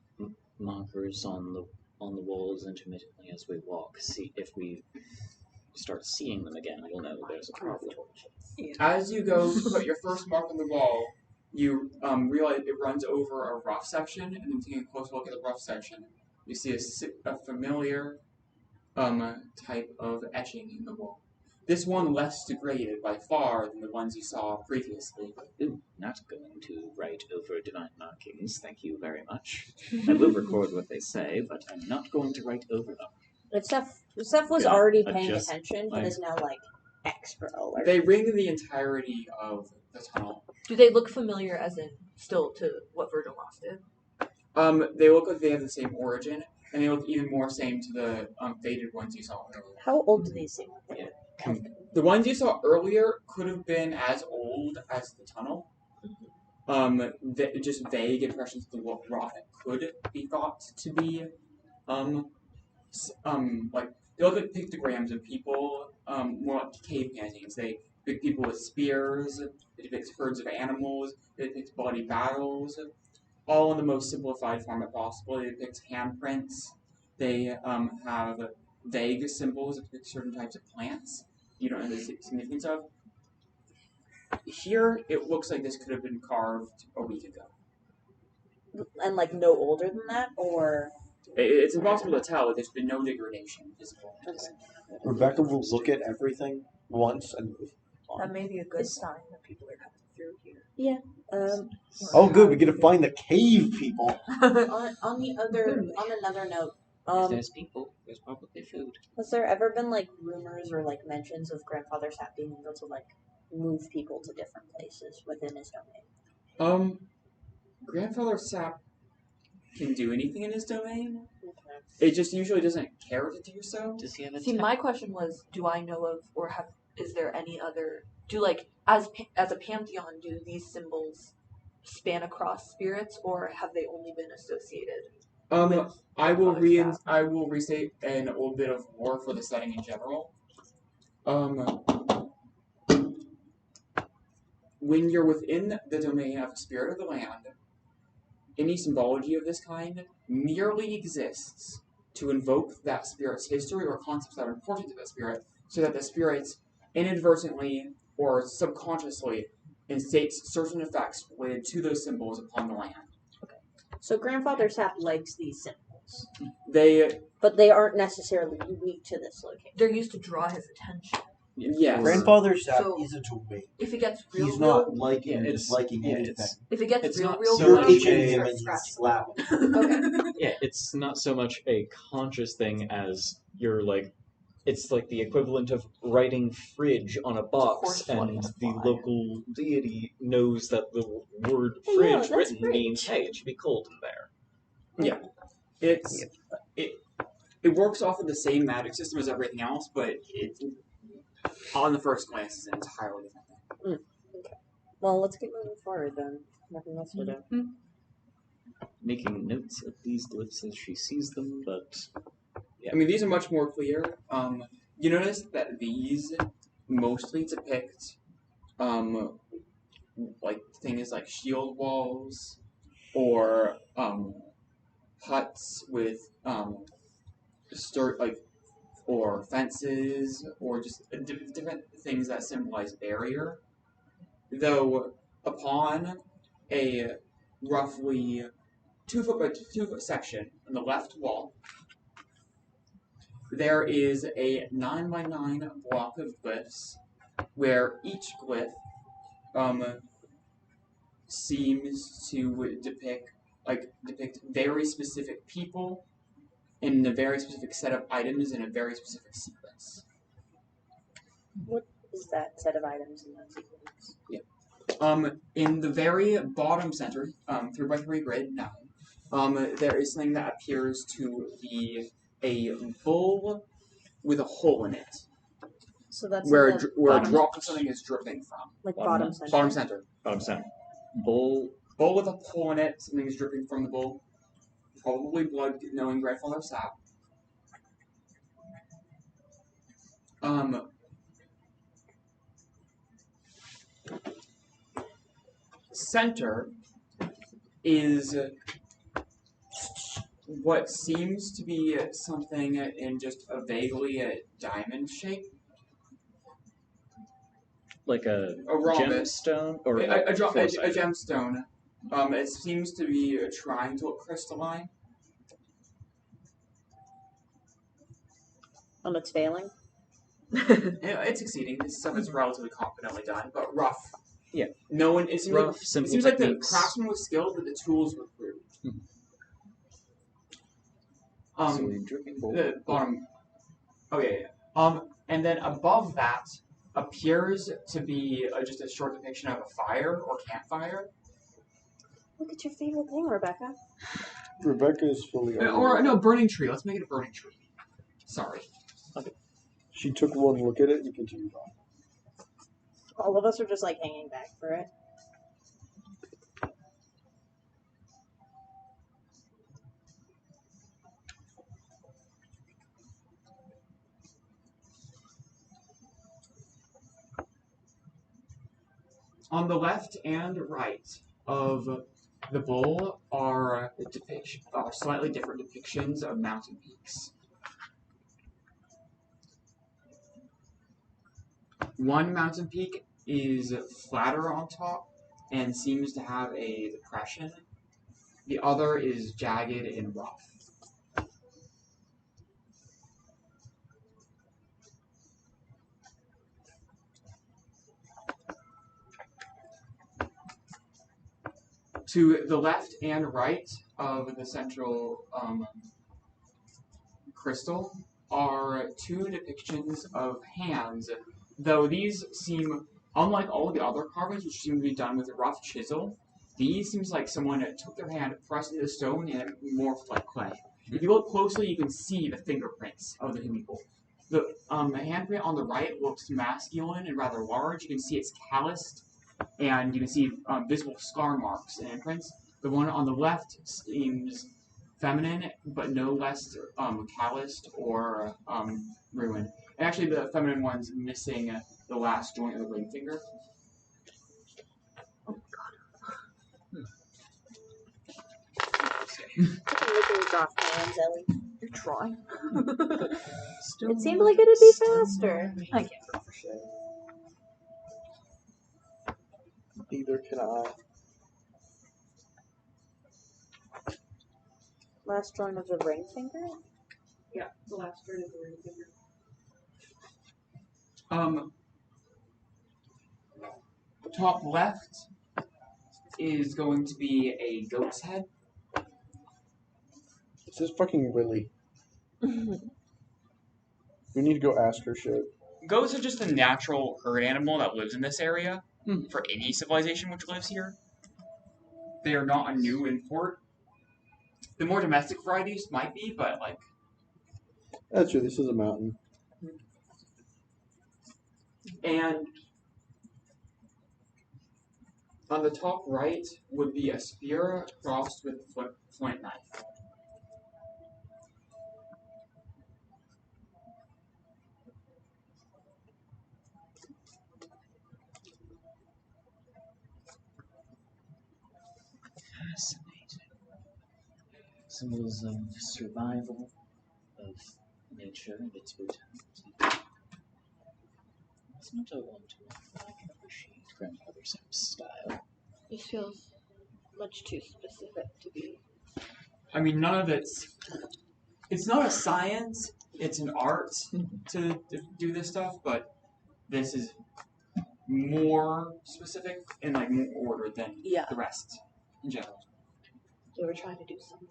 markers on the walls intermittently as we walk. See if we start seeing them again, we'll know there's a problem. As you go to put your first mark on the wall, you realize it runs over a rough section, and then taking a close look at the rough section, you see a familiar type of etching in the wall. this one less degraded by far than the ones you saw previously. Ooh, not going to write over divine markings, thank you very much. I will record what they say, but I'm not going to write over them. But Seth was Gonna already paying adjust attention, my- but is now like extra alert. They ring the entirety of the tunnel. Do they look familiar, as in still to what Virgil lost did? They look like they have the same origin, and they look even more same to the faded ones you saw earlier. How old do these seem? The ones you saw earlier could have been as old as the tunnel. Just vague impressions of what rot could be thought to be. Like they look like pictograms of people, more like cave paintings. They depict people with spears. They depict herds of animals. They depict bloody battles, all in the most simplified format possible. They depict handprints. They have vague symbols that depict certain types of plants you don't know the significance of. Here, it looks like this could have been carved a week ago. And like no older than that, or It's impossible to tell. There's been no degradation visible. Rebecca will look at everything once and move on. That may be a good sign that people are coming through here. Oh, good. We get to find the cave people. on another note, If there's people, there's probably food. has there ever been like rumors or like mentions of Grandfather Sap being able to like move people to different places within his domain? Grandfather Sap can do anything in his domain. It just usually doesn't care to do so. Does he have a See, my question was, do I know of, or is there any other, as a pantheon, do these symbols span across spirits, or have they only been associated? I will restate an old bit of lore for the setting in general. When you're within the domain of the spirit of the land, any symbology of this kind merely exists to invoke that spirit's history or concepts that are important to that spirit, so that the spirit inadvertently or subconsciously instates certain effects related to those symbols upon the land. So Grandfather Sap likes these symbols, But they aren't necessarily unique to this location. They're used to draw his attention. yes. Grandfather Sap So, is a domain. If it gets real, He's not real, liking and it's- disliking yeah, anything. it's- if it gets it's real, not real, so He'll real, much itch at a- him and slap him. okay. Yeah, it's not so much a conscious thing as you're like, it's like the equivalent of writing fridge on a box, horsefly and on a the fly. local deity knows that the word Hey, yo, fridge that's written fridge. means, hey, it should be cold in there. It works off of the same magic system as everything else, but it on the first glance is an entirely different thing. Okay. Well, let's get moving forward then. Nothing else to do. Making notes of these glyphs as she sees them, but I mean, these are much more clear. You notice that these mostly depict like things like shield walls or huts with or fences or just different things that symbolize barrier. Though upon a roughly 2 foot by 2 foot section on the left wall, there is a 9 by 9 block of glyphs where each glyph seems to depict very specific people in a very specific set of items in a very specific sequence. What is that set of items in that sequence? In the very bottom center, 3 by 3 grid 9, there is something that appears to be a bowl with a hole in it, So that's where in the a bottom, drop of something is dripping from. like Bottom bottom left. center. Bottom center. bottom center. Bowl. Bowl with a hole in it, something is dripping from the bowl. Probably blood, knowing Grandfather Sap. Center is what seems to be something in just a vaguely diamond shape. Like a rhombus. gemstone? Or A like a gemstone. It seems to be trying to look crystalline. It's failing. It's succeeding. This stuff is relatively competently done, but rough. Yeah. No one. It seems Rough, like it simple seems like the techniques. craftsman was skilled, but the tools were crude. So we're dripping bowl. The bottom. Oh yeah. And then above that appears to be just a short depiction of a fire or campfire. Look at your favorite thing, Rebecca. Rebecca is fully Or no, burning tree. Let's make it a burning tree. Sorry. She took one look at it and continued on. All of us are just like hanging back for it. On the left and right of the bowl are slightly different depictions of mountain peaks. One mountain peak is flatter on top and seems to have a depression. The other is jagged and rough. To the left and right of the central crystal are two depictions of hands, though these seem, unlike all the other carvings, which seem to be done with a rough chisel, these seems like someone took their hand, pressed into the stone, and it morphed like clay. If you look closely, you can see the fingerprints of the people. The handprint on the right looks masculine and rather large. You can see it's calloused, and you can see visible scar marks and imprints. The one on the left seems feminine, but no less calloused or ruined. And actually, the feminine one's missing the last joint of the ring finger. Oh god. Off my hands, Ellie. You're trying. It seemed like it'd be faster. I can't go for shit. Neither can I. Last joint of the ring finger? Yeah, the last joint of the ring finger. Top left is going to be a goat's head. It says fucking Willy. We need to go ask her shit. Goats are just a natural herd animal that lives in this area for any civilization which lives here. They are not a new import. The more domestic varieties might be, but like... That's true, this is a mountain. And on the top right would be a spear crossed with a flint knife. Fascinating. Symbols of survival, of nature and its brutality. It's not a one-to-one, but I can appreciate Grandfather Sam's style. This feels much too specific to be. I mean, none of it's not a science, it's an art to do this stuff, but this is more specific and like more order than the rest in general. They were trying to do something.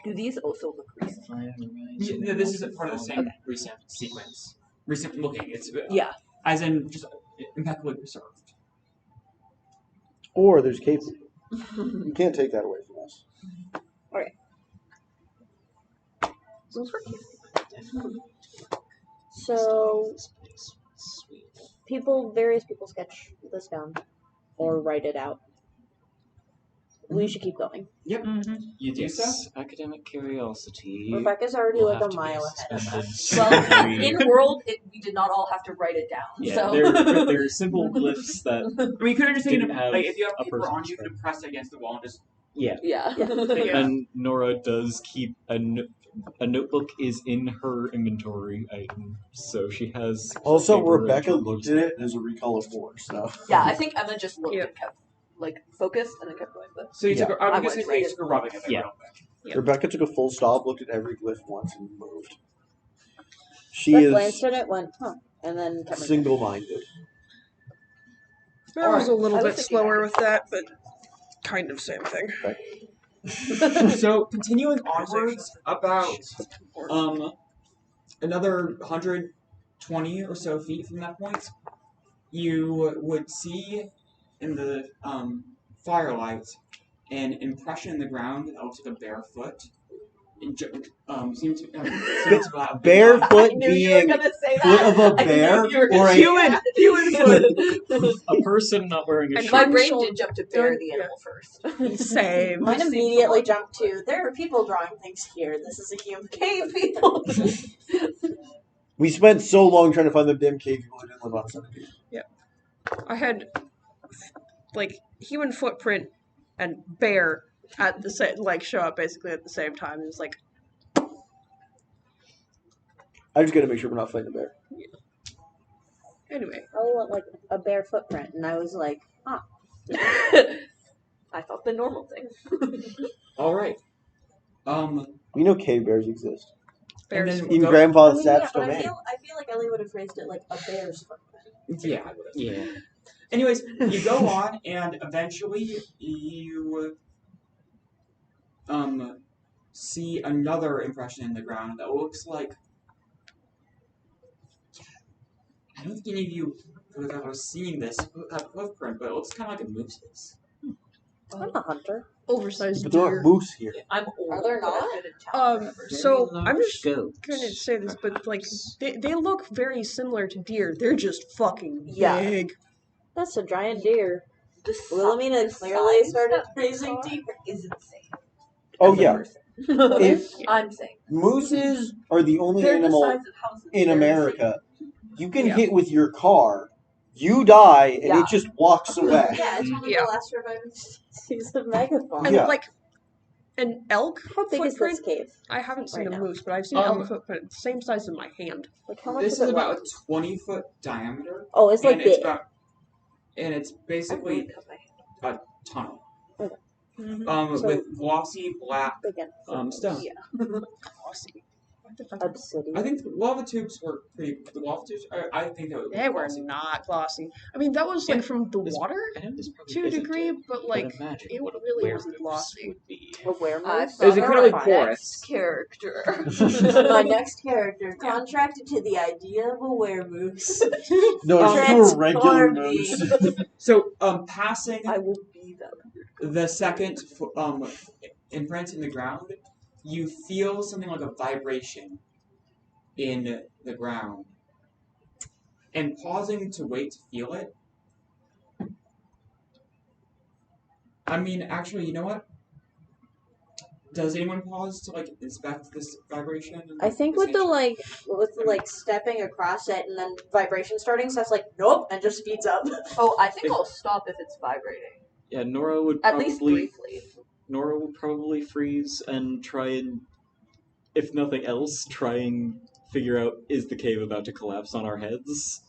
Do these also look recent? Yeah, this is a part of the same recent sequence. Recent looking. It's as in just impeccably preserved. Or there's Cape. You can't take that away from us. Alright. So, various people sketch this down or write it out. We should keep going. Yep. You do so? Academic curiosity. Rebecca's already like a mile ahead of us. Well, in world, we did not all have to write it down. Yeah, so. they're simple glyphs that. I mean, you could have just taken have like if you have a paper on, person's you could have pressed against the wall and just Yeah. Yeah. And Nora does keep A notebook is in her inventory item, so she has. Also, paper and Rebecca journals looked at it and there's a recall of 4, so. Yeah, I think Emma just looked Yeah. and kept focused and then kept going. But So you Yeah. took. I I'm went just right you took a rubbing of it. Yeah. real quick. Yeah. Rebecca took a full stop, looked at every glyph once, and moved. She But is glanced at it, went, huh, and then kept moving. single-minded. I was a little I was bit thinking slower I with that, but kind of same thing. So continuing onwards, about another 120 or so feet from that point, you would see in the firelight an impression in the ground that looks like a bare foot. Seems to have Barefoot I knew you being were gonna say foot that. of a I knew bear you were or gonna a say that. A person not wearing a My shirt. brain did jump to bear Done. the animal first. Same. Mine immediately jumped to, there are people drawing things here. This is a human. Cave people. We spent so long trying to find the damn cave people who didn't live on a centipede. I had human footprint and bear at the same show up basically at the same time. It was like I just gotta make sure we're not fighting a bear. anyway. Probably went like a bare footprint, and I was like, huh. I thought the normal thing. All right. We know cave bears exist. Bears. And then In go- Grandpa I mean, Sap's but I domain. feel like Ellie would have phrased it like a bear's footprint. Yeah, I would've. Yeah. Anyways, you go on, and eventually you see another impression in the ground that looks like. I don't think any of you would have ever seen this footprint, but it looks kind of like a moose's. I'm a hunter. Oversized But there deer. aren't moose here. I'm old. Are there but I've not? been in town forever. So Very I'm large just goats, gonna say this, but perhaps. they look very similar to deer. They're just fucking Yeah. big. That's a giant deer. Wilhelmina The clearly size started that they raising are deer. is insane. Oh As a yeah, person. If- I'm saying mooses are the only they're animal the size of houses. in They're America you can Yeah. hit with your car, you die, and Yeah. it just walks away. Yeah, it's one of Yeah. the last surviving She's a megaphone. And Yeah. an elk How big is footprint. this cave? I haven't seen right a now? moose, but I've seen Um, elk footprint the same size as my hand. Like how much This is is it? about a 20-foot diameter, Oh, it's like and big. it's basically a tunnel. Okay. Mm-hmm. So- with glossy black Big and stone. Yeah. Glossy. What the fuck? obsidian. I think the lava tubes were pretty. The lava tubes, I think they were. They were glossy. not glossy. I mean, that was Yeah, from the this- water I know this probably to a isn't degree, it, but imagine it what a really wasn't werewolf glossy. would be. A werewolf. I've It was thought incredibly of our porous. next character. My next character contracted to the idea of a weremoose. No, it's just a regular Transform me. moose. So, passing I will be that. the second imprint in the ground, you feel something like a vibration in the ground. And pausing to wait to feel it. I mean, actually, you know what? Does anyone pause to inspect this vibration? and I think this with the nature? stepping across it and then vibration starting, so it's like nope, and just speeds up. Oh, I think I'll stop if it's vibrating. Yeah, Nora would At least probably briefly. Nora will probably freeze and try and, if nothing else, try and figure out, is the cave about to collapse on our heads?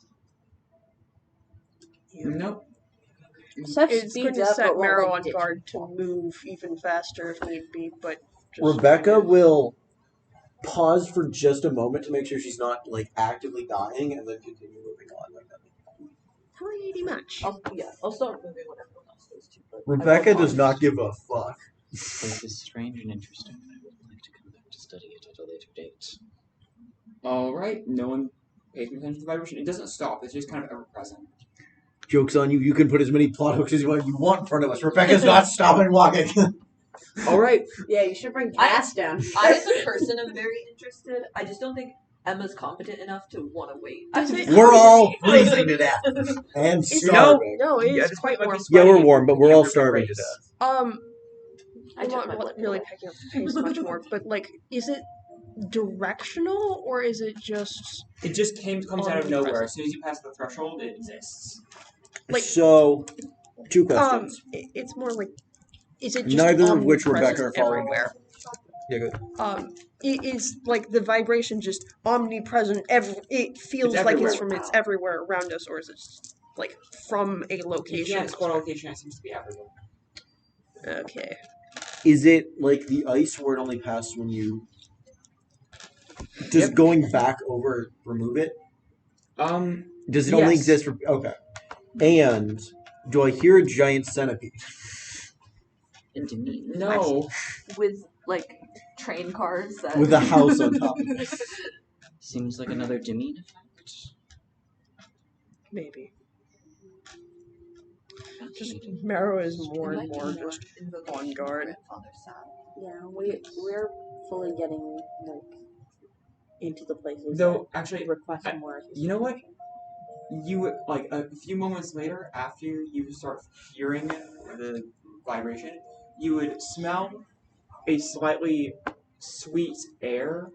Nope. Seth It's going speeds to up, set but won't, Marrow like, on ditch. guard to move even faster if need be, but just Rebecca will pause for just a moment to make sure she's not actively dying, and then continue moving on. pretty much. I'll start moving when everyone else does too. But I Rebecca will does not give a fuck. Both is strange and interesting, and I would like to come back to study it at a later date. Alright, no one pays attention to the vibration. It doesn't stop, it's just kind of ever present. Joke's on you. You can put as many plot hooks as you want in front of us. Rebecca's not stopping walking. Alright. Yeah, you should bring gas down. I, as a person, am very interested. I just don't think Emma's competent enough to want to wait. Does it- We're all freezing to death and Is it- starving. No, it Yeah, is this quite might be warm. Yeah, we're sweaty. warm, but we're Yeah, all we're starving to race. death. I I'm took my not blood really pressure. picking up the pace much more, but is it directional or is it just It just comes out of nowhere. Omnipresent. As soon as you pass the threshold, it exists. So, 2 questions. it's more like is it just Neither of which omnipresent Rebecca are following. everywhere? Yeah, good. It is like the vibration just omnipresent. It feels It's like everywhere. it's everywhere around us, or is it just like from a You location? can't spot a location. It seems to be everywhere. Okay. Is it like the ice where it only passes when you? Does Yep. going back over remove it? Does it only Yes. exist for? Okay. And do I hear a giant centipede? No. With like train cars that With a house on top of it. Seems like another demean effect. Maybe. Just Marrow is more It and might more be just invocation on of guard. grandfather's side. Yeah, we're fully getting like into the places Though that actually, request more. you know what? You like a few moments later, after you start hearing the vibration, you would smell a slightly sweet air,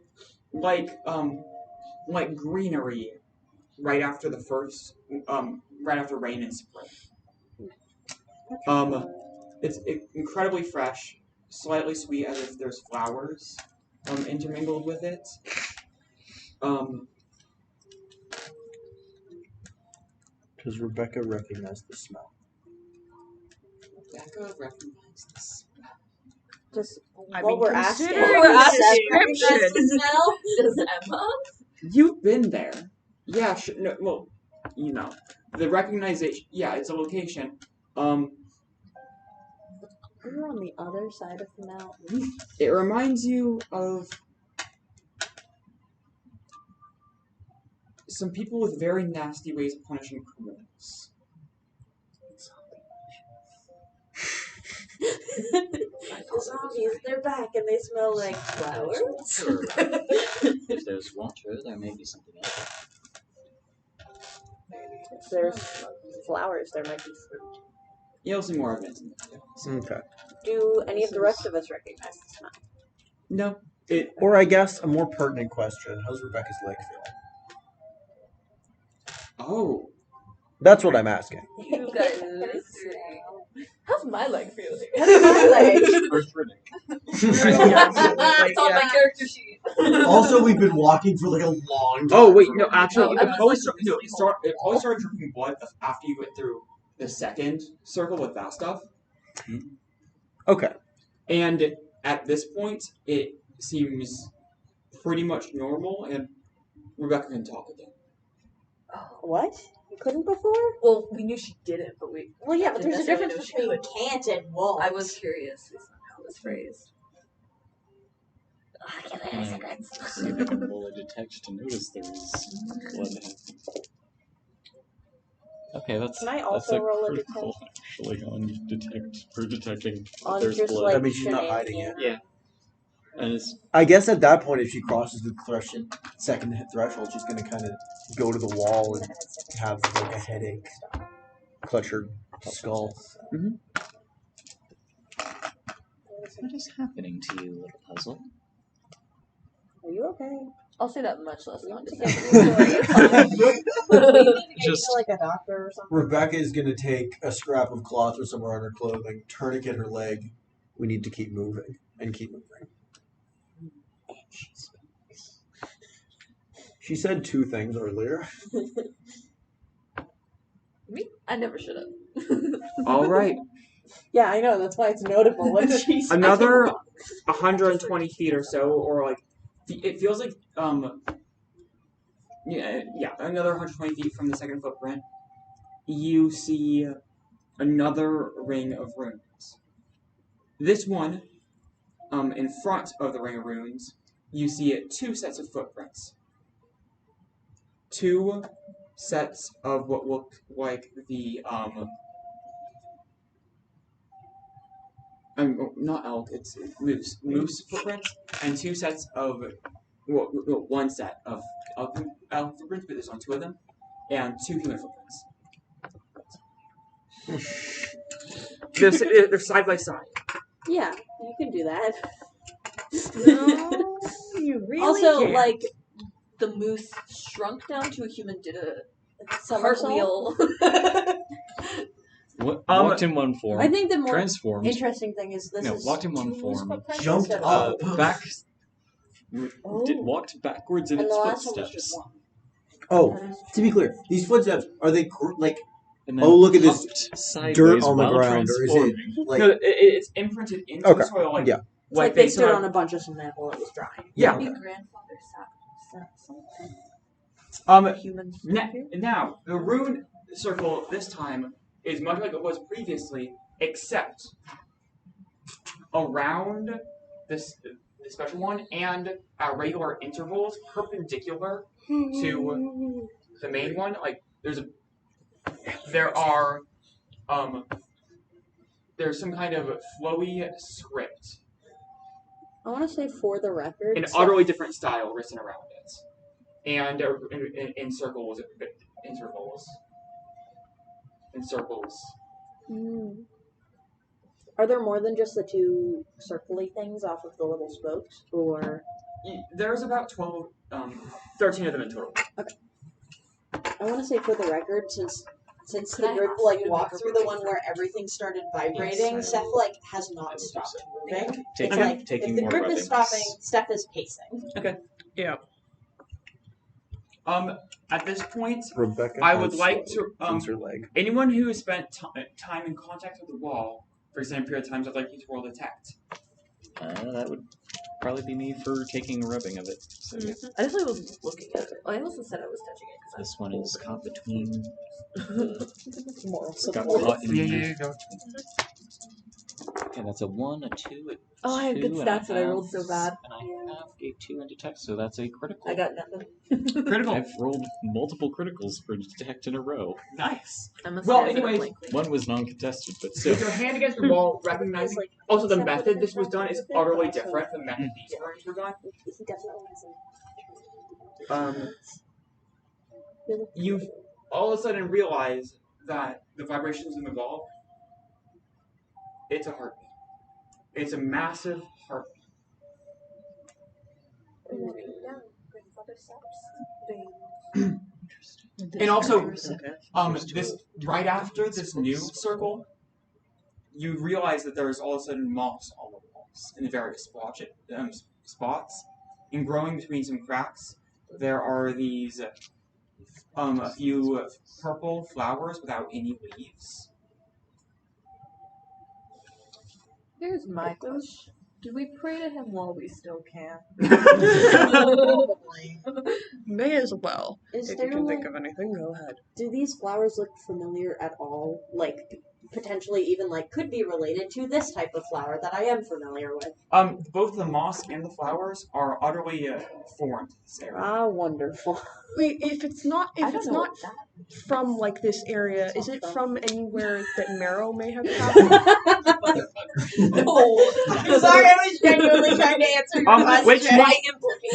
like greenery, right after right after rain in spring. It's incredibly fresh, slightly sweet, as if there's flowers intermingled with it. Does Rebecca recognize the smell? Rebecca recognizes the smell. Just I what mean, we're asking. considering We're the asking. description. Smell? Does Emma? You've been there. Yeah, sure. No, well, you know. The recognition, yeah, it's a location. We're on the other side of the mountain. It reminds you of some people with very nasty ways of punishing criminals. The zombies, they're back and they smell like flowers. If there's water, there may be something else. If there's flowers, there might be fruit. You'll see more evidence in the video. Okay. Do any of the rest of us recognize the smell? No. Or I guess a more pertinent question: how's Rebecca's leg feeling? Oh. That's what I'm asking. You guys. How's my leg feeling? My leg. Arthritic. It's on my character sheet. Also, we've been walking for like a long time. Oh wait, no. Actually, Oh, it I was probably like, it probably started drinking blood after you went through the second circle with that stuff. Okay. And at this point, it seems pretty much normal, and Rebecca can talk again. What? You couldn't before? Well, we knew she didn't, but we. Well, yeah, but didn't there's a necessarily difference know she between could. Can't and won't. I was curious as to how it was phrased. See if I can roll a detect to notice there's blood happening. Okay, that's Can I that's also a roll a critical actually on detecting On there's just blood. like That means she's not hiding it. Yeah. And it's I guess at that point, if she crosses the second threshold, she's going to kind of go to the wall and have like a headache, clutch her skull. What is happening to you, little puzzle? Are you okay? I'll say that much less We need to condescending. get Just- to like a doctor or something. Rebecca is going to take a scrap of cloth or somewhere on her clothing, tourniquet her leg. We need to keep moving and keep moving. She said two things earlier. Me? I never should have. All right. Yeah, I know. That's why it's notable when she's Another 120 feet or so, or like it feels like another 120 feet from the second footprint, you see another ring of runes. This one, in front of the ring of runes, you see two sets of footprints. Two sets of what look like the not elk, it's moose footprints, and two sets of one set of elk footprints, but there's only two of them, and two human footprints. They're side by side. Yeah, you can do that. No, you really Also, can't. like, the moose shrunk down to a human, did a Somersault? cartwheel. Locked in one form. I think the more transformed. interesting thing is this is locked in one two form. footprints Jumped instead up. of Back. Oh. Walked backwards in and its the last one was footsteps. just one. Oh, to be clear, these footsteps are they like? And then Oh, look at this hopped sideways dirt on the while ground, or is it transforming. like? No, it's imprinted into Okay, the soil. Like, yeah. It's like they stood somehow- on a bunch of cement while it was drying. Yeah. Maybe grandfather sat something. Human. Now, the rune circle this time is much like it was previously, except around this the special one and at regular intervals, perpendicular to the main one. Like there's some kind of flowy script I want to say for the record. in utterly different style written around it, and in circles, intervals. Are there more than just the two circly things off of the little spokes, or? There's about 13 of them in total. I want to say for the record, since Can I the group ask like you to walked make a through the rotation? one where everything started vibrating, Yes. Steph like has not stopped moving. Taking- It's like taking if the more group rubbings. is stopping, Steph is pacing. Yeah. At this point, Rebecca I would has like slowed to since her leg. anyone who has spent time in contact with the wall for a certain period of times, I'd like you to roll detect. That would probably be me for taking a rubbing of it. So, yeah. I definitely wasn't looking at it. I also said I was touching it because This one is caught between. Moral Got support. caught in. Yeah, go. Okay, that's a 1, a 2, a Oh, I have good 2, and stats, but I have- rolled so bad. And I have a 2 in detect, so that's a critical. I got nothing. Critical. I've rolled multiple criticals for detect in a row. Nice. I'm a Well, stare at it anyways, blankly. One was non-contested, but still. With your hand against the wall, recognizing. Like, Also, the Steph method would this was done is utterly different from the method Mm-hmm. these runes were done. He definitely has You all of a sudden realize that the vibrations in the wall, it's a heartbeat. It's a massive heartbeat. And also, this right after this new circle, you realize that there is all of a sudden moss on the walls in various spots, and growing between some cracks, there are these a few purple flowers without any leaves. Here's my question. Do we pray to him while we still can? May as well. Is If there you can think like, of anything, go ahead. do these flowers look familiar at all? Like, potentially even like could be related to this type of flower that I am familiar with. Both the moss and the flowers are utterly foreign to this area. Ah, wonderful. Wait, if it's not what from like this area, is it from anywhere that Marrow may have traveled? No. I'm sorry, I was genuinely trying to answer your question.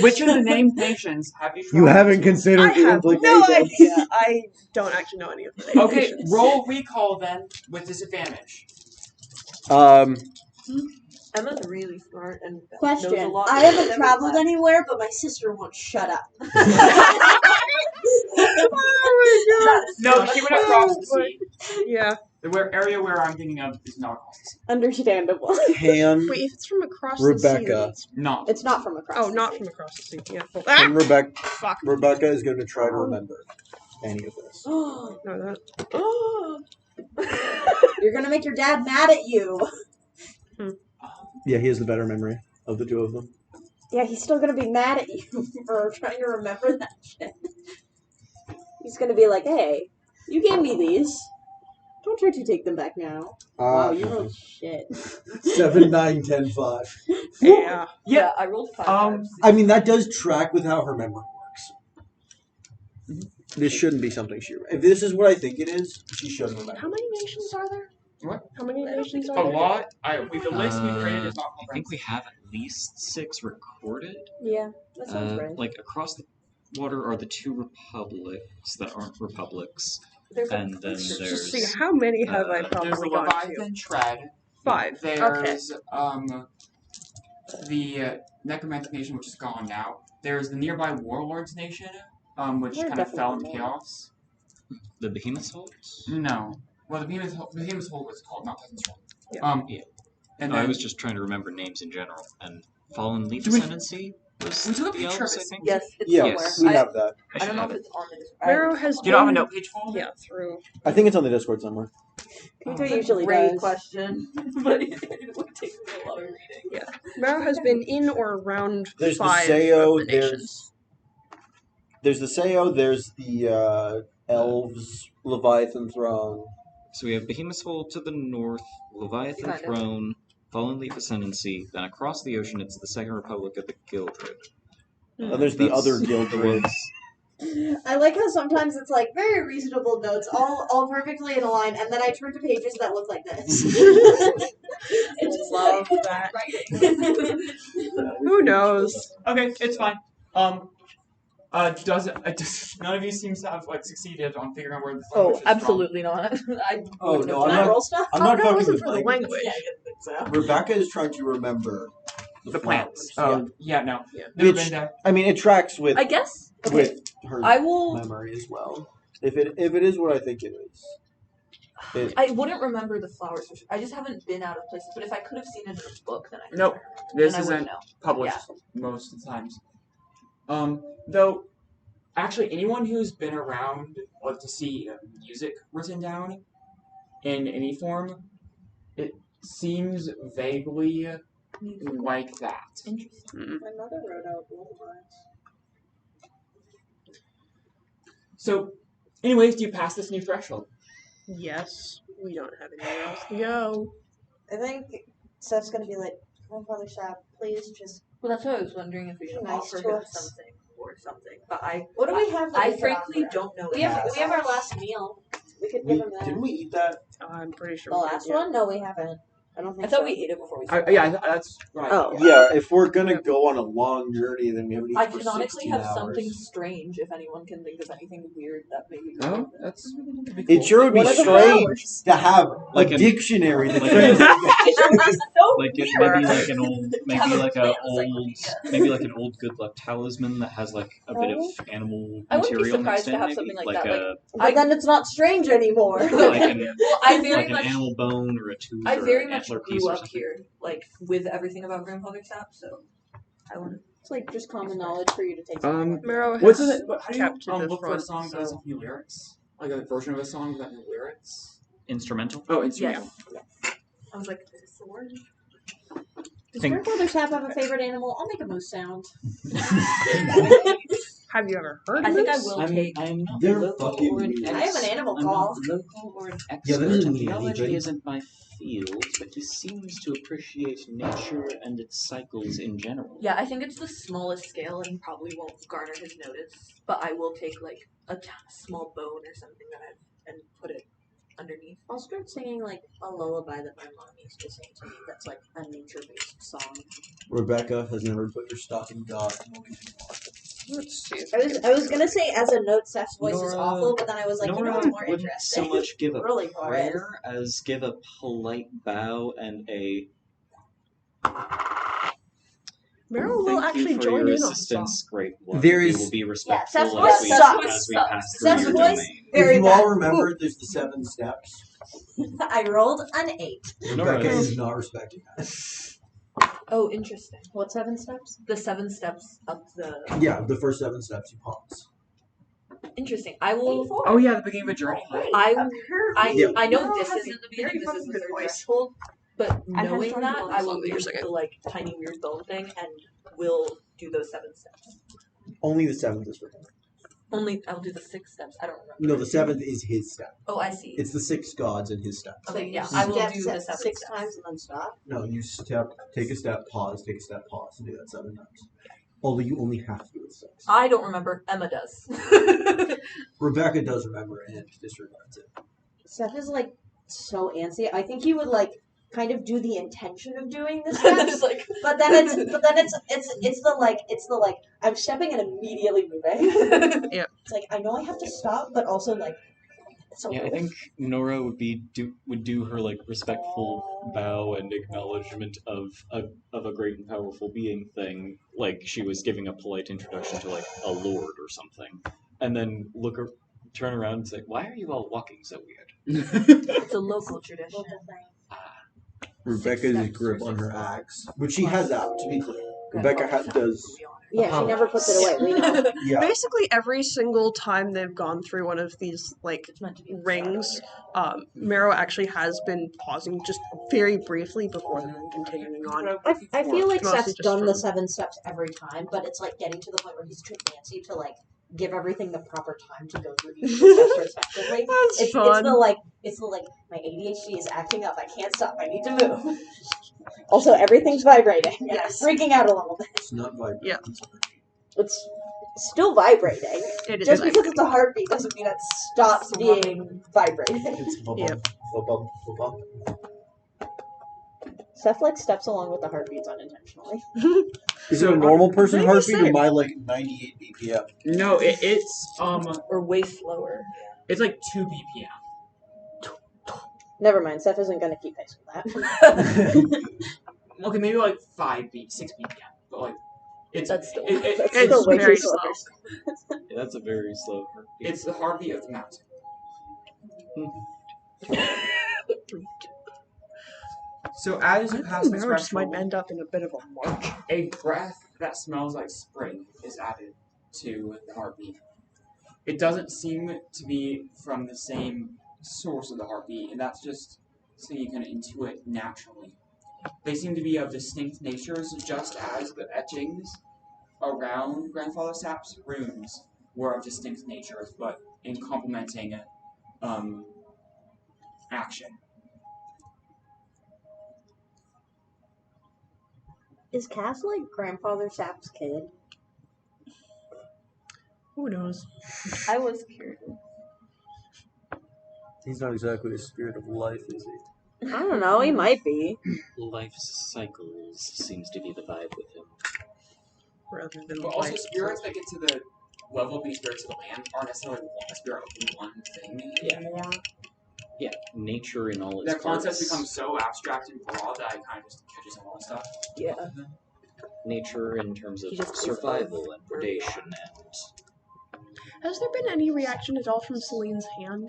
Which of the named nations have you tried? You haven't considered I the have no implications. idea. I don't actually know any of the Okay, nations. roll recall then with disadvantage. Emma's really smart and knows a Question. lot. I haven't traveled anywhere, but my sister won't shut up. No, she went across the sea. Yeah. The area where I'm thinking of is not across the sea. Understandable. Can Wait, if it's from across the sea, Rebecca then Not. It's not from across. oh, the not sea. from across the sea. Yeah. Well, and fuck. Rebecca is going to try to remember any of this. No, that. You're gonna make your dad mad at you. Yeah, he has the better memory of the two of them. Yeah, he's still gonna be mad at you for trying to remember that shit. He's gonna be like, "Hey, you gave me these. Don't try to take them back now." Wow, you rolled shit. 7, 9, 10, 5. Yeah. Yeah, I rolled 5. I mean, that does track with how her memory works. This shouldn't be something she. If this is what I think it is, she should remember. How many nations are there? What? How many nations A are there? lot. The list we created is not I think we have at least 6 recorded. Yeah, that sounds right. Like across the water are the 2 republics that aren't republics, There's and then Just there's see, how many have I There's probably the gone to? Leviathan Shred. 5. Okay. There's the Necromantic Nation, which is gone now. There's the nearby Warlords Nation, which They're kind of fell in definitely chaos. the behemoth souls. No. Well, the behemoth's hold was called, not Peasant's Hold. Yeah. Yeah. And No, I then was just trying to remember names in general. And Fallen Leaf Do we- Ascendancy was we took a the picture elves, of I it. think. Yes, it's Yeah, somewhere. Yes. we I, have that. I I should don't know have if it. it's on the Discord. Marrow has do you not have a been note page folder? yeah through. I think it's on the Discord somewhere. Pluto It's a usually great does. question, but it would take me a lot of reading. Marrow has been in or around There's the 5 Sao, of the nations. there's the Sao, there's the Elves, Leviathan Throne. So we have Behemoth's Hold to the north, Leviathan Kind of. Throne, Fallen Leaf Ascendancy, then across the ocean it's the Second Republic of the Guildred. And there's the That's other the Guildred. ones. I like how sometimes it's like very reasonable notes, all perfectly in a line, and then I turn to pages that look like this. I just love that. Who knows? Okay, it's fine. None of you seems to have succeeded on figuring out where the Oh, language is absolutely not. I Oh, wouldn't no, have I'm done not- roll stuff? I'm not that fucking wasn't with for the language. language. Yeah, I didn't think so. Rebecca is trying to remember the plants. flowers. Yeah, no. Yeah. Never Which- been there. I mean, it tracks with I guess. Okay. with her I will. memory as well. If it is what I think it is. I wouldn't remember the flowers. For sure. I just haven't been out of places. But if I could have seen it in a book, then I could. Nope. This then I would isn't know. published most of the times. Though, actually, anyone who's been around to see music written down in any form, it seems vaguely like that. Interesting. My mother wrote out lullabies. So, anyways, do you pass this new threshold? Yes, we don't have anywhere else to go. I think Seth's gonna be like, Grandfather Sap, please just. Well, that's what I was wondering if we should Nice offer to him us. something or something. But I What do we have that I we could frankly offer? don't know. We have our last meal. We could give him that. Didn't we eat that? I'm pretty sure. The we last did, yeah. one? No, we haven't. I don't think I thought so. we ate it before we. That's right. Oh. Yeah, if we're gonna go on a long journey, then we haven't eaten I for canonically 16 have hours. something strange. If anyone can think of anything weird that maybe. Oh, that's. It sure would be What are the strange flowers? to have Like a a- dictionary that like translates. Like it, maybe like an old, maybe like a plant old, encyclopedia. maybe like an old good luck talisman that has like a bit of animal I wouldn't be material surprised mixed to in. have Maybe something like like that, a But then it's not strange anymore. like an, Well, I very like an much. animal bone or a tooth I or very an much antler piece grew or up something. here, like with everything about Grandfather Sap, so I wouldn't. It's like just common knowledge for you to take. something Marrow has What's it? How do you kept to the look for a front, song that so- doesn't have new lyrics? Like a version of a song without new lyrics? Instrumental. Oh, it's Yes. I was like, is this the word? Does Think- Grandfather Sap have a favorite animal? I'll make a moose sound. Have you ever heard I of think this? I will I'm, take. I'm not They're local fucking or an weird. I have an animal I'm call. not local or an expert. Yeah, that doesn't mean Theology anything. isn't my field, but he seems to appreciate nature and its cycles in general. Yeah, I think it's the smallest scale and probably won't garner his notice. But I will take like a small bone or something that I've and put it underneath. I'll start singing like a lullaby that my mom used to sing to me. That's like a nature-based song. Rebecca has never put your stock in God. Let's see. I was gonna say as a note, Seth's voice is Nora- awful, but then I was like, you know Nora what's more wouldn't interesting? so much give a Really for it. prayer as give a polite bow and a Marrow will thank actually you for join your in on the song. assistance, great one. There We is- will be Seth's respectful voice as we sucks. pass through Seth's your voice- domain. Very if you bad. all remember, there's the 7 steps. I rolled an 8. Rebecca Nora. is not respecting that. Oh, interesting. What 7 steps? The 7 steps up the. Yeah, the first 7 steps you pause. Interesting. I will. Oh yeah, the beginning of a journey. Yeah. I know Marrow this has isn't a the beginning. very This is fucking the good third voice. threshold. But has knowing started that, on I the will song that you're use singing. the like tiny weird bone thing and will do those 7 steps. Only the 7th is for him. Only I'll do the 6 steps. I don't remember. No, the 7th is his step. Oh, I see. It's the 6 gods and his step. Okay, yeah, So I you will step do the 7 6 steps. times and then stop. No, you take a step, pause, take a step, pause, and do that 7 times. Although you only have to do it 6. I don't remember. Emma does. Rebecca does remember and disregards it. Seth is like so antsy. I think he would like kind of do the intention of doing the steps, Just like, but then it's the like I'm stepping and immediately moving. Yeah. It's like I know I have to stop, but also like it's so Yeah, I think Nora would do her like respectful bow and acknowledgement of a great and powerful being thing, like she was giving a polite introduction to like a lord or something, and then turn around and say, "Why are you all walking so weird?" It's a local tradition. Rebecca's grip on her axe, which she has out, to be clear. Rebecca does. Yeah, she never puts it away. We know. Yeah. Basically, every single time they've gone through one of these rings, Marrow actually has been pausing just very briefly before then continuing on. I feel like Mostly Seth's just done the from- 7 steps every time, but it's like getting to the point where he's too fancy to like give everything the proper time to go through each of the steps respectively. That's It's fun. the like my ADHD is acting up. I can't stop. I need to move. Also, everything's vibrating. Yes. Freaking out a little bit. It's not vibrating. Yeah. It's still vibrating. It is Just because vibrating. it's a heartbeat doesn't mean it stops being vibrating. It's bubble, Yep. bubble, bubble. Seth like steps along with the heartbeats unintentionally. Is it a normal person What did heartbeat he or say? my like 98 BPM? No, it's Or way slower. it's like 2 BPM. Never mind. Seth isn't going to keep pace with that. Okay, maybe like 6 BPM, but like it's That's still- That's it's still way very too slow. Yeah, that's a very slow heartbeat. it's the heartbeat of the mountain. So as you I pass think the Marrow just might threshold, end up in a bit of a march. a breath that smells like spring is added to the heartbeat. It doesn't seem to be from the same source of the heartbeat, and that's just something you kind of intuit naturally. They seem to be of distinct natures, just as the etchings around Grandfather Sap's runes were of distinct natures, but in complementing action. Is Cass like Grandfather Sap's kid? Who knows? I was curious. He's not exactly the spirit of life, is he? I don't know. He might be. Life's cycles seems to be the vibe with him. Rather than But also, light. spirits that get to the level of being spirits of the land aren't necessarily a spirit of one thing anymore. Yeah, nature in all its That concept parts. becomes so abstract and broad that I kind of just catches on all stuff. Yeah. Nature in terms of He just survival and predation and Has there been any reaction at all from Celine's hand?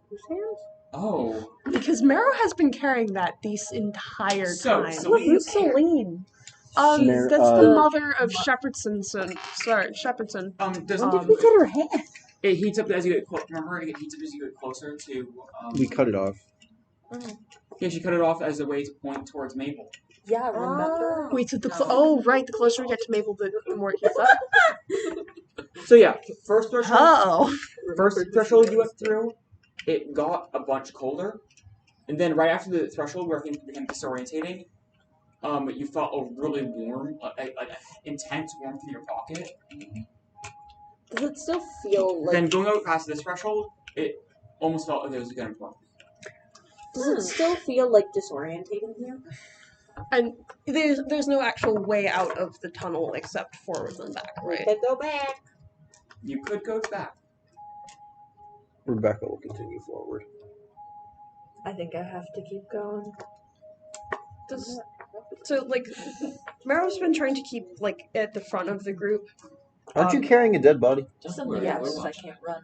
Whose hand? Oh, Because Marrow has been carrying that this entire So, time. Celine- Who's Celine? Mar- That's uh, the mother of Shepherdson. Shepherdson. does When did we get her hand? it heats up as you get closer? Remember, it heats up as you get closer to. We cut it off. Yeah, she cut it off as a way to point towards Maple. Yeah, remember? Wait, so right, the closer we get to Maple, the more it heats up. So yeah, first threshold. Oh. First threshold you went through, it got a bunch colder, and then right after the threshold where things became disorientating, you felt a really warm, like intense warmth in your pocket. Does it still feel like? Then going out past this threshold, it almost felt like it was gonna burn. Does it still feel like disorientating here? And there's no actual way out of the tunnel except forwards and back, We right? could go back. You could go back. Rebecca will continue forward. I think I have to keep going. So, like, Marrow's been trying to keep, like, at the front of the group. Aren't you carrying a dead body? Simply, yeah, because I can't run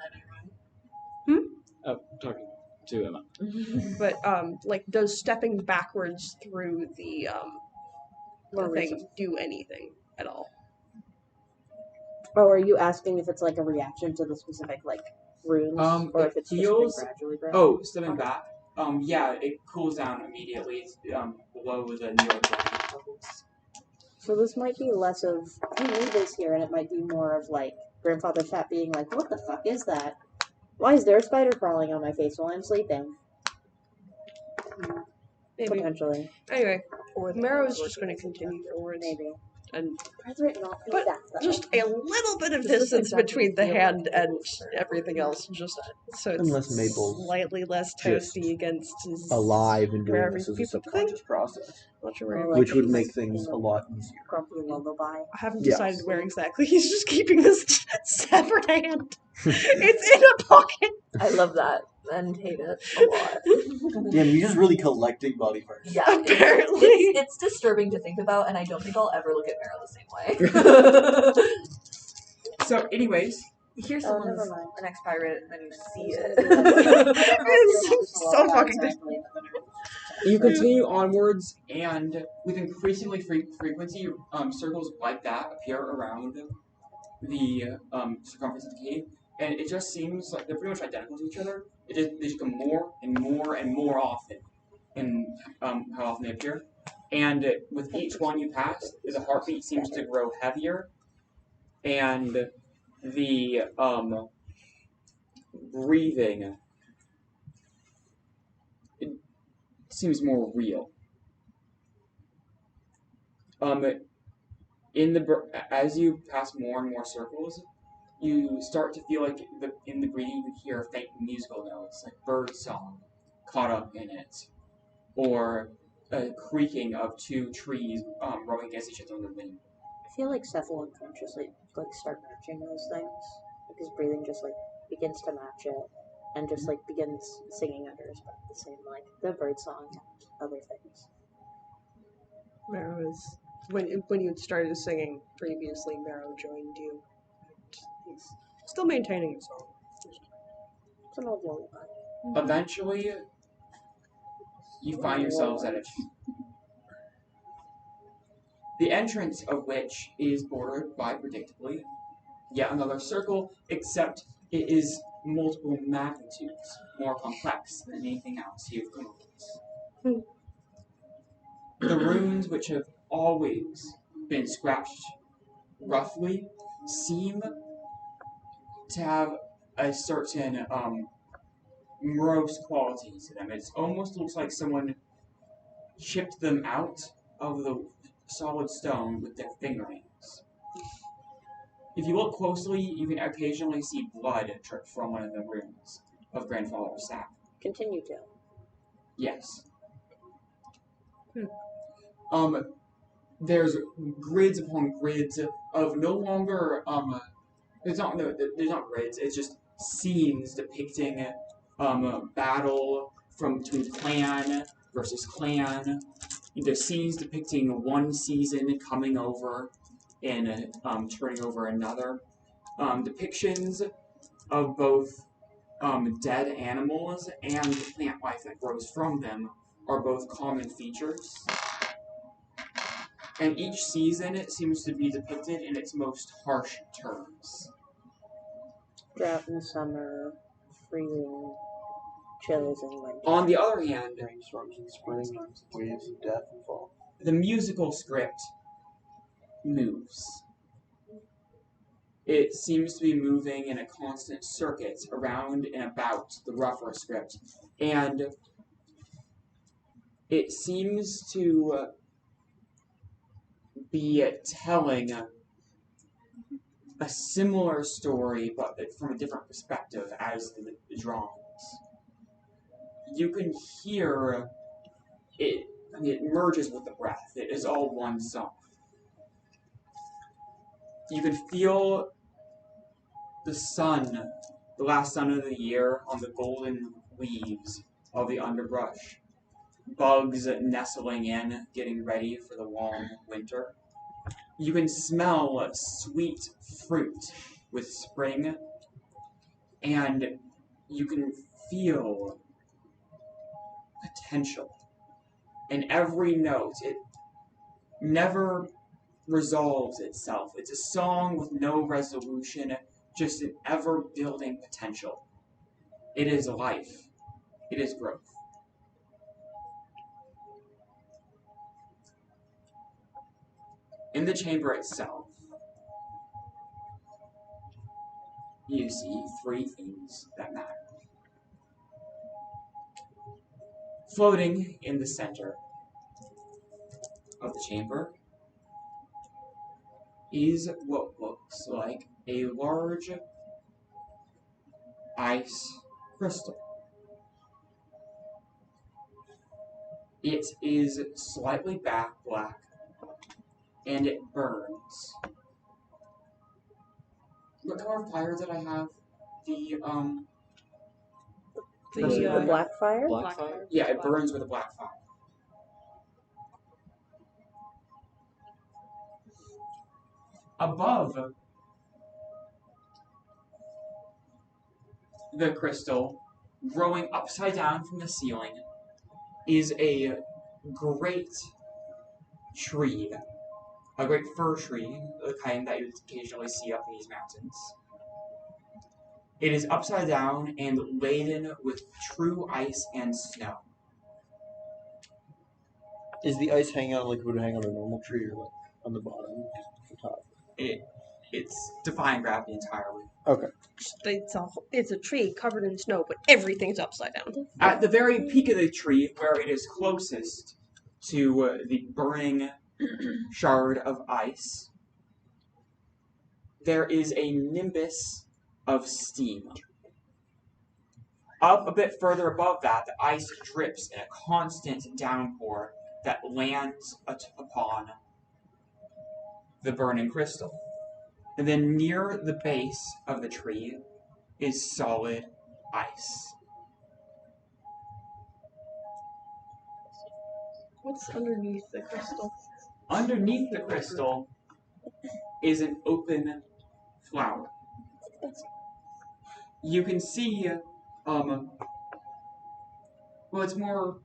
anyway. Oh, talking to Emma. But, like, does stepping backwards through the thing do anything at all? Oh, are you asking if it's like a reaction to the specific like runes, or if it's heals- just been gradually growing? Oh, stepping back. Yeah, it cools down immediately. It's below the neurological levels. So this might be less of you need this here, and it might be more of like Grandfather Sap being like, "What the fuck is that? Why is there a spider crawling on my face while I'm sleeping?" Maybe. Potentially, Anyway, Marrow's just going to continue forwards. maybe. And Brethren, not But that though. just a little bit of This is distance exactly between the what hand I and everything else, just so it's Unless Mabel's slightly less just toasty against his Alive and doing wherever this as a people subconscious think. process, Not sure where Or he like which would he's make things a lot easier. grumpy lullaby. I haven't Yes. decided where exactly. He's just keeping this severed hand. It's in a pocket. I love that and hate it a lot. Damn, you're just really collecting body parts. Yeah, Apparently. it's disturbing to think about, and I don't think I'll ever look at Meryl the same way. So, anyways, hear Oh, someone's never mind. an ex-pirate, and then you see It's it. gonna be like- It's so fucking good. You continue onwards, and with increasingly frequency, circles like that appear around the circumference of the cave, and it just seems like they're pretty much identical to each other. They just come more and more and more often in how often they appear. And with each one you pass, the heartbeat seems to grow heavier, and the breathing it seems more real. As you pass more and more circles, you start to feel like in the breathing you hear faint musical notes, like bird song caught up in it, or a creaking of two trees rubbing against each other in the wind. I feel like Seth will unconsciously like start matching those things. Like his breathing just like begins to match it, and just like begins singing under his breath the same like the bird song and other things. Marrow is when you had started singing previously. Marrow joined you. He's still maintaining his song. It's an old lullaby. Eventually, you find yourselves at the entrance of which is bordered by, predictably, yet another circle, except it is multiple magnitudes more complex than anything else you've come across. The runes, which have always been scratched roughly, seem to have a certain morose quality to them. It almost looks like someone chipped them out of the solid stone with their fingernails. If you look closely, you can occasionally see blood drip from one of the runes of Grandfather's Sap. Continue to. Yes. There's grids upon grids of no longer there's not grids. It's just scenes depicting battle from between clan versus clan. There's scenes depicting one season coming over and turning over another. Depictions of both dead animals and the plant life that grows from them are both common features. And each season it seems to be depicted in its most harsh terms. Drought in summer, freezing, chills in winter. On the other hand, Rainstorms in spring, waves of death and fall. the musical script moves. It seems to be moving in a constant circuit around and about the rougher script, and it seems to be telling a similar story, but from a different perspective as the drawings. You can hear it. I mean, it merges with the breath. It is all one song. You can feel the sun, the last sun of the year, on the golden leaves of the underbrush. Bugs nestling in, getting ready for the long winter. You can smell sweet fruit with spring, and you can feel potential. In every note, it never resolves itself. It's a song with no resolution, just an ever-building potential. It is life. It is growth. In the chamber itself, you see three things that matter. Floating in the center of the chamber is what looks like a large ice crystal. It is slightly black, and it burns. What color of fire did I have? The black fire? Black fire? Yeah, it burns with a black fire. Above the crystal, growing upside down from the ceiling, is a great tree, a great fir tree, the kind that you occasionally see up in these mountains. It is upside down and laden with true ice and snow. Is the ice hanging out like it would hang on a normal tree, or like on the bottom, the top? It's defying gravity entirely. Okay. It's a tree covered in snow, but everything's upside down. At the very peak of the tree, where it is closest to the burning shard of ice, there is a nimbus of steam. Up a bit further above that, the ice drips in a constant downpour that lands upon the burning crystal. And then near the base of the tree is solid ice. What's underneath the crystal? Underneath the crystal is an open flower. You can see, it's more,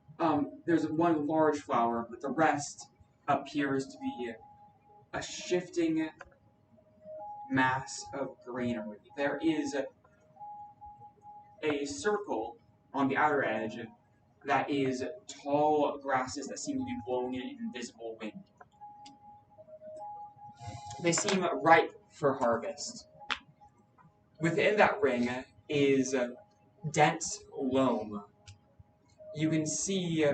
there's one large flower, but the rest appears to be a shifting mass of greenery. There is a circle on the outer edge that is tall grasses that seem to be blowing in an invisible wind. They seem ripe for harvest. Within that ring is dense loam. You can see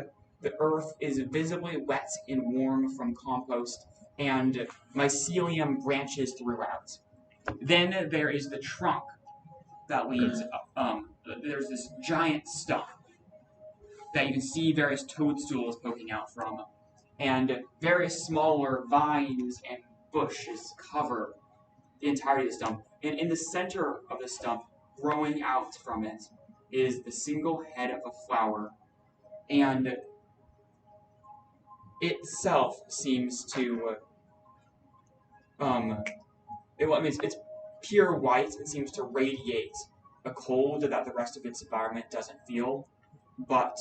the earth is visibly wet and warm from compost, and mycelium branches throughout. Then there is the trunk that leads up. There's this giant stump that you can see various toadstools poking out from, and various smaller vines and bushes cover the entirety of the stump. And in the center of the stump, growing out from it, is the single head of a flower, and itself seems to it's pure white and seems to radiate a cold that the rest of its environment doesn't feel, but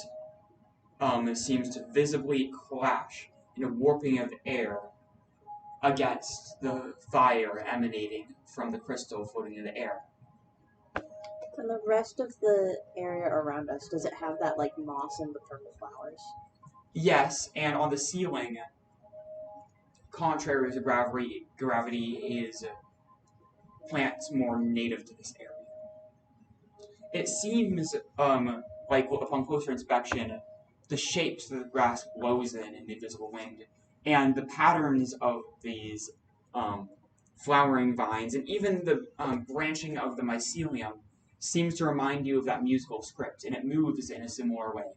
it seems to visibly clash in a warping of air against the fire emanating from the crystal floating in the air. And the rest of the area around us, does it have that like moss and the purple flowers? Yes, and on the ceiling, contrary to gravity is plants more native to this area. It seems like upon closer inspection, the shapes that the grass blows in the invisible wind, and the patterns of these flowering vines, and even the branching of the mycelium seems to remind you of that musical script, and it moves in a similar way.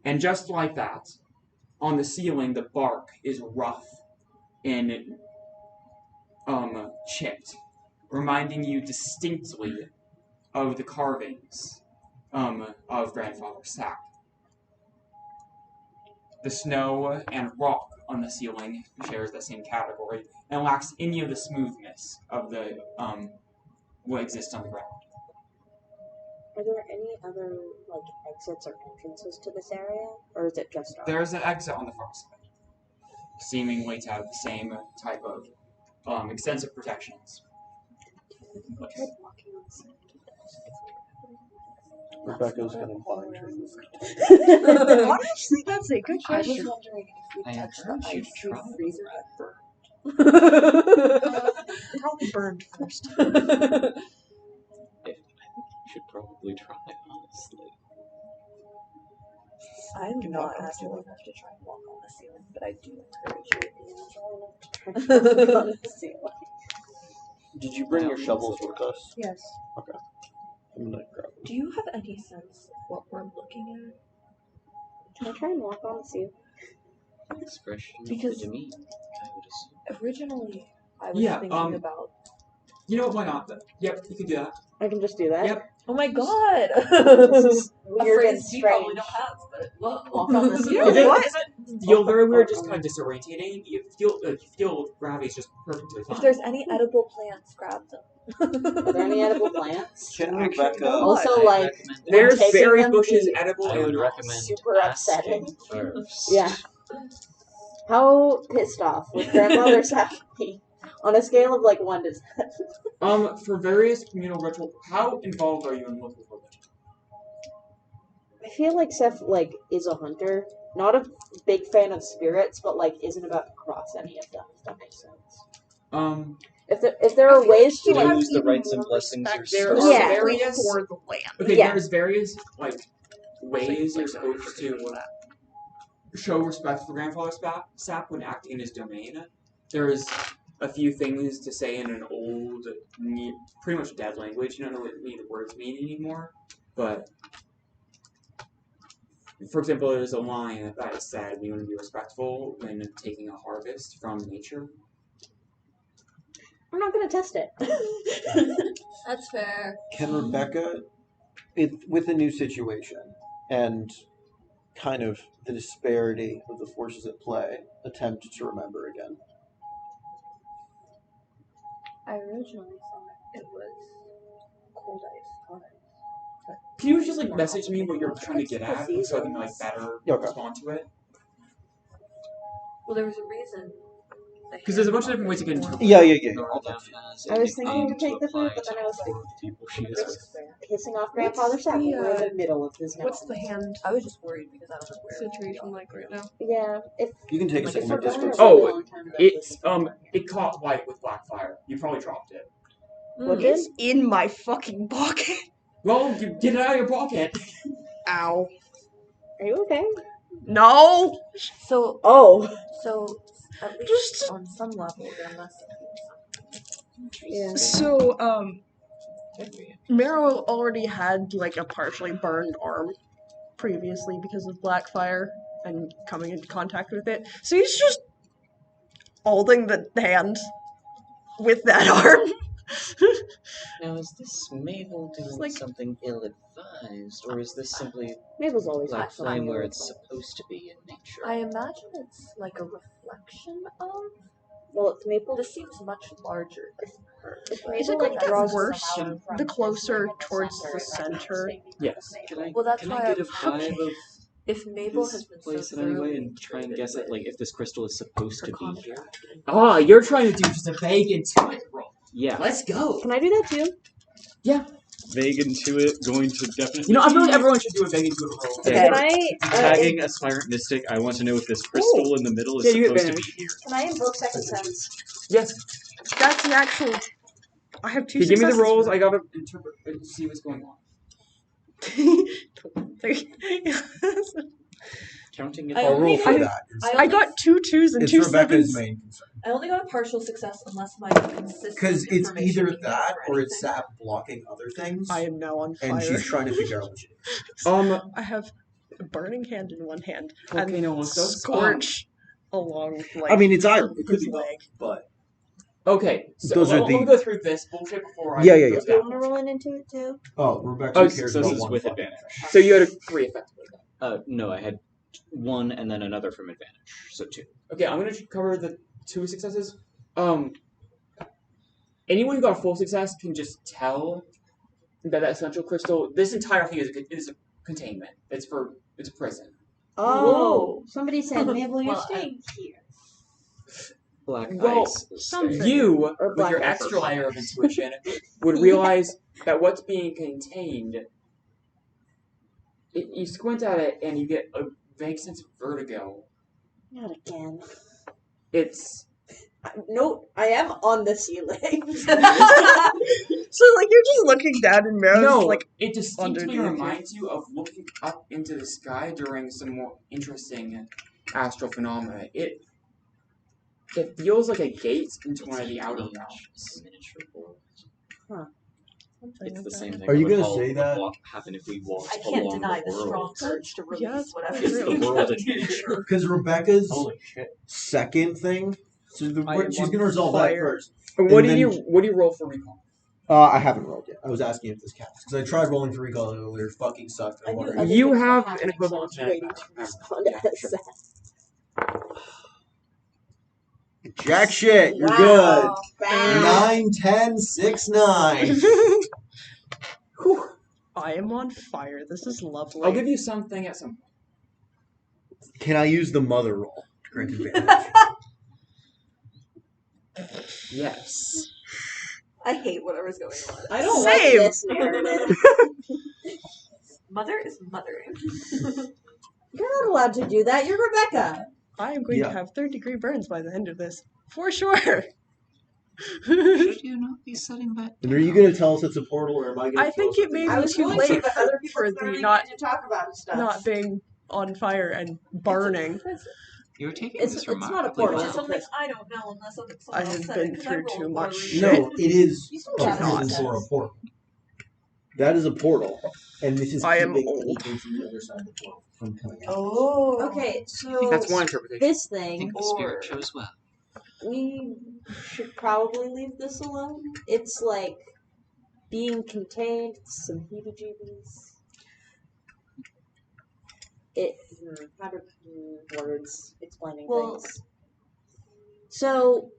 And just like that, on the ceiling, the bark is rough and chipped, reminding you distinctly of the carvings of Grandfather Sack. The snow and rock on the ceiling shares that same category and lacks any of the smoothness of the what exists on the ground. Are there any other like exits or entrances to this area, or is it just ours? There's an exit on the far side, seemingly to have the same type of extensive protections. Rebecca's gonna blind her. Honestly, that's a good I was question. wondering if we I touched the encourage you to ice, the try. freezer got burned. Probably burned first. I think you should probably try, honestly. I'm You're not welcome. agile enough to try and walk on the ceiling, but I do encourage you. To try to walk on the ceiling. Did you bring your shovels with us? Yes. Okay. I'm gonna grab them. Do you have any sense of what we're looking at? Can I try and walk on the ceiling? Expression Because of the demeanor, I would assume. originally I was Yeah, thinking about You know what? Why not? Yep, you can do that. I can just do that. Yep. Oh my god! This is A weird and phrase we probably strange. don't have, but whoa. Walk on the sea. It doesn't feel very weird, Oh, just kind of disorientating. You feel gravity's just perfectly fine. If there's any edible plants, grab them. Are there any edible plants? Can Actually, Rebecca Also, I like, recommend it. There's taking berry them bushes, be edible, I would and recommend super upsetting. asking first. Yeah. How pissed off would grandmother Sap be on a scale of like 1 to 10? For various communal ritual, how involved are you in local religion? I feel like Seth like is a hunter, not a big fan of spirits, but like isn't about to cross any of them. If that makes sense. If there are ways to You like use the rights and blessings There yourself. are Yeah. various for the land. Okay, Yeah. there's various ways you're supposed to show respect for Grandfather Sap when acting in his domain. There's a few things to say in an old, pretty much dead language. You don't know what any of the words mean anymore. But, for example, there's a line that said we want to be respectful when taking a harvest from nature. I'm not gonna test it. That's fair. Can Rebecca, with the new situation and kind of the disparity of the forces at play, attempt to remember again? I originally thought it was cold ice, hot ice. Can you just message me what you're trying to get at so I can better Okay. respond to it? Well, there was a reason. Because there's a bunch of different ways to get into it. Yeah. I was thinking to take the food, but then I was like, pissing off Grandfather Sap. We're in the middle of this now. What's the hand I was just worried because I don't know where. situation like right now? Yeah, if You can take a Like, second if to we're going discuss. to- Oh, it's it caught light with black fire. You probably dropped it. what did? It's in my fucking pocket. Well, you get it out of your pocket. Ow. Are you okay? No. So, Oh. at least on some level, there must be Yeah. So, Marrow already had like a partially burned arm previously because of Blackfire and coming into contact with it. So he's just holding the hand with that arm. Now, is this Mabel doing like- something ill-advised, or is this simply Mabel's always like had something playing where to it's supposed to be in nature? I imagine it's like a reflection of. Well, it's Maple. This seems much larger than her. It's but- Mabel Is it gonna like get draws worse somehow from the this closer like, towards center the of that center? thing. Yes. Well, that's Can why I get a I'm- vibe of If Mabel has this been place so in any way thoroughly and try and treated guess at with like if this crystal is supposed her to be here? contract and- Ah, you're trying to do just a vague intuit roll. Yeah. Let's go. Can I do that too? Vague Intuit, going to definitely. You know, I feel like everyone should do a vague intuit roll. Yeah. Can I? Tagging Aspirant Mystic, I want to know if this crystal in the middle is Yeah, you get supposed to be advantage. here. Can I invoke second sense? Yes. That's an actual. I have two. Okay, give me the successes rolls. for I gotta interpret, see what's going on. that. Counting it I I'll all. roll for I- that. I got 2 2s and It's 2 Rebecca's 7s. main concern. I only got a partial success unless my consistent. Because it's information either being that used for or it's anything. Sap blocking other things. I am now on fire. And she's trying to figure out what she is. I have a burning hand in one hand and Volcano also. scorch along like. I mean, it's iron. It could his be both, leg. but Okay, so Those are let me the- go through this bullshit before I Yeah, yeah, go yeah. Do you down. want to roll it into it too? oh, Rebecca Oh, cares So about this is one with fucking advantage. So you had a 3 effectively. No, I had 1 and then another from advantage, so 2. Okay, I'm gonna cover the 2 successes. Anyone who got a full success can just tell that essential crystal. This entire thing is a containment. It's a prison. Oh, somebody said, Mabel, you're Well, staying here. Black Well, ice. is something. safe. You, Or with black your ice. extra layer of intuition, would realize that what's being contained. You squint at it and you get a vague sense of vertigo. Not again. It's No, I am on the ceiling. So like you're just looking down and Marrow's no, like it distinctly underneath you. reminds you of looking up into the sky during some more interesting astral phenomena. It feels like a gate into one of the outer realms. Miniature world. something It's the like same that. thing. Are you that would gonna all say that? happen if we walked I can't along deny the the world. strong urge to release Yes, whatever. It's the world in nature. because Rebecca's Holy shit. second thing So I am she's on going to resolve that fire. first. What And do then- you roll for recall? I haven't rolled yet. I was asking if this counts because I tried rolling for recall earlier. Fucking sucked. I knew wondered- other You things were have an happening, equivalent so I was waiting to respond yeah, as sure. that. Jack shit. You're Wow. good. Bam. 9, 10, 6, 9. Whew. I am on fire. This is lovely. I'll give you something at some point. Can I use the mother roll to grant advantage? Yes. I hate whatever's going on. I don't Same. like this narrative. Mother is mothering. You're not allowed to do that. You're Rebecca. I am going Yeah. to have third-degree burns by the end of this. For sure. Should you not be setting that? And are you going to tell us it's a portal, or am I going to? I think it may I be was too going late to, but other people for literally the not wanted to talk about stuff. not being on fire and burning. You're taking It's this not a remarkably portal. Which well. is something I don't know unless someone I else have said been it, 'cause I through rolled too much poorly. shit. No, it is You still a got prison it. for a portal. That is a portal, and this is I am keeping old. anything from the other side of the portal from coming out. Oh. Okay, so That's one interpretation. this I thing, think the spirit chose well. we should probably leave this alone. It's like being contained, some heebie-jeebies. How to words explaining Well- things. So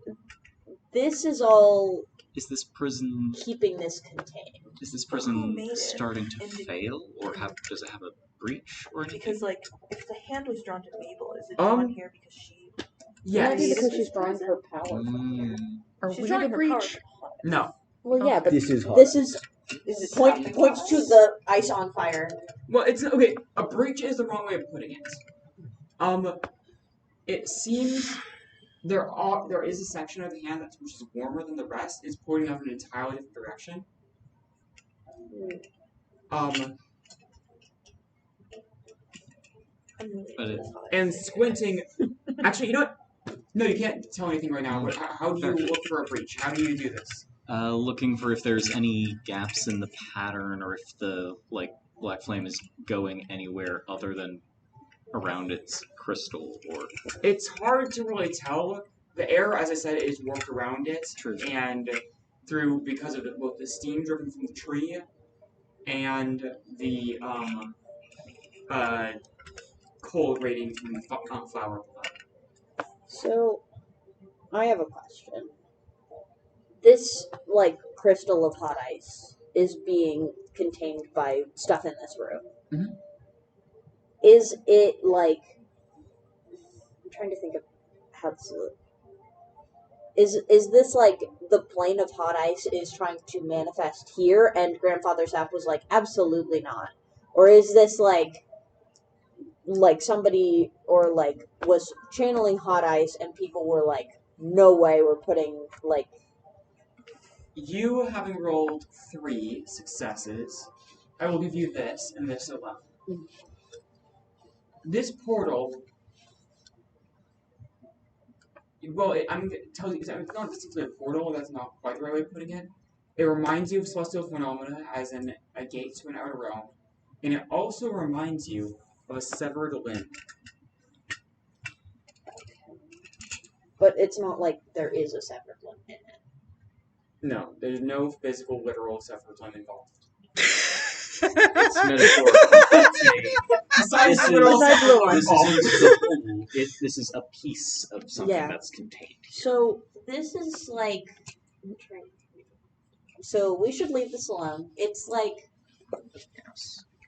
this is all Is this prison? keeping this contained. Is this Who prison made it? starting to And did- fail, or does it have a breach or anything? Because, like, if the hand was drawn to Mabel, is it drawn here because she... Maybe Yes. because she's drawing her power. Mm. Are She's we drawing in a her power breach? from hot. No. Well, yeah, but This is hot. this is Is it points stopping to us? the ice on fire. Well, it's okay. A breach is the wrong way of putting it. It seems there is a section of the hand which is warmer than the rest. It's pointing out in an entirely different direction. But it, And squinting. Actually, you know what? No, you can't tell anything right now. How do you look for a breach? How do you do this? looking for if there's any gaps in the pattern, or if the black flame is going anywhere other than around its crystal, or It's hard to really tell. The air, as I said, is warped around it, True. and because of both the steam driven from the tree and the cold radiating from the flower blood. So, I have a question. This, crystal of hot ice is being contained by stuff in this room. Mhm. Is it, I'm trying to think of how this is this, the plane of hot ice is trying to manifest here, and Grandfather Sap was like, absolutely not? Or is this, somebody or was channeling hot ice and people were like, no way, we're putting You having rolled 3 successes, I will give you this and this alone. This portal. Well, I'm going to tell you, it's not distinctly a portal. That's not quite the right way of putting it. It reminds you of celestial phenomena, as in a gate to an outer realm, and it also reminds you of a severed limb. but it's not like there is a separate one in it. No, there's no physical, literal severed limb involved. it's metaphorical. Besides This the literal Besides severed the limb This involved. isn't the whole. This is a piece of something Yeah. that's contained. So this is so we should leave this alone. It's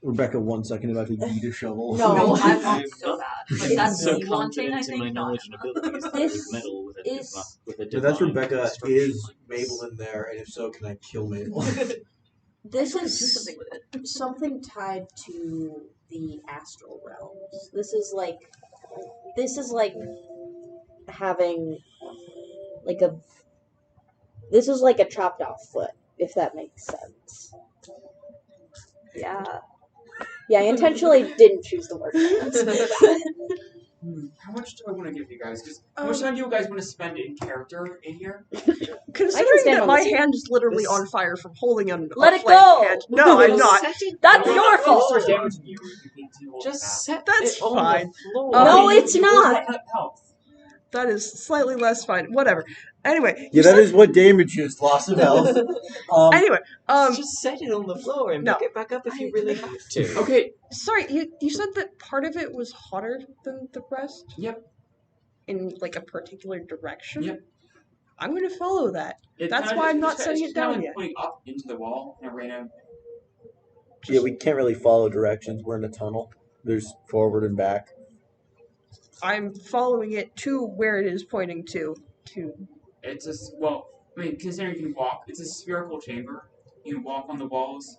Rebecca, 1 second about to eat a shovel. No. No, I want so bad. But I'm that's so me wanting, I confident in think, my not knowledge and abilities that I This would meddle with a is- with a So that's divine Rebecca. construction Is like this. Mabel in there? And if so, can I kill Mabel? this do is something with it. something tied to the astral realms. This is having this is like a chopped off foot, if that makes sense. Yeah. Yeah, I intentionally didn't choose the word. How much do I want to give you guys? Because how much time do you guys want to spend in character in here? Considering stand that on my this. hand is literally This- on fire from holding an Let it flaming go! hand. No, I'm not. That's Well, your when it fault. starts damaging you, you need to hold Just that. set That's it on fine. the floor. No, Okay, it's you not. lose 1 health. That is slightly less fine. Whatever. Anyway. Yeah, that is what damages loss of health. Anyway, just set it on the floor and no. pick it back up if you really have to. Okay. Sorry, you said that part of it was hotter than the rest? Yep. In like a particular direction? Yep. I'm going to follow that. That's why I'm not setting it down yet. Pointing up into the wall in a random. Yeah, we can't really follow directions. We're in a tunnel. There's forward and back. I'm following it to where it is pointing to. It's considering you can walk, it's a spherical chamber. You can walk on the walls.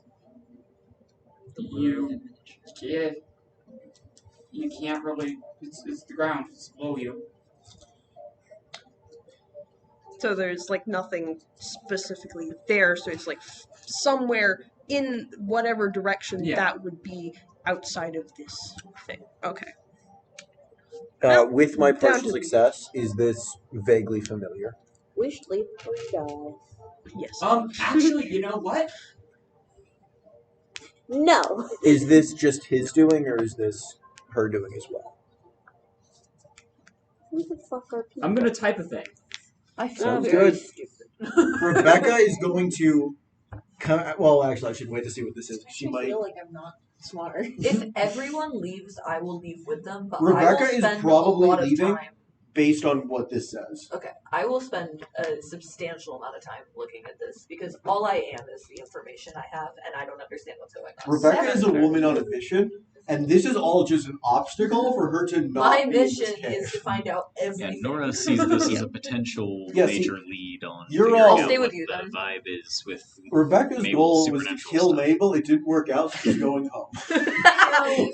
You can't really. It's the ground. It's below you. So there's like nothing specifically there. So it's like somewhere in whatever direction that would be outside of this thing. Okay. With my partial success, is this vaguely familiar? Wish, leave, or die. Yes. Actually, you know what? No. Is this just his doing, or is this her doing as well? Who the fuck are people? I'm gonna type a thing. I feel Sounds very good. stupid. Rebecca is going to come. Well, actually, I should wait to see what this is. She I might. feel like I'm not smart. If everyone leaves, I will leave with them. But Rebecca I will is spend probably a lot leaving. of time. Based on what this says. Okay, I will spend a substantial amount of time looking at this because all I am is the information I have, and I don't understand what's going on. Rebecca is a woman on a mission, and this is all just an obstacle for her to not. My be in this mission cave. is to find out everything. Yeah, Nora sees this as a potential Yeah, see, major lead on you're figuring all- out Stay with what you, the then. vibe is with Rebecca's Mabel's goal was to supernatural kill stuff. Mabel. It didn't work out, so she's going home. Guys.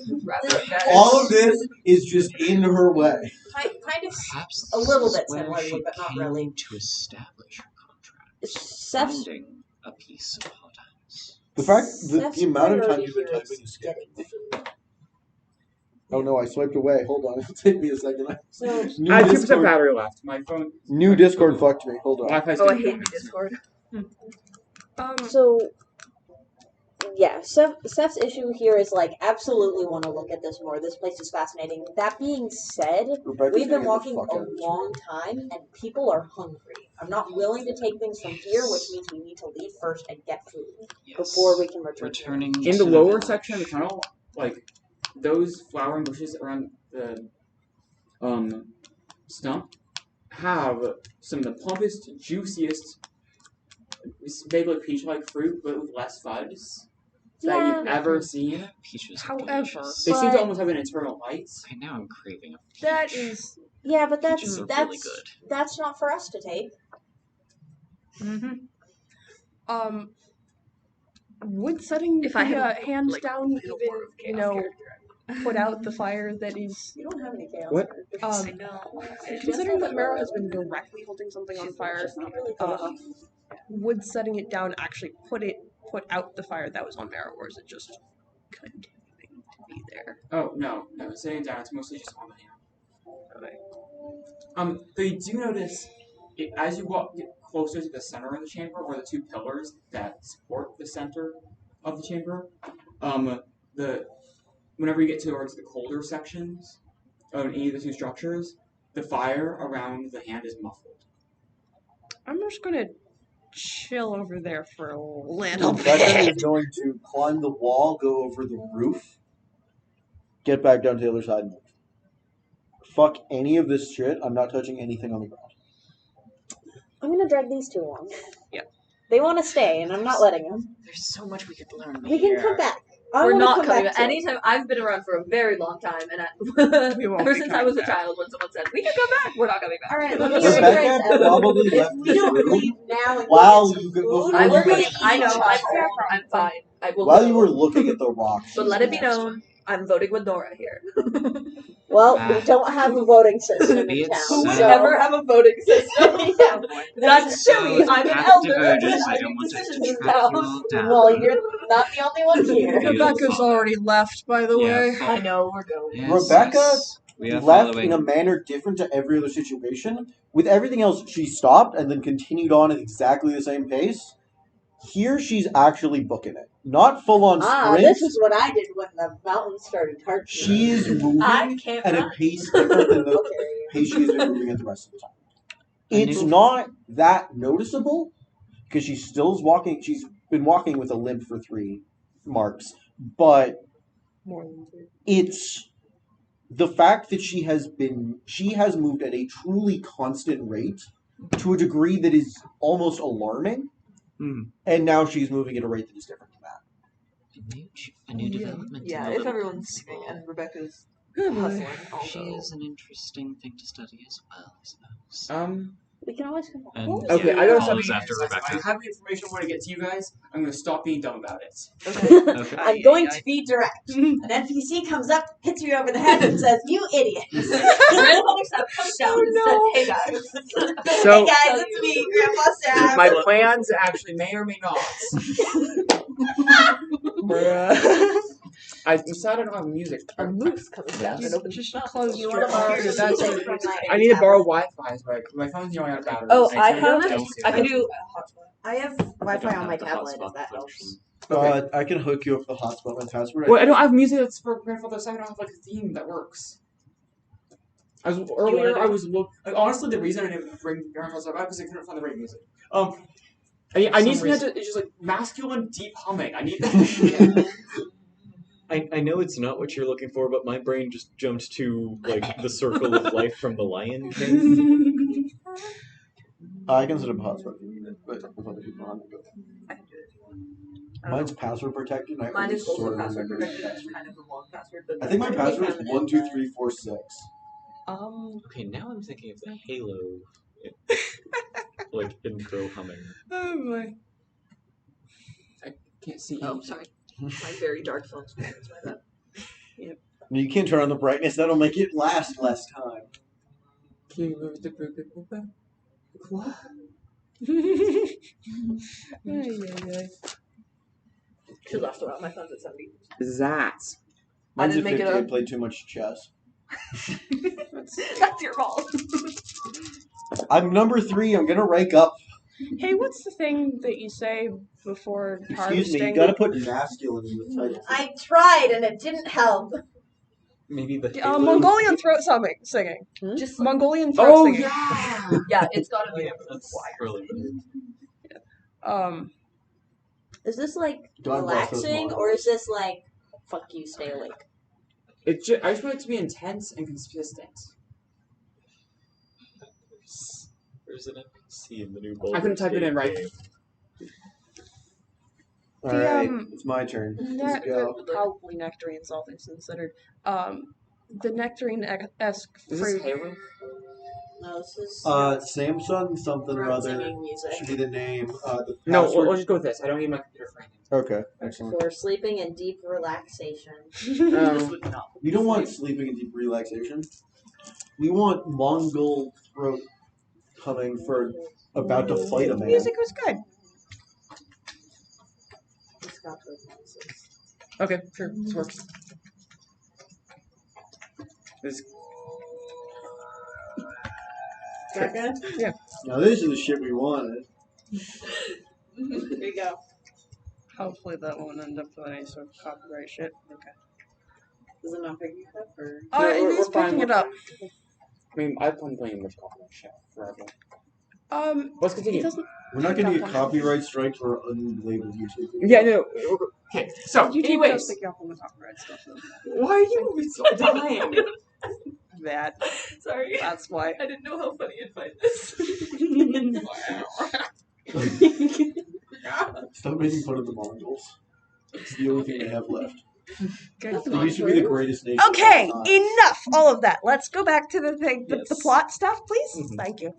All of this is just in her way. Kind of Perhaps a little this bit is where similarly, she but not came really. to establish her contract. Seth's, Finding a piece of hot ice. The fact, Seth's the amount of time priority you've been here typing is is scary. getting food. Oh no, I swiped away. Hold on, it'll take me a second. So, New I have 2% Discord, battery left. My phone. New Discord fucked me. Hold on. Wi-Fi's Oh, I gonna hate go. Discord. so yeah, Seth's issue here is like absolutely want to look at this more. This place is fascinating. That being said, Rebecca's we've gonna been get the walking fuck a out of this long time, and people are hungry. I'm not willing to take things from here, which means we need to leave first and get food Yes. before we can return. Returning In to the lower village. section of the tunnel, like those flowering bushes around the stump have some of the plumpest, juiciest, vaguely peach-like fruit, but with less fudge that you've ever seen. Peaches are However, delicious. They seem to almost have an internal light. Right now I'm craving a peach. that is. Yeah, but Peaches are really good. that's not for us to take. Would setting If the I had, hands like, down little even, more of chaos character. put out the fire that is. You don't have any chaos. What? characters. I know. Considering that Mara has been directly holding something on fire, She's not really good enough. would setting it down actually put out the fire that was on Mara, or is it just continuing to be there? Oh no, sitting down. It's mostly just on the hand. Okay. But you do notice as you get closer to the center of the chamber, or the two pillars that support the center of the chamber, whenever you get towards the colder sections of any of the two structures, the fire around the hand is muffled. I'm just gonna chill over there for a little Rebecca bit. is going to climb the wall, go over the roof, get back down to the other side, and move. Fuck any of this shit. I'm not touching anything on the ground. I'm gonna drag these two along. Yeah. They want to stay, and I'm not letting them. There's so much we could learn We here. can come back. I We're wanna not come coming back back. to it. Anytime I've been around for a very long time, and We won't ever be since I coming was a back. child, when someone said we can come back, we're not coming back. All right, let me Rebecca rephrase that. probably If left we this don't room leave now and while get you some go- food, I before will you we're guys- leave. I know. I'm fine. I will. While go. you were looking at the rocks. But let it be known, I'm voting with Nora here. Well, we don't have a voting system Be in it town. Who would so. ever have a voting system? Yeah. That's silly. So, I'm an path elder. diverges. I I don't make want to decisions in track you town. all down. Well, you're not the only one here. You'll Rebecca's follow. already left, by the Yeah, way. follow. I know we're going. Yes, Rebecca yes. We are left following. in a manner different to every other situation. With everything else, she stopped and then continued on at exactly the same pace. Here she's actually booking it. Not full on sprint. This is what I did when the mountain started hardening. She is moving I can't at a run. pace different than the pace she's been moving at the rest of the time. It's not that noticeable because she's still walking. She's been walking with a limp for 3 marks, but More than 3. it's the fact that she has moved at a truly constant rate to a degree that is almost alarming. And now she's moving at a rate that is different to that. A new development. Yeah, in the if little everyone's peninsula. sleeping and Rebecca's Good hustling, boy. I'll She go. is an interesting thing to study as well, I suppose. We can always come back. And Okay, I gotta stop follows being after I Rebecca. have the information I want to get to you guys. I'm gonna stop being dumb about it. Okay. I'm going to be direct. An NPC comes up, hits you over the head, and says, "You idiot!" Grandmother comes down and says, "Hey guys." So- Hey guys, it's me, Grandpa Sam. My plans actually may or may not. I decided on music. A moose comes down and opens Just his mouth. close You your want to borrow computer. some That's music what from it is. my I need to borrow tablet? Wi-Fi, but my phone's running out of battery. Oh, I can't have. do I it. can do I have Wi-Fi on my tablet, if that helps. Okay. I can hook you up with the hotspot and password. Well, I don't have music that's for Grandfather Second. I don't have like a theme that works. Earlier I was honestly the reason I didn't bring Grandfather Second because I couldn't find the right music. I need something that's just like masculine deep humming. I need that. I know it's not what you're looking for, but my brain just jumped to like the circle of life from the Lion King. I can set up a hotspot if you need it, but if other people want to go. I can do it. Mine's password protected. And I Mine only is also sort of password remember protected. the It's password. kind of a long password, but I think my I password is found it 1, in 2, the- 3, 4, 6. Okay, now I'm thinking of the Halo, like intro humming. Oh boy. Can't see. Oh, sorry. My very dark phone screen is my bad. No, you can't turn on the brightness. That'll make it last less time. Can you move the group? What? She left a lot. My phone's at 70. That. I Mine's didn't at make it 50. I up. played too much chess. That's your fault. I'm number 3. I'm gonna rank up. Hey, what's the thing that you say before Excuse harvesting? me. You gotta put masculine in the title. I tried and it didn't help. Maybe the Halo. Mongolian throat singing. Just Mongolian throat singing. yeah. yeah, it's gotta be. That's really good. Is this like God bless those relaxing, or is this like, fuck you, stay awake? I just want it to be intense and consistent. There's an NPC in the new Boulder I couldn't type it in right. game. All The, right, it's my turn. Let's go. Probably nectarines, all things considered. The nectarine-esque Is this fruit. Halo? No, this is Samsung something or throat other singing music. should be the name. The No, password. we'll just go with this. I don't need my computer for anything. Okay, excellent. For sleeping and deep relaxation. We don't want sleeping and deep relaxation. We want Mongol throat humming for about to fight a man. Music was good. It's got those noises. Okay, sure, this works. This. Becca? Yeah. Now this is the shit we wanted. Here you go. Hopefully that won't end up with any sort of copyright shit. Okay. Is it not picking it up, or? we're It is fine picking with it up. I mean, I've been playing much copyright shit forever. It Let's continue. doesn't. We're not going to get copyright strikes for unlabeled YouTube. Yeah, no. Okay, so, YouTube does anyways. pick you up on the copyright stuff. Though. Why are you so dying? That. Sorry. That's why. I didn't know how funny you'd find this. Stop making fun of the Mongols. It's the only thing they have left. Good. They used to be the greatest nation. Okay, of all time. enough. All of that. Let's go back to the thing, the Yes. plot stuff, please. Mhm. Thank you.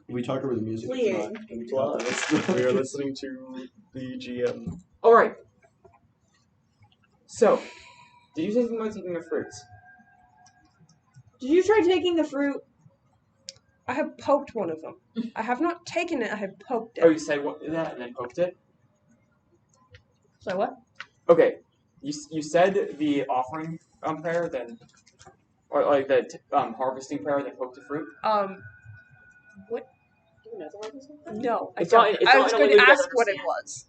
We talk over the music. Please. It's not gonna be copyrighted. We are listening to the GM. Alright. So, did you say something about taking the fruits? Did you try taking the fruit? I have poked one of them. I have not taken it. I have poked it. Oh, you said that and then poked it? So what? Okay. You said the offering prayer, then. Or like the harvesting prayer, then poked the fruit? What? you know the harvesting prayer? No, I It's don't. not- it's I not was in a going way to you guys ask what it understand. was.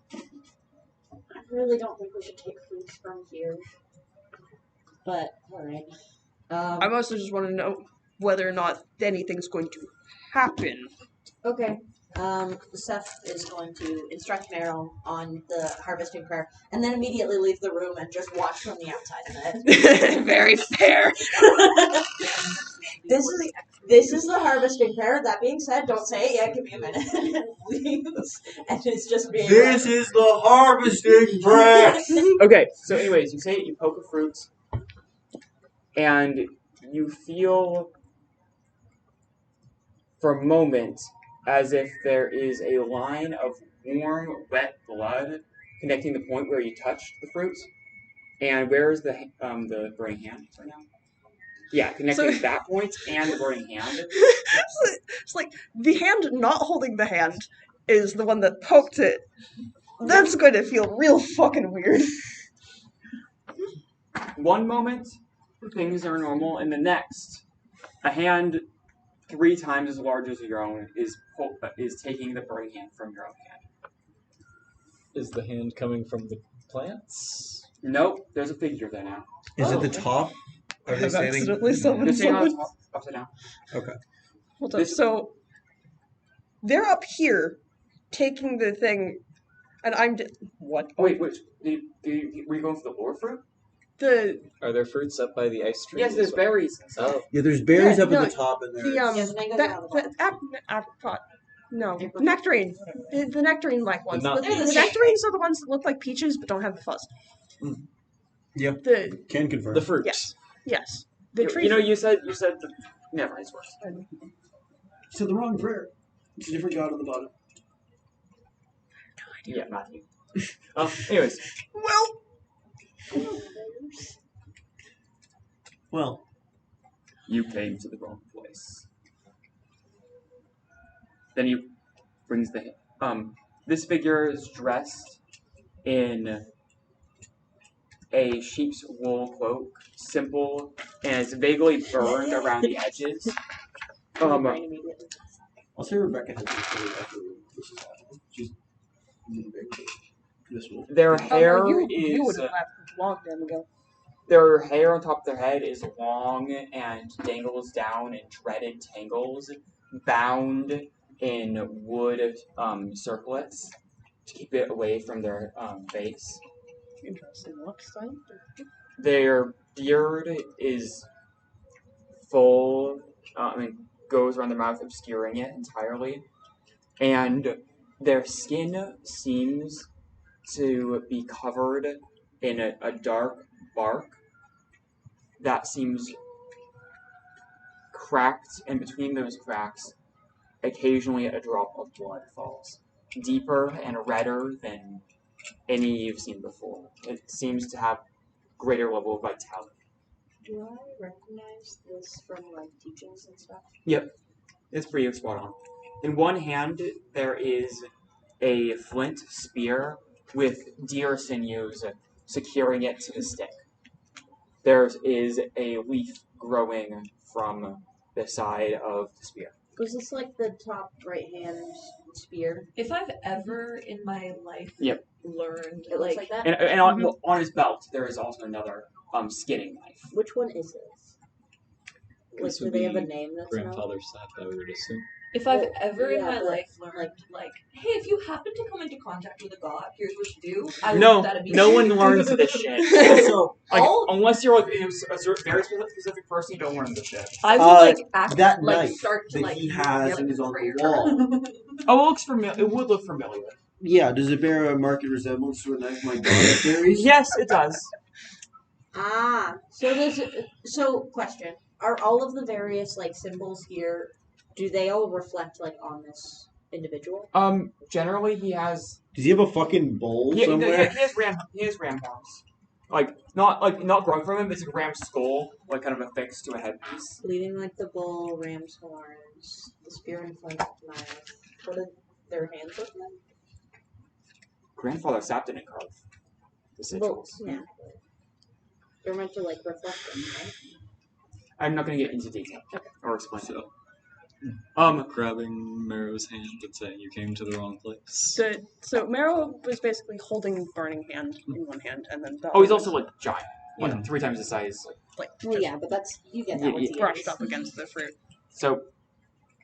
I really don't think we should take fruits from here. But, alright. I mostly just want to know whether or not anything's going to happen. Okay. Seth is going to instruct Meryl on the harvesting prayer and then immediately leave the room and just watch from the outside of it. Very fair. This is the harvesting prayer. That being said, don't say it yet. Give me a minute. And leaves. And it's just being This is the harvesting prayer. Okay, so anyways, you say it, you poke a fruit, and you feel for a moment as if there is a line of warm, wet blood connecting the point where you touched the fruit. And where is the burning hand right now? Yeah, connecting So- that point and the burning hand. It's like the hand not holding the hand is the one that poked it. That's going to feel real fucking weird. One moment, things are normal, and the next, a hand 3 times as large as your own is taking the burning hand from your own hand. Is the hand coming from the plants? Nope, there's a figure there now. Is it the Oh. top? Are they I've standing? accidentally summoned They're sitting on someone. top, upside down. Okay. Hold up. This- So they're up here taking the thing, and I'm what? Oh, wait, were you going for the lower fruit? The Are there fruits up by the ice tree? Yes, there's berries and stuff. Oh, Yeah, there's berries Yeah, up no, at the top and there. the Yes, mangoes that are on the bottom. apricot. No, Apricot? nectarine. The nectarine-like ones. nut- The, They're the the same. nectarines are the ones that look like peaches but don't have the fuzz. Yep. The Can confirm. the fruit. yes. The tree. You know, you said the. Never mind, it's worse. You said the wrong prayer. It's a different god on the bottom. Yeah, Matthew. Anyways, Well, Well, you came to the wrong place. Then he brings the this figure is dressed in a sheep's wool cloak, simple, and it's vaguely burned around the edges. I'll say Rebecca has this story after this is happening. She's really big. This will. Their hair you would is have left a long time ago. their hair on top of their head is long and dangles down in dreaded tangles, bound in wood circlets to keep it away from their face. Interesting. What sign? Their beard is full, goes around their mouth, obscuring it entirely. And their skin seems to be covered in a dark bark that seems cracked, and between those cracks, occasionally a drop of blood falls. Deeper and redder than any you've seen before. It seems to have greater level of vitality. Do I recognize this from like teachings and stuff? Yep, it's pretty spot on. In one hand, there is a flint spear with deer sinews securing it to the stick. There is a leaf growing from the side of the spear. Was this like the top right hand spear? If I've ever in my life Yep. learned It looks like that? And on his belt, there is also another skinning knife. Which one is this? Like, This do would they have a be name that's known? grandfather sap, I would assume. if I've Well, ever in yeah, my but, life learned like, hey, if you happen to come into contact with a god, here's what you do. I No, learned that immediately. no one learns this shit. So Like, All- unless you're like a very specific person, you don't learn this shit. I would act that like knife start to that like he has yell and is on prayer. the wall. Oh, it looks familiar. It would look familiar. Yeah, does it bear a marked resemblance to a knife my god carries? Yes, it does. So question. Are all of the various like symbols here, do they all reflect like on this individual? Generally he has. Does he have a fucking bowl He somewhere? has ram horns. Not growing from him. It's a ram skull, like kind of affixed to a headpiece. Bleeding like the bull, ram's horns, the spear and flint knife. What do their hands look like? Grandfather Sap didn't carve the Well, sigils. yeah. They're meant to like reflect them, right? I'm not going to get into detail or explain it. Grabbing Marrow's hand and saying you came to the wrong place. So Marrow was basically holding Burning Hand in one hand, and then the Oh, he's other also like giant. Like Mhm. 3 times the size. like Well, just yeah, but that's you get Yeah, that with yeah. deities. brushed up against the fruit. So,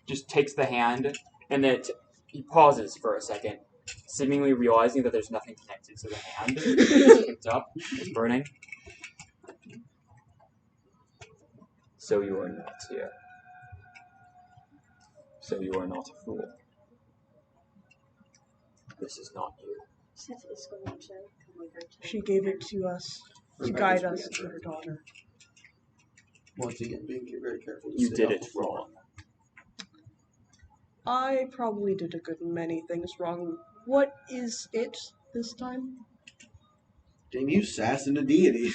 just takes the hand, and then he pauses for a second, seemingly realizing that there's nothing connected to the hand. It's picked up, it's burning. So you are not here. So you are not a fool. This is not you. It's going to come over to She gave it to us to guide us to her daughter. Once again, being very careful. To You sit did on it the floor. wrong. I probably did a good many things wrong. What is it this time? Damn, you sassing a deity.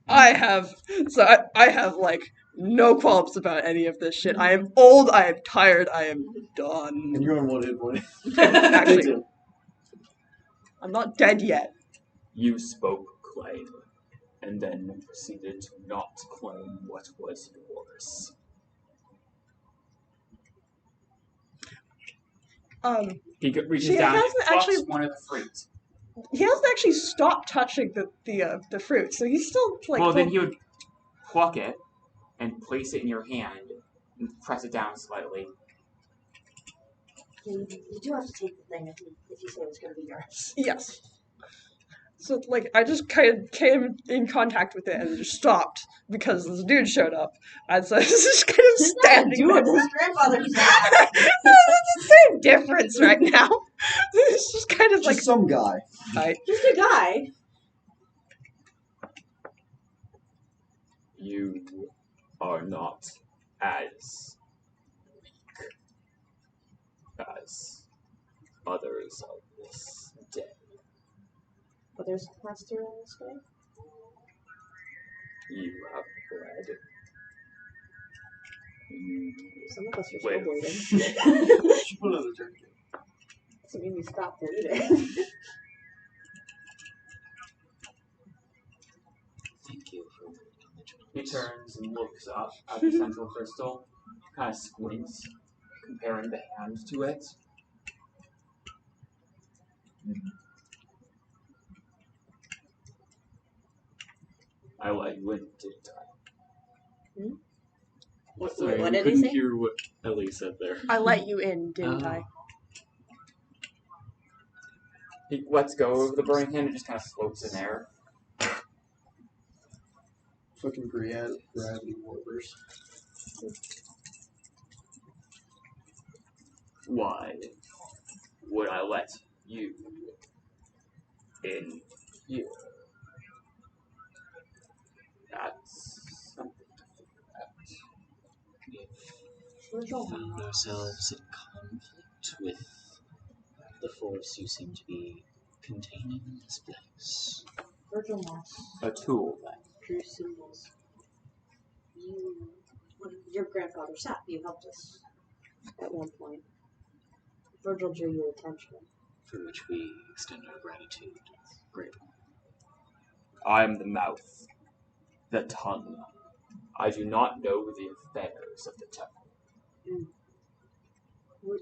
I have like no qualms about any of this shit. I am old, I am tired, I am done. And you're on one hit point. Actually, I'm not dead yet. You spoke claim, and then proceeded to not claim what was yours. He reaches She down and hasn't plucks actually- one of the fruit. He hasn't actually stopped touching the fruit, so he's still like. Well, then he would pluck it and place it in your hand and press it down slightly. You do have to take the thing if you say it's going to be yours. Yes. So like I just kind of came in contact with it and just stopped because this dude showed up, and so I was just kind of standing there. His grandfather's It's the same difference right now. It's just kind of Just like some guy. just a guy. You are not as weak as others of this day. But there's a master in this way. You have bled. You Some of us are will. still bleeding. Should put another turn. Doesn't mean we stop bleeding. Thank you for He turns and looks up at the central crystal, kind of squints, comparing the hand to it. I let you in, didn't I? What Sorry, did I he couldn't say? hear what Ellie said there. I let you in, didn't I? He lets go of the burning hand and just kind of floats in air. Fucking gravity warpers. Why would I let you in here? That's something to think about. We found ourselves in conflict with the force you seem to be containing in this place. Virgil Moss A tool, then. drew symbols. When your grandfather sat, you helped us at one point. Virgil drew your attention. For which we extend our gratitude. Great. I am the mouth, the tongue. I do not know the affairs of the temple. Would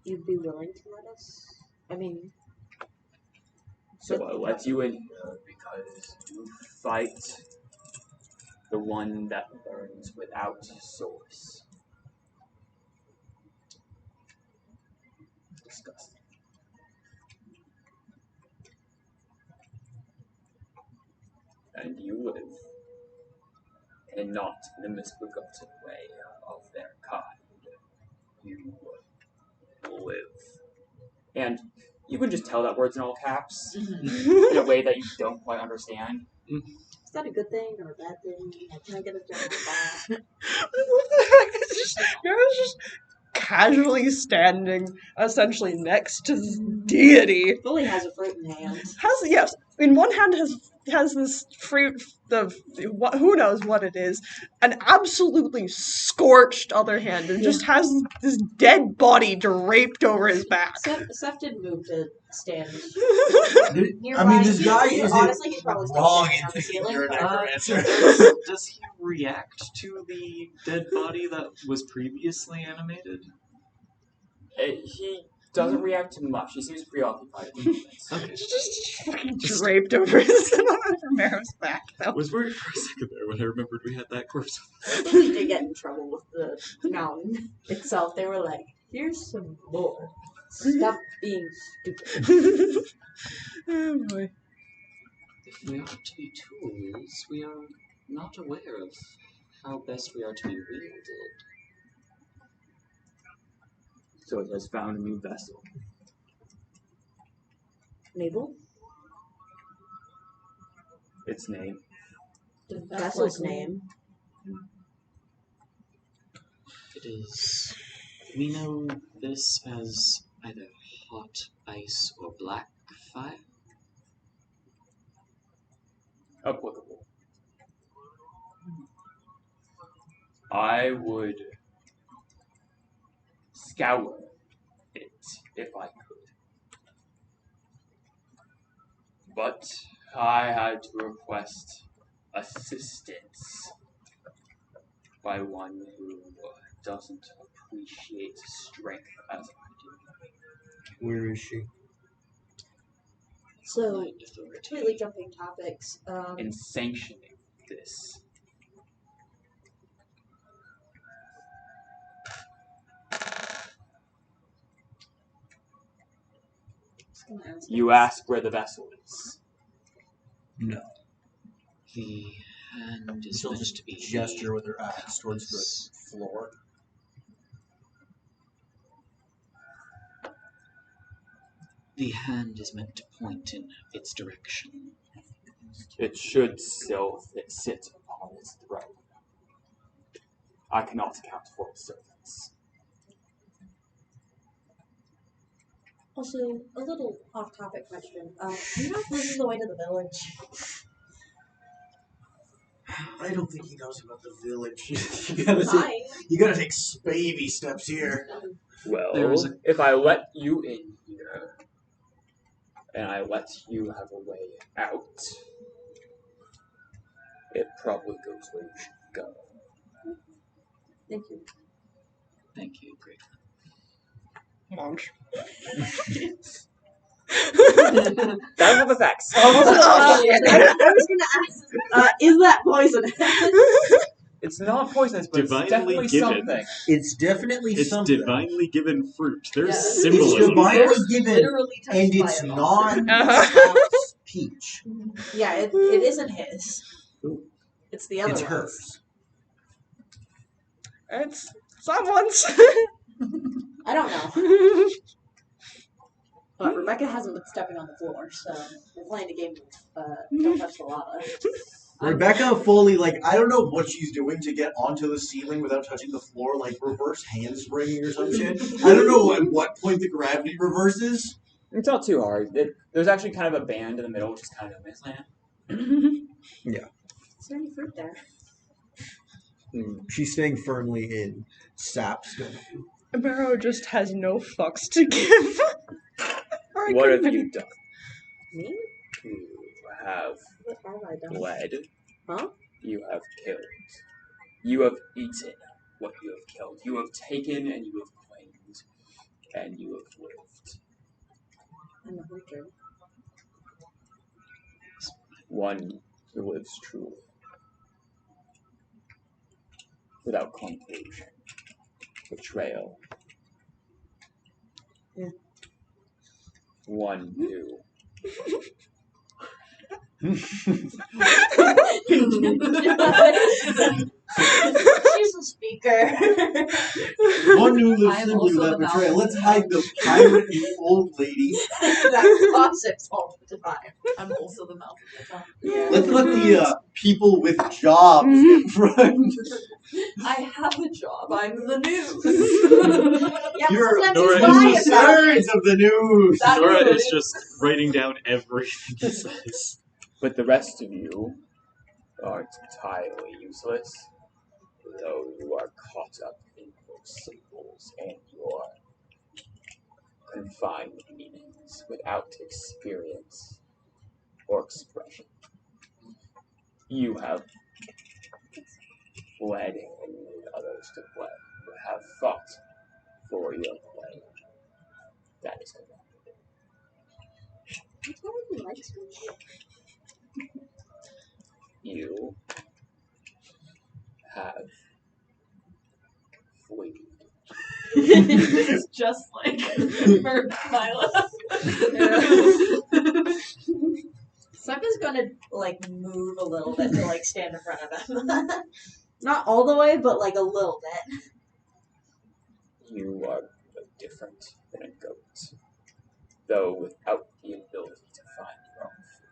you be willing to let us? I mean, So I let you in here because you fight the one that burns without source. Disgusting. And you live, and not in the misbegotten way of their kind. You live. And you can just tell that word's in all caps in a way that you don't quite understand. is that a good thing or a bad thing? Can I get a general thought? What the heck? Mara's just casually standing essentially next to this deity. Fully has a fruit in hand. Yes, in one hand has this fruit of who knows what it is, an absolutely scorched other hand, and just has this dead body draped over his back. Seth did move to stand nearby. I mean, this guy He- is honestly, he's probably still wrong standing in on the thinking ceiling. you're a necromancer. Does he react to the dead body that was previously animated? He doesn't react to much. He seems preoccupied at the moment. Okay. Just fucking draped over his Romero's back, though. I was worried for a second there when I remembered we had that corpse. We did get in trouble with the mountain itself. They were like, "Here's some more. Stop being stupid." Oh boy. If we are to be tools, we are not aware of how best we are to be wielded. So it has found a new vessel. Mabel, Its name. the vessel's name. It is. We know this as either hot ice or black fire. Applicable. I would scour it if I could. But I had to request assistance by one who doesn't appreciate strength as I do. Where is she? So, completely jumping topics. In sanctioning this, you ask where the vessel is. No. The hand is She'll meant just to be gesture with her eyes towards the floor. The hand is meant to point in its direction. It should still sit upon its throne. I cannot account for its servants. Also, a little off-topic question. Do you know if this is the way to the village? I don't think he knows about the village. Hi. You gotta take baby steps here. Well, There's if I let you in here, and I let you have a way out, it probably goes where you should go. Thank you. Thank you, grateful. Launch. That'll have effects. I was gonna ask, is that poisonous? It's not poisonous, but Divinely it's definitely given. something. It's definitely It's something. divinely given fruit. There's Yeah. It's symbolism. divinely given, Literally touched and by it's a not Uh-huh. Scout's peach. Yeah, it isn't his. It's the other It's one's. hers. It's someone's. I don't know. But Rebecca hasn't been stepping on the floor, so we're playing a game of don't touch the lava. Rebecca fully, I don't know what she's doing to get onto the ceiling without touching the floor, reverse handspringing or some shit. I don't know at what point the gravity reverses. It's not too hard. There's actually kind of a band in the middle, which is kind of a misland. Is there any fruit there? She's staying firmly in sap still. Barrow just has no fucks to give. What have you done? Me? You have What have I done? bled. Huh? You have killed. You have eaten what you have killed. You have taken and you have claimed. And you have lived. I'm a hunter. One who lives truly. Without conclusion. Betrayal. Yeah. One who She's a speaker. One who I lives am simply also without the betrayal. mouth. Let's hide the pirate and old lady. That gossips all the time. I'm also the mouth of the tongue. Yeah. Let's let the people with jobs in front. I have a job. I'm the news. Yeah, You're sometimes Nora you is lie just- about it. nerds of the news. That's Nora what it is just writing down everything he says. But the rest of you aren't entirely useless, though you are caught up in your symbols and your confined meanings without experience or expression. You have bled and need others to bled. You have fought for your play. That is correct. Nobody likes me. You have fleed. It's just like Mila. Seth is gonna like move a little bit to like stand in front of him. Not all the way, but like a little bit. You are no different than a goat, though without the ability to find your own food.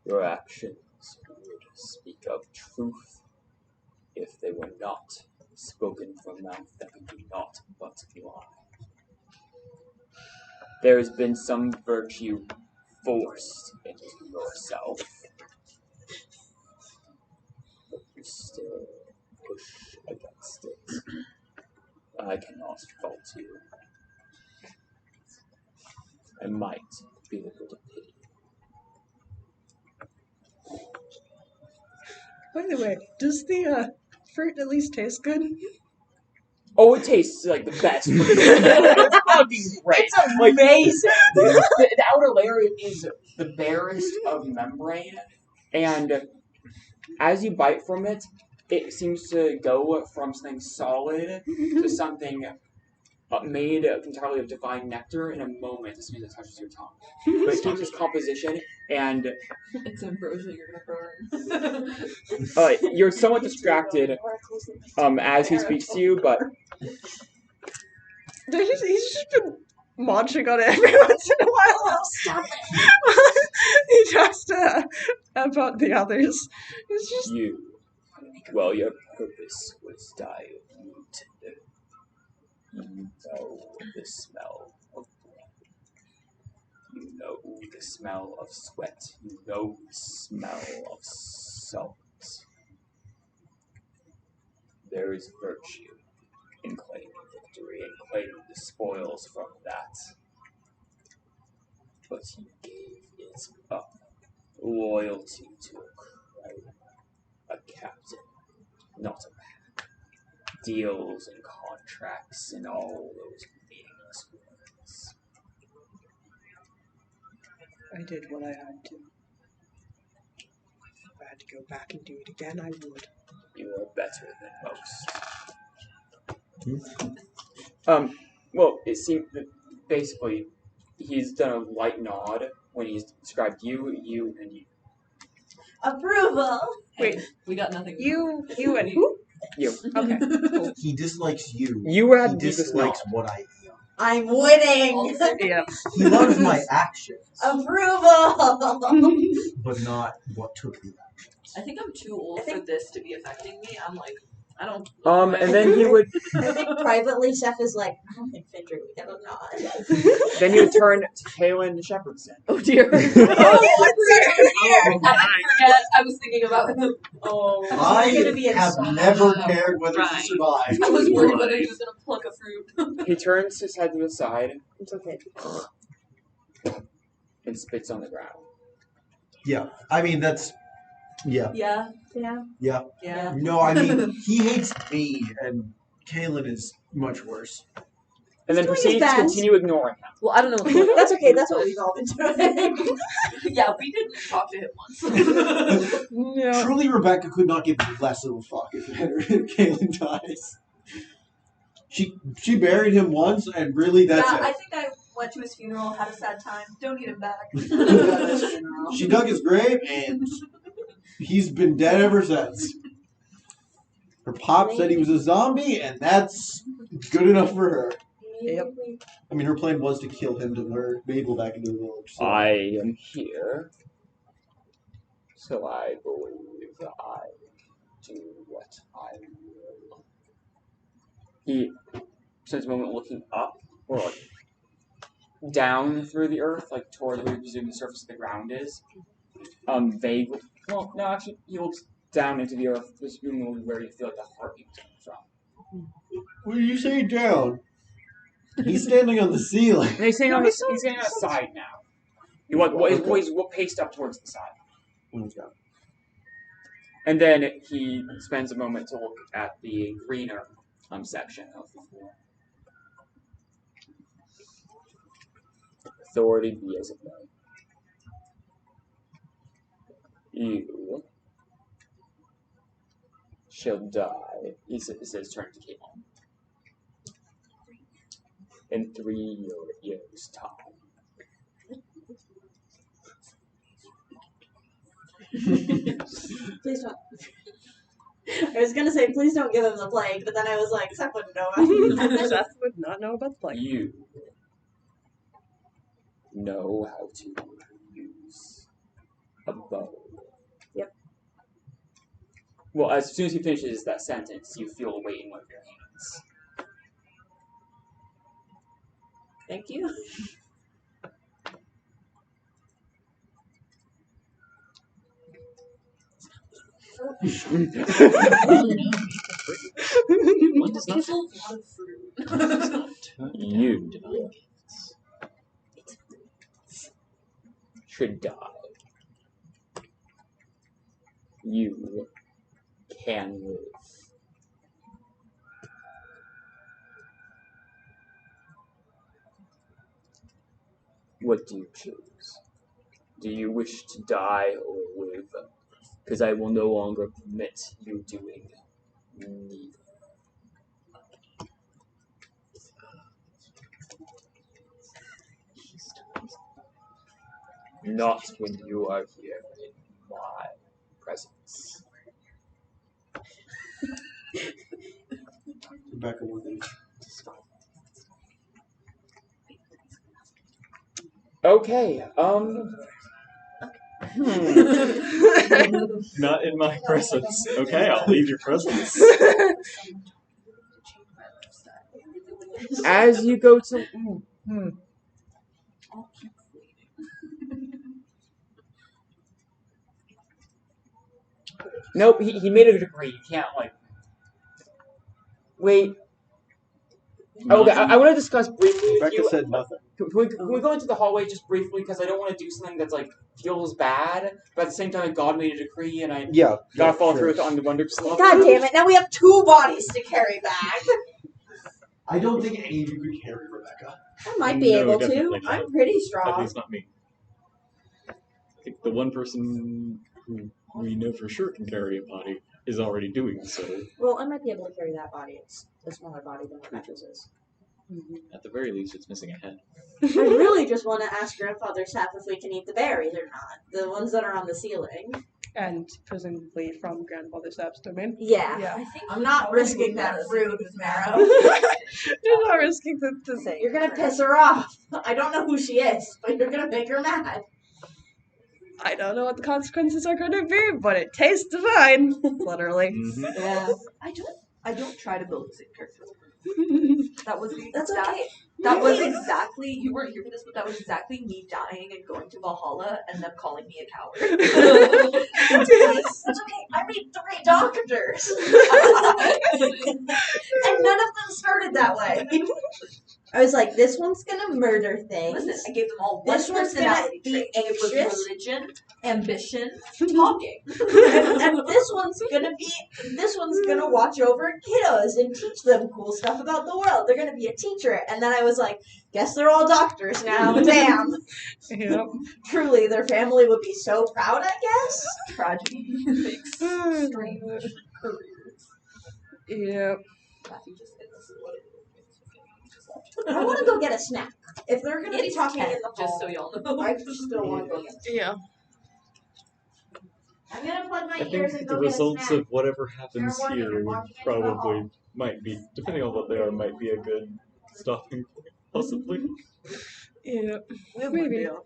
Your actions would speak of truth if they were not spoken from a mouth that could do naught but lie. There has been some virtue forced into yourself, but you still push against it. I cannot fault you. I might be able to pity. By the way, does the fruit at least taste good? Oh, it tastes like the best. It's fucking great. It's amazing. The outer layer is the barest of membrane, and as you bite from it, it seems to go from something solid to something made entirely of divine nectar in a moment as soon as it touches your tongue. But it keeps its composition, and It's ambrosia you're gonna burn. you're somewhat distracted as he speaks to you, but He's just been munching on it every once in a while. Stop it. He talks to about the others. It's just well, your purpose was diluted. You know the smell of blood. You know the smell of sweat. You know the smell of salt. There is virtue in claiming victory and claiming the spoils from that. But you gave it up. Loyalty to a crown, a captain, not a man. Deals and contracts and all those meaningless words. I did what I had to. If I had to go back and do it again, I would. You are better than most. Well, it seems that basically he's done a light nod when he's described you, and you. Approval. Wait, We got nothing. you and who? You. Okay, cool. He dislikes you. You were He at this dislikes nod. what I am. I'm winning. Yeah. He loves my actions, Approval. but not what took the actions. I think I'm too old for this to be affecting me. I'm like, I don't. And then he would. I think privately, Seth is like, I don't think Findry would get a nod. Then he would turn to Kaylin Shepherdson. Oh dear. Oh, I forget. I was thinking about him. Oh. I gonna be have inside. never cared whether Right. he survived. I was worried whether he was gonna pluck a fruit. He turns his head to the side It's okay. and spits on the ground. Yeah, I mean that's. Yeah, Yeah. Yeah. yeah. Yeah. No, I mean he hates me, and Kaylin is much worse. And then He's doing his proceeds to best. continue ignoring him. Well, I don't know. That's okay. That's what we've all been doing. Yeah, we didn't talk to him once. No. Truly, Rebecca could not give less of a fuck if Kaylin dies. She buried him once, and really that's yeah, it. I think I went to his funeral, had a sad time. Don't need him back. She dug his grave, and he's been dead ever since. Her pop said he was a zombie, and that's good enough for her. Yep. I mean, her plan was to kill him to lure Mabel back into the village. So. I am here, so I believe I do what I will. He spends a moment looking up, or like down through the earth, like toward where we presume the surface of the ground is. Vaguely. Well, no, actually, he looks down into the earth, presumably where you feel like the heartbeat is coming from. When you say down, he's standing on the ceiling. And he's standing on the side now. He's paced up towards the side. And then he spends a moment to look at the greener section of the floor. Authority be as it may. You shall die, he says, turning to Caitlin, in 3 years' time. Please don't. I was gonna say, please don't give him the plague, but then I was like, Seth wouldn't know. Seth would not know about the plague. You know how to use a bow. Yep. Well, as soon as he finishes that sentence, you feel a weight in one of your hands. Thank you. You should die. You can live. What do you choose? Do you wish to die or live? Because I will no longer permit you doing neither. Not when you are here in my presence. Rebecca, what is Okay, Not in my presence. Okay, I'll leave your presence. As you go to... Nope, he made a degree. You can't, like... Wait. Okay, I want to discuss briefly with Rebecca you. said nothing. Can we go into the hallway just briefly? Because I don't want to do something that's, like, feels bad, but at the same time, God made a decree, and I gotta follow through with it on the wonder stuff. God damn it! Now we have 2 bodies to carry back. I don't think any of you could carry Rebecca. I might be able to. definitely not. I'm pretty At strong. least not me. I think the one person who we know for sure can carry a body is already doing so. Well, I might be able to carry that body. It's a smaller body than Rebecca's is. At the very least, it's missing a head. I really just want to ask Grandfather Sap if we can eat the berries or not. The ones that are on the ceiling. And presumably from Grandfather Sap's domain. Yeah. Yeah. I'm not risking that fruit with Marrow. You're not risking the Say, you're gonna piss her off. I don't know who she is, but you're gonna make her mad. I don't know what the consequences are going to be, but it tastes divine. Literally. Mm-hmm. Yeah. I don't try to build a sick character. That was That's that, okay. That was exactly, you weren't here for this, but that was exactly me dying and going to Valhalla and them calling me a coward. That's okay. I made 3 doctors. And none of them started that way. I was like, this one's gonna murder things. Listen, I gave them all This one one's gonna personality be trait. It was anxious. religion, ambition, talking. and this one's gonna watch over kiddos and teach them cool stuff about the world. They're gonna be a teacher. And then I was like, guess they're all doctors now. Damn. Yep. Truly, their family would be so proud, I guess. Tragedy makes strange careers. Yep. Matthew just hit us. want to go get a snack. If they're going to be It's talking 10, in the hall, just so y'all know. I just don't want to go get a snack. Yeah. I'm going to plug my I ears think and the go get a results snack. of whatever happens Fair warning, here I'm would walking into the hall. probably might be, depending on what they are, might be a good stopping point, possibly. Yeah. We have Maybe. Monday off.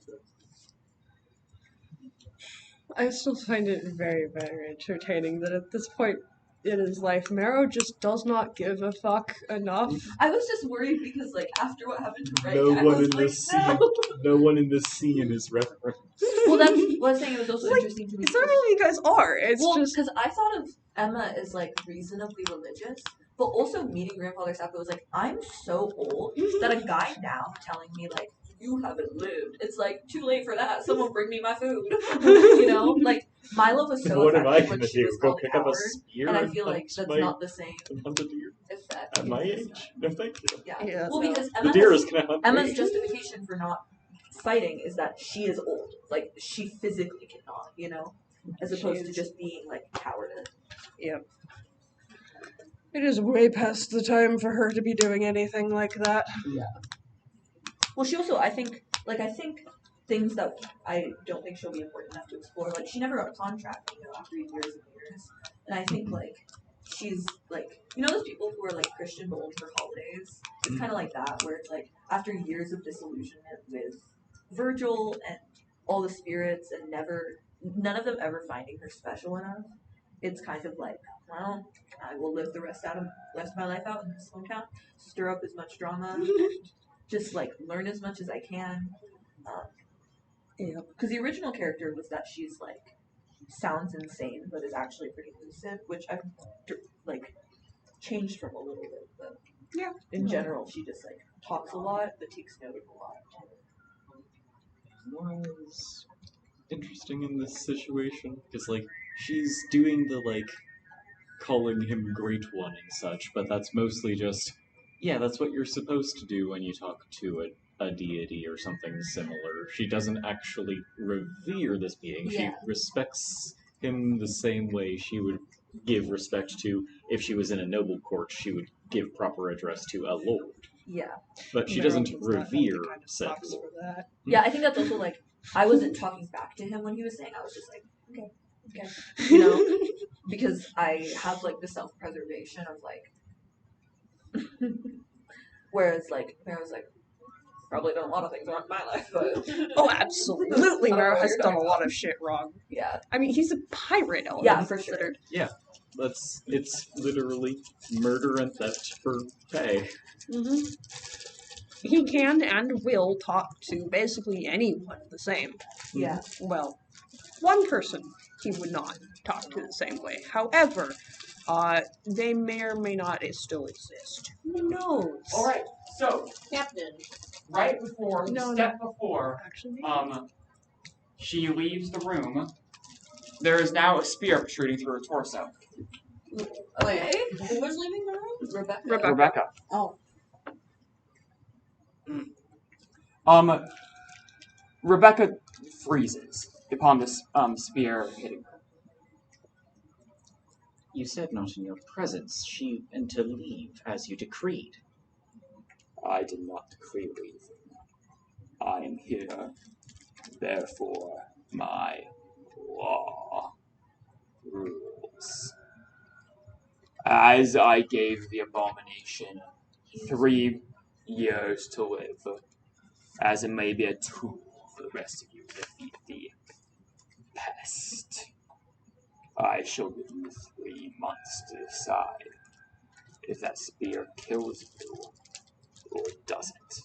I still find it very, very entertaining that at this point in his life, Marrow just does not give a fuck enough. I was just worried because, like, after what happened to Ray, No I one was in like, this no. scene, no one in this scene is referenced. Well, that's what I was saying. It was also Like, interesting to me. It's not really you guys are. It's Well, just because I thought of Emma as like reasonably religious, but also meeting Grandfather Sapper was like, I'm so old that a guy now telling me like, you haven't lived. It's like too late for that. Someone bring me my food. You know, like Milo was so What am I affected gonna when she do? was Go called pick up a coward, spear and I feel like hunt that's my- not the same and hunt a deer effect. at my age? No, thank you. Yeah. Yeah, Well, no. because The Emma deer has, is gonna hunt Emma's me. justification for not fighting is that she is old. Like she physically cannot. You know, as opposed to just being like cowardice. it is way past the time for her to be doing anything like that. Well, she also, I think things that I don't think she'll be important enough to explore. Like, she never got a contract, you know, after years and years. And I think, like, she's, like, you know those people who are, like, Christian but only for holidays? It's kind of like that, where it's, like, after years of disillusionment with Virgil and all the spirits and none of them ever finding her special enough, it's kind of like, well, I will live the rest of my life out in this hometown, stir up as much drama, just like learn as much as I can. Because the original character was that she's like sounds insane but is actually pretty lucid, which I've like changed from a little bit. But Yeah. in general, she just like talks a lot but takes note of a lot. Was interesting in this situation because like she's doing the like calling him Great One and such, but that's mostly just that's what you're supposed to do when you talk to a deity or something similar. She doesn't actually revere this being. Yeah. She respects him the same way she would give respect to if she was in a noble court. She would give proper address to a lord. Yeah. But she Marrow doesn't does not have the revere kind of said props lord. for that. Yeah, I think that's also like I wasn't talking back to him when he was saying. I was just like, okay, you know, because I have like the self-preservation of like, whereas like Mara's like probably done a lot of things wrong in my life, but Oh, absolutely. I don't know Marrow what has you're done a talking lot about. of shit wrong. Yeah, I mean, he's a pirate, all Yeah, things for sure. considered. It's literally murder and theft for pay. Mm-hmm. He can and will talk to basically anyone the same. yeah. Well, one person he would not talk to the same way. However, they may or may not still exist. Who knows? Alright, so Captain. right before, No, step before, Actually, she leaves the room, there is now a spear protruding through her torso. Okay. Who was leaving the room? Rebecca. Rebecca. Oh. Rebecca freezes upon this spear hitting her. You said not in your presence, and to leave as you decreed. I did not decree leaving. I am here, therefore my law rules. As I gave the abomination 3 years to live, as it may be a tool for the rest of you to defeat the pest, I shall give you 3 months to decide if that spear kills you or it doesn't.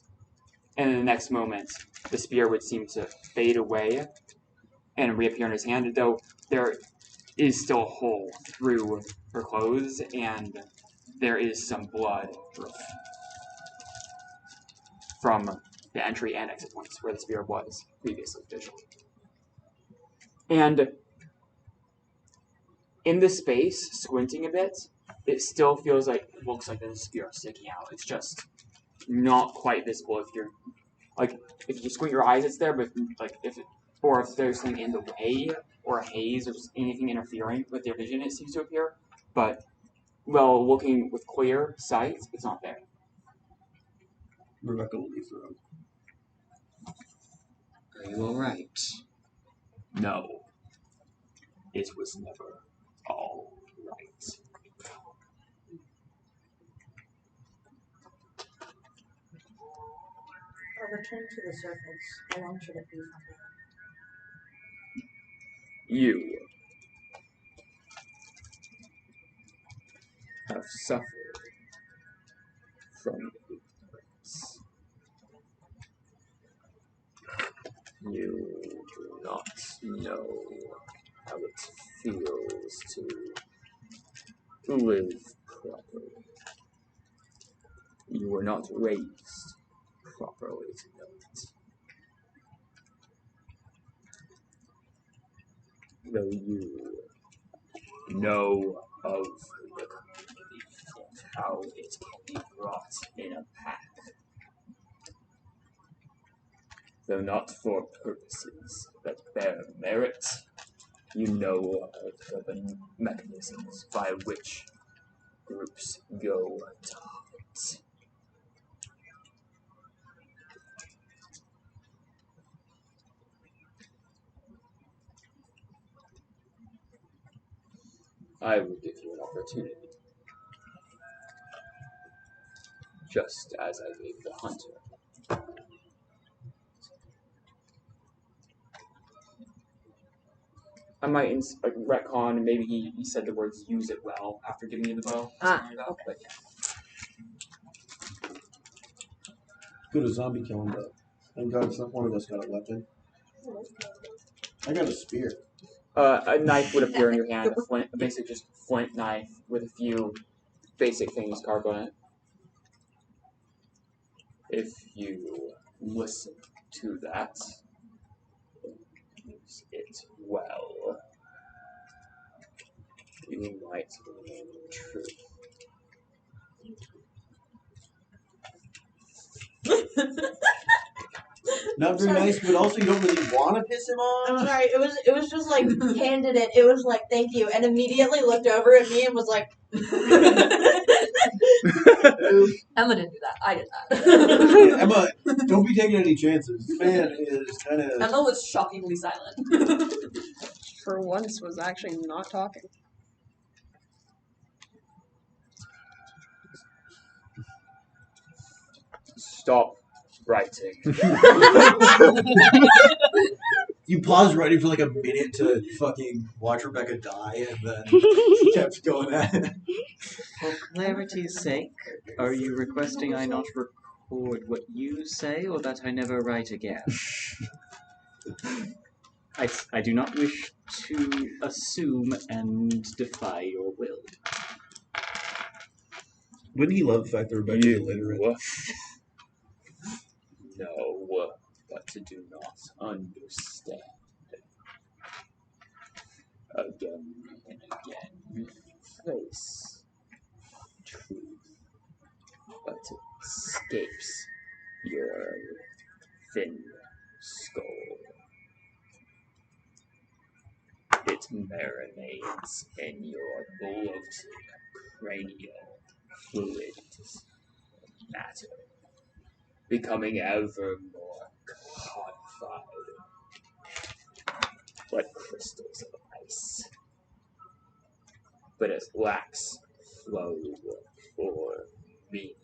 And in the next moment, the spear would seem to fade away and reappear in his hand, though there is still a hole through her clothes, and there is some blood from the entry and exit points where the spear was previously positioned. And in this space, squinting a bit, it still feels like, looks like there's a spear sticking out. It's just not quite visible if you're, like, if you squint your eyes, it's there, but, like, if there's something in the way, or a haze, or anything interfering with your vision, it seems to appear. But, well, looking with clear sight, it's not there. Rebecca will leave the room. Are you alright? No. It was never all right. I'll return to the surface. How long should it be from here? You have suffered from ignorance. You do not know how it feels to live properly. You were not raised properly to know it. Though you know of the community and how it can be brought in a pack, though not for purposes that bear merit, you know of the mechanisms by which groups go to hunt. I will give you an opportunity, just as I gave the hunter. I might retcon, and maybe he said the words "use it well" after giving you the bow. Like that, Okay. but yeah. Good as zombie killing, though. Thank God one of us got a weapon. I got a spear. A knife would appear in your hand, a flint, basically just flint knife with a few basic things carved on it. If you listen to that, use it well, you might learn the truth. Not very nice, but also you don't really want to piss him I'm off. sorry. It was just like handed it. It was like thank you, and immediately looked over at me and was like. Emma didn't do that. I did that. Yeah, Emma, don't be taking any chances. This man is kind of. Emma was shockingly silent. For once, was actually not talking. Stop writing. You paused writing for like a minute to fucking watch Rebecca die, and then kept going at it. For clarity's sake, are you requesting I not record what you say, or that I never write again? I do not wish to assume and defy your will. Wouldn't he love the fact that Rebecca's illiterate? No, but do not understand. Again and again, face truth, but it escapes your thin skull. It marinates in your bloated cranial fluids and matter, becoming ever more codified, like crystals of ice. But it lacks flow or meaning.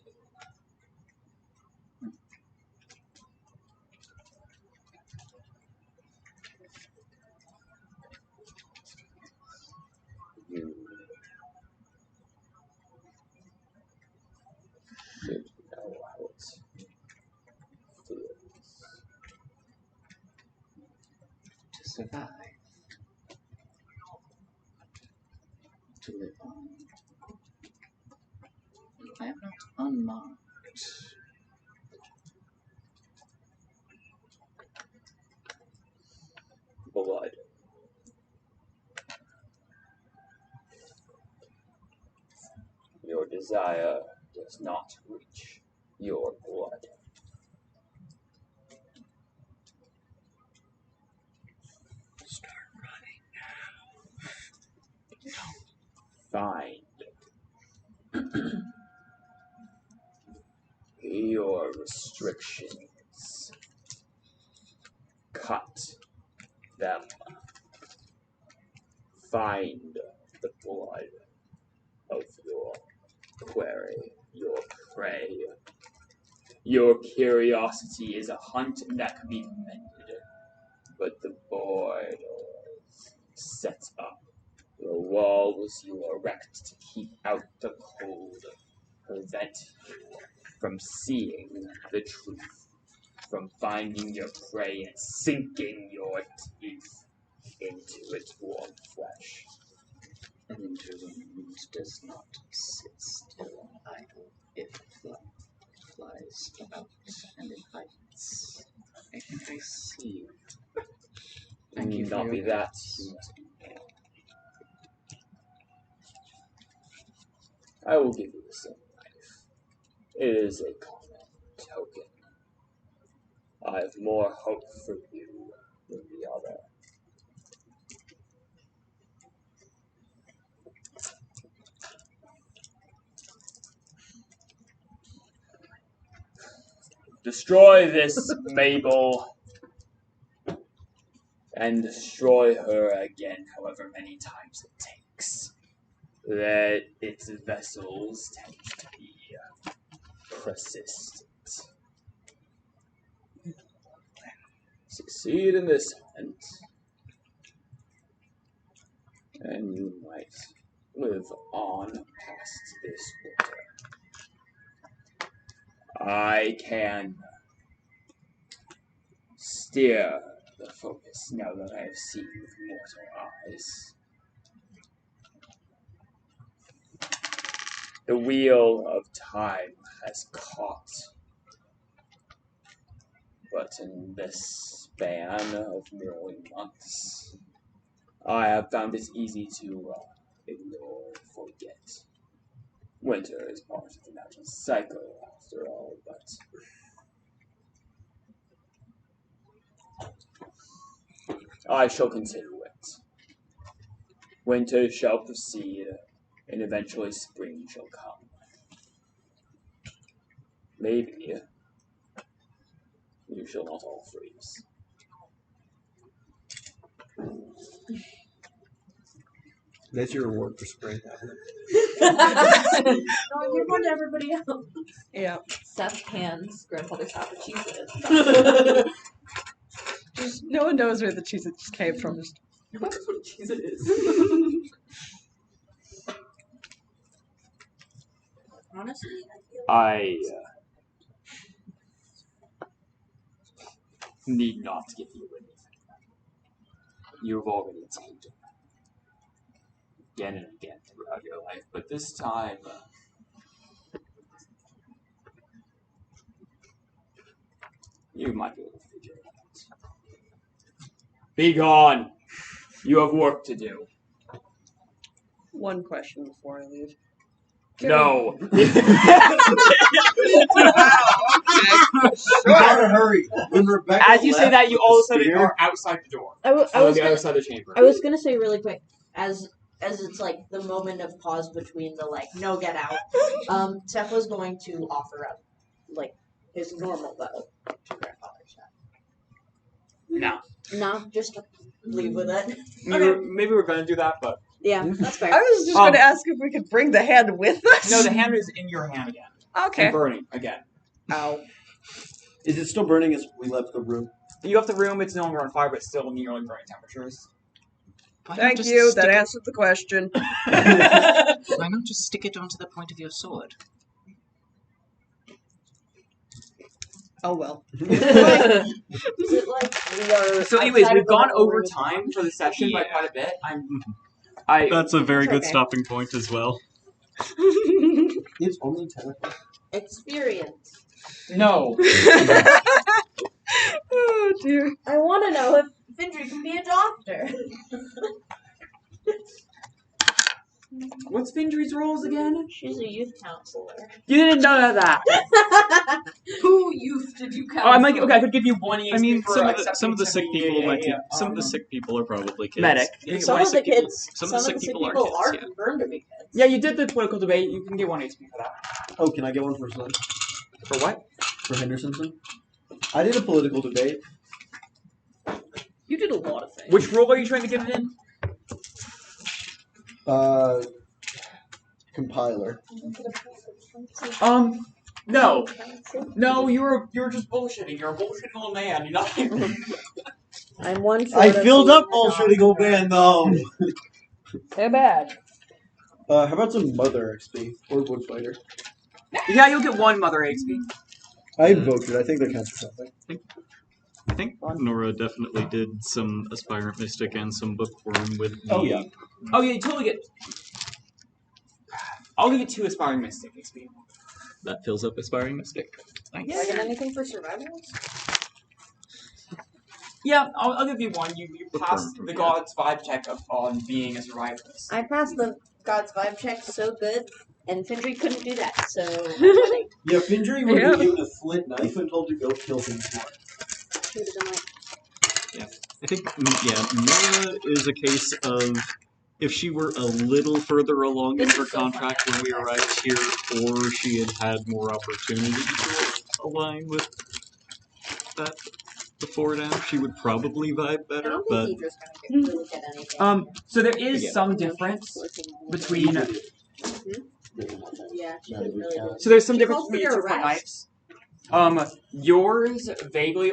You should know how it feels. To survive. To live on. I am not unmarked. Blood. Your desire does not reach your blood. Start running now. Find your restrictions. Cut them. Find the blood of your quarry, your prey. Your curiosity is a hunt that can be mended, but the board set up. The walls you erect to keep out the cold prevent you from seeing the truth, from finding your prey and sinking your teeth into its warm flesh. An interlude does not sit still and idle. It flies about and it hides. I think I see. Thank you for Not your be that. guidance. I will give you the same knife. It is a common token. I have more hope for you than the other. Destroy this Mabel, and destroy her again however many times it takes. That its vessels tend to be persistent. Succeed in this hunt, and you might live on past this winter. I can steer the focus now that I have seen with mortal eyes. The wheel of time has caught, but in this span of merely months, I have found it easy to ignore and forget. Winter is part of the natural cycle, after all, but I shall continue it. Winter shall proceed, and eventually spring shall come. Maybe you shall not all freeze. That's your reward for spring. No, give one to everybody else. Yeah. Seth hands grandfather's half a Cheez-It. Just, no one knows where the Cheez-It just came from. Just, No one knows what a Cheez-It is. Honestly, I need not give you anything. You've already taken again and again throughout your life, but this time you might be able to figure it out. Be gone! You have work to do. one question before I leave. No. You gotta hurry. When Rebecca As you say left that, you with all the of a sudden spear- are outside the door. I was On the gonna, other side of the chamber. I was gonna say really quick, as it's like the moment of pause between the like no get out. Seth was going to offer up like his normal bow to grandfather's hat. No. No, just leave with it. Maybe we're going to do that, but... Yeah, that's fair. I was just going to ask if we could bring the hand with us. No, the hand is in your hand again. Okay. And burning again. Ow. Is it still burning as we left the room? You left the room, it's no longer on fire, but still nearly burning temperatures. Thank you, that answered the question. Why not just stick it onto the point of your sword? Oh well. Is it like we are So anyways, outside we've of the gone little over room? time for the session by quite a bit. That's a very It's good okay. stopping point as well. It's only 10 o'clock. Experience. No. Oh dear. I want to know if Findry can be a doctor. What's Findry's roles again? She's a youth counselor. You didn't know that. Who youth did you count? Oh, I might. Okay, I could give you one EXP I mean, for some of accepting the sick people might be. Some of the um, sick people are probably kids. medic. Some of the kids. Some of the sick people are kids. Yeah. confirmed to be kids. Yeah, you did the political debate. You can get one HP for that. Oh, can I get one for son? For what? for Henderson. I did a political debate. You did a lot of things. Which role are you trying to get it in? Compiler. No. No, you're just bullshitting. You're a bullshitting old man. You're not. I'm one short I of filled up being a bullshitting old man though. Too bad. How about some Mother XP or Wood Fighter? Yeah, you'll get 1 Mother XP. I invoked it. I think that counts for something. I think Nora definitely did some Aspirant Mystic and some Bookworm with the... Oh, yeah. Oh yeah, you totally get. I'll give you 2 Aspiring Mystic XP. That fills up Aspiring Mystic. Nice. Do I get anything for survivors? Yeah, I'll give you 1. You passed Bookworm, the yeah. God's vibe check on being a survivalist. I passed the God's vibe check so good, and Findry couldn't do that, so I'm winning. Yeah, Findry would Yeah. be given a flint knife and told to go kill things more. She would've done like, I think, Nora is a case of if she were a little further along in her contract when we arrived here, or she had had more opportunity to align with that before now, she would probably vibe I better, don't but... think Deidre's gonna really get anything. So there is Yeah. some difference between. Yeah, she didn't really do it. So there's some She difference called for between your your 2 arrest. knives. Yours vaguely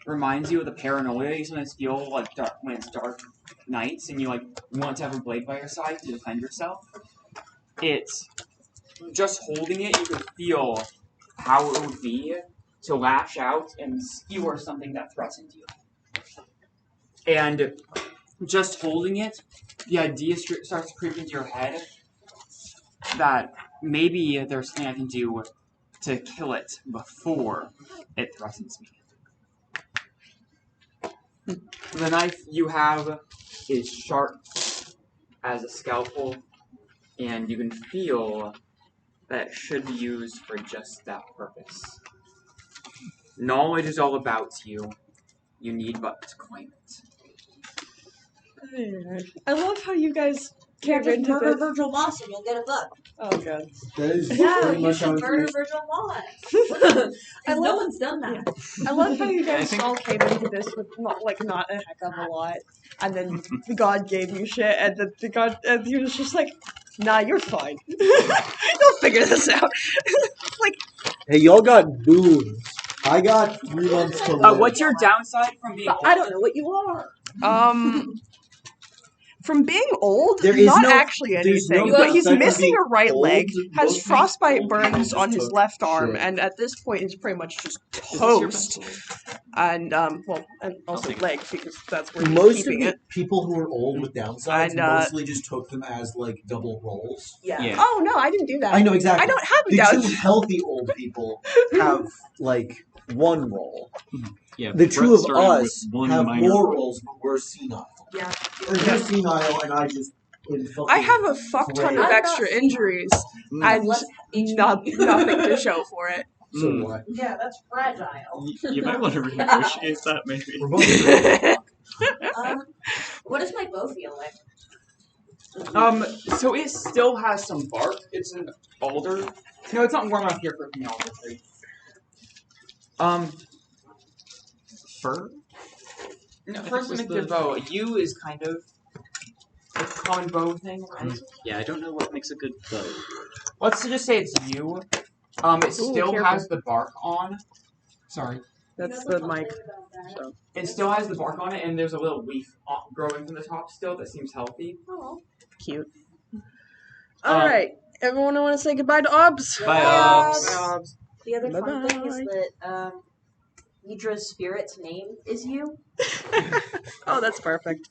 reminds you of the paranoia you sometimes feel when it's dark nights and you want to have a blade by your side to defend yourself. It's just holding it, you can feel how it would be to lash out and skewer something that threatens you. And just holding it, the idea starts to creep into your head that maybe there's something I can do to kill it before it threatens me. The knife you have is sharp as a scalpel, and you can feel that it should be used for just that purpose. Knowledge is all about you. You need but to claim it. I love how you guys Can't came just into murder this. Virgil Moss and you'll get a book. Oh god. That is Yeah, pretty you much how should murder information. Virgil Moss. I Because no love- one's done that. I love how you I guys think- all came into this with not a heck of a lot, and then the god gave you shit, and then the god and he was just like, "Nah, you're fine. You'll figure this out." Hey, y'all got boons. I got 3 months to live. What's your downside from being But I don't know what you are. From being old, There is not no- actually there's no anything, but he's downside from missing being a right old. leg, Most has of these frostbite old people burns just on his took left arm, shit. and at this point he's pretty much just Is this your toast. pencil? And and also take leg because that's where he's Most of keeping the it. people who are old with downsides And, mostly just took them as like double rolls. Yeah. Oh no, I didn't do that. I know exactly. I don't have a The down. two healthy old people have like 1 roll. Yeah, The 2 Brett of starting with us 1 have minor more roll. rolls, but we're senile. Yeah. Or you're senile, and I just. I have a fuck ton of I'm not extra senile. injuries and Less HP. nothing to show for it. So do I. Yeah, that's fragile. You might want to renegotiate that, maybe. We're both. What does my bow feel like? So it still has some bark. It's an alder. No, it's not warm enough here for it to be an alder tree. Fur? No, I think first was make the the- bow. U is kind of a common bow thing, right? Yeah, I don't know what makes a good bow. Let's just say it's U. It still careful. has the bark on. Sorry. That's the mic. So. It still has the bark on it, and there's a little leaf growing from the top still that seems healthy. Oh. Cute. All right, everyone, want to say goodbye to Obs? Bye, Obs. The other fun thing is Bye-bye. that Idra's spirit's name is you. Oh, that's perfect.